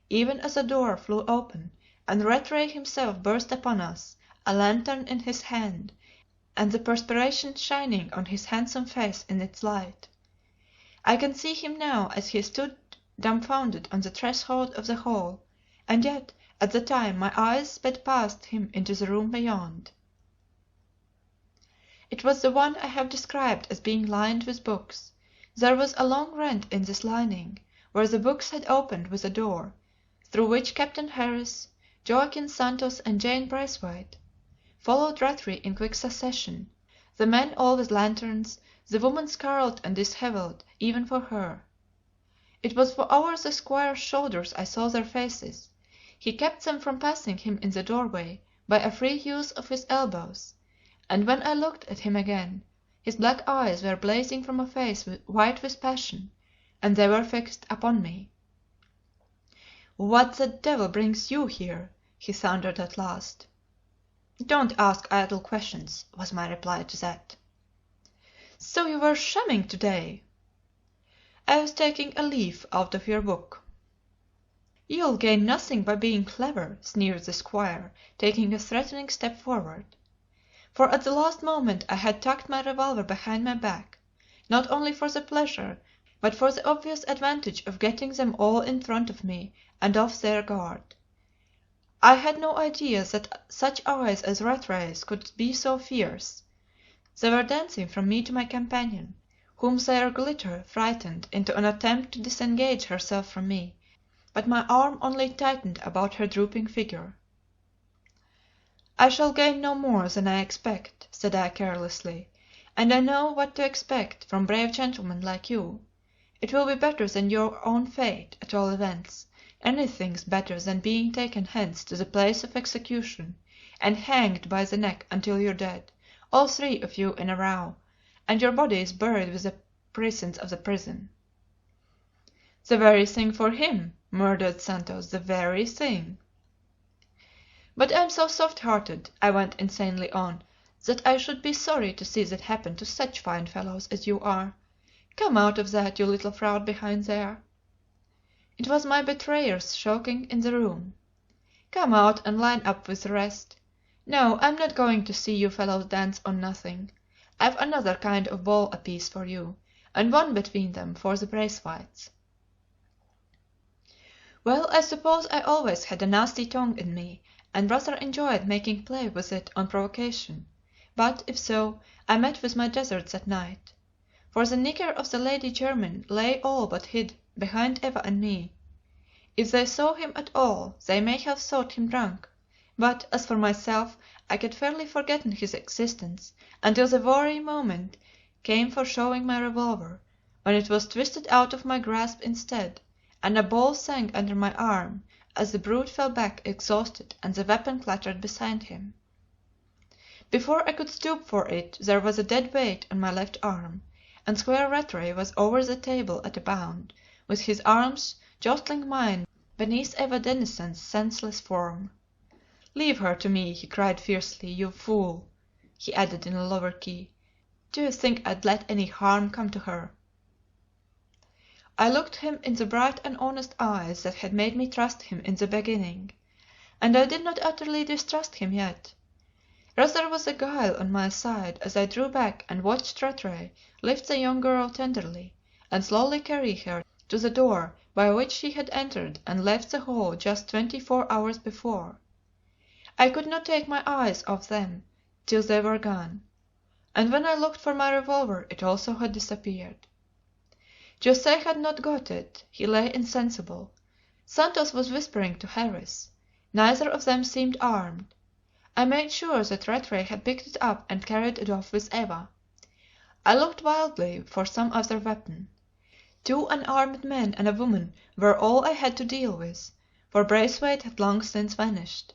even as a door flew open, and Rattray himself burst upon us, a lantern in his hand, and the perspiration shining on his handsome face in its light. I can see him now as he stood dumbfounded on the threshold of the hall, and yet at the time my eyes sped past him into the room beyond. It was the one I have described as being lined with books. There was a long rent in this lining, where the books had opened with a door, through which Captain Harris, Joaquin Santos, and Jane Braithwaite followed Rattray in quick succession, the men all with lanterns, the women scarlet and dishevelled even for her. It was over the squire's shoulders I saw their faces. He kept them from passing him in the doorway by a free use of his elbows, and when I looked at him again, his black eyes were blazing from a face white with passion, and they were fixed upon me. "What the devil brings you here?" he thundered at last. "Don't ask idle questions," was my reply to that. "So you were shamming to day?" "I was taking a leaf out of your book." "You'll gain nothing by being clever," sneered the squire, taking a threatening step forward. For at the last moment I had tucked my revolver behind my back, not only for the pleasure, but for the obvious advantage of getting them all in front of me and off their guard. I had no idea that such eyes as Rattray's could be so fierce. They were dancing from me to my companion, whom their glitter frightened into an attempt to disengage herself from me, but my arm only tightened about her drooping figure. "I shall gain no more than I expect," said I carelessly, "and I know what to expect from brave gentlemen like you. It will be better than your own fate, at all events; anything's better than being taken hence to the place of execution, and hanged by the neck until you're dead, all three of you in a row, and your bodies buried with the presence of the prison." "The very thing for him," murmured Santos, "the very thing." "But I'm so soft-hearted," I went insanely on, "that I should be sorry to see that happen to such fine fellows as you are. Come out of that, you little fraud behind there." It was my betrayers skulking in the room. "Come out and line up with the rest. No, I'm not going to see you fellows dance on nothing. I've another kind of ball apiece for you, and one between them for the Braithwaites." Well, I suppose I always had a nasty tongue in me, and rather enjoyed making play with it on provocation; but, if so, I met with my deserts that night. For the nigger of the Lady Jermyn lay all but hid behind Eva and me. If they saw him at all, they may have thought him drunk; but, as for myself, I had fairly forgotten his existence until the very moment came for showing my revolver, when it was twisted out of my grasp instead, and a ball sang under my arm as the brute fell back exhausted and the weapon clattered beside him. Before I could stoop for it there was a dead weight on my left arm, and Squire Rattray was over the table at a bound, with his arms jostling mine beneath Eva Denison's senseless form. "Leave her to me," he cried fiercely. "You fool," he added in a lower key, "do you think I'd let any harm come to her?" I looked him in the bright and honest eyes that had made me trust him in the beginning, and I did not utterly distrust him yet. Rather was the guile on my side as I drew back and watched Rattray lift the young girl tenderly, and slowly carry her to the door by which she had entered and left the hall just 24 hours before. I could not take my eyes off them till they were gone, and when I looked for my revolver it also had disappeared. José had not got it; he lay insensible. Santos was whispering to Harris. Neither of them seemed armed. I made sure that Rattray had picked it up and carried it off with Eva. I looked wildly for some other weapon. 2 unarmed men and a woman were all I had to deal with, for Braithwaite had long since vanished.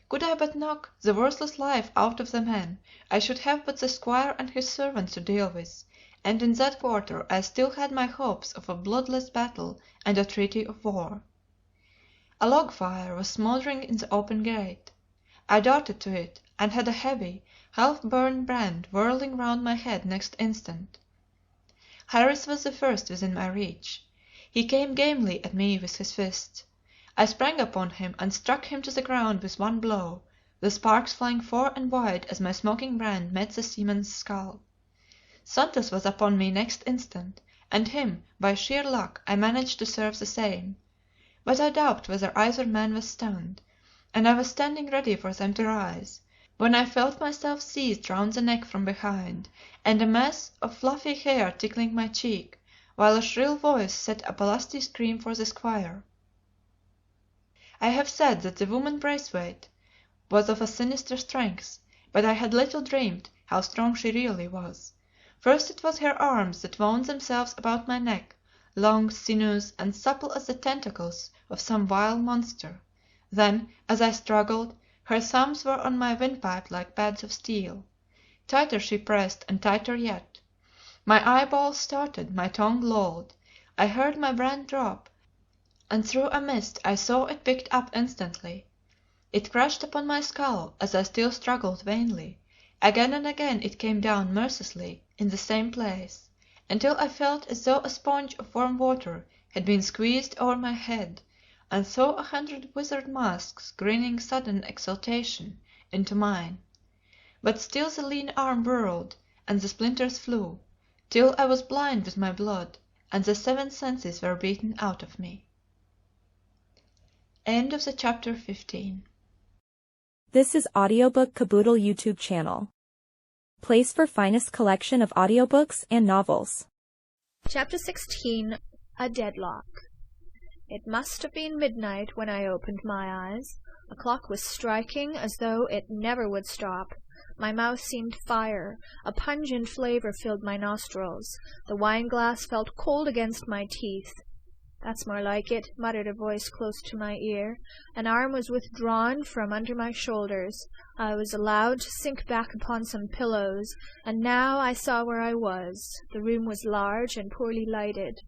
Could I but knock the worthless life out of the men, I should have but the squire and his servants to deal with, and in that quarter I still had my hopes of a bloodless battle and a treaty of war. A log fire was smouldering in the open grate. I darted to it, and had a heavy, half burned brand whirling round my head next instant. Harris was the first within my reach. He came gamely at me with his fists. I sprang upon him and struck him to the ground with one blow, the sparks flying far and wide as my smoking brand met the seaman's skull. Santos was upon me next instant, and him, by sheer luck, I managed to serve the same; but I doubt whether either man was stunned, and I was standing ready for them to rise, when I felt myself seized round the neck from behind, and a mass of fluffy hair tickling my cheek, while a shrill voice set up a lusty scream for the squire. I have said that the woman Braithwaite was of a sinister strength, but I had little dreamed how strong she really was. First it was her arms that wound themselves about my neck, long, sinuous, and supple as the tentacles of some vile monster; then, as I struggled, her thumbs were on my windpipe like pads of steel. Tighter she pressed, and tighter yet. My eyeballs started, my tongue lolled. I heard my brand drop, and through a mist I saw it picked up instantly. It crashed upon my skull as I still struggled vainly; again and again it came down mercilessly in the same place, until I felt as though a sponge of warm water had been squeezed over my head, and saw 100 withered masks grinning sudden exultation into mine. But still the lean arm whirled, and the splinters flew, till I was blind with my blood, and the 7 senses were beaten out of me. End of the chapter 15. This is Audiobook Caboodle YouTube channel. Place for finest collection of audiobooks and novels. Chapter 16. A Deadlock. It must have been midnight when I opened my eyes. The clock was striking as though it never would stop. My mouth seemed fire. A pungent flavor filled my nostrils. The wine-glass felt cold against my teeth. "That's more like it," muttered a voice close to my ear. An arm was withdrawn from under my shoulders. I was allowed to sink back upon some pillows, and now I saw where I was. The room was large and poorly lighted.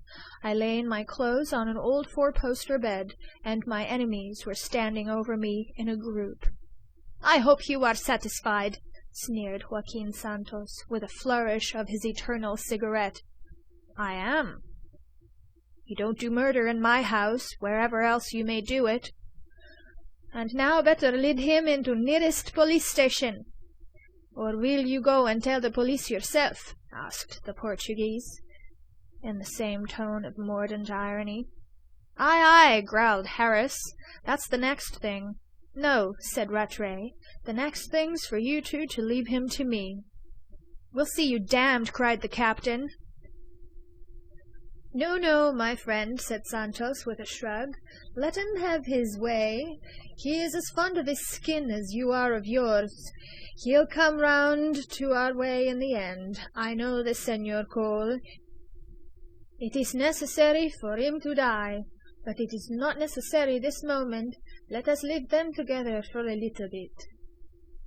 I lay in my clothes on an old four-poster bed, and my enemies were standing over me in a group. "I hope you are satisfied," sneered Joaquin Santos, with a flourish of his eternal cigarette. "I am." "You don't do murder in my house, wherever else you may do it." "And now better lead him into nearest police station." "Or will you go and tell the police yourself?" asked the Portuguese, in the same tone of mordant irony. "Aye, aye," growled Harris. "That's the next thing." "No," said Rattray. "The next thing's for you two to leave him to me." "We'll see you damned," cried the captain. "No, no, my friend," said Santos with a shrug. "Let him have his way. He is as fond of his skin as you are of yours. He'll come round to our way in the end. I know the Senor Cole. It is necessary for him to die, but it is not necessary this moment. Let us leave them together for a little bit."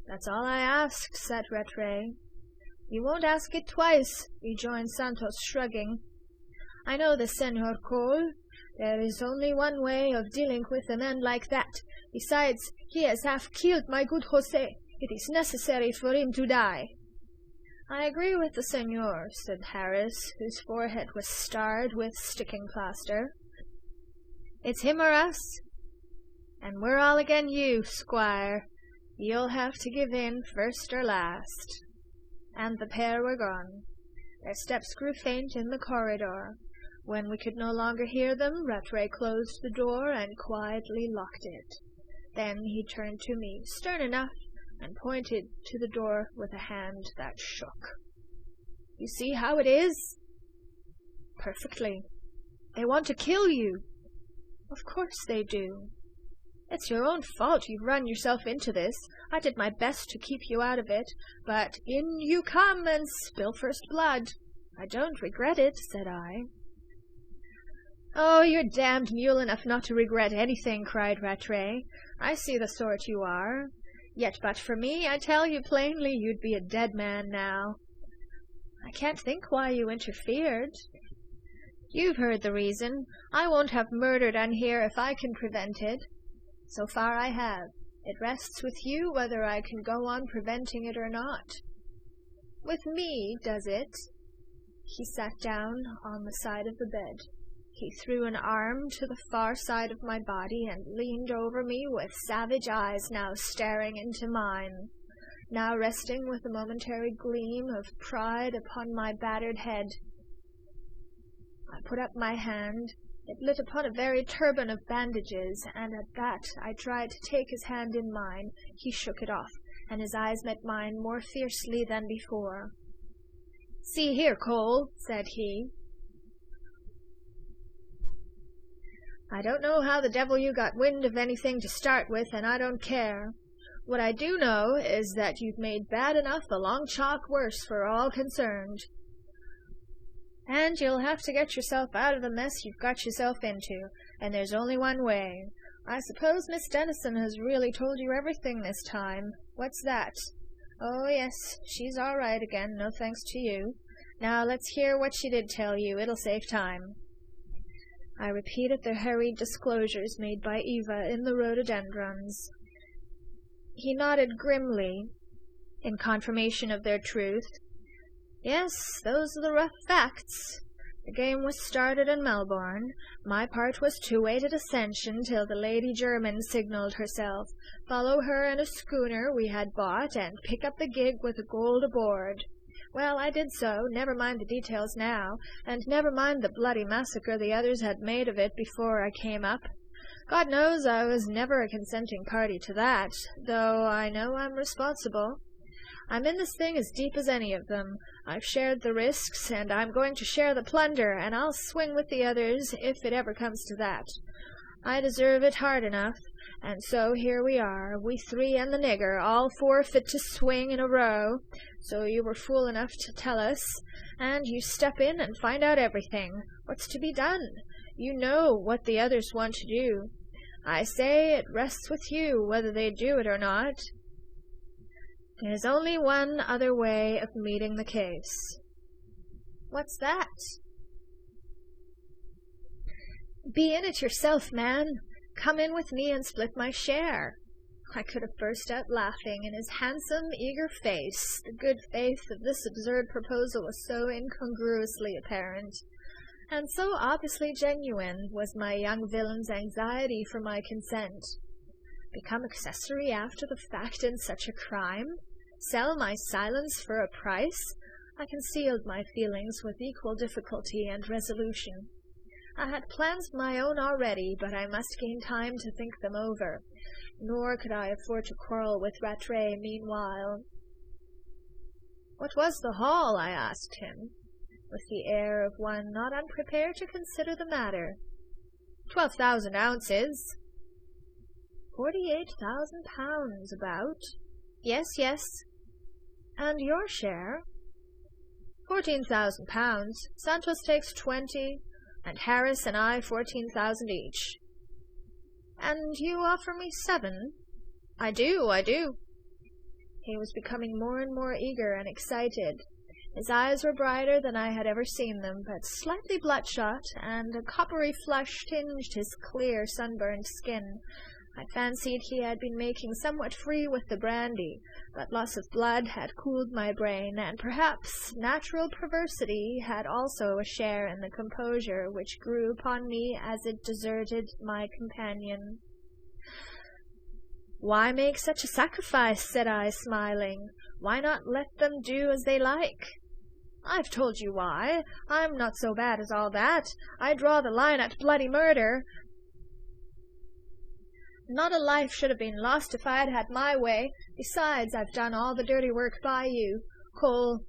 "That's all I ask," said Rattray. "You won't ask it twice," rejoined Santos, shrugging. "I know the Senor Cole. There is only one way of dealing with a man like that. Besides, he has half killed my good José. It is necessary for him to die." "I agree with the Senor," said Harris, whose forehead was starred with sticking-plaster. "It's him or us, and we're all agin you, squire. You'll have to give in first or last." And the pair were gone. Their steps grew faint in the corridor. When we could no longer hear them, Rattray closed the door and quietly locked it. Then he turned to me, stern enough, and pointed to the door with a hand that shook. "You see how it is?" "Perfectly." "They want to kill you." "Of course they do." "It's your own fault you've run yourself into this. I did my best to keep you out of it, but in you come and spill first blood." "I don't regret it," said I. "Oh, you're damned mule enough not to regret anything," cried Rattray. "I see the sort you are. Yet but for me, I tell you plainly, you'd be a dead man now." "I can't think why you interfered." "You've heard the reason. I won't have murder done here if I can prevent it. So far I have. It rests with you whether I can go on preventing it or not." "With me, does it?" He sat down on the side of the bed. He threw an arm to the far side of my body and leaned over me with savage eyes now staring into mine, now resting with a momentary gleam of pride upon my battered head. I put up my hand. It lit upon a very turban of bandages, and at that I tried to take his hand in mine. He shook it off, and his eyes met mine more fiercely than before. "See here, Cole," said he. "I don't know how the devil you got wind of anything to start with, and I don't care. What I do know is that you've made bad enough a long chalk worse for all concerned. And you'll have to get yourself out of the mess you've got yourself into, and there's only one way. I suppose Miss Dennison has really told you everything this time. What's that? Oh, yes, she's all right again, no thanks to you. Now let's hear what she did tell you. It'll save time." I repeated the hurried disclosures made by Eva in the rhododendrons. He nodded grimly, in confirmation of their truth. "Yes, those are the rough facts. The game was started in Melbourne. My part was to wait at Ascension till the Lady German signalled herself, follow her in a schooner we had bought, and pick up the gig with the gold aboard. Well, I did so, never mind the details now, and never mind the bloody massacre the others had made of it before I came up. God knows I was never a consenting party to that, though I know I'm responsible. I'm in this thing as deep as any of them. I've shared the risks, and I'm going to share the plunder, and I'll swing with the others if it ever comes to that. I deserve it hard enough, and so here we are, we three and the nigger, all four fit to swing in a row. So you were fool enough to tell us, and you step in and find out everything. What's to be done? You know what the others want to do. I say it rests with you whether they do it or not. There's only one other way of meeting the case. What's that? Be in it yourself, man. Come in with me and split my share. I could have burst out laughing in his handsome, eager face. The good faith of this absurd proposal was so incongruously apparent, and so obviously genuine was my young villain's anxiety for my consent. Become accessory after the fact in such a crime? Sell my silence for a price? I concealed my feelings with equal difficulty and resolution. I had plans of my own already, but I must gain time to think them over, nor could I afford to quarrel with Rattray meanwhile. What was the haul? I asked him, with the air of one not unprepared to consider the matter. 12,000 ounces. 48,000 pounds, about. Yes, yes. And your share? 14,000 pounds. Santos takes 20, and Harris and I 14,000 each. And you offer me 7? I do. He was becoming more and more eager and excited. His eyes were brighter than I had ever seen them, but slightly bloodshot, and a coppery flush tinged his clear, sunburned skin. I fancied he had been making somewhat free with the brandy, but loss of blood had cooled my brain, and perhaps natural perversity had also a share in the composure which grew upon me as it deserted my companion. "Why make such a sacrifice?" said I, smiling. "Why not let them do as they like?" "I've told you why. I'm not so bad as all that. I draw the line at bloody murder. Not a life should have been lost if I had had my way. Besides, I've done all the dirty work by you. Cole,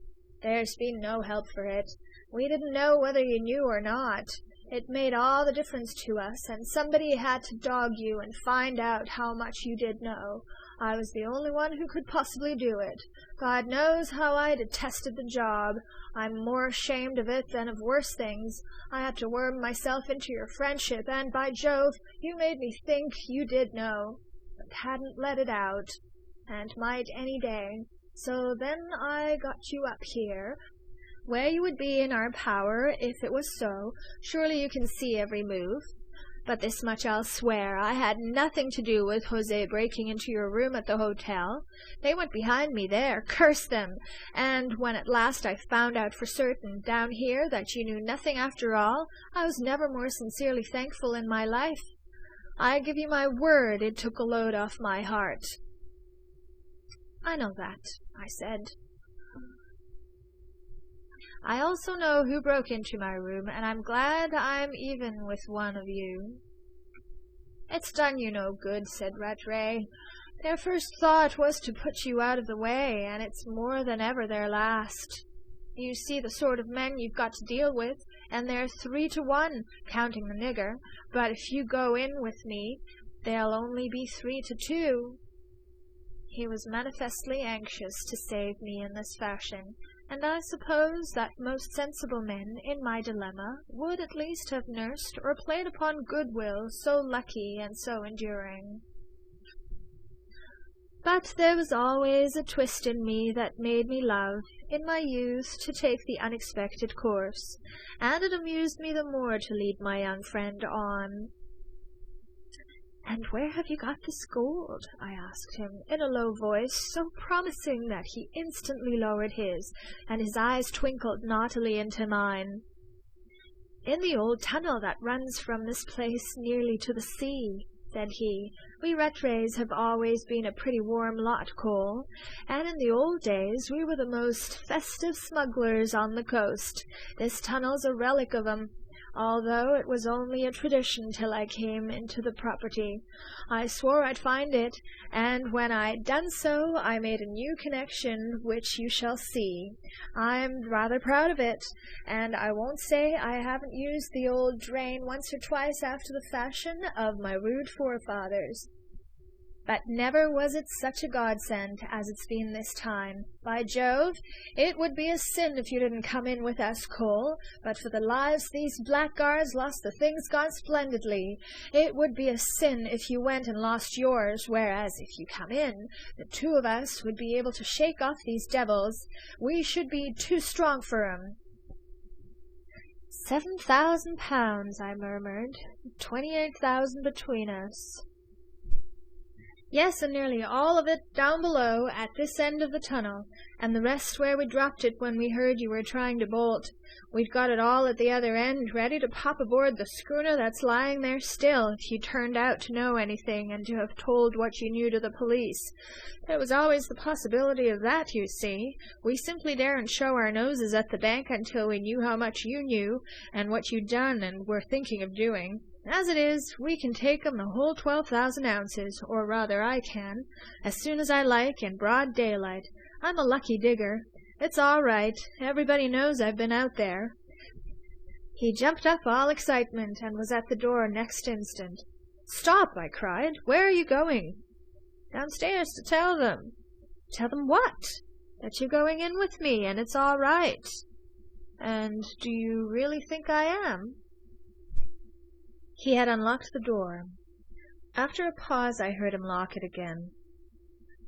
there's been no help for it. We didn't know whether you knew or not. It made all the difference to us, and somebody had to dog you and find out how much you did know. I was the only one who could possibly do it. God knows how I detested the job. I'm more ashamed of it than of worse things. I had to worm myself into your friendship, and by Jove, you made me think you did know, but hadn't let it out, and might any day. So then I got you up here, where you would be in our power if it was so. Surely you can see every move. But this much I'll swear, I had nothing to do with Jose breaking into your room at the hotel. They went behind me there, curse them! And when at last I found out for certain, down here, that you knew nothing after all, I was never more sincerely thankful in my life. I give you my word it took a load off my heart." "I know that," I said. "I also know who broke into my room, and I'm glad I'm even with one of you." "It's done you no good," said Rattray. "Their first thought was to put you out of the way, and it's more than ever their last. You see the sort of men you've got to deal with, and they're 3 to 1, counting the nigger, but if you go in with me, they'll only be 3 to 2. He was manifestly anxious to save me in this fashion, and I suppose that most sensible men, in my dilemma, would at least have nursed or played upon goodwill so lucky and so enduring. But there was always a twist in me that made me love, in my youth, to take the unexpected course, and it amused me the more to lead my young friend on. "And where have you got this gold?" I asked him, in a low voice, so promising that he instantly lowered his, and his eyes twinkled naughtily into mine. "In the old tunnel that runs from this place nearly to the sea," said he. "We Rattrays have always been a pretty warm lot, Cole, and in the old days we were the most festive smugglers on the coast. This tunnel's a relic of 'em. although it was only a tradition till I came into the property. I swore I'd find it, and when I'd done so, I made a new connection, which you shall see. I'm rather proud of it, and I won't say I haven't used the old drain once or twice after the fashion of my rude forefathers. But never was it such a godsend as it's been this time. By Jove, it would be a sin if you didn't come in with us, Cole. But for the lives these blackguards lost, the thing's gone splendidly. It would be a sin if you went and lost yours, whereas if you come in, the two of us would be able to shake off these devils. We should be too strong for 'em." £7,000, I murmured. 28,000 between us. "Yes, and nearly all of it down below at this end of the tunnel, and the rest where we dropped it when we heard you were trying to bolt. We've got it all at the other end, ready to pop aboard the schooner that's lying there still, if you turned out to know anything and to have told what you knew to the police. There was always the possibility of that, you see. We simply daren't show our noses at the bank until we knew how much you knew, and what you'd done and were thinking of doing. As it is, we can take 'em the whole 12,000 ounces, or rather I can, as soon as I like, in broad daylight. I'm a lucky digger. It's all right. Everybody knows I've been out there." He jumped up all excitement, and was at the door next instant. "Stop!" I cried. "Where are you going?" "Downstairs to tell them." "Tell them what?" "That you're going in with me, and it's all right." "And do you really think I am?" He had unlocked the door. After a pause I heard him lock it again.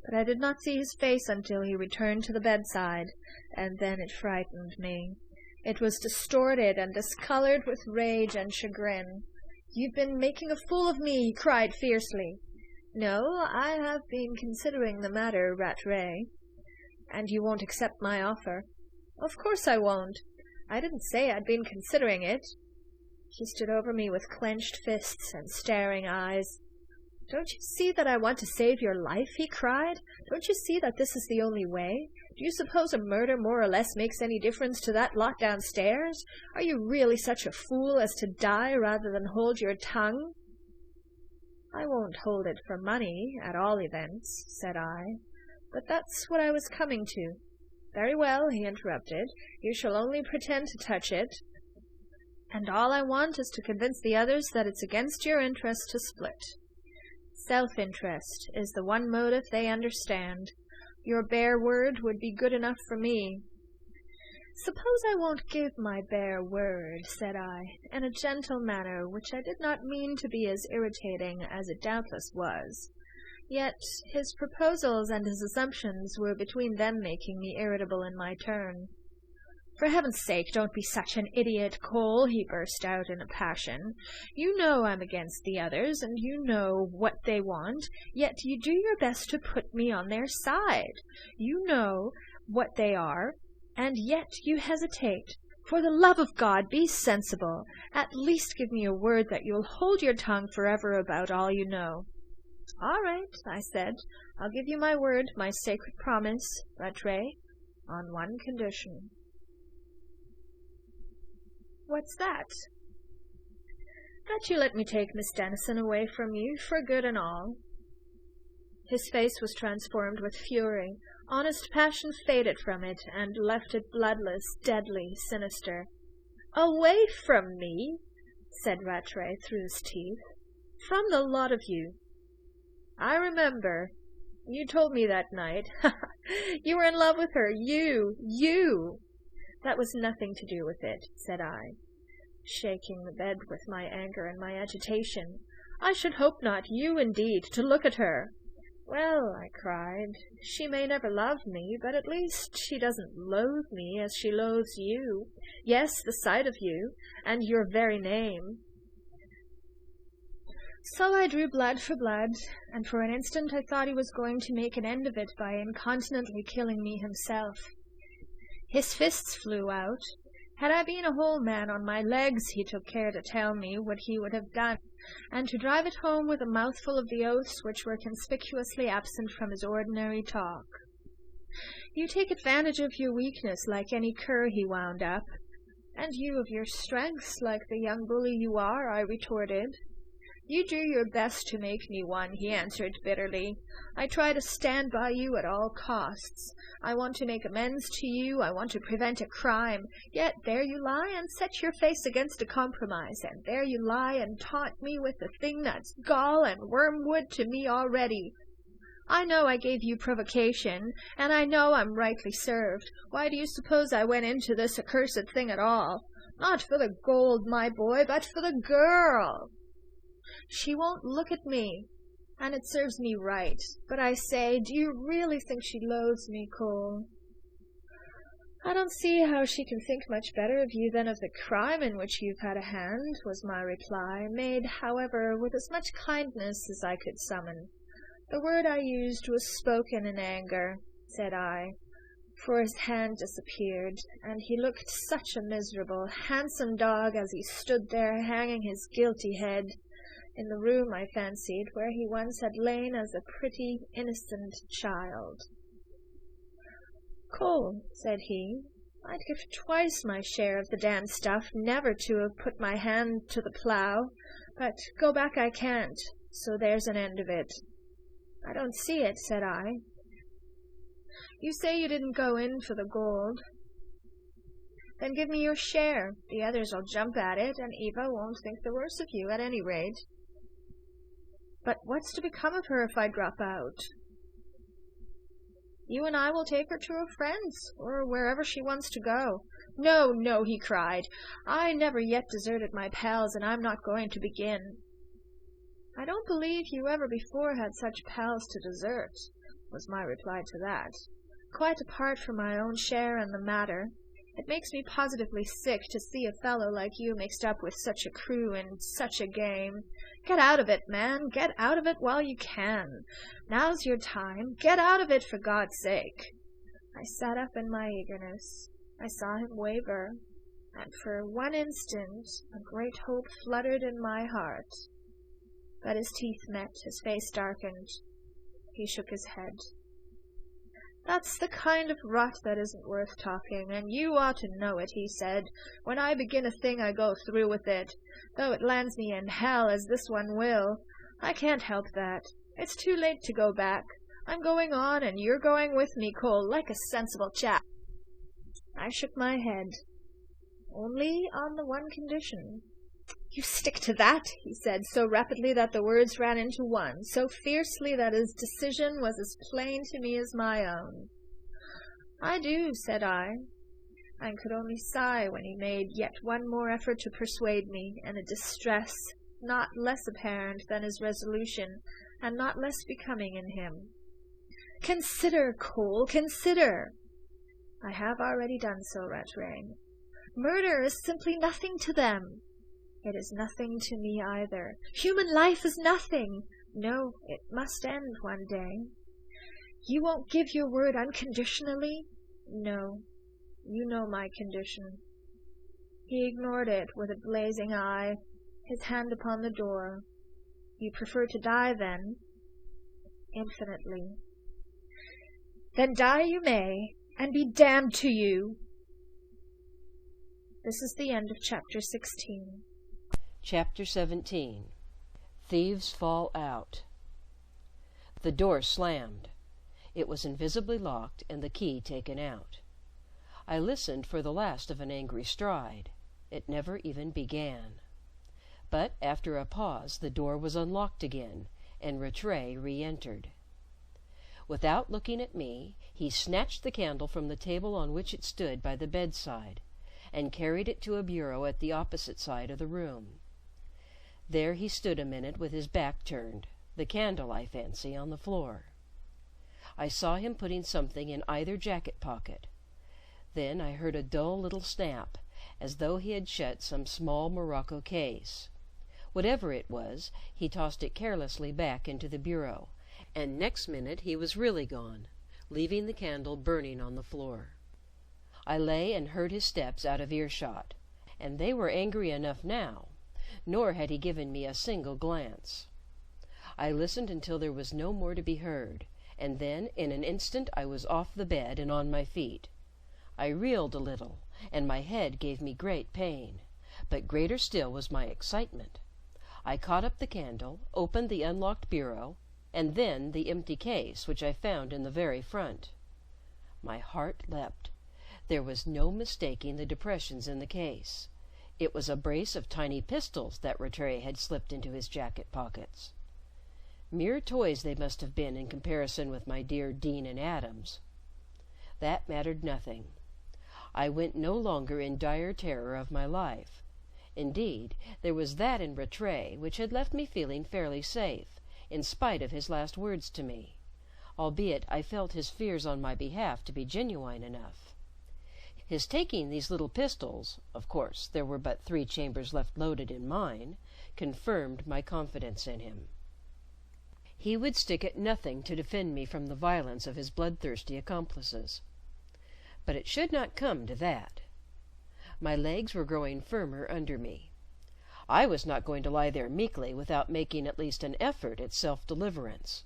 But I did not see his face until he returned to the bedside, and then it frightened me. It was distorted and discolored with rage and chagrin. "You've been making a fool of me," he cried fiercely. "No, I have been considering the matter, Rattray." "And you won't accept my offer?" "Of course I won't. I didn't say I'd been considering it." He stood over me with clenched fists and staring eyes. "Don't you see that I want to save your life?" he cried. "Don't you see that this is the only way? Do you suppose a murder more or less makes any difference to that lot downstairs? Are you really such a fool as to die rather than hold your tongue?" "I won't hold it for money, at all events," said I. "But that's what I was coming to." "Very well," he interrupted. "You shall only pretend to touch it. And all I want is to convince the others that it's against your interest to split. Self-interest is the one motive they understand. Your bare word would be good enough for me." "Suppose I won't give my bare word," said I, in a gentle manner which I did not mean to be as irritating as it doubtless was. Yet his proposals and his assumptions were between them making me irritable in my turn. "For heaven's sake, don't be such an idiot, Cole," he burst out in a passion. "You know I'm against the others, and you know what they want, yet you do your best to put me on their side. You know what they are, and yet you hesitate. For the love of God, be sensible. At least give me a word that you'll hold your tongue forever about all you know." "All right," I said. "I'll give you my word, my sacred promise, Rattray, on one condition." "What's that?" "That you let me take Miss Denison away from you, for good and all." His face was transformed with fury. Honest passion faded from it, and left it bloodless, deadly, sinister. "Away from me?" said Rattray through his teeth. "From the lot of you. I remember. You told me that night. You were in love with her. You! "That was nothing to do with it," said I, shaking the bed with my anger and my agitation. "I should hope not. You, indeed, to look at her!" "Well," I cried, "she may never love me, but at least she doesn't loathe me as she loathes you. Yes, the sight of you, and your very name." So I drew blood for blood, and for an instant I thought he was going to make an end of it by incontinently killing me himself. His fists flew out. Had I been a whole man on my legs, he took care to tell me what he would have done, and to drive it home with a mouthful of the oaths which were conspicuously absent from his ordinary talk. "You take advantage of your weakness like any cur," he wound up, "And you of your strengths, like the young bully you are," I retorted. "You do your best to make me one," he answered bitterly. "I try to stand by you at all costs. I want to make amends to you. I want to prevent a crime. Yet there you lie and set your face against a compromise, and there you lie and taunt me with the thing that's gall and wormwood to me already. I know I gave you provocation, and I know I'm rightly served. Why do you suppose I went into this accursed thing at all? Not for the gold, my boy, but for the girl. She won't look at me, and it serves me right. But I say, do you really think she loathes me, Cole?" "I don't see how she can think much better of you than of the crime in which you've had a hand," was my reply, made, however, with as much kindness as I could summon. "The word I used was spoken in anger," said I, for his hand disappeared, and he looked such a miserable, handsome dog as he stood there hanging his guilty head in the room, I fancied, where he once had lain as a pretty, innocent child. "Cole," said he, "I'd give twice my share of the damned stuff never to have put my hand to the plough, but go back I can't, so there's an end of it." "I don't see it," said I. "You say you didn't go in for the gold. Then give me your share. The others'll jump at it, and Eva won't think the worse of you, at any rate." "But what's to become of her if I drop out?" "You and I will take her to her friends, or wherever she wants to go." "No, no," he cried. "I never yet deserted my pals, and I'm not going to begin." "I don't believe you ever before had such pals to desert," was my reply to that. "Quite apart from my own share in the matter, it makes me positively sick to see a fellow like you mixed up with such a crew in such a game. Get out of it, man. Get out of it while you can. Now's your time. Get out of it, for God's sake." I sat up in my eagerness. I saw him waver, and for one instant a great hope fluttered in my heart. But his teeth met, his face darkened. He shook his head. "That's the kind of rot that isn't worth talking, and you ought to know it," he said. "When I begin a thing I go through with it, though it lands me in hell, as this one will. I can't help that. It's too late to go back. I'm going on, and you're going with me, Cole, like a sensible chap." I shook my head. "Only on the one condition." "You stick to that?" he said, so rapidly that the words ran into one, so fiercely that his decision was as plain to me as my own. "I do," said I, and could only sigh when he made yet one more effort to persuade me, in a distress not less apparent than his resolution, and not less becoming in him. "Consider, Cole, consider." "I have already done so, Rattray. Murder is simply nothing to them." "It is nothing to me either." "Human life is nothing." "No, it must end one day." "You won't give your word unconditionally?" "No. You know my condition." He ignored it with a blazing eye, his hand upon the door. "You prefer to die, then?" "Infinitely." "Then die you may, and be damned to you." This is the end of chapter 16. Chapter 17. Thieves Fall Out. The door slammed. It was invisibly locked and the key taken out. I listened for the last of an angry stride. It never even began. But after a pause the door was unlocked again, and Rattray re-entered. Without looking at me, he snatched the candle from the table on which it stood by the bedside, and carried it to a bureau at the opposite side of the room. There he stood a minute with his back turned, the candle, I fancy, on the floor. I saw him putting something in either jacket pocket. Then I heard a dull little snap, as though he had shut some small morocco case. Whatever it was, he tossed it carelessly back into the bureau, and next minute he was really gone, leaving the candle burning on the floor. I lay and heard his steps out of earshot, and they were angry enough now, nor had he given me a single glance. I listened until there was no more to be heard, and then in an instant I was off the bed and on my feet. I reeled a little, and my head gave me great pain, but greater still was my excitement. I caught up the candle, opened the unlocked bureau, and then the empty case which I found in the very front. My heart leapt. There was no mistaking the depressions in the case. It was a brace of tiny pistols that Rattray had slipped into his jacket pockets. Mere toys they must have been in comparison with my dear Deane and Adams. That mattered nothing. I went no longer in dire terror of my life. Indeed, there was that in Rattray which had left me feeling fairly safe, in spite of his last words to me, albeit I felt his fears on my behalf to be genuine enough. His taking these little pistols (of course there were but 3 chambers left loaded in mine) confirmed my confidence in him. He would stick at nothing to defend me from the violence of his bloodthirsty accomplices. But it should not come to that. My legs were growing firmer under me. I was not going to lie there meekly without making at least an effort at self-deliverance.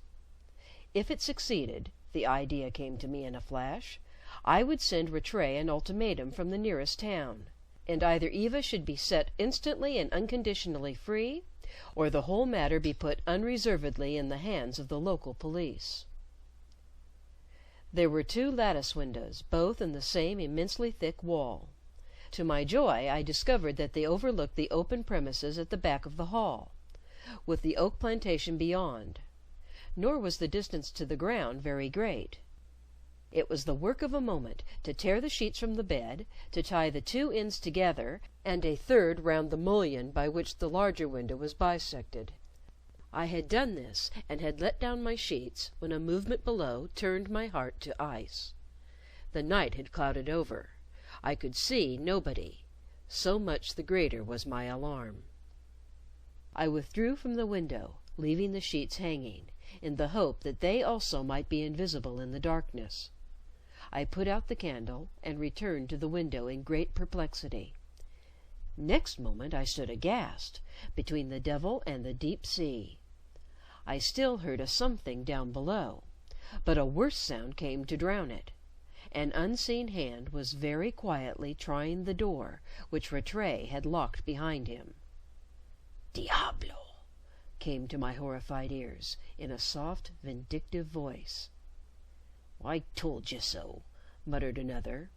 If it succeeded, the idea came to me in a flash, I would send Rattray an ultimatum from the nearest town, and either Eva should be set instantly and unconditionally free, or the whole matter be put unreservedly in the hands of the local police. There were 2 lattice windows, both in the same immensely thick wall. To my joy I discovered that they overlooked the open premises at the back of the hall, with the oak plantation beyond; nor was the distance to the ground very great. It was the work of a moment to tear the sheets from the bed, to tie the 2 ends together, and a third round the mullion by which the larger window was bisected. I had done this, and had let down my sheets, when a movement below turned my heart to ice. The night had clouded over. I could see nobody. So much the greater was my alarm. I withdrew from the window, leaving the sheets hanging, in the hope that they also might be invisible in the darkness. I put out the candle, and returned to the window in great perplexity. Next moment I stood aghast, between the devil and the deep sea. I still heard a something down below, but a worse sound came to drown it. An unseen hand was very quietly trying the door, which Rattray had locked behind him. "Diablo!" came to my horrified ears, in a soft, vindictive voice. "I told you so," muttered another.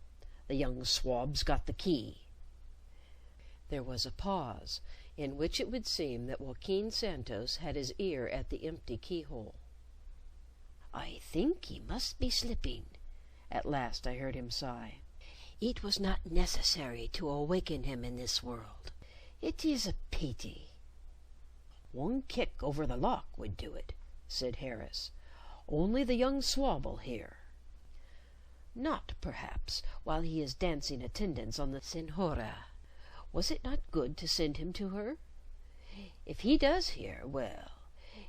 "The young swab's got the key." There was a pause, in which it would seem that Joaquin Santos had his ear at the empty keyhole. "I think he must be slipping," at last I heard him sigh. "It was not necessary to awaken him in this world. It is a pity." "One kick over the lock would do it," said Harris. "Only the young swab'll hear." "Not, perhaps, while he is dancing attendance on the Senhora. Was it not good to send him to her? If he does hear, well,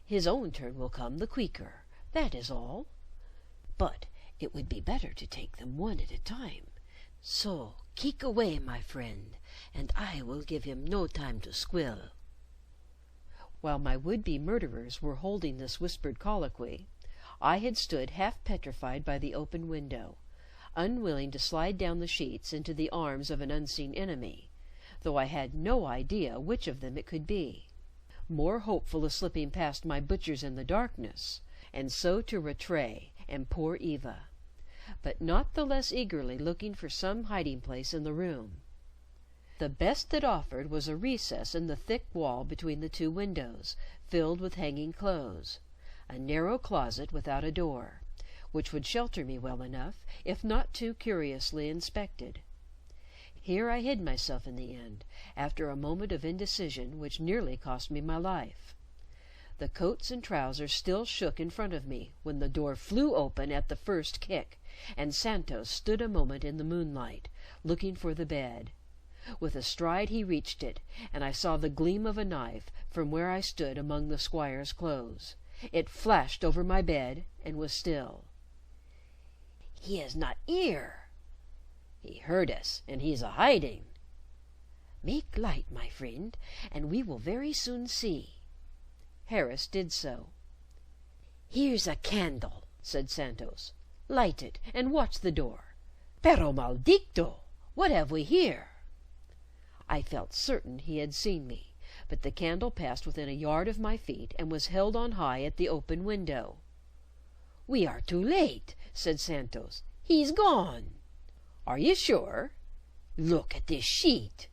his own turn will come the queecker, that is all. But it would be better to take them one at a time. So keek away, my friend, and I will give him no time to squill." While my would-be murderers were holding this whispered colloquy, I had stood half petrified by the open window, unwilling to slide down the sheets into the arms of an unseen enemy, though I had no idea which of them it could be; more hopeful of slipping past my butchers in the darkness, and so to Rattray and poor Eva, but not the less eagerly looking for some hiding place in the room. The best that offered was a recess in the thick wall between the 2 windows, filled with hanging clothes, a narrow closet without a door, which would shelter me well enough if not too curiously inspected. Here I hid myself in the end, after a moment of indecision which nearly cost me my life. The coats and trousers still shook in front of me when the door flew open at the first kick, and Santos stood a moment in the moonlight, looking for the bed. With a stride he reached it, and I saw the gleam of a knife from where I stood among the squire's clothes. It flashed over my bed, and was still. "He is not here." "He heard us, and he's a hiding." "Make light, my friend, and we will very soon see." Harris did so. "Here's a candle," said Santos. "Light it, and watch the door. Pero maldito! What have we here?" I felt certain he had seen me, but the candle passed within a yard of my feet and was held on high at the open window. "We are too late," said Santos. "He's gone." "Are you sure?" "Look at this sheet."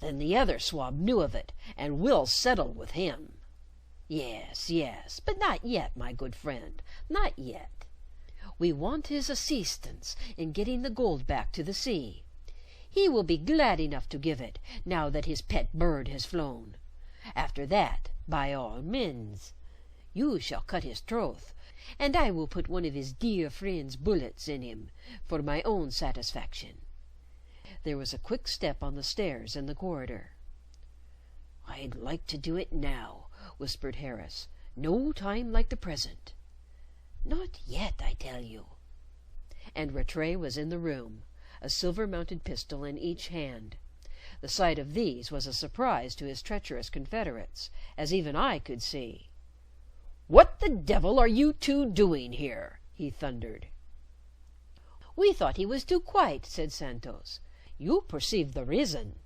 "Then the other swab knew of it, and we'll settle with him." "Yes, yes, but not yet, my good friend, not yet. We want his assistance in getting the gold back to the sea. He will be glad enough to give it, now that his pet bird has flown. After that, by all means. You shall cut his throat, and I will put one of his dear friend's bullets in him, for my own satisfaction." There was a quick step on the stairs in the corridor. "I'd like to do it now," whispered Harris. "No time like the present." "Not yet, I tell you." And Rattray was in the room, a silver-mounted pistol in each hand. The sight of these was a surprise to his treacherous confederates, as even I could see. "What the devil are you two doing here?" he thundered. "We thought he was too quiet," said Santos. "You perceive the reason."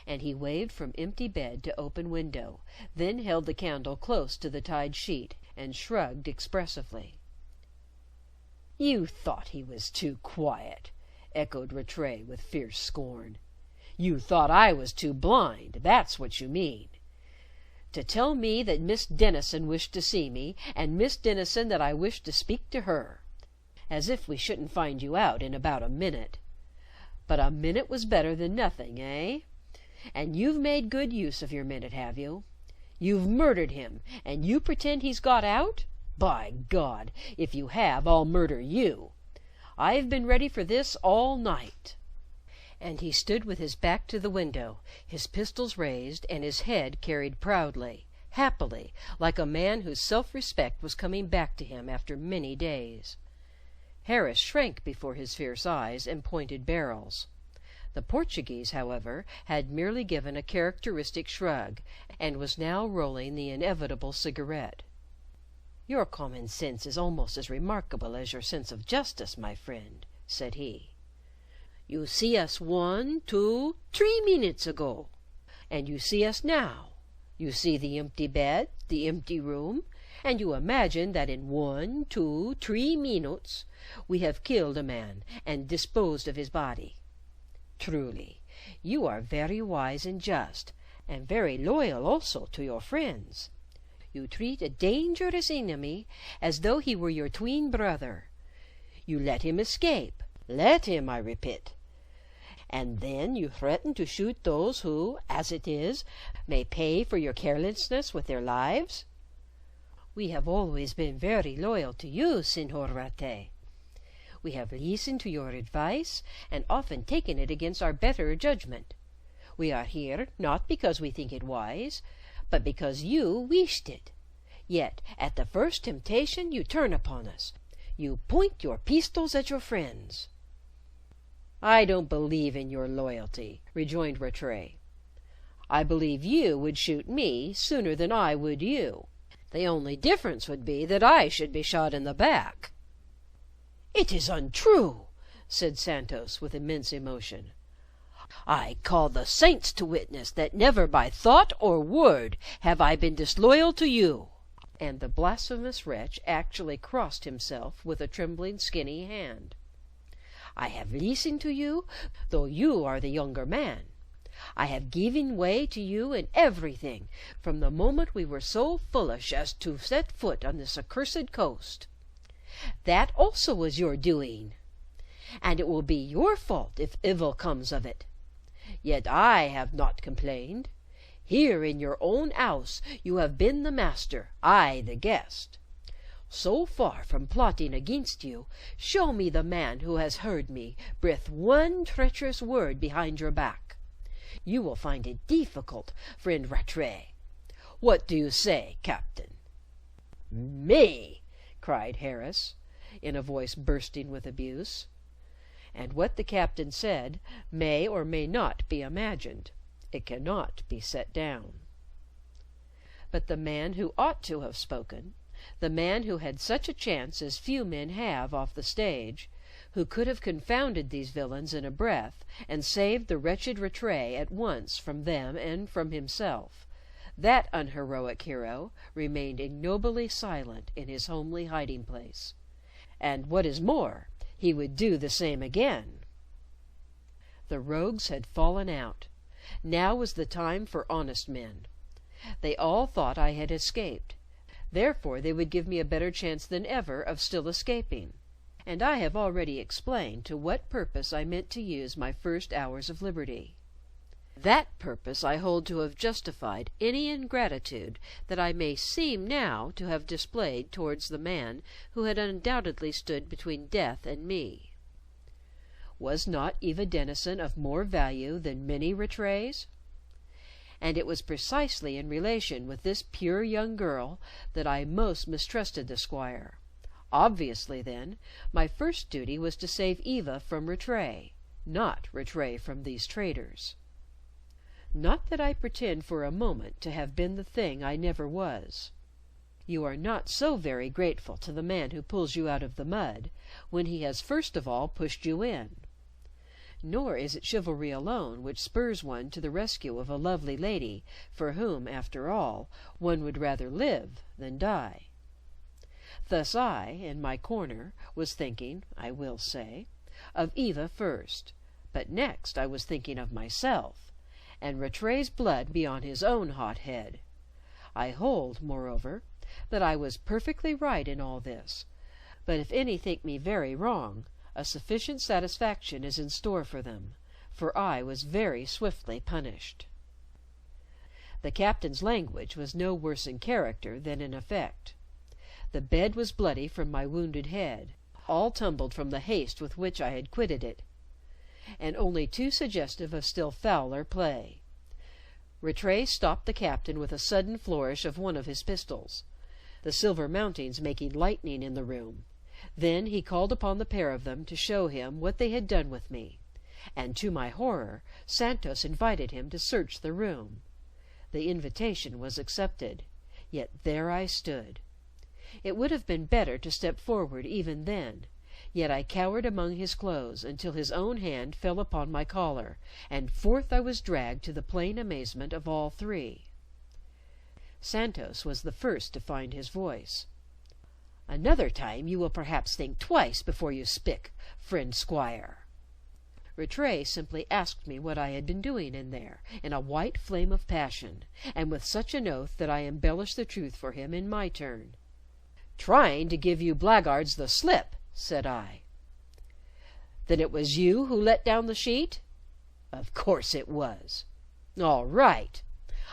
And he waved from empty bed to open window, then held the candle close to the tied sheet, and shrugged expressively. "You thought he was too quiet," echoed Rattray with fierce scorn. "You thought I was too blind, that's what you mean. To tell me that Miss Denison wished to see me, and Miss Denison that I wished to speak to her. As if we shouldn't find you out in about a minute. But a minute was better than nothing, eh? And you've made good use of your minute, have you? You've murdered him, and you pretend he's got out? By God, if you have, I'll murder you. I've been ready for this all night." And he stood with his back to the window, his pistols raised, and his head carried proudly, happily, like a man whose self-respect was coming back to him after many days. Harris shrank before his fierce eyes and pointed barrels. The Portuguese, however, had merely given a characteristic shrug, and was now rolling the inevitable cigarette. "Your common sense is almost as remarkable as your sense of justice, my friend," said he. "You see us 1, 2, 3 minutes ago, and you see us now. You see the empty bed, the empty room, and you imagine that in 1, 2, 3 minutes we have killed a man and disposed of his body. Truly, you are very wise and just, and very loyal also to your friends. You treat a dangerous enemy as though he were your twin brother. You let him escape, let him, I repeat. And then you threaten to shoot those who, as it is, may pay for your carelessness with their lives. We have always been very loyal to you, Senhor Rattray. We have listened to your advice, and often taken it against our better judgment. We are here not because we think it wise, but because you wished it. Yet at the first temptation you turn upon us. You point your pistols at your friends." "I don't believe in your loyalty," rejoined Rattray. "I believe you would shoot me sooner than I would you. The only difference would be that I should be shot in the back." "It is untrue," said Santos with immense emotion. "I call the saints to witness that never by thought or word have I been disloyal to you." And the blasphemous wretch actually crossed himself with a trembling skinny hand. "I have listened to you, though you are the younger man. I have given way to you in everything from the moment we were so foolish as to set foot on this accursed coast. That also was your doing, and it will be your fault if evil comes of it. Yet I have not complained. Here in your own house you have been the master, I the guest. So far from plotting against you, show me the man who has heard me breath one treacherous word behind your back. You will find it difficult, friend Rattray. What do you say, Captain?" "Me!" cried Harris, in a voice bursting with abuse. And what the captain said may or may not be imagined. It cannot be set down. But the man who ought to have spoken, the man who had such a chance as few men have off the stage, who could have confounded these villains in a breath, and saved the wretched Rattray at once from them and from himself, that unheroic hero remained ignobly silent in his homely hiding place. And what is more, he would do the same again. The rogues had fallen out. Now was the time for honest men. They all thought I had escaped. Therefore they would give me a better chance than ever of still escaping. And I have already explained to what purpose I meant to use my first hours of liberty. That purpose I hold to have justified any ingratitude that I may seem now to have displayed towards the man who had undoubtedly stood between death and me. Was not Eva Denison of more value than many Rattrays? And it was precisely in relation with this pure young girl that I most mistrusted the squire. Obviously, then, my first duty was to save Eva from Rattray, not Rattray from these traitors. Not that I pretend for a moment to have been the thing I never was. You are not so very grateful to the man who pulls you out of the mud, when he has first of all pushed you in. Nor is it chivalry alone which spurs one to the rescue of a lovely lady for whom, after all, one would rather live than die. Thus I, in my corner, was thinking, I will say, of Eva first, but next I was thinking of myself, and Rattray's blood be on his own hot head. I hold, moreover, that I was perfectly right in all this, but if any think me very wrong, a sufficient satisfaction is in store for them, for I was very swiftly punished. The captain's language was no worse in character than in effect. The bed was bloody from my wounded head, all tumbled from the haste with which I had quitted it, and only too suggestive of still fouler play. Rattray stopped the captain with a sudden flourish of one of his pistols, the silver mountings making lightning in the room. Then he called upon the pair of them to show him what they had done with me, and to my horror Santos invited him to search the room. The invitation was accepted, yet there I stood. It would have been better to step forward even then, yet I cowered among his clothes until his own hand fell upon my collar, and forth I was dragged to the plain amazement of all three. Santos was the first to find his voice. "Another time you will perhaps think twice before you spik, friend squire." Rattray simply asked me what I had been doing in there, in a white flame of passion, and with such an oath that I embellished the truth for him in my turn. "Trying to give you blackguards the slip," said I. "Then it was you who let down the sheet?" "Of course it was." "All right.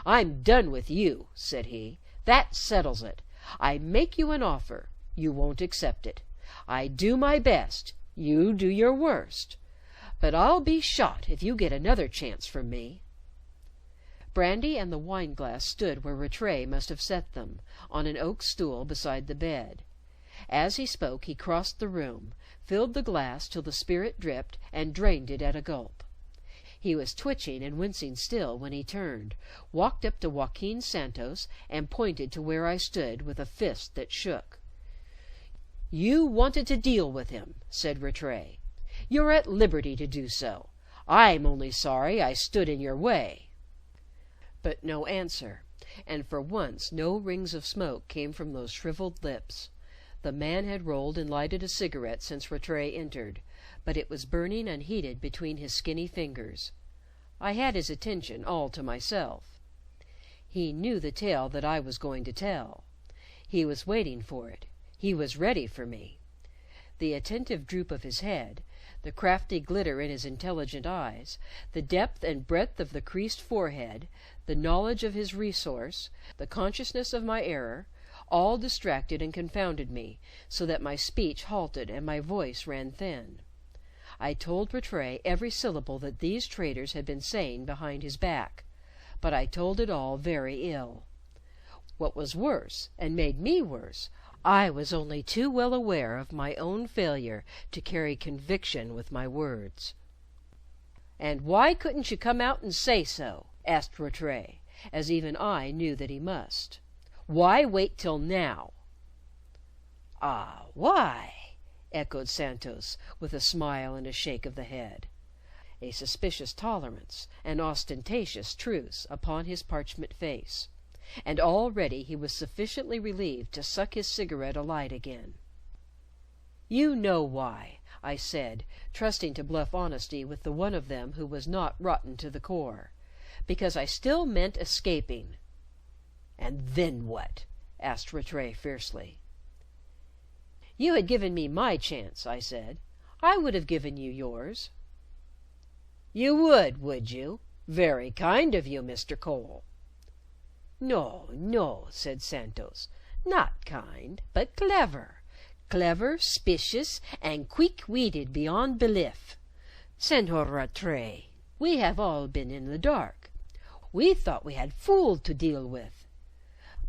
I'm done with you," said he. "That settles it. I make you an offer. You won't accept it. I do my best. You do your worst. But I'll be shot if you get another chance from me." Brandy and the wine glass stood where Rattray must have set them, on an oak stool beside the bed. As he spoke he crossed the room, filled the glass till the spirit dripped, and drained it at a gulp. He was twitching and wincing still when he turned, walked up to Joaquin Santos, and pointed to where I stood with a fist that shook. "You wanted to deal with him," said Rattray. "You're at liberty to do so. I'm only sorry I stood in your way." But no answer, and for once no rings of smoke came from those shrivelled lips. The man had rolled and lighted a cigarette since Rattray entered, but it was burning unheeded between his skinny fingers. I had his attention all to myself. He knew the tale that I was going to tell. He was waiting for it. He was ready for me. The attentive droop of his head, the crafty glitter in his intelligent eyes, the depth and breadth of the creased forehead, the knowledge of his resource, the consciousness of my error, all distracted and confounded me, so that my speech halted and my voice ran thin. I told Rattray every syllable that these traitors had been saying behind his back, but I told it all very ill. What was worse, and made me worse, I was only too well aware of my own failure to carry conviction with my words. "And why couldn't you come out and say so?" asked Rattray, as even I knew that he must. "Why wait till now?" "Ah, why?" echoed Santos, with a smile and a shake of the head. A suspicious tolerance, an ostentatious truce, upon his parchment face, and already he was sufficiently relieved to suck his cigarette alight again. "You know why," I said, trusting to bluff honesty with the one of them who was not rotten to the core. "Because I still meant escaping." "And then what?" asked Rattray fiercely. "You had given me my chance," I said. "I would have given you yours." "You would you? Very kind of you, Mr. Cole." "No, no," said Santos. "Not kind, but clever. Clever, spicious, and quick-witted beyond belief. Senhor Rattray, we have all been in the dark. We thought we had fool to deal with.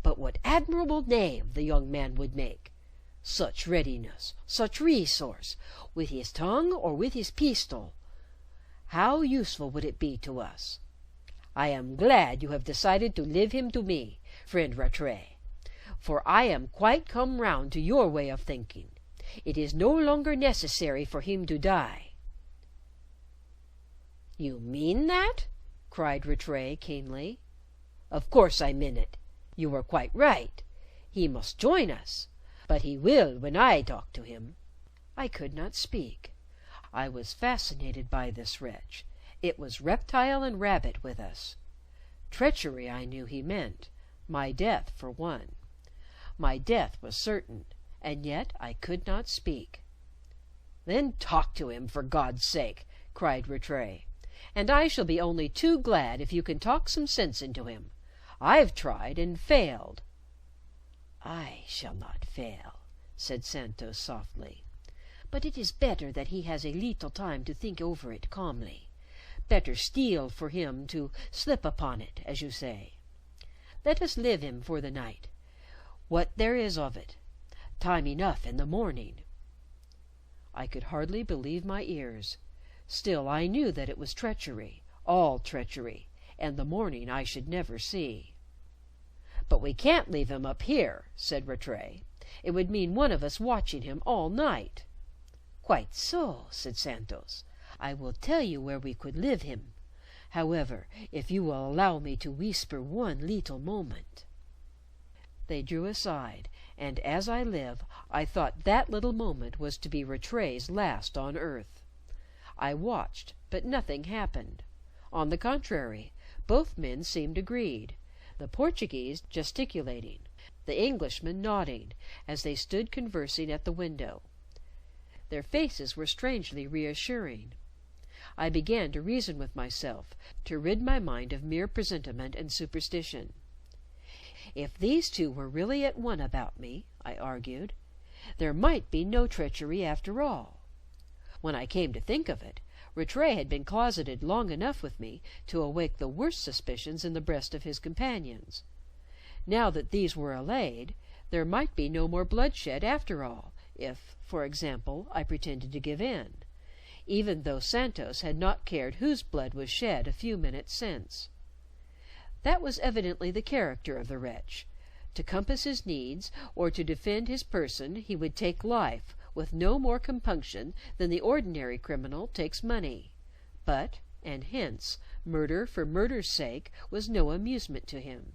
But what admirable knave the young man would make! Such readiness, such resource, with his tongue or with his pistol. How useful would it be to us! I am glad you have decided to leave him to me, friend Rattray, for I am quite come round to your way of thinking. It is no longer necessary for him to die." "You mean that?" cried Rattray keenly. "Of course I mean it. You were quite right. He must join us. But he will when I talk to him." I could not speak. I was fascinated by this wretch. It was reptile and rabbit with us. Treachery I knew he meant, my death for one. My death was certain, and yet I could not speak. "Then talk to him, for God's sake!" cried Rattray. "And I shall be only too glad if you can talk some sense into him. I've tried and failed." "I shall not fail," said Santos softly. "But it is better that he has a leetle time to think over it calmly. Better still for him to slip upon it, as you say. Let us leave him for the night, what there is of it. Time enough in the morning." I could hardly believe my ears. Still I knew that it was treachery, all treachery, and the morning I should never see. "But we can't leave him up here," said Rattray. "It would mean one of us watching him all night." "Quite so," said Santos. "I will tell you where we could live him. However, if you will allow me to whisper one leetle moment." They drew aside, and as I live, I thought that little moment was to be Rattray's last on earth. I watched, but nothing happened. On the contrary, both men seemed agreed, the Portuguese gesticulating, the Englishman nodding, as they stood conversing at the window. Their faces were strangely reassuring. I began to reason with myself, to rid my mind of mere presentiment and superstition. If these two were really at one about me, I argued, there might be no treachery after all. When I came to think of it, Rattray had been closeted long enough with me to awake the worst suspicions in the breast of his companions. Now that these were allayed, there might be no more bloodshed after all, if, for example, I pretended to give in, even though Santos had not cared whose blood was shed a few minutes since. That was evidently the character of the wretch. To compass his needs, or to defend his person, he would take life with no more compunction than the ordinary criminal takes money. But, and hence, murder for murder's sake was no amusement to him.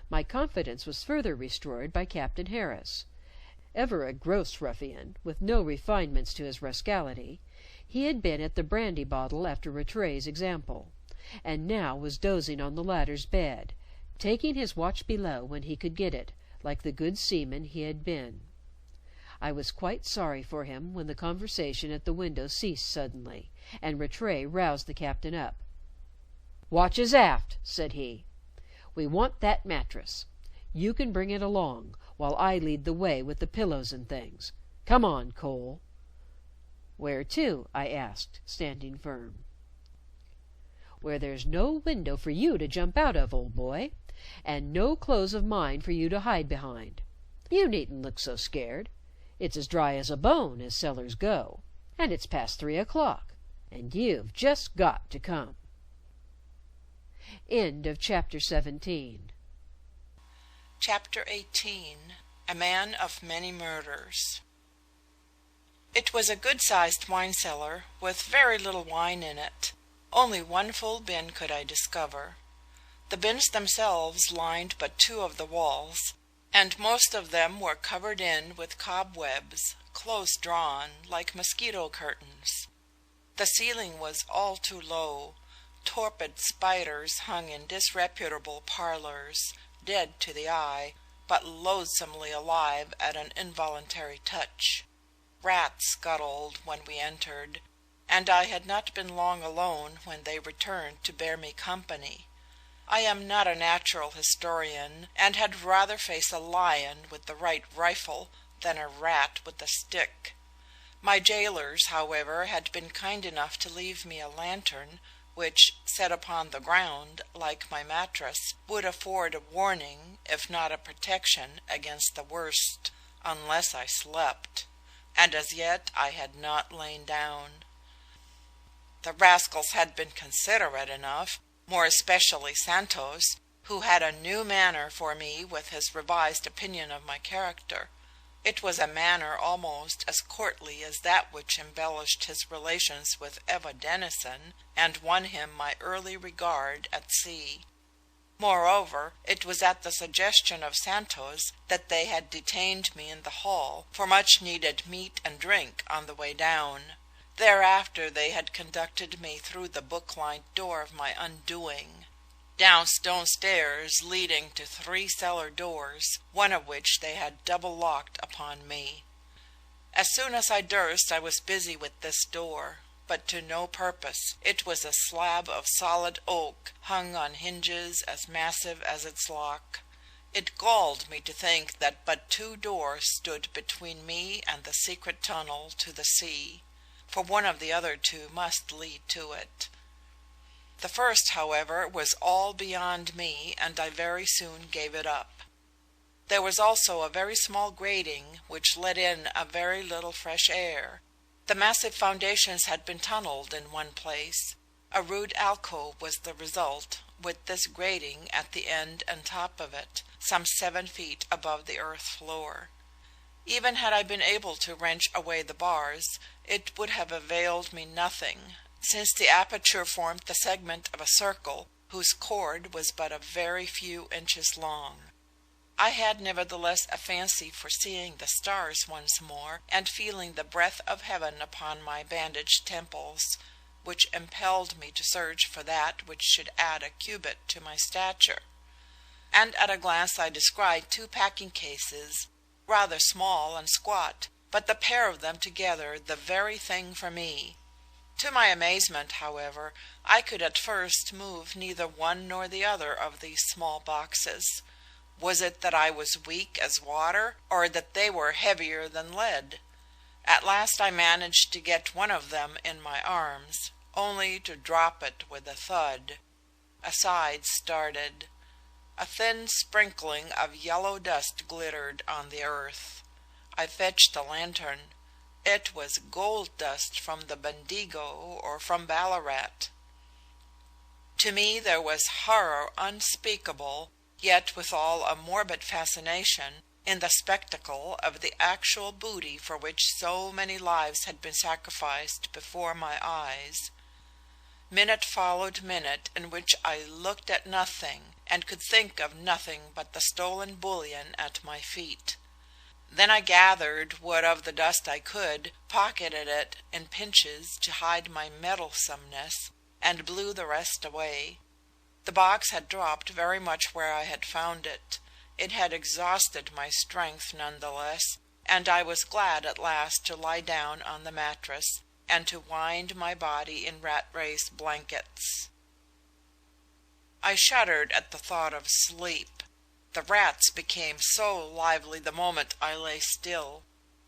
My confidence was further restored by Captain Harris. Ever a gross ruffian, with no refinements to his rascality, he had been at the brandy bottle after Rattray's example, and now was dozing on the ladder's bed, taking his watch below when he could get it, like the good seaman he had been. I was quite sorry for him when the conversation at the window ceased suddenly, and Rattray roused the captain up. "Watch is aft," said he. "We want that mattress. You can bring it along, while I lead the way with the pillows and things. Come on, Cole." "Where to?" I asked, standing firm. "Where there's no window for you to jump out of, old boy, and no clothes of mine for you to hide behind. You needn't look so scared. It's as dry as a bone, as cellars go, and it's past 3 o'clock, and you've just got to come." Chapter 18. A man of many murders. It was a good-sized wine cellar, with very little wine in it. Only one full bin could I discover. The bins themselves lined but 2 of the walls, and most of them were covered in with cobwebs, close drawn, like mosquito curtains. The ceiling was all too low. Torpid spiders hung in disreputable parlours, dead to the eye, but loathsomely alive at an involuntary touch. Rats scuttled when we entered, and I had not been long alone when they returned to bear me company. I am not a natural historian, and had rather face a lion with the right rifle than a rat with a stick. My jailers, however, had been kind enough to leave me a lantern, which, set upon the ground, like my mattress, would afford a warning, if not a protection, against the worst, unless I slept. And as yet I had not lain down. The rascals had been considerate enough, more especially Santos, who had a new manner for me with his revised opinion of my character. It was a manner almost as courtly as that which embellished his relations with Eva Denison, and won him my early regard at sea. Moreover, it was at the suggestion of Santos that they had detained me in the hall for much-needed meat and drink on the way down. Thereafter they had conducted me through the book-lined door of my undoing, down stone stairs leading to 3 cellar doors, one of which they had double-locked upon me. As soon as I durst I was busy with this door, but to no purpose. It was a slab of solid oak, hung on hinges as massive as its lock. It galled me to think that but 2 doors stood between me and the secret tunnel to the sea, for one of the other 2 must lead to it. The first, however, was all beyond me, and I very soon gave it up. There was also a very small grating, which let in a very little fresh air. The massive foundations had been tunnelled in one place. A rude alcove was the result, with this grating at the end and top of it, some 7 feet above the earth floor. Even had I been able to wrench away the bars, it would have availed me nothing, since the aperture formed the segment of a circle, whose chord was but a very few inches long. I had nevertheless a fancy for seeing the stars once more, and feeling the breath of heaven upon my bandaged temples, which impelled me to search for that which should add a cubit to my stature. And at a glance I descried 2 packing cases, rather small and squat, but the pair of them together the very thing for me. To my amazement, however, I could at first move neither one nor the other of these small boxes. Was it that I was weak as water, or that they were heavier than lead? At last I managed to get one of them in my arms, only to drop it with a thud. A side started. A thin sprinkling of yellow dust glittered on the earth. I fetched a lantern. It was gold dust from the Bendigo or from Ballarat. To me there was horror unspeakable, yet withal a morbid fascination, in the spectacle of the actual booty for which so many lives had been sacrificed before my eyes. Minute followed minute in which I looked at nothing, and could think of nothing but the stolen bullion at my feet. Then I gathered what of the dust I could, pocketed it in pinches to hide my meddlesomeness, and blew the rest away. The box had dropped very much where I had found it. It had exhausted my strength none the less, and I was glad at last to lie down on the mattress, and to wind my body in rat-race blankets. I shuddered at the thought of sleep. The rats became so lively the moment I lay still.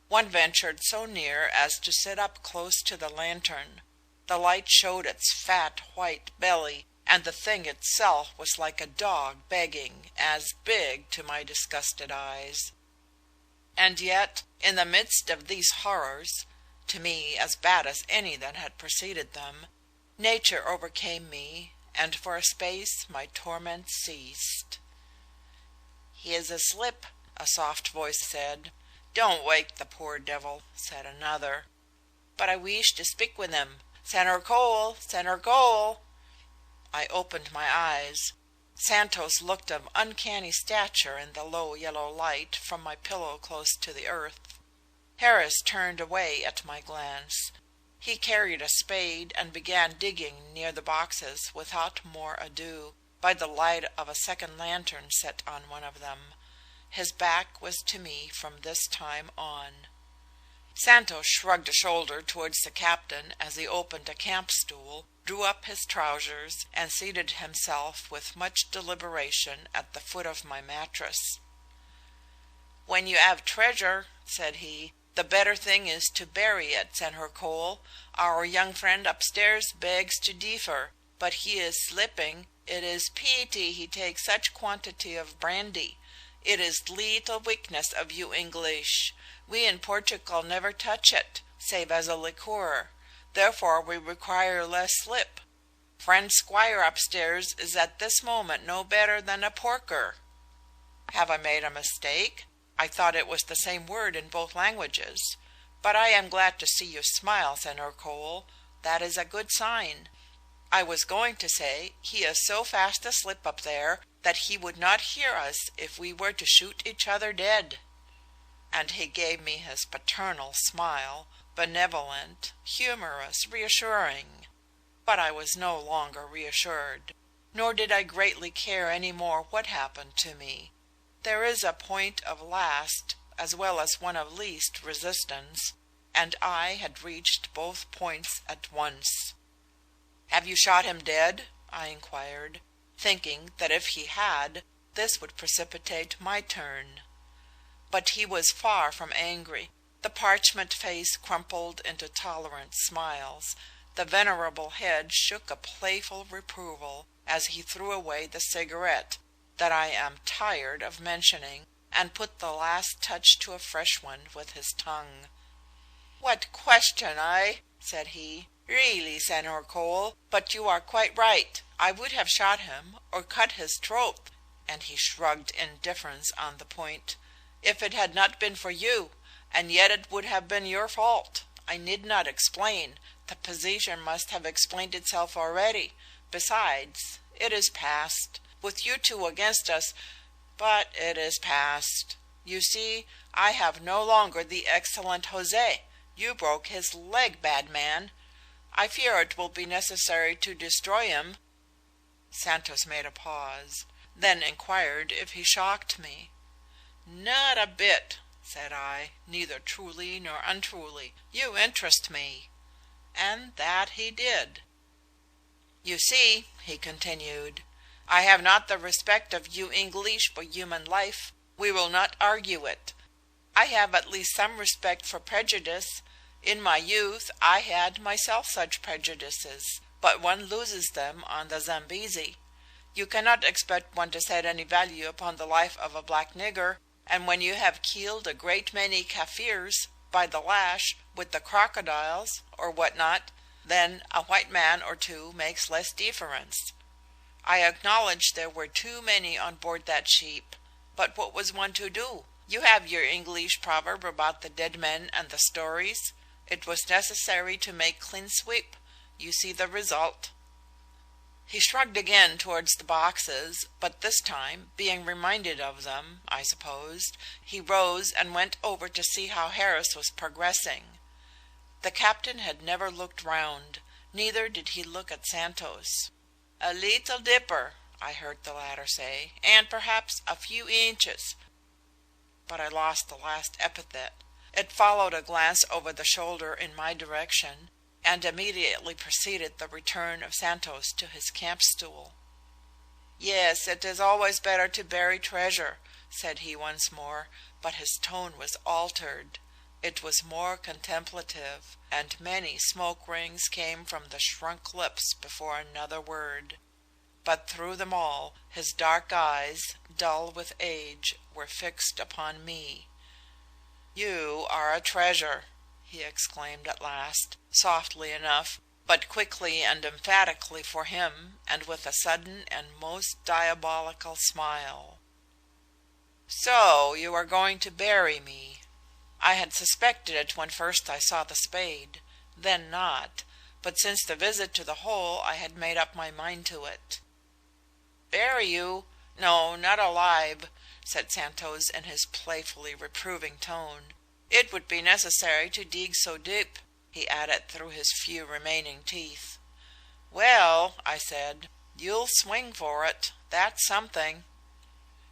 One ventured so near as to sit up close to the lantern. The light showed its fat white belly, and the thing itself was like a dog begging, as big to my disgusted eyes. And yet, in the midst of these horrors, to me as bad as any that had preceded them, nature overcame me, and for a space my torment ceased. "He is asleep," a soft voice said. "Don't wake the poor devil," said another. but I wish to speak with him. Senator Cole, Senator Cole." I opened my eyes. Santos looked of uncanny stature in the low yellow light from my pillow close to the earth. Harris turned away at my glance. He carried a spade and began digging near the boxes without more ado, by the light of a second lantern set on one of them. His back was to me from this time on. Santos shrugged a shoulder towards the captain as he opened a camp stool, drew up his trousers, and seated himself with much deliberation at the foot of my mattress. "When you have treasure," said he, "the better thing is to bury it, Senator Cole. Our young friend upstairs begs to differ, but he is slipping. It is pity he takes such quantity of brandy. It is little weakness of you English. We in Portugal never touch it, save as a liqueur. Therefore we require less slip. Friend Squire upstairs is at this moment no better than a porker." Have I made a mistake? I thought it was the same word in both languages. But I am glad to see you smile, Senator Cole. That is a good sign. I was going to say, he is so fast asleep up there that he would not hear us if we were to shoot each other dead. And he gave me his paternal smile, benevolent, humorous, reassuring. But I was no longer reassured, nor did I greatly care any more what happened to me. There is a point of last, as well as one of least resistance, and I had reached both points at once. "Have you shot him dead?" I inquired, thinking that if he had, this would precipitate my turn. But he was far from angry. The parchment face crumpled into tolerant smiles. The venerable head shook a playful reproval as he threw away the cigarette that I am tired of mentioning, and put the last touch to a fresh one with his tongue. "What question, said he. "Really, Senator Cole, but you are quite right. I would have shot him, or cut his throat," and he shrugged indifference on the point, "if it had not been for you, and yet it would have been your fault. I need not explain. The position must have explained itself already. Besides, it is past. With you two against us, but it is past. You see, I have no longer the excellent Jose. You broke his leg, bad man. I fear it will be necessary to destroy him." Santos made a pause, then inquired if he shocked me. "Not a bit," said I, "neither truly nor untruly. You interest me." And that he did. "You see," he continued, "I have not the respect of you English for human life. We will not argue it. I have at least some respect for prejudice. In my youth I had myself such prejudices, but one loses them on the Zambesi. You cannot expect one to set any value upon the life of a black nigger, and when you have killed a great many Kaffirs by the lash with the crocodiles, or what not, then a white man or two makes less difference. I acknowledge there were too many on board that ship, but what was one to do? You have your English proverb about the dead men and the stories. It was necessary to make clean sweep. You see the result." He shrugged again towards the boxes, but this time, being reminded of them, I supposed, he rose and went over to see how Harris was progressing. The captain had never looked round, neither did he look at Santos. "A leetle dipper," I heard the latter say, "and perhaps a few inches." But I lost the last epithet. It followed a glance over the shoulder in my direction, and immediately preceded the return of Santos to his camp stool. "Yes, it is always better to bury treasure," said he once more, but his tone was altered. It was more contemplative, and many smoke rings came from the shrunk lips before another word. But through them all, his dark eyes, dull with age, were fixed upon me. "You are a treasure," he exclaimed at last, softly enough, but quickly and emphatically for him, and with a sudden and most diabolical smile. "So you are going to bury me. I had suspected it when first I saw the spade. then not, but since the visit to the hole I had made up my mind to it. "Bury you? No, not alive," said Santos in his playfully reproving tone. "It would be necessary to dig so deep," he added through his few remaining teeth. "Well," I said, "you'll swing for it. That's something."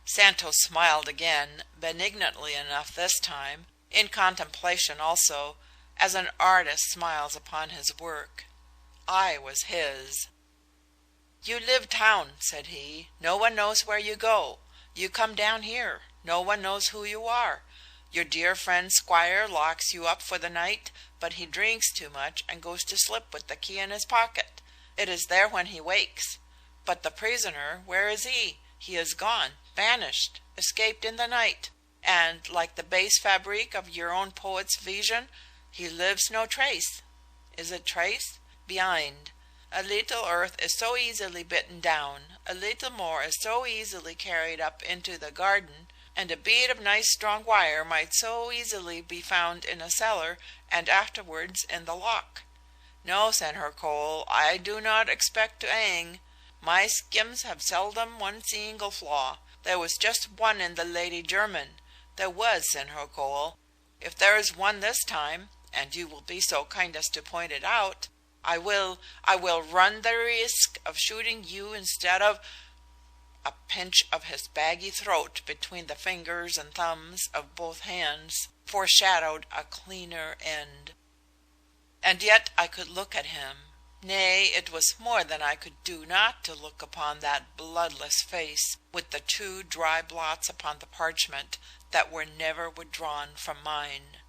Santos smiled again, benignantly enough this time, in contemplation also, as an artist smiles upon his work. I was his. "You live town," said he. "No one knows where you go. You come down here. No one knows who you are. Your dear friend Squire locks you up for the night, but he drinks too much and goes to sleep with the key in his pocket. It is there when he wakes. But the prisoner, where is he? He is gone, vanished, escaped in the night, and, like the base fabrique of your own poet's vision, he leaves no trace. Is it trace? Behind. A little earth is so easily bitten down, a little more is so easily carried up into the garden, and a bead of nice strong wire might so easily be found in a cellar, and afterwards in the lock. No, Senhor Cole, I do not expect to hang. My skims have seldom one single flaw. There was just one in the Lady Jermyn. There was, Senhor Cole. If there is one this time, and you will be so kind as to point it out, I will run the risk of shooting you instead of—" A pinch of his baggy throat between the fingers and thumbs of both hands foreshadowed a cleaner end. And yet I could look at him. Nay, it was more than I could do not to look upon that bloodless face, with the 2 dry blots upon the parchment that were never withdrawn from mine.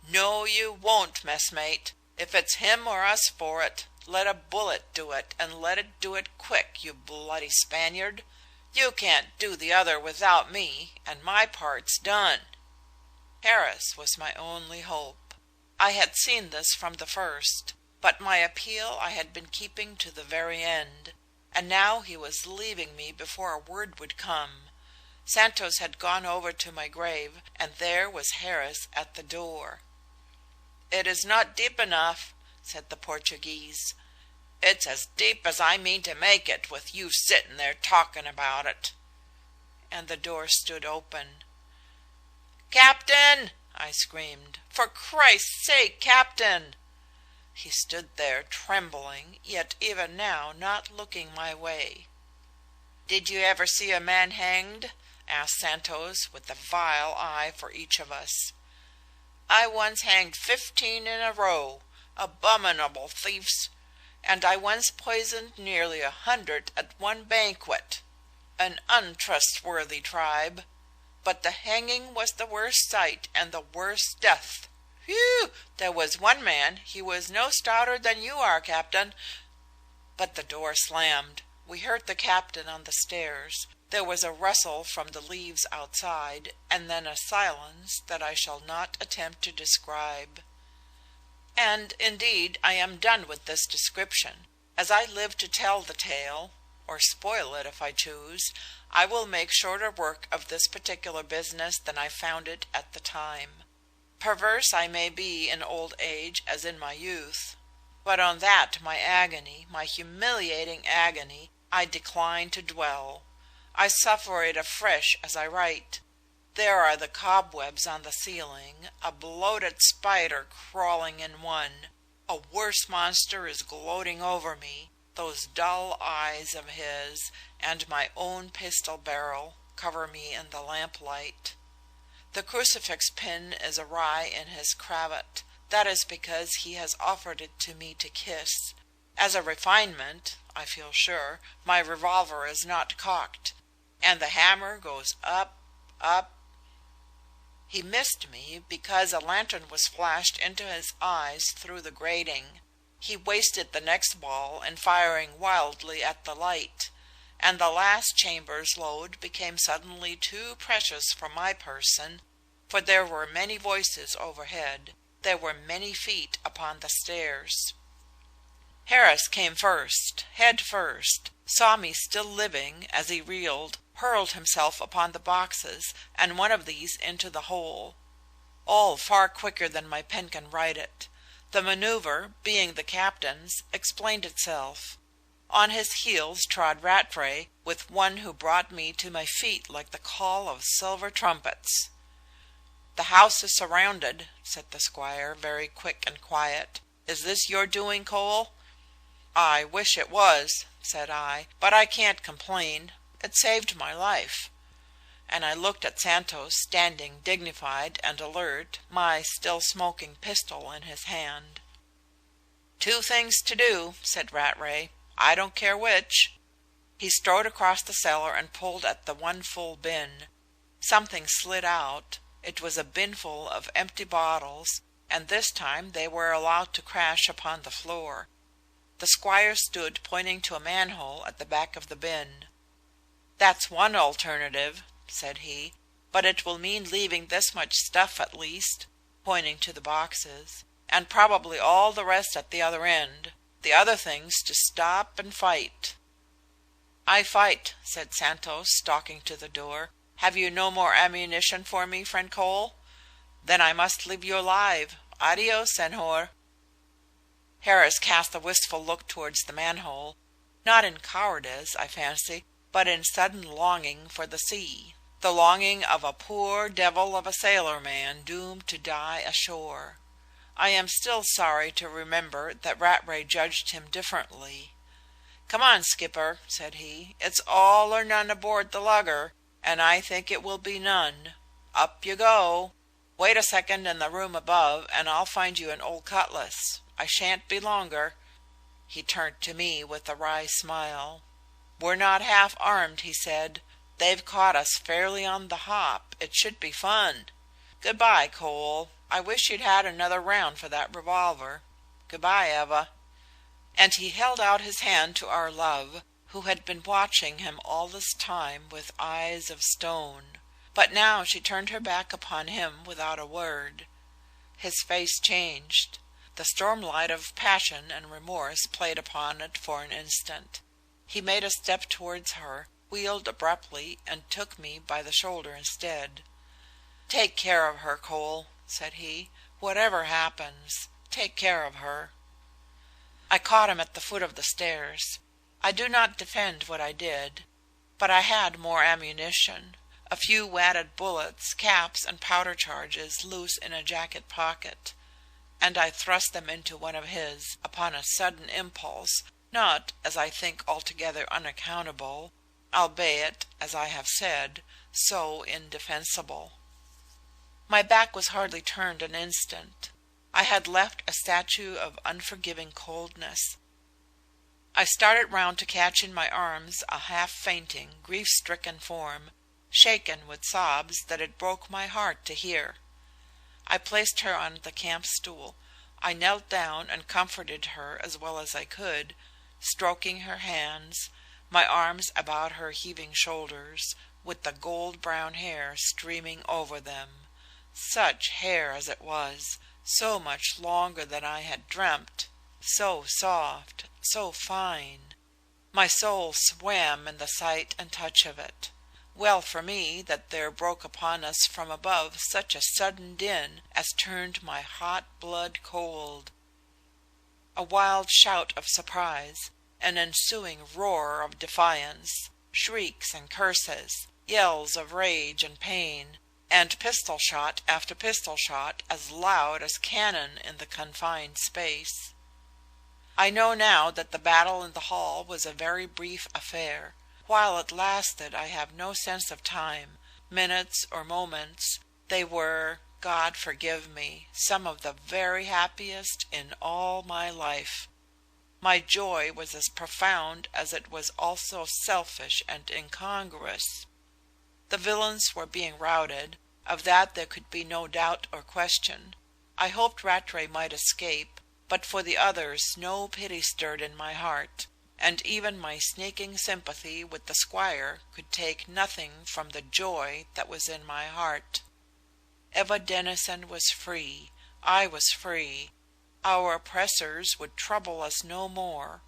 "No, you won't, messmate. If it's him or us for it, let a bullet do it, and let it do it quick, you bloody Spaniard. You can't do the other without me, and my part's done." Harris was my only hope. I had seen this from the first, but my appeal I had been keeping to the very end, and now he was leaving me before a word would come. Santos had gone over to my grave, and there was Harris at the door. "It is not deep enough," said the Portuguese. "It's as deep as I mean to make it, with you sitting there talking about it." And the door stood open. "Captain!" I screamed. "For Christ's sake, Captain!" He stood there trembling, yet even now not looking my way. "Did you ever see a man hanged?" asked Santos, with a vile eye for each of us. "I once hanged 15 in a row, abominable thieves, and I once poisoned nearly 100 at one banquet. An untrustworthy tribe. But the hanging was the worst sight and the worst death. Whew! There was one man, he was no stouter than you are, Captain." But the door slammed. We heard the captain on the stairs. There was a rustle from the leaves outside, and then a silence that I shall not attempt to describe. And, indeed, I am done with this description. As I live to tell the tale, or spoil it if I choose, I will make shorter work of this particular business than I found it at the time. Perverse I may be in old age as in my youth, but on that my agony, my humiliating agony, I decline to dwell. I suffer it afresh as I write. There are the cobwebs on the ceiling, a bloated spider crawling in one. A worse monster is gloating over me. Those dull eyes of his, and my own pistol barrel, cover me in the lamplight. The crucifix pin is awry in his cravat. That is because he has offered it to me to kiss. As a refinement, I feel sure, my revolver is not cocked, and the hammer goes up, up. He missed me because a lantern was flashed into his eyes through the grating. He wasted the next ball in firing wildly at the light, and the last chamber's load became suddenly too precious for my person, for there were many voices overhead, there were many feet upon the stairs. Harris came first, head first, saw me still living as he reeled, hurled himself upon the boxes, and one of these into the hole. All far quicker than my pen can write it. The manoeuvre, being the captain's, explained itself. On his heels trod Rattray, with one who brought me to my feet like the call of silver trumpets. "The house is surrounded," said the squire, very quick and quiet. "Is this your doing, Cole?" "I wish it was," said I, "but I can't complain. It saved my life." And I looked at Santos, standing dignified and alert, my still smoking pistol in his hand. "Two things to do," said Rattray. "I don't care which." He strode across the cellar and pulled at the one full bin. Something slid out. It was a binful of empty bottles, and this time they were allowed to crash upon the floor. The squire stood pointing to a manhole at the back of the bin. "That's one alternative," said he, "but it will mean leaving this much stuff at least," pointing to the boxes, "and probably all the rest at the other end. The other thing's to stop and fight." "I fight," said Santos, stalking to the door. "Have you no more ammunition for me, friend Cole? Then I must leave you alive. Adios, senhor." Harris cast a wistful look towards the manhole, not in cowardice, I fancy, but in sudden longing for the sea, the longing of a poor devil of a sailor man doomed to die ashore. I am still sorry to remember that Rattray judged him differently. "Come on, skipper," said he. "It's all or none aboard the lugger, and I think it will be none. Up you go. Wait a second in the room above, and I'll find you an old cutlass. I shan't be longer." He turned to me with a wry smile. "We're not half armed," he said. "They've caught us fairly on the hop. It should be fun. Good-bye, Cole. I wish you'd had another round for that revolver. Good-bye, Eva." And he held out his hand to our love, who had been watching him all this time with eyes of stone. But now she turned her back upon him without a word. His face changed. The stormlight of passion and remorse played upon it for an instant. He made a step towards her, wheeled abruptly, and took me by the shoulder instead. "Take care of her, Cole," said he. "Whatever happens, take care of her." I caught him at the foot of the stairs. I do not defend what I did, but I had more ammunition, a few wadded bullets, caps, and powder charges loose in a jacket pocket, and I thrust them into one of his, upon a sudden impulse, not, as I think, altogether unaccountable, albeit, as I have said, so indefensible. My back was hardly turned an instant. I had left a statue of unforgiving coldness. I started round to catch in my arms a half-fainting, grief-stricken form, shaken with sobs that it broke my heart to hear. I placed her on the camp stool. I knelt down and comforted her as well as I could, stroking her hands, my arms about her heaving shoulders, with the gold-brown hair streaming over them. Such hair as it was, so much longer than I had dreamt, so soft, so fine. My soul swam in the sight and touch of it. Well for me that there broke upon us from above such a sudden din as turned my hot blood cold. A wild shout of surprise, an ensuing roar of defiance, shrieks and curses, yells of rage and pain, and pistol shot after pistol shot as loud as cannon in the confined space. I know now that the battle in the hall was a very brief affair. While it lasted I have no sense of time, minutes or moments. They were, God forgive me, some of the very happiest in all my life. My joy was as profound as it was also selfish and incongruous. The villains were being routed, of that there could be no doubt or question. I hoped Rattray might escape, but for the others no pity stirred in my heart, and even my sneaking sympathy with the squire could take nothing from the joy that was in my heart. Eva Denison was free. I was free. Our oppressors would trouble us no more.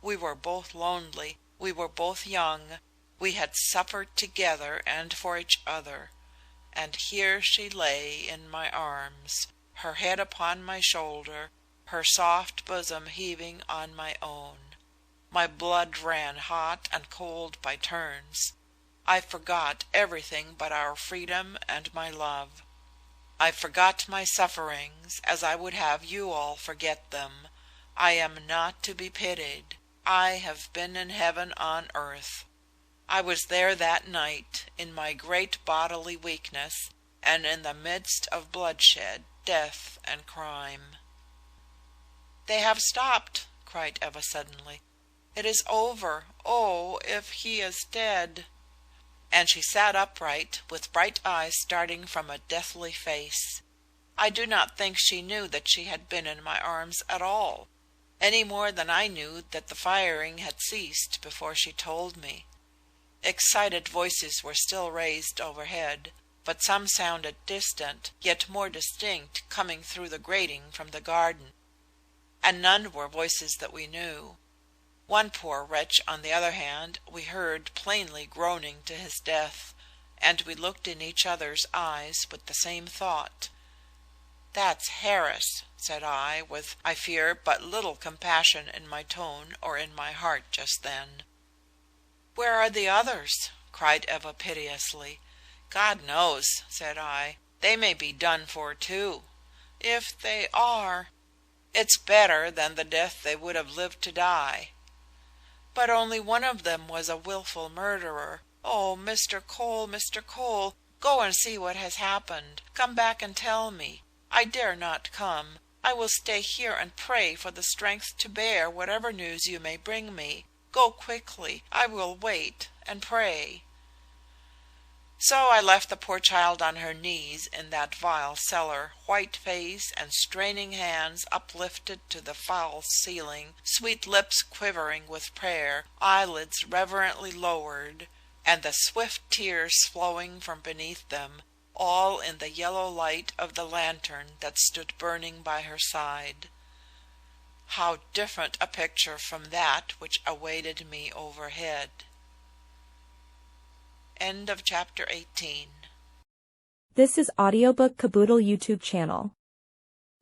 We were both lonely. We were both young. We had suffered together and for each other. And here she lay in my arms, her head upon my shoulder, her soft bosom heaving on my own. My blood ran hot and cold by turns. I forgot everything but our freedom and my love. I forgot my sufferings as I would have you all forget them. I am not to be pitied. I have been in heaven on earth. I was there that night, in my great bodily weakness, and in the midst of bloodshed, death, and crime. "They have stopped," cried Eva suddenly. "It is over. Oh, if he is dead!" And she sat upright, with bright eyes starting from a deathly face. I do not think she knew that she had been in my arms at all, any more than I knew that the firing had ceased before she told me. Excited voices were still raised overhead, but some sounded distant, yet more distinct, coming through the grating from the garden. And none were voices that we knew. One poor wretch, on the other hand, we heard plainly groaning to his death, and we looked in each other's eyes with the same thought. "That's Harris," said I, with, I fear, but little compassion in my tone or in my heart just then. "Where are the others?" cried Eva piteously. "God knows," said I. "They may be done for too. If they are, it's better than the death they would have lived to die." "But only one of them was a wilful murderer. Oh, Mr. Cole, Mr. Cole, go and see what has happened. Come back and tell me. I dare not come. I will stay here and pray for the strength to bear whatever news you may bring me. Go quickly. I will wait and pray." So I left the poor child on her knees in that vile cellar, white face and straining hands uplifted to the foul ceiling, sweet lips quivering with prayer, eyelids reverently lowered, and the swift tears flowing from beneath them, all in the yellow light of the lantern that stood burning by her side. How different a picture from that which awaited me overhead. End of chapter 18. This is Audiobook Caboodle YouTube channel.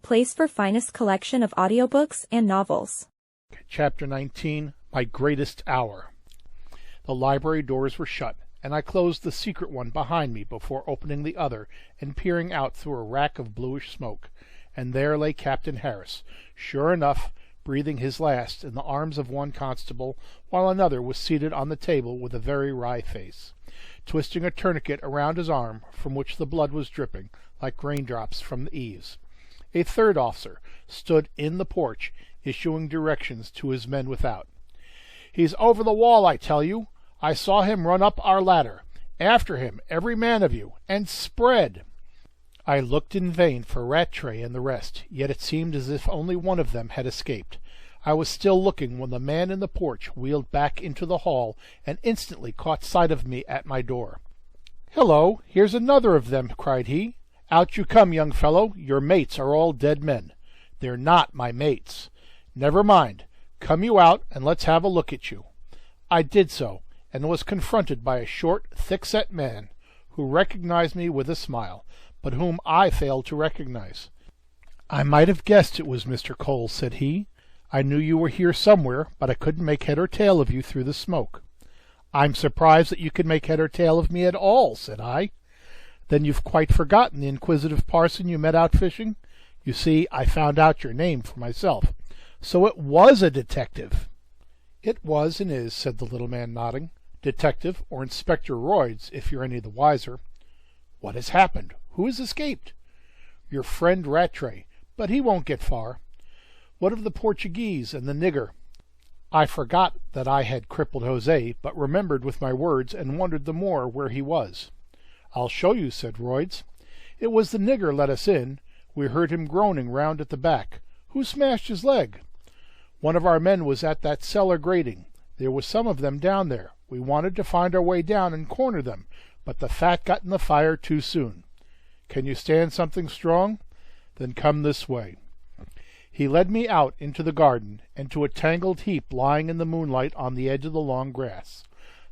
Place for finest collection of audiobooks and novels. Chapter 19, My Greatest Hour. The library doors were shut, and I closed the secret one behind me before opening the other and peering out through a rack of bluish smoke, and there lay Captain Harris, sure enough, breathing his last in the arms of one constable, while another was seated on the table with a very wry face, twisting a tourniquet around his arm from which the blood was dripping like raindrops from the eaves. A third officer stood in the porch, issuing directions to his men without. "He's over the wall, I tell you. I saw him run up our ladder. After him, every man of you, and spread." I looked in vain for Rattray and the rest, yet it seemed as if only one of them had escaped. I was still looking when the man in the porch wheeled back into the hall and instantly caught sight of me at my door. "Hello, here's another of them," cried he. "Out you come, young fellow. Your mates are all dead men." "They're not my mates." "Never mind. Come you out, and let's have a look at you." I did so, and was confronted by a short, thick-set man, who recognized me with a smile, but whom I failed to recognize. "I might have guessed it was Mr. Cole," said he. "I knew you were here somewhere, but I couldn't make head or tail of you through the smoke." "I'm surprised that you can make head or tail of me at all," said I. "Then you've quite forgotten the inquisitive parson you met out fishing? You see, I found out your name for myself. So it was a detective." "It was and is," said the little man, nodding. "Detective, or Inspector Royds, if you're any the wiser." "What has happened? Who has escaped?" "Your friend Rattray, but he won't get far." "What of the Portuguese and the nigger?" I forgot that I had crippled Jose, but remembered with my words and wondered the more where he was. "I'll show you," said Royds. "It was the nigger let us in. We heard him groaning round at the back. Who smashed his leg?" "One of our men was at that cellar grating. There was some of them down there. We wanted to find our way down and corner them, but the fat got in the fire too soon." "Can you stand something strong?" "Then come this way." He led me out into the garden, and to a tangled heap lying in the moonlight on the edge of the long grass.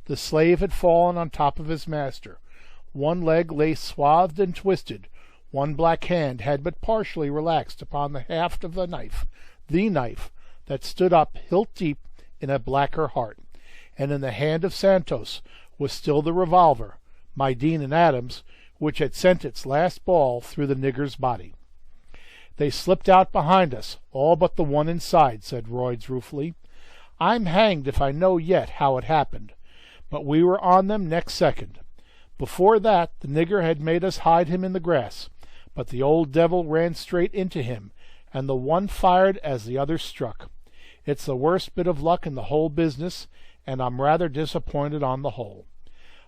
The slave had fallen on top of his master. One leg lay swathed and twisted. One black hand had but partially relaxed upon the haft of the knife the knife that stood up hilt deep in a blacker heart, and in the hand of Santos was still the revolver, my Dean and Adams, which had sent its last ball through the nigger's body. "They slipped out behind us, all but the one inside," said Royds ruefully. "I'm hanged if I know yet how it happened, but we were on them next second. Before that the nigger had made us hide him in the grass, but the old devil ran straight into him, and the one fired as the other struck. It's the worst bit of luck in the whole business, and I'm rather disappointed on the whole.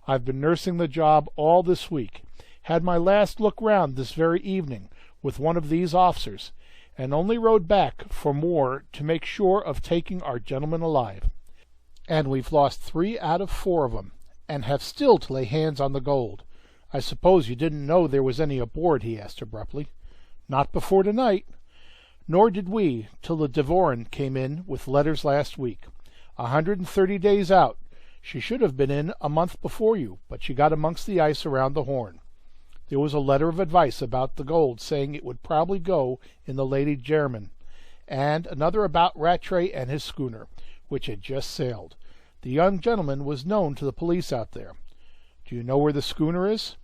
I've been nursing the job all this week, had my last look round this very evening with one of these officers, and only rode back for more to make sure of taking our gentleman alive. And we've lost 3 out of 4 of 'em, and have still to lay hands on the gold. I suppose you didn't know there was any aboard?" he asked abruptly. "Not before tonight. Nor did we, till the Devoren came in with letters last week. 130 days out. She should have been in a month before you, but she got amongst the ice around the Horn. There was a letter of advice about the gold, saying it would probably go in the Lady Jermyn, and another about Rattray and his schooner, which had just sailed. The young gentleman was known to the police out there. Do you know where the schooner is?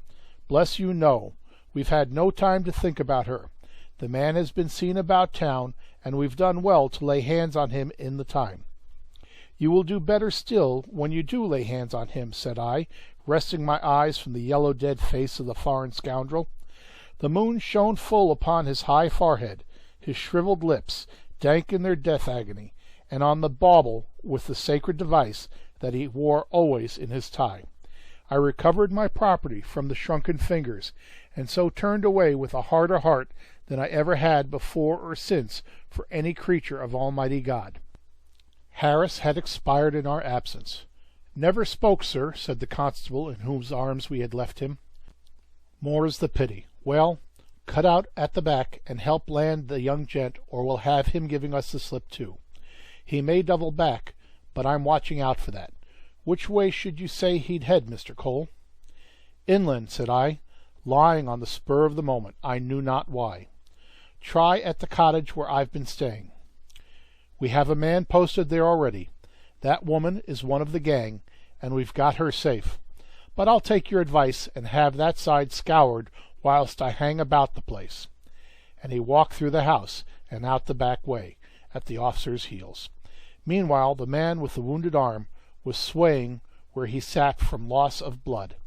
Bless you, no. We've had no time to think about her. The man has been seen about town, and we've done well to lay hands on him in the time." "You will do better still when you do lay hands on him," said I, resting my eyes from the yellow dead face of the foreign scoundrel. The moon shone full upon his high forehead, his shriveled lips, dank in their death agony, and on the bauble with the sacred device that he wore always in his tie. I recovered my property from the shrunken fingers, and so turned away with a harder heart than I ever had before or since for any creature of Almighty God. Harris had expired in our absence. "Never spoke, sir," said the constable in whose arms we had left him. "More's the pity. Well, cut out at the back and help land the young gent, or we'll have him giving us the slip too. He may double back, but I'm watching out for that. Which way should you say he'd head, Mr. Cole?" "Inland," said I, lying on the spur of the moment, I knew not why. "Try at the cottage where I've been staying. We have a man posted there already. That woman is one of the gang, and we've got her safe. But I'll take your advice and have that side scoured whilst I hang about the place." And he walked through the house and out the back way, at the officer's heels. Meanwhile the man with the wounded arm was swaying where he sat from loss of blood,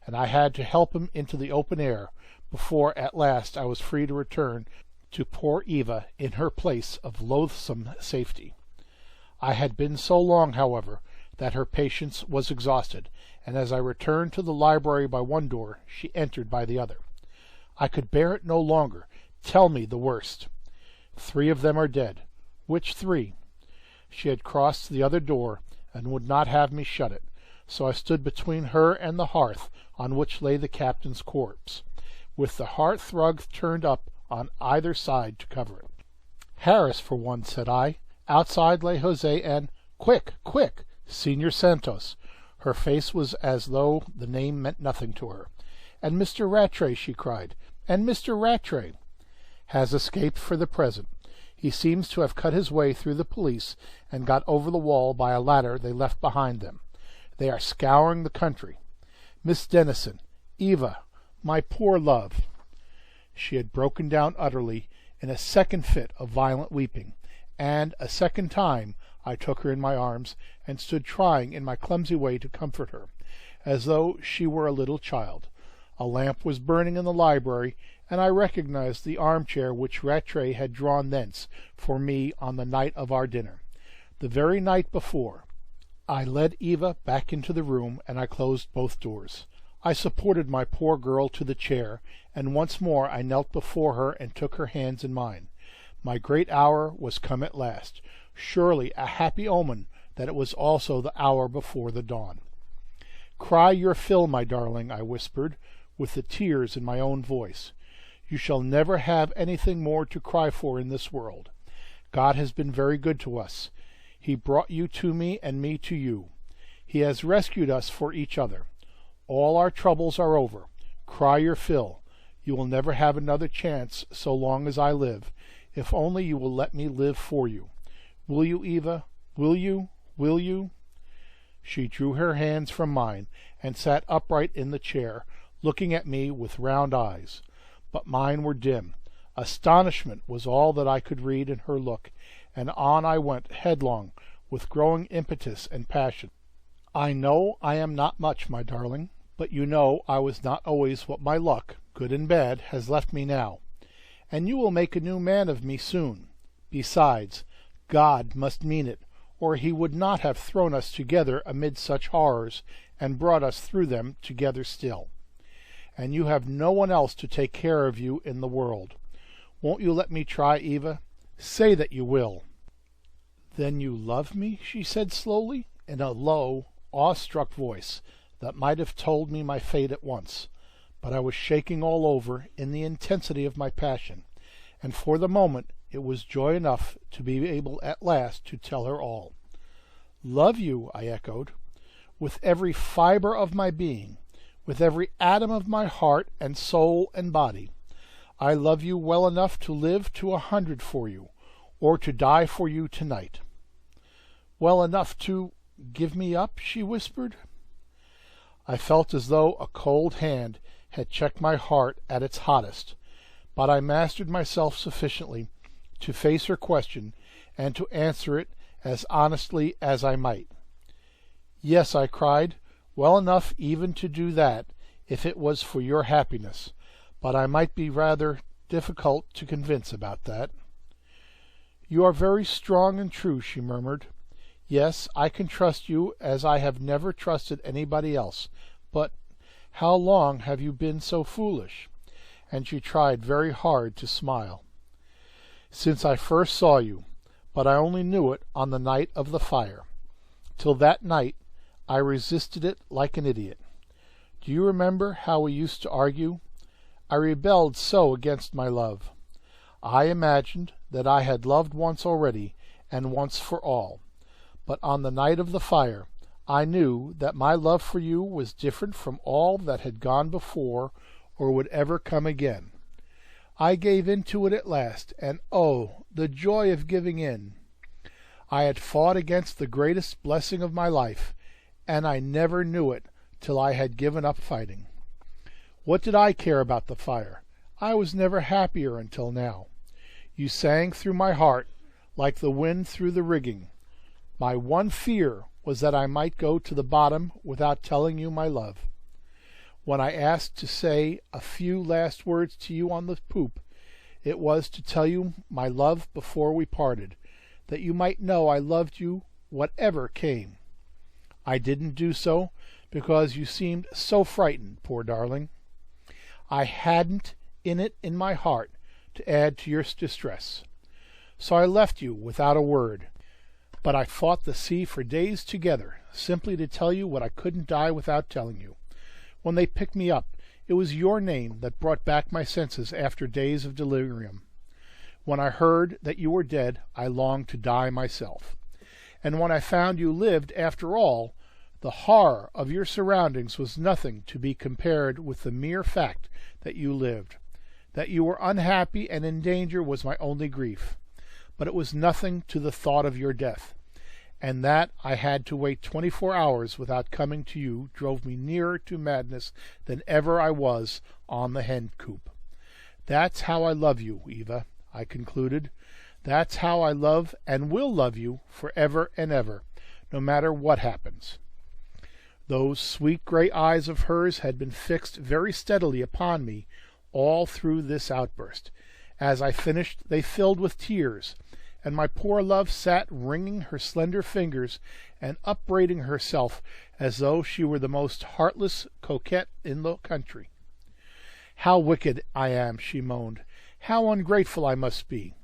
and I had to help him into the open air before at last I was free to return to poor Eva in her place of loathsome safety. I had been so long, however, that her patience was exhausted, and as I returned to the library by one door, she entered by the other. "I could bear it no longer. Tell me the worst." "3 of them are dead." "Which 3? She had crossed to the other door, and would not have me shut it, so I stood between her and the hearth on which lay the captain's corpse, with the hearth rug turned up on either side to cover it. "Harris, for one," said I. Outside lay Jose and— "Quick, quick! Senor Santos." Her face was as though the name meant nothing to her. "And Mr. Rattray," she cried. "And Mr. Rattray." "Has escaped for the present. He seems to have cut his way through the police and got over the wall by a ladder they left behind them. They are scouring the country. Miss Denison, Eva, my poor love." She had broken down utterly in a second fit of violent weeping, and a second time I took her in my arms and stood trying in my clumsy way to comfort her, as though she were a little child. A lamp was burning in the library, and I recognized the armchair which Rattray had drawn thence for me on the night of our dinner, the very night before. I led Eva back into the room, and I closed both doors. I supported my poor girl to the chair, and once more I knelt before her and took her hands in mine. My great hour was come at last. Surely a happy omen that it was also the hour before the dawn. "Cry your fill, my darling," I whispered, with the tears in my own voice. "You shall never have anything more to cry for in this world. God has been very good to us. He brought you to me and me to you. He has rescued us for each other. All our troubles are over. Cry your fill. You will never have another chance so long as I live. if only you will let me live for you. Will you, Eva? Will you? Will you?" She drew her hands from mine and sat upright in the chair, looking at me with round eyes. But mine were dim. Astonishment was all that I could read in her look, and on I went headlong, with growing impetus and passion. "I know I am not much, my darling, but you know I was not always what my luck, good and bad, has left me now. And you will make a new man of me soon. Besides, God must mean it, or he would not have thrown us together amid such horrors, and brought us through them together still. And you have no one else to take care of you in the world. Won't you let me try, Eva? Say that you will." "Then you love me?" she said slowly, in a low, awe-struck voice that might have told me my fate at once. But I was shaking all over in the intensity of my passion, and for the moment it was joy enough to be able at last to tell her all. "Love you," I echoed, "with every fibre of my being, with every atom of my heart and soul and body. I love you well enough to live to 100 for you, or to die for you tonight." "Well enough to give me up?" she whispered. I felt as though a cold hand had checked my heart at its hottest, but I mastered myself sufficiently to face her question and to answer it as honestly as I might. "Yes," I cried, "well enough even to do that, if it was for your happiness, but I might be rather difficult to convince about that." "You are very strong and true," she murmured. "Yes, I can trust you as I have never trusted anybody else, but how long have you been so foolish?" And she tried very hard to smile. "Since I first saw you, but I only knew it on the night of the fire. Till that night I resisted it like an idiot. Do you remember how we used to argue? I rebelled so against my love. I imagined that I had loved once already, and once for all. But on the night of the fire I knew that my love for you was different from all that had gone before or would ever come again. I gave in to it at last, and oh, the joy of giving in! I had fought against the greatest blessing of my life, and I never knew it till I had given up fighting. What did I care about the fire? I was never happier until now. You sang through my heart like the wind through the rigging. My one fear was that I might go to the bottom without telling you my love. When I asked to say a few last words to you on the poop, it was to tell you my love before we parted, that you might know I loved you whatever came. I didn't do so because you seemed so frightened, poor darling. I hadn't it in my heart to add to your distress. So I left you without a word. But I fought the sea for days together, simply to tell you what I couldn't die without telling you. When they picked me up, it was your name that brought back my senses after days of delirium. When I heard that you were dead, I longed to die myself. And when I found you lived after all, the horror of your surroundings was nothing to be compared with the mere fact that you lived. That you were unhappy and in danger was my only grief. But it was nothing to the thought of your death. And that I had to wait 24 hours without coming to you drove me nearer to madness than ever I was on the hen coop. That's how I love you, Eva, I concluded. That's how I love and will love you for ever and ever, no matter what happens. Those sweet gray eyes of hers had been fixed very steadily upon me all through this outburst. As I finished, they filled with tears, and my poor love sat wringing her slender fingers and upbraiding herself as though she were the most heartless coquette in the country. "How wicked I am," she moaned. "How ungrateful I must be.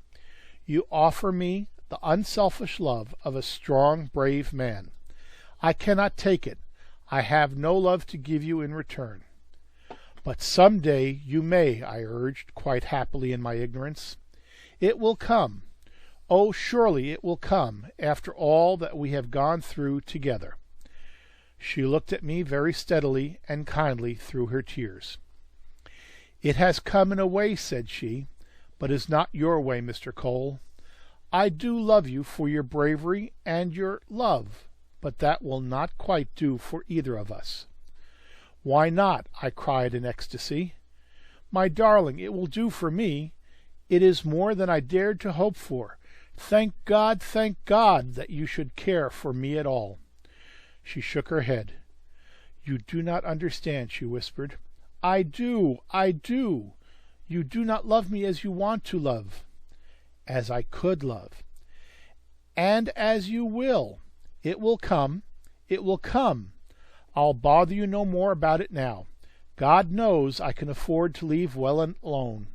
You offer me the unselfish love of a strong, brave man. I cannot take it. I have no love to give you in return." "But some day you may," I urged, quite happily in my ignorance. "It will come. Oh, surely it will come, after all that we have gone through together." She looked at me very steadily and kindly through her tears. "It has come in a way," said she, but is not your way, Mr. Cole. I do love you for your bravery and your love, but that will not quite do for either of us." "Why not?" I cried in ecstasy. "My darling, it will do for me. It is more than I dared to hope for. Thank God, that you should care for me at all." She shook her head. "You do not understand," she whispered. I do. You do not love me as you want to love." "As I could love." "And as you will. It will come. I'll bother you no more about it now. God knows I can afford to leave well alone.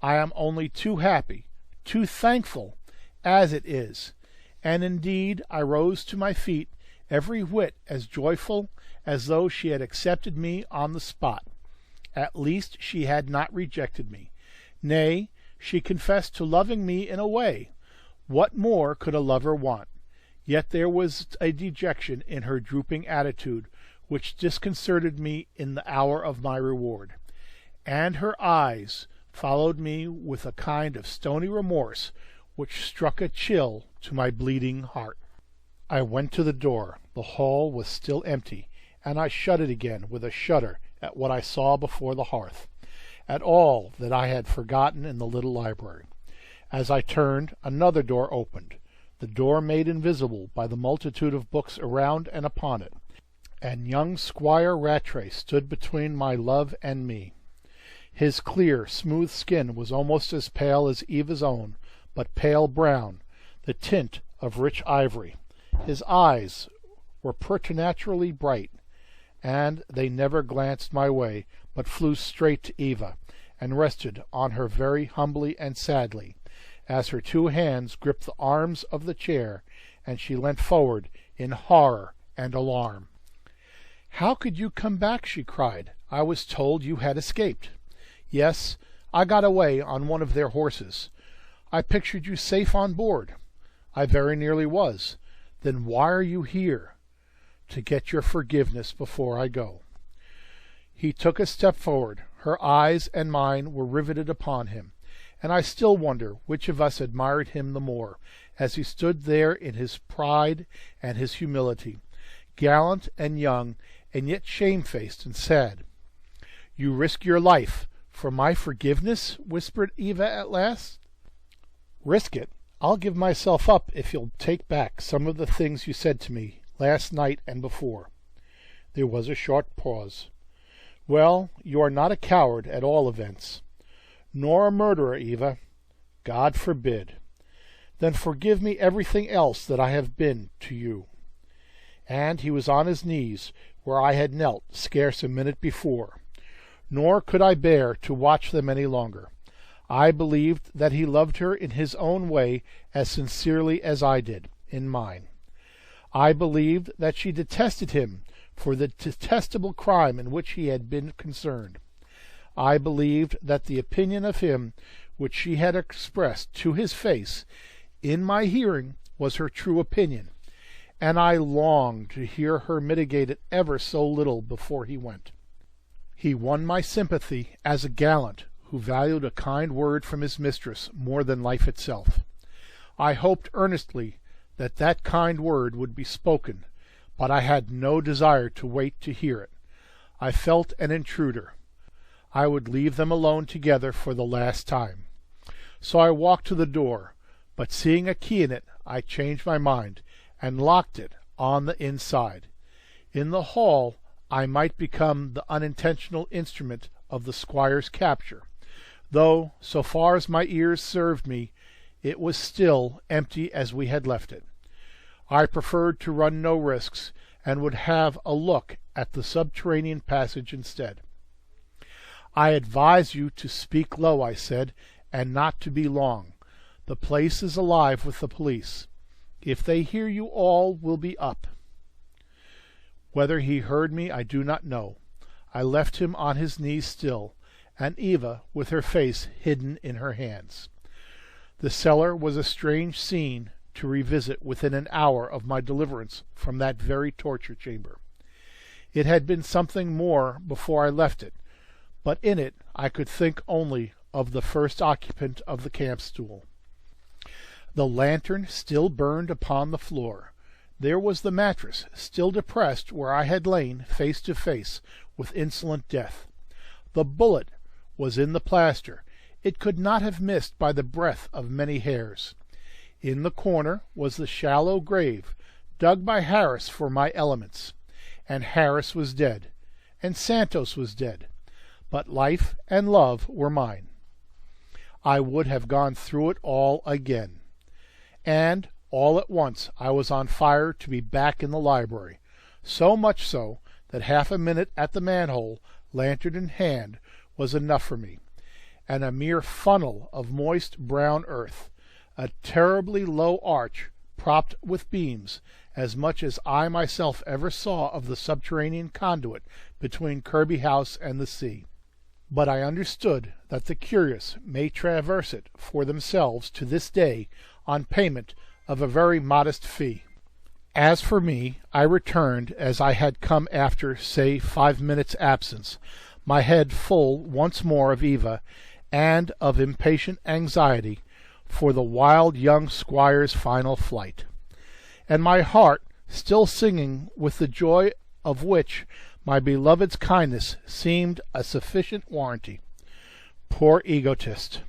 I am only too happy, too thankful, as it is." And indeed I rose to my feet, every whit as joyful as though she had accepted me on the spot. At least she had not rejected me. Nay, she confessed to loving me in a way. What more could a lover want? Yet there was a dejection in her drooping attitude which disconcerted me in the hour of my reward. And her eyes followed me with a kind of stony remorse which struck a chill to my bleeding heart. I went to the door. The hall was still empty, and I shut it again with a shudder at what I saw before the hearth, at all that I had forgotten in the little library. As I turned, another door opened, the door made invisible by the multitude of books around and upon it, and young Squire Rattray stood between my love and me. His clear, smooth skin was almost as pale as Eva's own, but pale brown, the tint of rich ivory. His eyes were preternaturally bright, and they never glanced my way, but flew straight to Eva, and rested on her very humbly and sadly, as her two hands gripped the arms of the chair, and she leant forward in horror and alarm. "How could you come back?" she cried. "I was told you had escaped." "Yes, I got away on one of their horses. I pictured you safe on board." "I very nearly was." "Then why are you here?" "To get your forgiveness before I go." He took a step forward. Her eyes and mine were riveted upon him, and I still wonder which of us admired him the more, as he stood there in his pride and his humility, gallant and young, and yet shamefaced and sad. "You risk your life for my forgiveness?" whispered Eva at last. "Risk it? I'll give myself up if you'll take back some of the things you said to me last night and before." There was a short pause. "Well, you are not a coward, at all events." "Nor a murderer, Eva." "God forbid." "Then forgive me everything else that I have been to you." And he was on his knees, where I had knelt scarce a minute before. Nor could I bear to watch them any longer. I believed that he loved her in his own way as sincerely as I did in mine. I believed that she detested him for the detestable crime in which he had been concerned. I believed that the opinion of him which she had expressed to his face in my hearing was her true opinion, and I longed to hear her mitigate it ever so little before he went. He won my sympathy as a gallant who valued a kind word from his mistress more than life itself. I hoped earnestly that that kind word would be spoken, but I had no desire to wait to hear it. I felt an intruder. I would leave them alone together for the last time. So I walked to the door, but seeing a key in it, I changed my mind, and locked it on the inside. In the hall I might become the unintentional instrument of the squire's capture, though, so far as my ears served me, it was still empty as we had left it. I preferred to run no risks, and would have a look at the subterranean passage instead. "I advise you to speak low," I said, "and not to be long. The place is alive with the police. If they hear you, all will be up." Whether he heard me I do not know. I left him on his knees still, and Eva with her face hidden in her hands. The cellar was a strange scene to revisit within an hour of my deliverance from that very torture chamber. It had been something more before I left it, but in it I could think only of the first occupant of the camp stool. The lantern still burned upon the floor. There was the mattress, still depressed where I had lain face to face with insolent death. The bullet was in the plaster. It could not have missed by the breadth of many hairs. In the corner was the shallow grave, dug by Harris for my elements. And Harris was dead, and Santos was dead, but life and love were mine. I would have gone through it all again. And all at once I was on fire to be back in the library, so much so that half a minute at the manhole, lantern in hand, was enough for me, and a mere funnel of moist brown earth, a terribly low arch propped with beams, as much as I myself ever saw of the subterranean conduit between Kirby House and the sea. But I understood that the curious may traverse it for themselves to this day on payment of a very modest fee. As for me, I returned as I had come after, say, 5 minutes' absence, my head full once more of Eva, and of impatient anxiety for the wild young squire's final flight, and my heart still singing with the joy of which my beloved's kindness seemed a sufficient warranty. Poor egotist!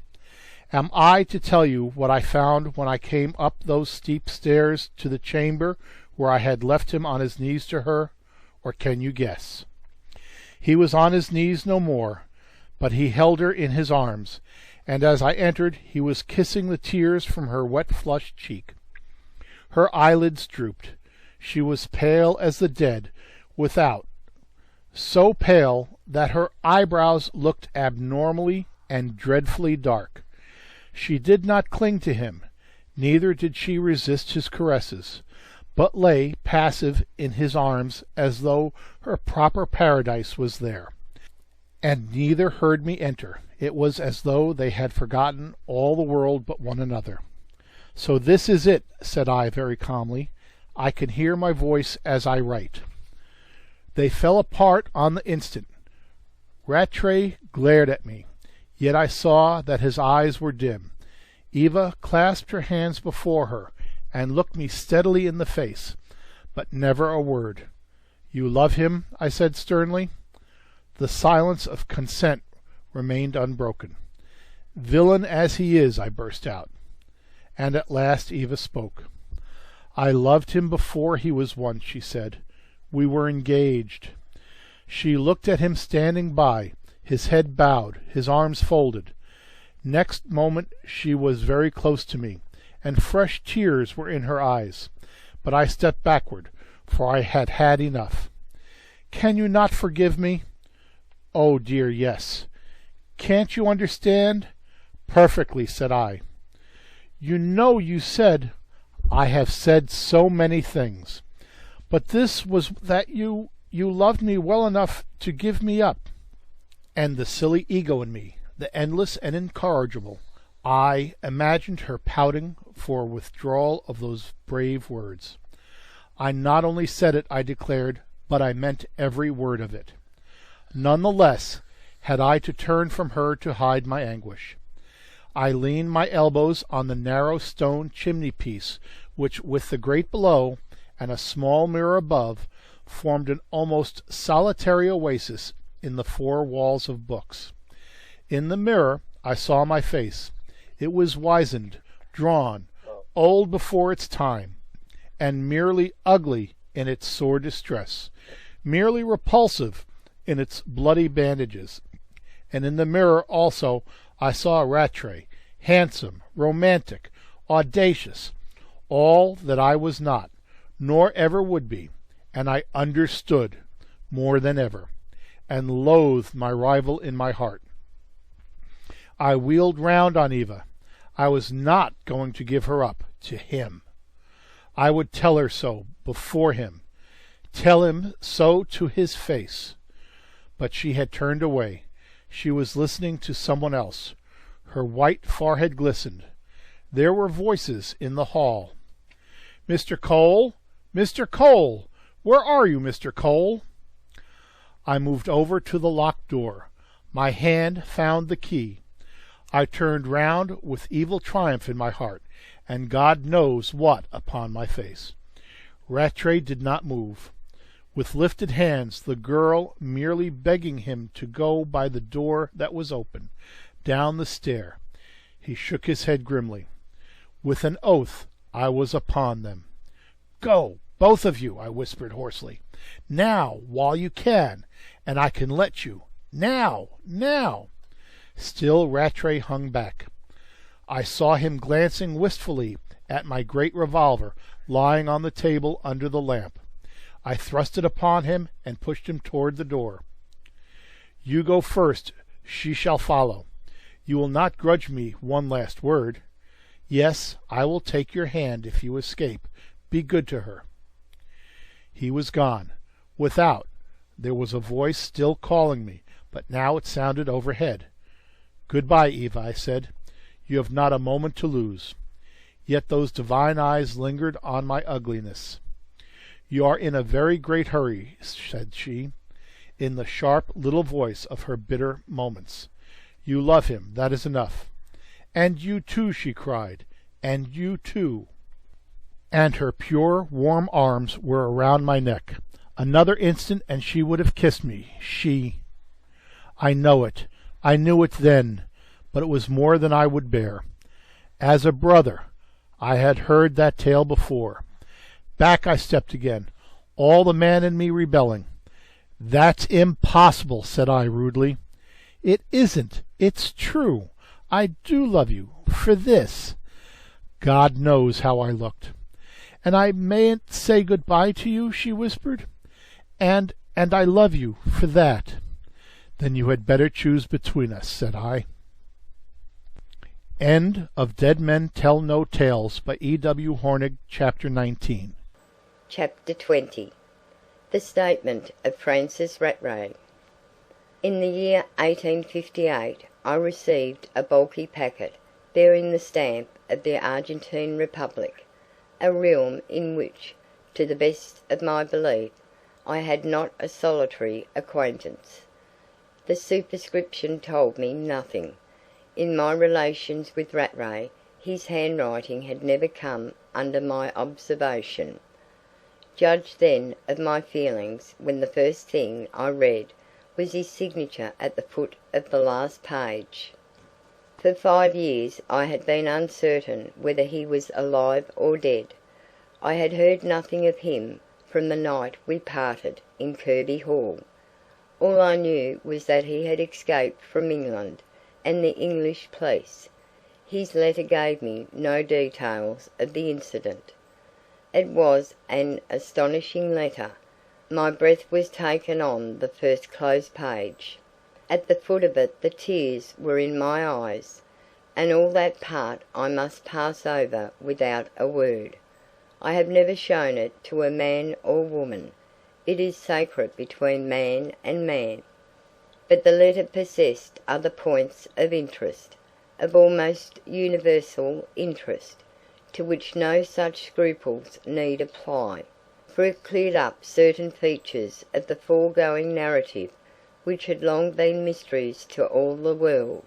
Am I to tell you what I found when I came up those steep stairs to the chamber where I had left him on his knees to her, or can you guess? He was on his knees no more, but he held her in his arms, and as I entered he was kissing the tears from her wet flushed cheek. Her eyelids drooped. She was pale as the dead without, so pale that her eyebrows looked abnormally and dreadfully dark. She did not cling to him, neither did she resist his caresses, but lay passive in his arms as though her proper paradise was there. And neither heard me enter. It was as though they had forgotten all the world but one another. "So this is it," said I very calmly. "I can hear my voice as I write." They fell apart on the instant. Rattray glared at me, yet I saw that his eyes were dim. Eva clasped her hands before her, and looked me steadily in the face, but never a word. "You love him?" I said sternly. The silence of consent remained unbroken. "Villain as he is," I burst out. And at last Eva spoke. "I loved him before he was one," she said. "We were engaged." She looked at him standing by, his head bowed, his arms folded. Next moment she was very close to me, and fresh tears were in her eyes. But I stepped backward, for I had had enough. "Can you not forgive me?" "Oh, dear, yes." "Can't you understand?" "Perfectly," said I. "You know you said—" "I have said so many things. But this was that you loved me well enough to give me up." And the silly ego in me, the endless and incorrigible, I imagined her pouting for withdrawal of those brave words. I not only said it, I declared, but I meant every word of it. None the less had I to turn from her to hide my anguish. I leaned my elbows on the narrow stone chimney-piece, which, with the grate below and a small mirror above, formed an almost solitary oasis in the 4 walls of books. In the mirror I saw my face. It was wizened, drawn, old before its time, and merely ugly in its sore distress, merely repulsive in its bloody bandages. And in the mirror also I saw Rattray, handsome, romantic, audacious, all that I was not, nor ever would be, and I understood more than ever, and loathed my rival in my heart. I wheeled round on Eva. I was not going to give her up to him. I would tell her so before him, tell him so to his face. But she had turned away. She was listening to someone else. Her white forehead glistened. There were voices in the hall. "Mr. Cole! Mr. Cole! Where are you, Mr. Cole?" I moved over to the locked door. My hand found the key. I turned round with evil triumph in my heart, and God knows what upon my face. Rattray did not move. With lifted hands, the girl merely begging him to go by the door that was open, down the stair. He shook his head grimly. With an oath, I was upon them. "Go, both of you," I whispered hoarsely. "Now, while you can, and I can let you. Now, now!" Still Rattray hung back. I saw him glancing wistfully at my great revolver lying on the table under the lamp. I thrust it upon him and pushed him toward the door. "You go first, she shall follow. You will not grudge me one last word. Yes, I will take your hand if you escape. Be good to her." He was gone. Without, there was a voice still calling me, but now it sounded overhead. "Good-bye, Eva," I said. "You have not a moment to lose." Yet those divine eyes lingered on my ugliness. "You are in a very great hurry," said she, in the sharp little voice of her bitter moments. "You love him, that is enough." "And you too," she cried, "and you too." And her pure, warm arms were around my neck. Another instant and she would have kissed me. She! I know it. I knew it then, but it was more than I would bear. As a brother, I had heard that tale before. Back I stepped again, all the man in me rebelling. "That's impossible," said I rudely. "It isn't. It's true. I do love you. For this." God knows how I looked. "And I mayn't say good-bye to you," she whispered. And I love you for that." "Then you had better choose between us," said I. End of Dead Men Tell No Tales by E.W. Hornung, Chapter 19. Chapter 20. The Statement of Francis Rattray. In the year 1858 I received a bulky packet bearing the stamp of the Argentine Republic, a realm in which, to the best of my belief, I had not a solitary acquaintance. The superscription told me nothing. In my relations with Rattray, his handwriting had never come under my observation. Judge then of my feelings when the first thing I read was his signature at the foot of the last page. For 5 years I had been uncertain whether he was alive or dead. I had heard nothing of him from the night we parted in Kirby Hall. All I knew was that he had escaped from England and the English police. His letter gave me no details of the incident. It was an astonishing letter. My breath was taken on the first closed page. At the foot of it the tears were in my eyes, and all that part I must pass over without a word. I have never shown it to a man or woman. It is sacred between man and man. But the letter possessed other points of interest, of almost universal interest, to which no such scruples need apply, for it cleared up certain features of the foregoing narrative which had long been mysteries to all the world,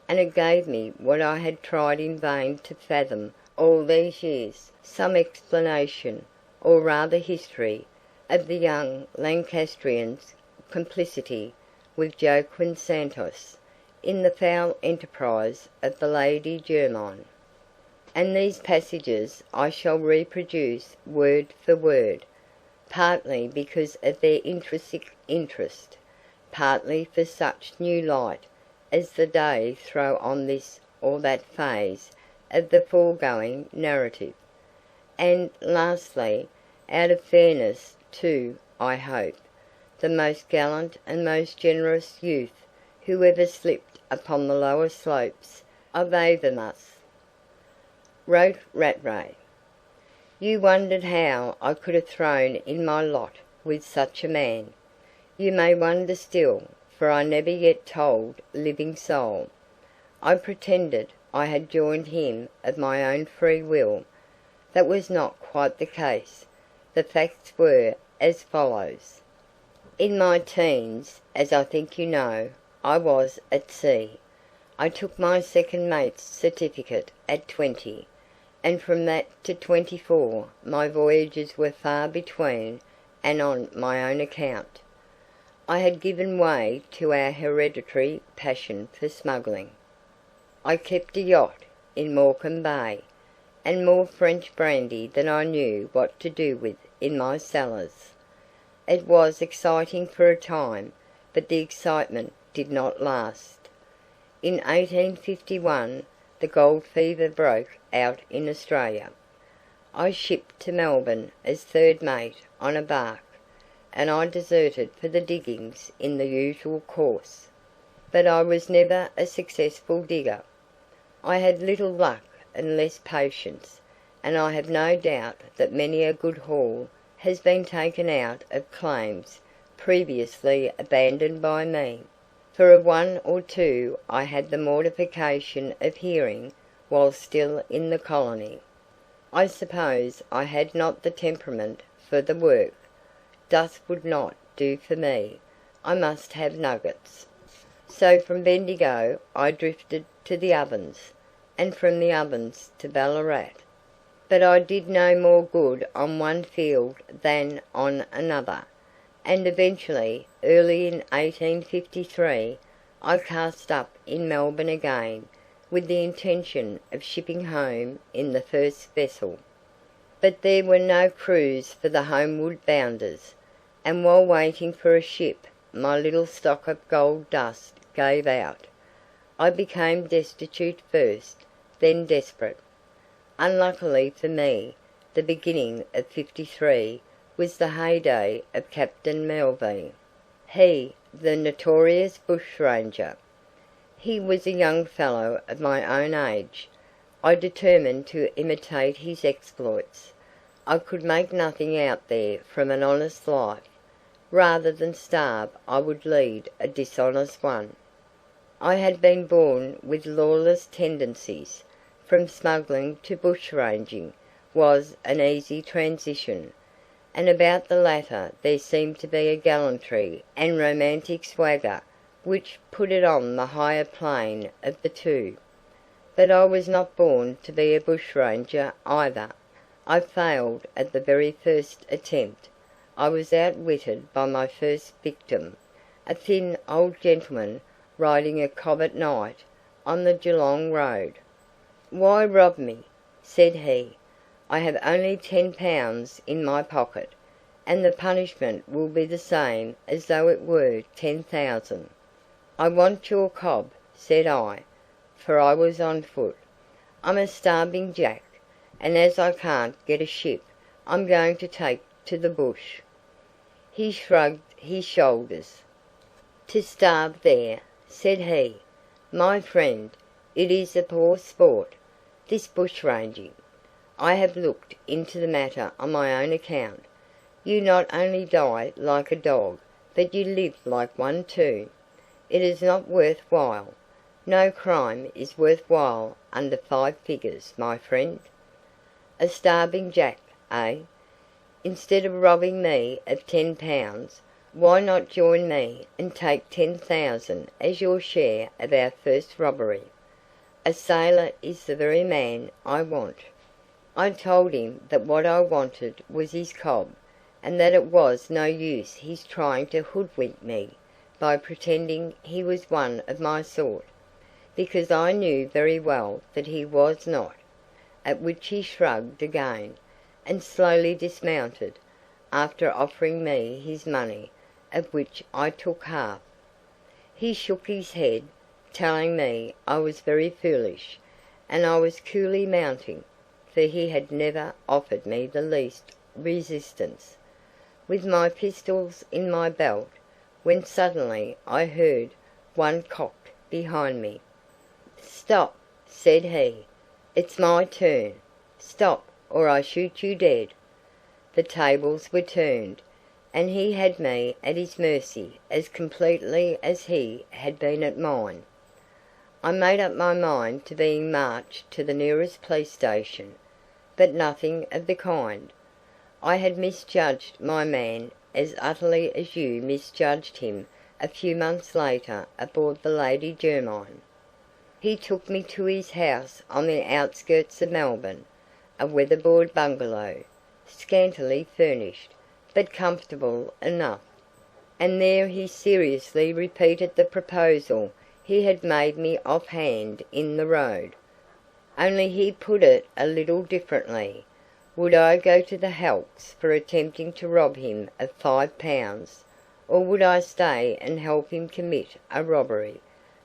and it gave me what I had tried in vain to fathom all these years, some explanation, or rather history, of the young Lancastrian's complicity with Joaquin Santos in the foul enterprise of the Lady Jermyn. And these passages I shall reproduce word for word, partly because of their intrinsic interest, partly for such new light as the day throw on this or that phase of the foregoing narrative, and lastly, out of fairness to, I hope, the most gallant and most generous youth who ever slipped upon the lower slopes of Avonmouth. Wrote Rattray. You wondered how I could have thrown in my lot with such a man. You may wonder still, for I never yet told living soul. I pretended I had joined him of my own free will. That was not quite the case. The facts were as follows. In my teens, as I think you know, I was at sea. I took my second mate's certificate at 20, and from that to 24 my voyages were far between and on my own account. I had given way to our hereditary passion for smuggling. I kept a yacht in Morecambe Bay, and more French brandy than I knew what to do with in my cellars. It was exciting for a time, but the excitement did not last. In 1851 the gold fever broke out in Australia. I shipped to Melbourne as third mate on a barque, and I deserted for the diggings in the usual course. But I was never a successful digger. I had little luck and less patience, and I have no doubt that many a good haul has been taken out of claims previously abandoned by me, for of one or two I had the mortification of hearing while still in the colony. I suppose I had not the temperament for the work. Dust would not do for me. I must have nuggets. So from Bendigo I drifted to the Ovens, and from the Ovens to Ballarat. But I did no more good on one field than on another, and eventually, early in 1853, I cast up in Melbourne again, with the intention of shipping home in the first vessel. But there were no crews for the homeward bounders, and while waiting for a ship my little stock of gold dust gave out. I became destitute first, then desperate. Unluckily for me, the beginning of '53 was the heyday of Captain Melville, he, the notorious bushranger. He was a young fellow of my own age. I determined to imitate his exploits. I could make nothing out there from an honest life. Rather than starve I would lead a dishonest one. I had been born with lawless tendencies. From smuggling to bushranging was an easy transition, and about the latter there seemed to be a gallantry and romantic swagger which put it on the higher plane of the two. But I was not born to be a bushranger either. I failed at the very first attempt. I was outwitted by my first victim, a thin old gentleman riding a cob at night on the Geelong road. "Why rob me?" said he. "I have only £10 in my pocket, and the punishment will be the same as though it were 10,000. "I want your cob," said I, for I was on foot. "I'm a starving jack, and as I can't get a ship I'm going to take to the bush." He shrugged his shoulders. "To starve there," said he. "My friend, it is a poor sport, this bushranging. I have looked into the matter on my own account. You not only die like a dog, but you live like one too. It is not worth while. No crime is worth while under 5 figures, my friend. A starving jack, eh? Instead of robbing me of £10, why not join me and take 10,000 as your share of our first robbery? A sailor is the very man I want." I told him that what I wanted was his cob, and that it was no use his trying to hoodwink me by pretending he was one of my sort, because I knew very well that he was not, at which he shrugged again, and slowly dismounted, after offering me his money, of which I took half. He shook his head, telling me I was very foolish, and I was coolly mounting, for he had never offered me the least resistance, with my pistols in my belt, when suddenly I heard one cocked behind me. "Stop," said he. "It's my turn. Stop, or I shoot you dead." The tables were turned, and he had me at his mercy as completely as he had been at mine. I made up my mind to being marched to the nearest police station, but nothing of the kind. I had misjudged my man as utterly as you misjudged him a few months later aboard the Lady Jermyn. He took me to his house on the outskirts of Melbourne, a weatherboard bungalow, scantily furnished, but comfortable enough. And there he seriously repeated the proposal he had made me offhand in the road. Only he put it a little differently. Would I go to the hulks for attempting to rob him of £5, or would I stay and help him commit a robbery,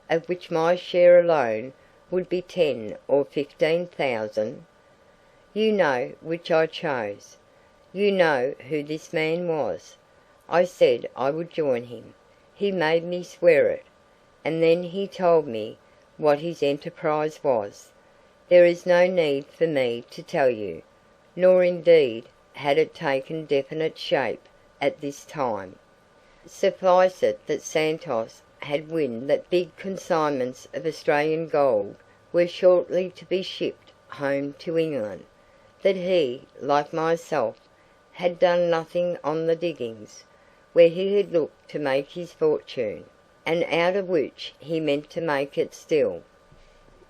of which my share alone would be 10 or 15,000? You know which I chose. You know who this man was. I said I would join him. He made me swear it. And then he told me what his enterprise was. There is no need for me to tell you, nor indeed had it taken definite shape at this time. Suffice it that Santos had wind that big consignments of Australian gold were shortly to be shipped home to England, that he, like myself, had done nothing on the diggings, where he had looked to make his fortune, and out of which he meant to make it still.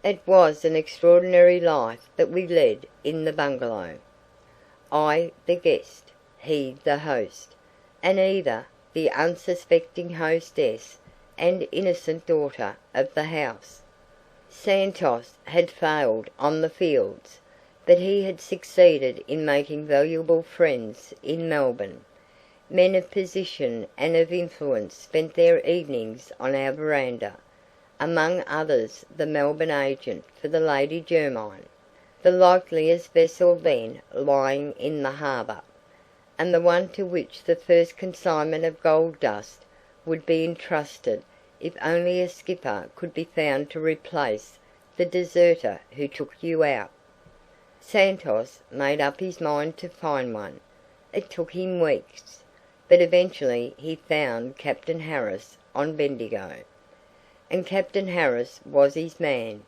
It was an extraordinary life that we led in the bungalow. I the guest, he the host, and either the unsuspecting hostess and innocent daughter of the house. Santos had failed on the fields, but he had succeeded in making valuable friends in Melbourne. Men of position and of influence spent their evenings on our veranda, among others the Melbourne agent for the Lady Jermyn, the likeliest vessel then lying in the harbour, and the one to which the first consignment of gold dust would be entrusted if only a skipper could be found to replace the deserter who took you out. Santos made up his mind to find one. It took him weeks, but eventually he found Captain Harris on Bendigo. And Captain Harris was his man.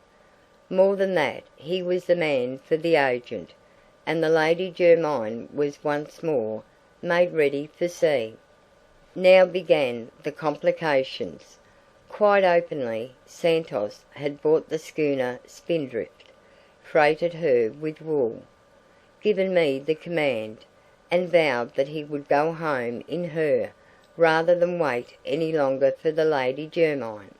More than that, he was the man for the agent, and the Lady Jermyn was once more made ready for sea. Now began the complications. Quite openly, Santos had bought the schooner Spindrift, freighted her with wool, given me the command, and vowed that he would go home in her rather than wait any longer for the Lady Jermyn.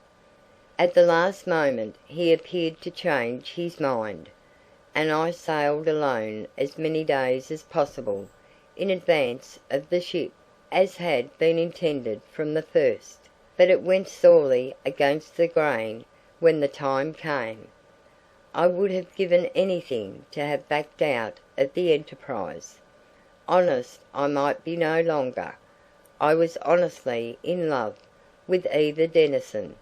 At the last moment he appeared to change his mind, and I sailed alone as many days as possible in advance of the ship, as had been intended from the first. But it went sorely against the grain when the time came. I would have given anything to have backed out of the enterprise. Honest I might be no longer. I was honestly in love with Eva Denison.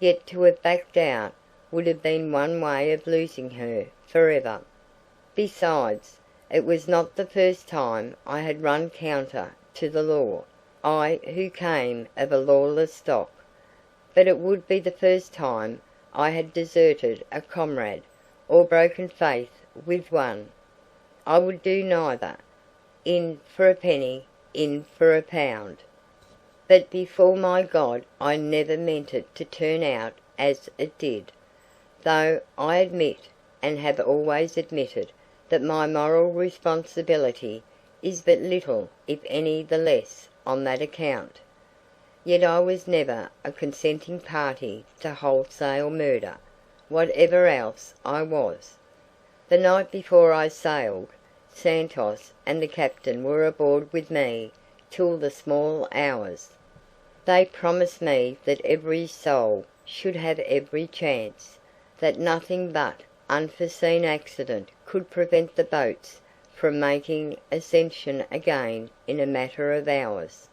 Yet to have backed out would have been one way of losing her forever. Besides, it was not the first time I had run counter to the law, I who came of a lawless stock, but it would be the first time I had deserted a comrade or broken faith with one. I would do neither. In for a penny, in for a pound. But before my God I never meant it to turn out as it did, though I admit, and have always admitted, that my moral responsibility is but little if any the less on that account. Yet I was never a consenting party to wholesale murder, whatever else I was. The night before I sailed, Santos and the captain were aboard with me till the small hours. They promised me that every soul should have every chance, that nothing but unforeseen accident could prevent the boats from making ascension again in a matter of hours,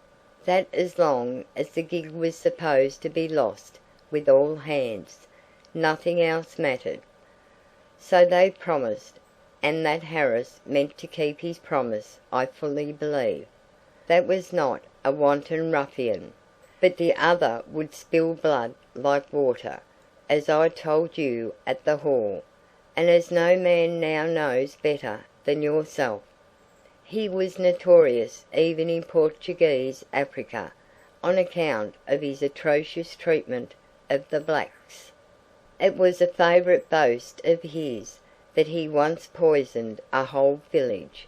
that as long as the gig was supposed to be lost with all hands, nothing else mattered. So they promised, and that Harris meant to keep his promise I fully believe. That was not a wanton ruffian, but the other would spill blood like water, as I told you at the hall, and as no man now knows better than yourself. He was notorious even in Portuguese Africa on account of his atrocious treatment of the blacks. It was a favourite boast of his that he once poisoned a whole village,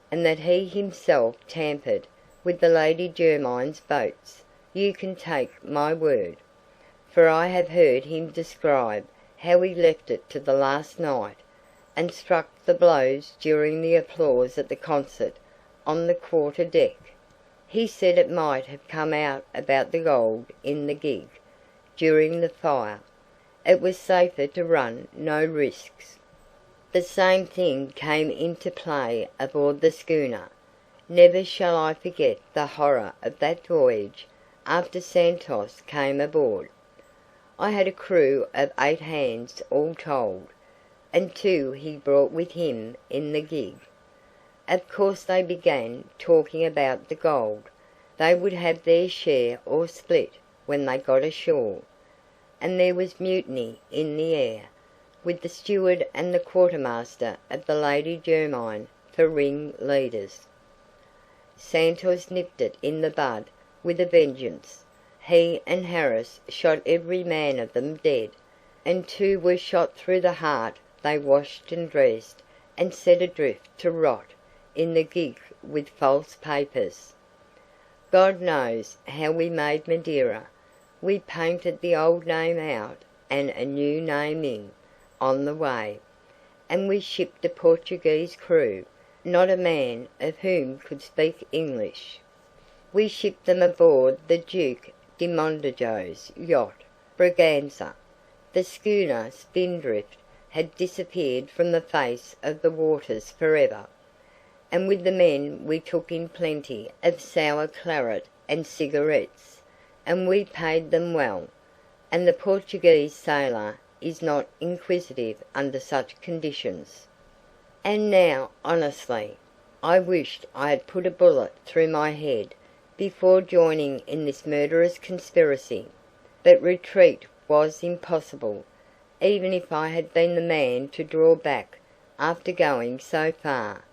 and that he himself tampered with the Lady Jermyn's boats, you can take my word. For I have heard him describe how he left it to the last night, and struck the blows during the applause at the concert on the quarter deck. He said it might have come out about the gold in the gig during the fire. It was safer to run no risks. The same thing came into play aboard the schooner. Never shall I forget the horror of that voyage after Santos came aboard. I had a crew of 8 hands all told, and 2 he brought with him in the gig. Of course they began talking about the gold. They would have their share or split when they got ashore. And there was mutiny in the air, with the steward and the quartermaster of the Lady Jermyn for ringleaders. Santos nipped it in the bud with a vengeance. He and Harris shot every man of them dead, and 2 were shot through the heart. They washed and dressed, and set adrift to rot in the gig with false papers. God knows how we made Madeira. We painted the old name out and a new name in, on the way, and we shipped a Portuguese crew, not a man of whom could speak English. We shipped them aboard the Duke de Mondejo's yacht, Braganza. The schooner Spindrift had disappeared from the face of the waters forever, and with the men we took in plenty of sour claret and cigarettes, and we paid them well, and the Portuguese sailor is not inquisitive under such conditions. And now, honestly, I wished I had put a bullet through my head before joining in this murderous conspiracy, but retreat was impossible, even if I had been the man to draw back after going so far,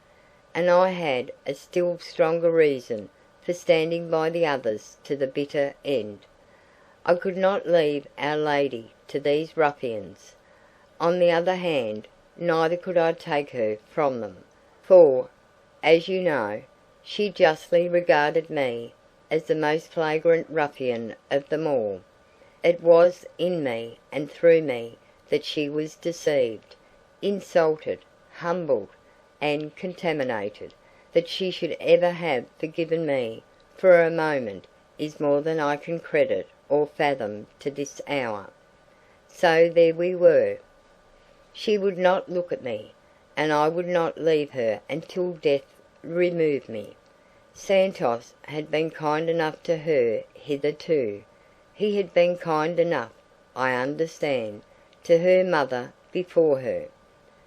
and I had a still stronger reason for standing by the others to the bitter end. I could not leave Our Lady to these ruffians. On the other hand, neither could I take her from them, for, as you know, she justly regarded me as the most flagrant ruffian of them all. It was in me and through me that she was deceived, insulted, humbled, and contaminated. That she should ever have forgiven me for a moment is more than I can credit or fathom to this hour. So there we were. She would not look at me, and I would not leave her until death removed me. Santos had been kind enough to her hitherto. He had been kind enough, I understand, to her mother before her.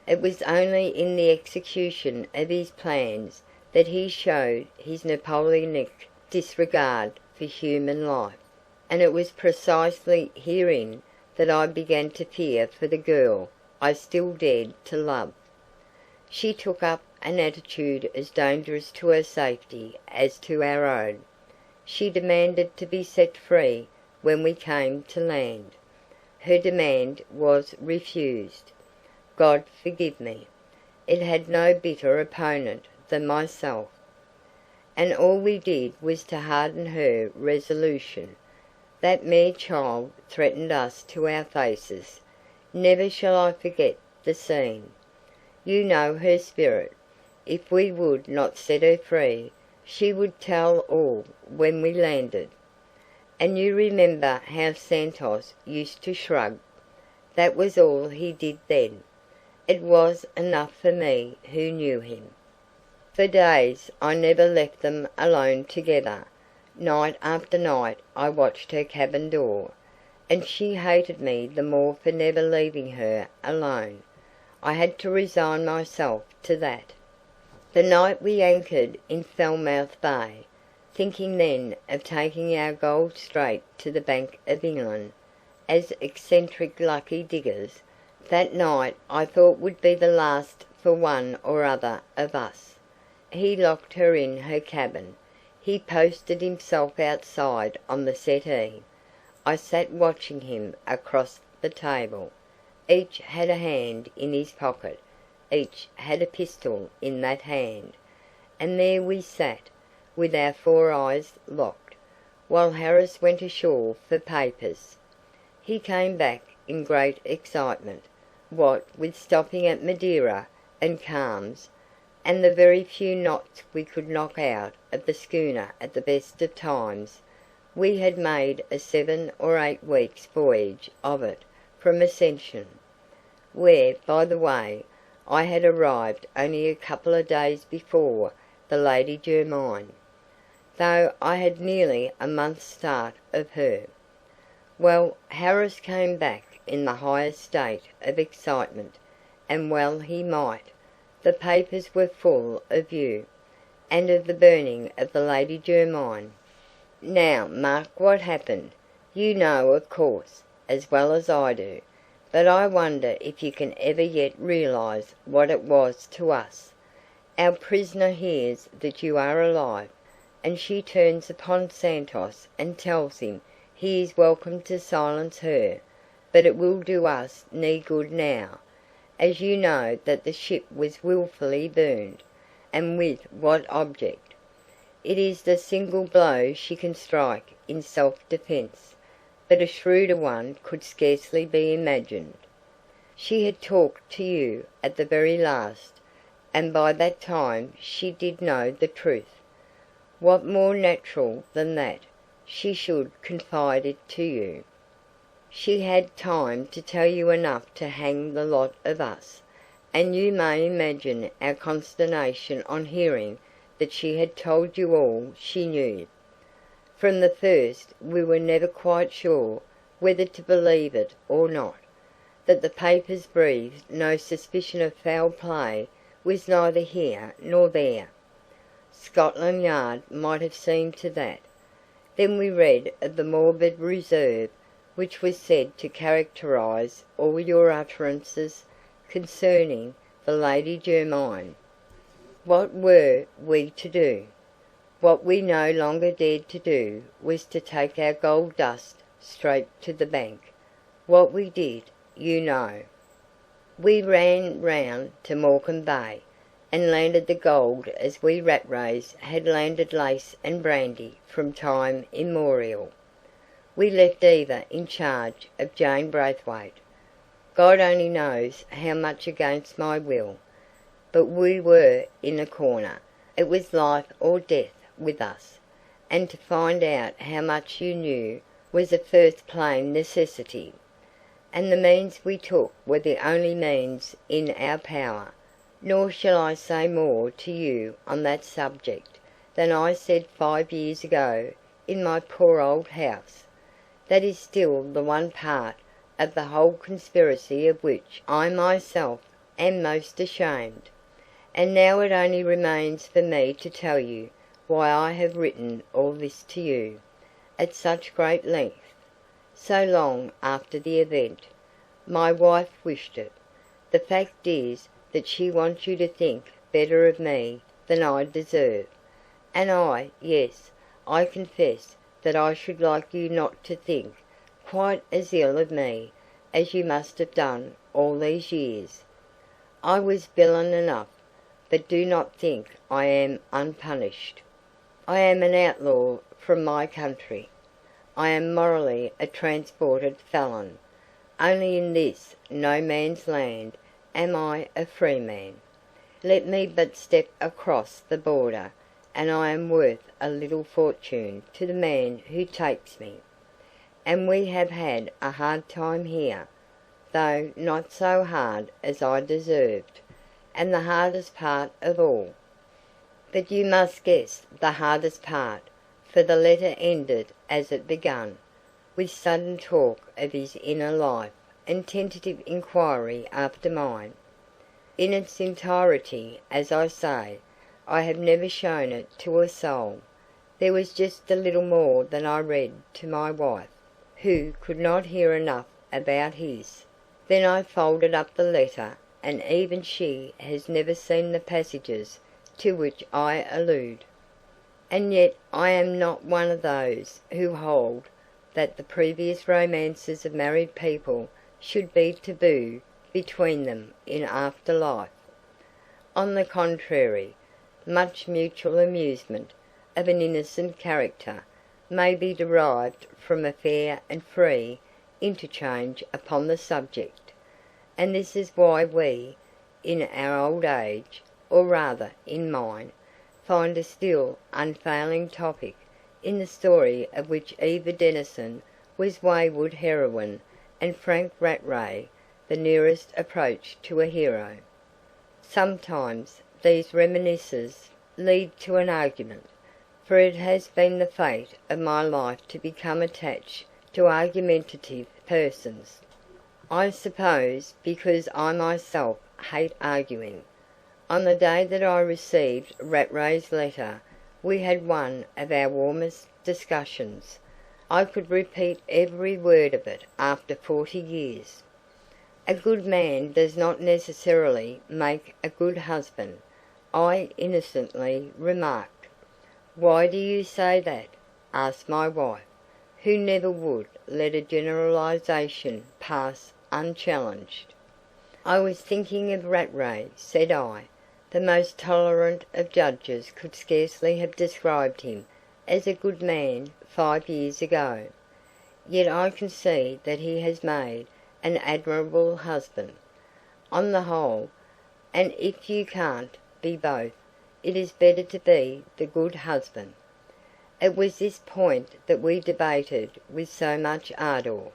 It was only in the execution of his plans that he showed his Napoleonic disregard for human life, and it was precisely herein that I began to fear for the girl I still dared to love. She took up an attitude as dangerous to her safety as to our own. She demanded to be set free when we came to land. Her demand was refused. God forgive me, it had no bitter opponent than myself, and all we did was to harden her resolution. That mere child threatened us to our faces. Never shall I forget the scene. You know her spirit. If we would not set her free, she would tell all when we landed. And you remember how Santos used to shrug. That was all he did then. It was enough for me who knew him. For days I never left them alone together. Night after night I watched her cabin door, and she hated me the more for never leaving her alone. I had to resign myself to that. The night we anchored in Falmouth Bay, thinking then of taking our gold straight to the Bank of England, as eccentric lucky diggers, that night I thought would be the last for one or other of us. He locked her in her cabin. He posted himself outside on the settee. I sat watching him across the table, Each had a hand in his pocket, each had a pistol in that hand, and there we sat, with our 4 eyes locked, while Harris went ashore for papers. He came back in great excitement, what with stopping at Madeira and calms, and the very few knots we could knock out of the schooner at the best of times. We had made a 7 or 8 weeks' voyage of it from Ascension, where, by the way, I had arrived only a couple of days before the Lady Jermyn, though I had nearly a month's start of her. Well, Harris came back in the highest state of excitement, and well he might. The papers were full of you, and of the burning of the Lady Jermyn. Now mark what happened. You know, of course, as well as I do, but I wonder if you can ever yet realise what it was to us. Our prisoner hears that you are alive, and she turns upon Santos and tells him he is welcome to silence her, but it will do us no good now, as you know that the ship was wilfully burned, and with what object. It is the single blow she can strike in self-defence, but a shrewder one could scarcely be imagined. She had talked to you at the very last, and by that time she did know the truth. What more natural than that she should confide it to you? She had time to tell you enough to hang the lot of us, and you may imagine our consternation on hearing that she had told you all she knew. From the first we were never quite sure whether to believe it or not. That the papers breathed no suspicion of foul play was neither here nor there. Scotland Yard might have seen to that. Then we read of the morbid reserve which was said to characterize all your utterances concerning the Lady Jermyn. What were we to do? What we no longer dared to do was to take our gold dust straight to the bank. What we did, you know. We ran round to Morecambe Bay, and landed the gold as we ratrays had landed lace and brandy from time immemorial. We left Eva in charge of Jane Braithwaite. God only knows how much against my will, but we were in a corner. It was life or death with us, and to find out how much you knew was a first plain necessity, and the means we took were the only means in our power. Nor shall I say more to you on that subject than I said 5 years ago in my poor old house. That is still the one part of the whole conspiracy of which I myself am most ashamed. And now it only remains for me to tell you why I have written all this to you, at such great length, so long after the event. My wife wished it. The fact is that she wants you to think better of me than I deserve, and yes, I confess that I should like you not to think quite as ill of me as you must have done all these years. I was villain enough, but do not think I am unpunished. I am an outlaw from my country. I am morally a transported felon. Only in this no man's land am I a free man. Let me but step across the border, and I am worth a little fortune to the man who takes me. And we have had a hard time here, though not so hard as I deserved, and the hardest part of all. But you must guess the hardest part, for the letter ended as it began, with sudden talk of his inner life and tentative inquiry after mine. In its entirety, as I say, I have never shown it to a soul. There was just a little more than I read to my wife, who could not hear enough about his. Then I folded up the letter, and even she has never seen the passages to which I allude. And yet I am not one of those who hold that the previous romances of married people should be taboo between them in after life. On the contrary, much mutual amusement of an innocent character may be derived from a fair and free interchange upon the subject, and this is why we, in our old age, or rather in mine, find a still unfailing topic in the story of which Eva Denison was wayward heroine and Frank Rattray the nearest approach to a hero. Sometimes these reminiscences lead to an argument, for it has been the fate of my life to become attached to argumentative persons. I suppose because I myself hate arguing. On the day that I received Rattray's letter we had one of our warmest discussions. I could repeat every word of it after 40 years. A good man does not necessarily make a good husband, I innocently remarked. Why do you say that? Asked my wife, who never would let a generalization pass unchallenged. I was thinking of Rattray, said I. The most tolerant of judges could scarcely have described him as a good man 5 years ago. Yet I can see that he has made an admirable husband, on the whole, and if you can't be both, it is better to be the good husband. It was this point that we debated with so much ardour.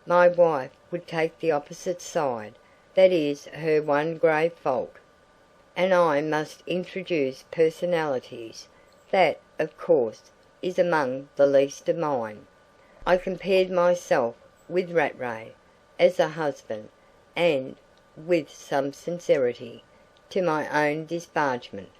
My wife would take the opposite side, that is her one grave fault, and I must introduce personalities. That, of course, is among the least of mine. I compared myself with Rattray as a husband, and, with some sincerity, to my own disparagement,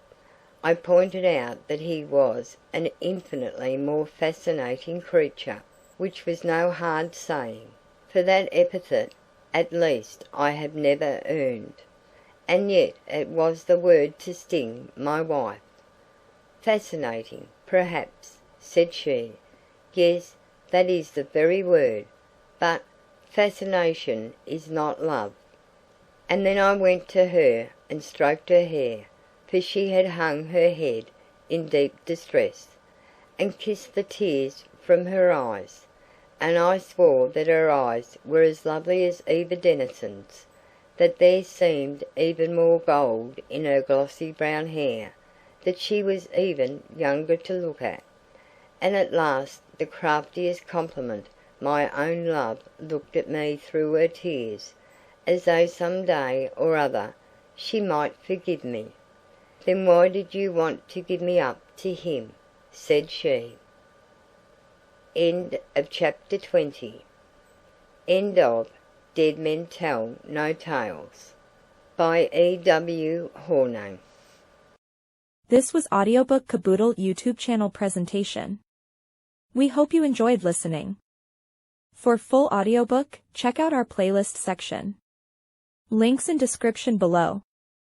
I pointed out that he was an infinitely more fascinating creature, which was no hard saying, for that epithet at least I have never earned. And yet it was the word to sting my wife. Fascinating, perhaps, said she. Yes, that is the very word, but fascination is not love. And then I went to her and stroked her hair, for she had hung her head in deep distress, and kissed the tears from her eyes, and I swore that her eyes were as lovely as Eva Denison's, that there seemed even more gold in her glossy brown hair, that she was even younger to look at. And at last the craftiest compliment my own love looked at me through her tears, as though some day or other she might forgive me. Then why did you want to give me up to him? Said she. End of chapter 20. End of Dead Men Tell No Tales by E.W. Hornung. This was Audiobook Caboodle YouTube channel presentation. We hope you enjoyed listening. For full audiobook, check out our playlist section. Links in description below.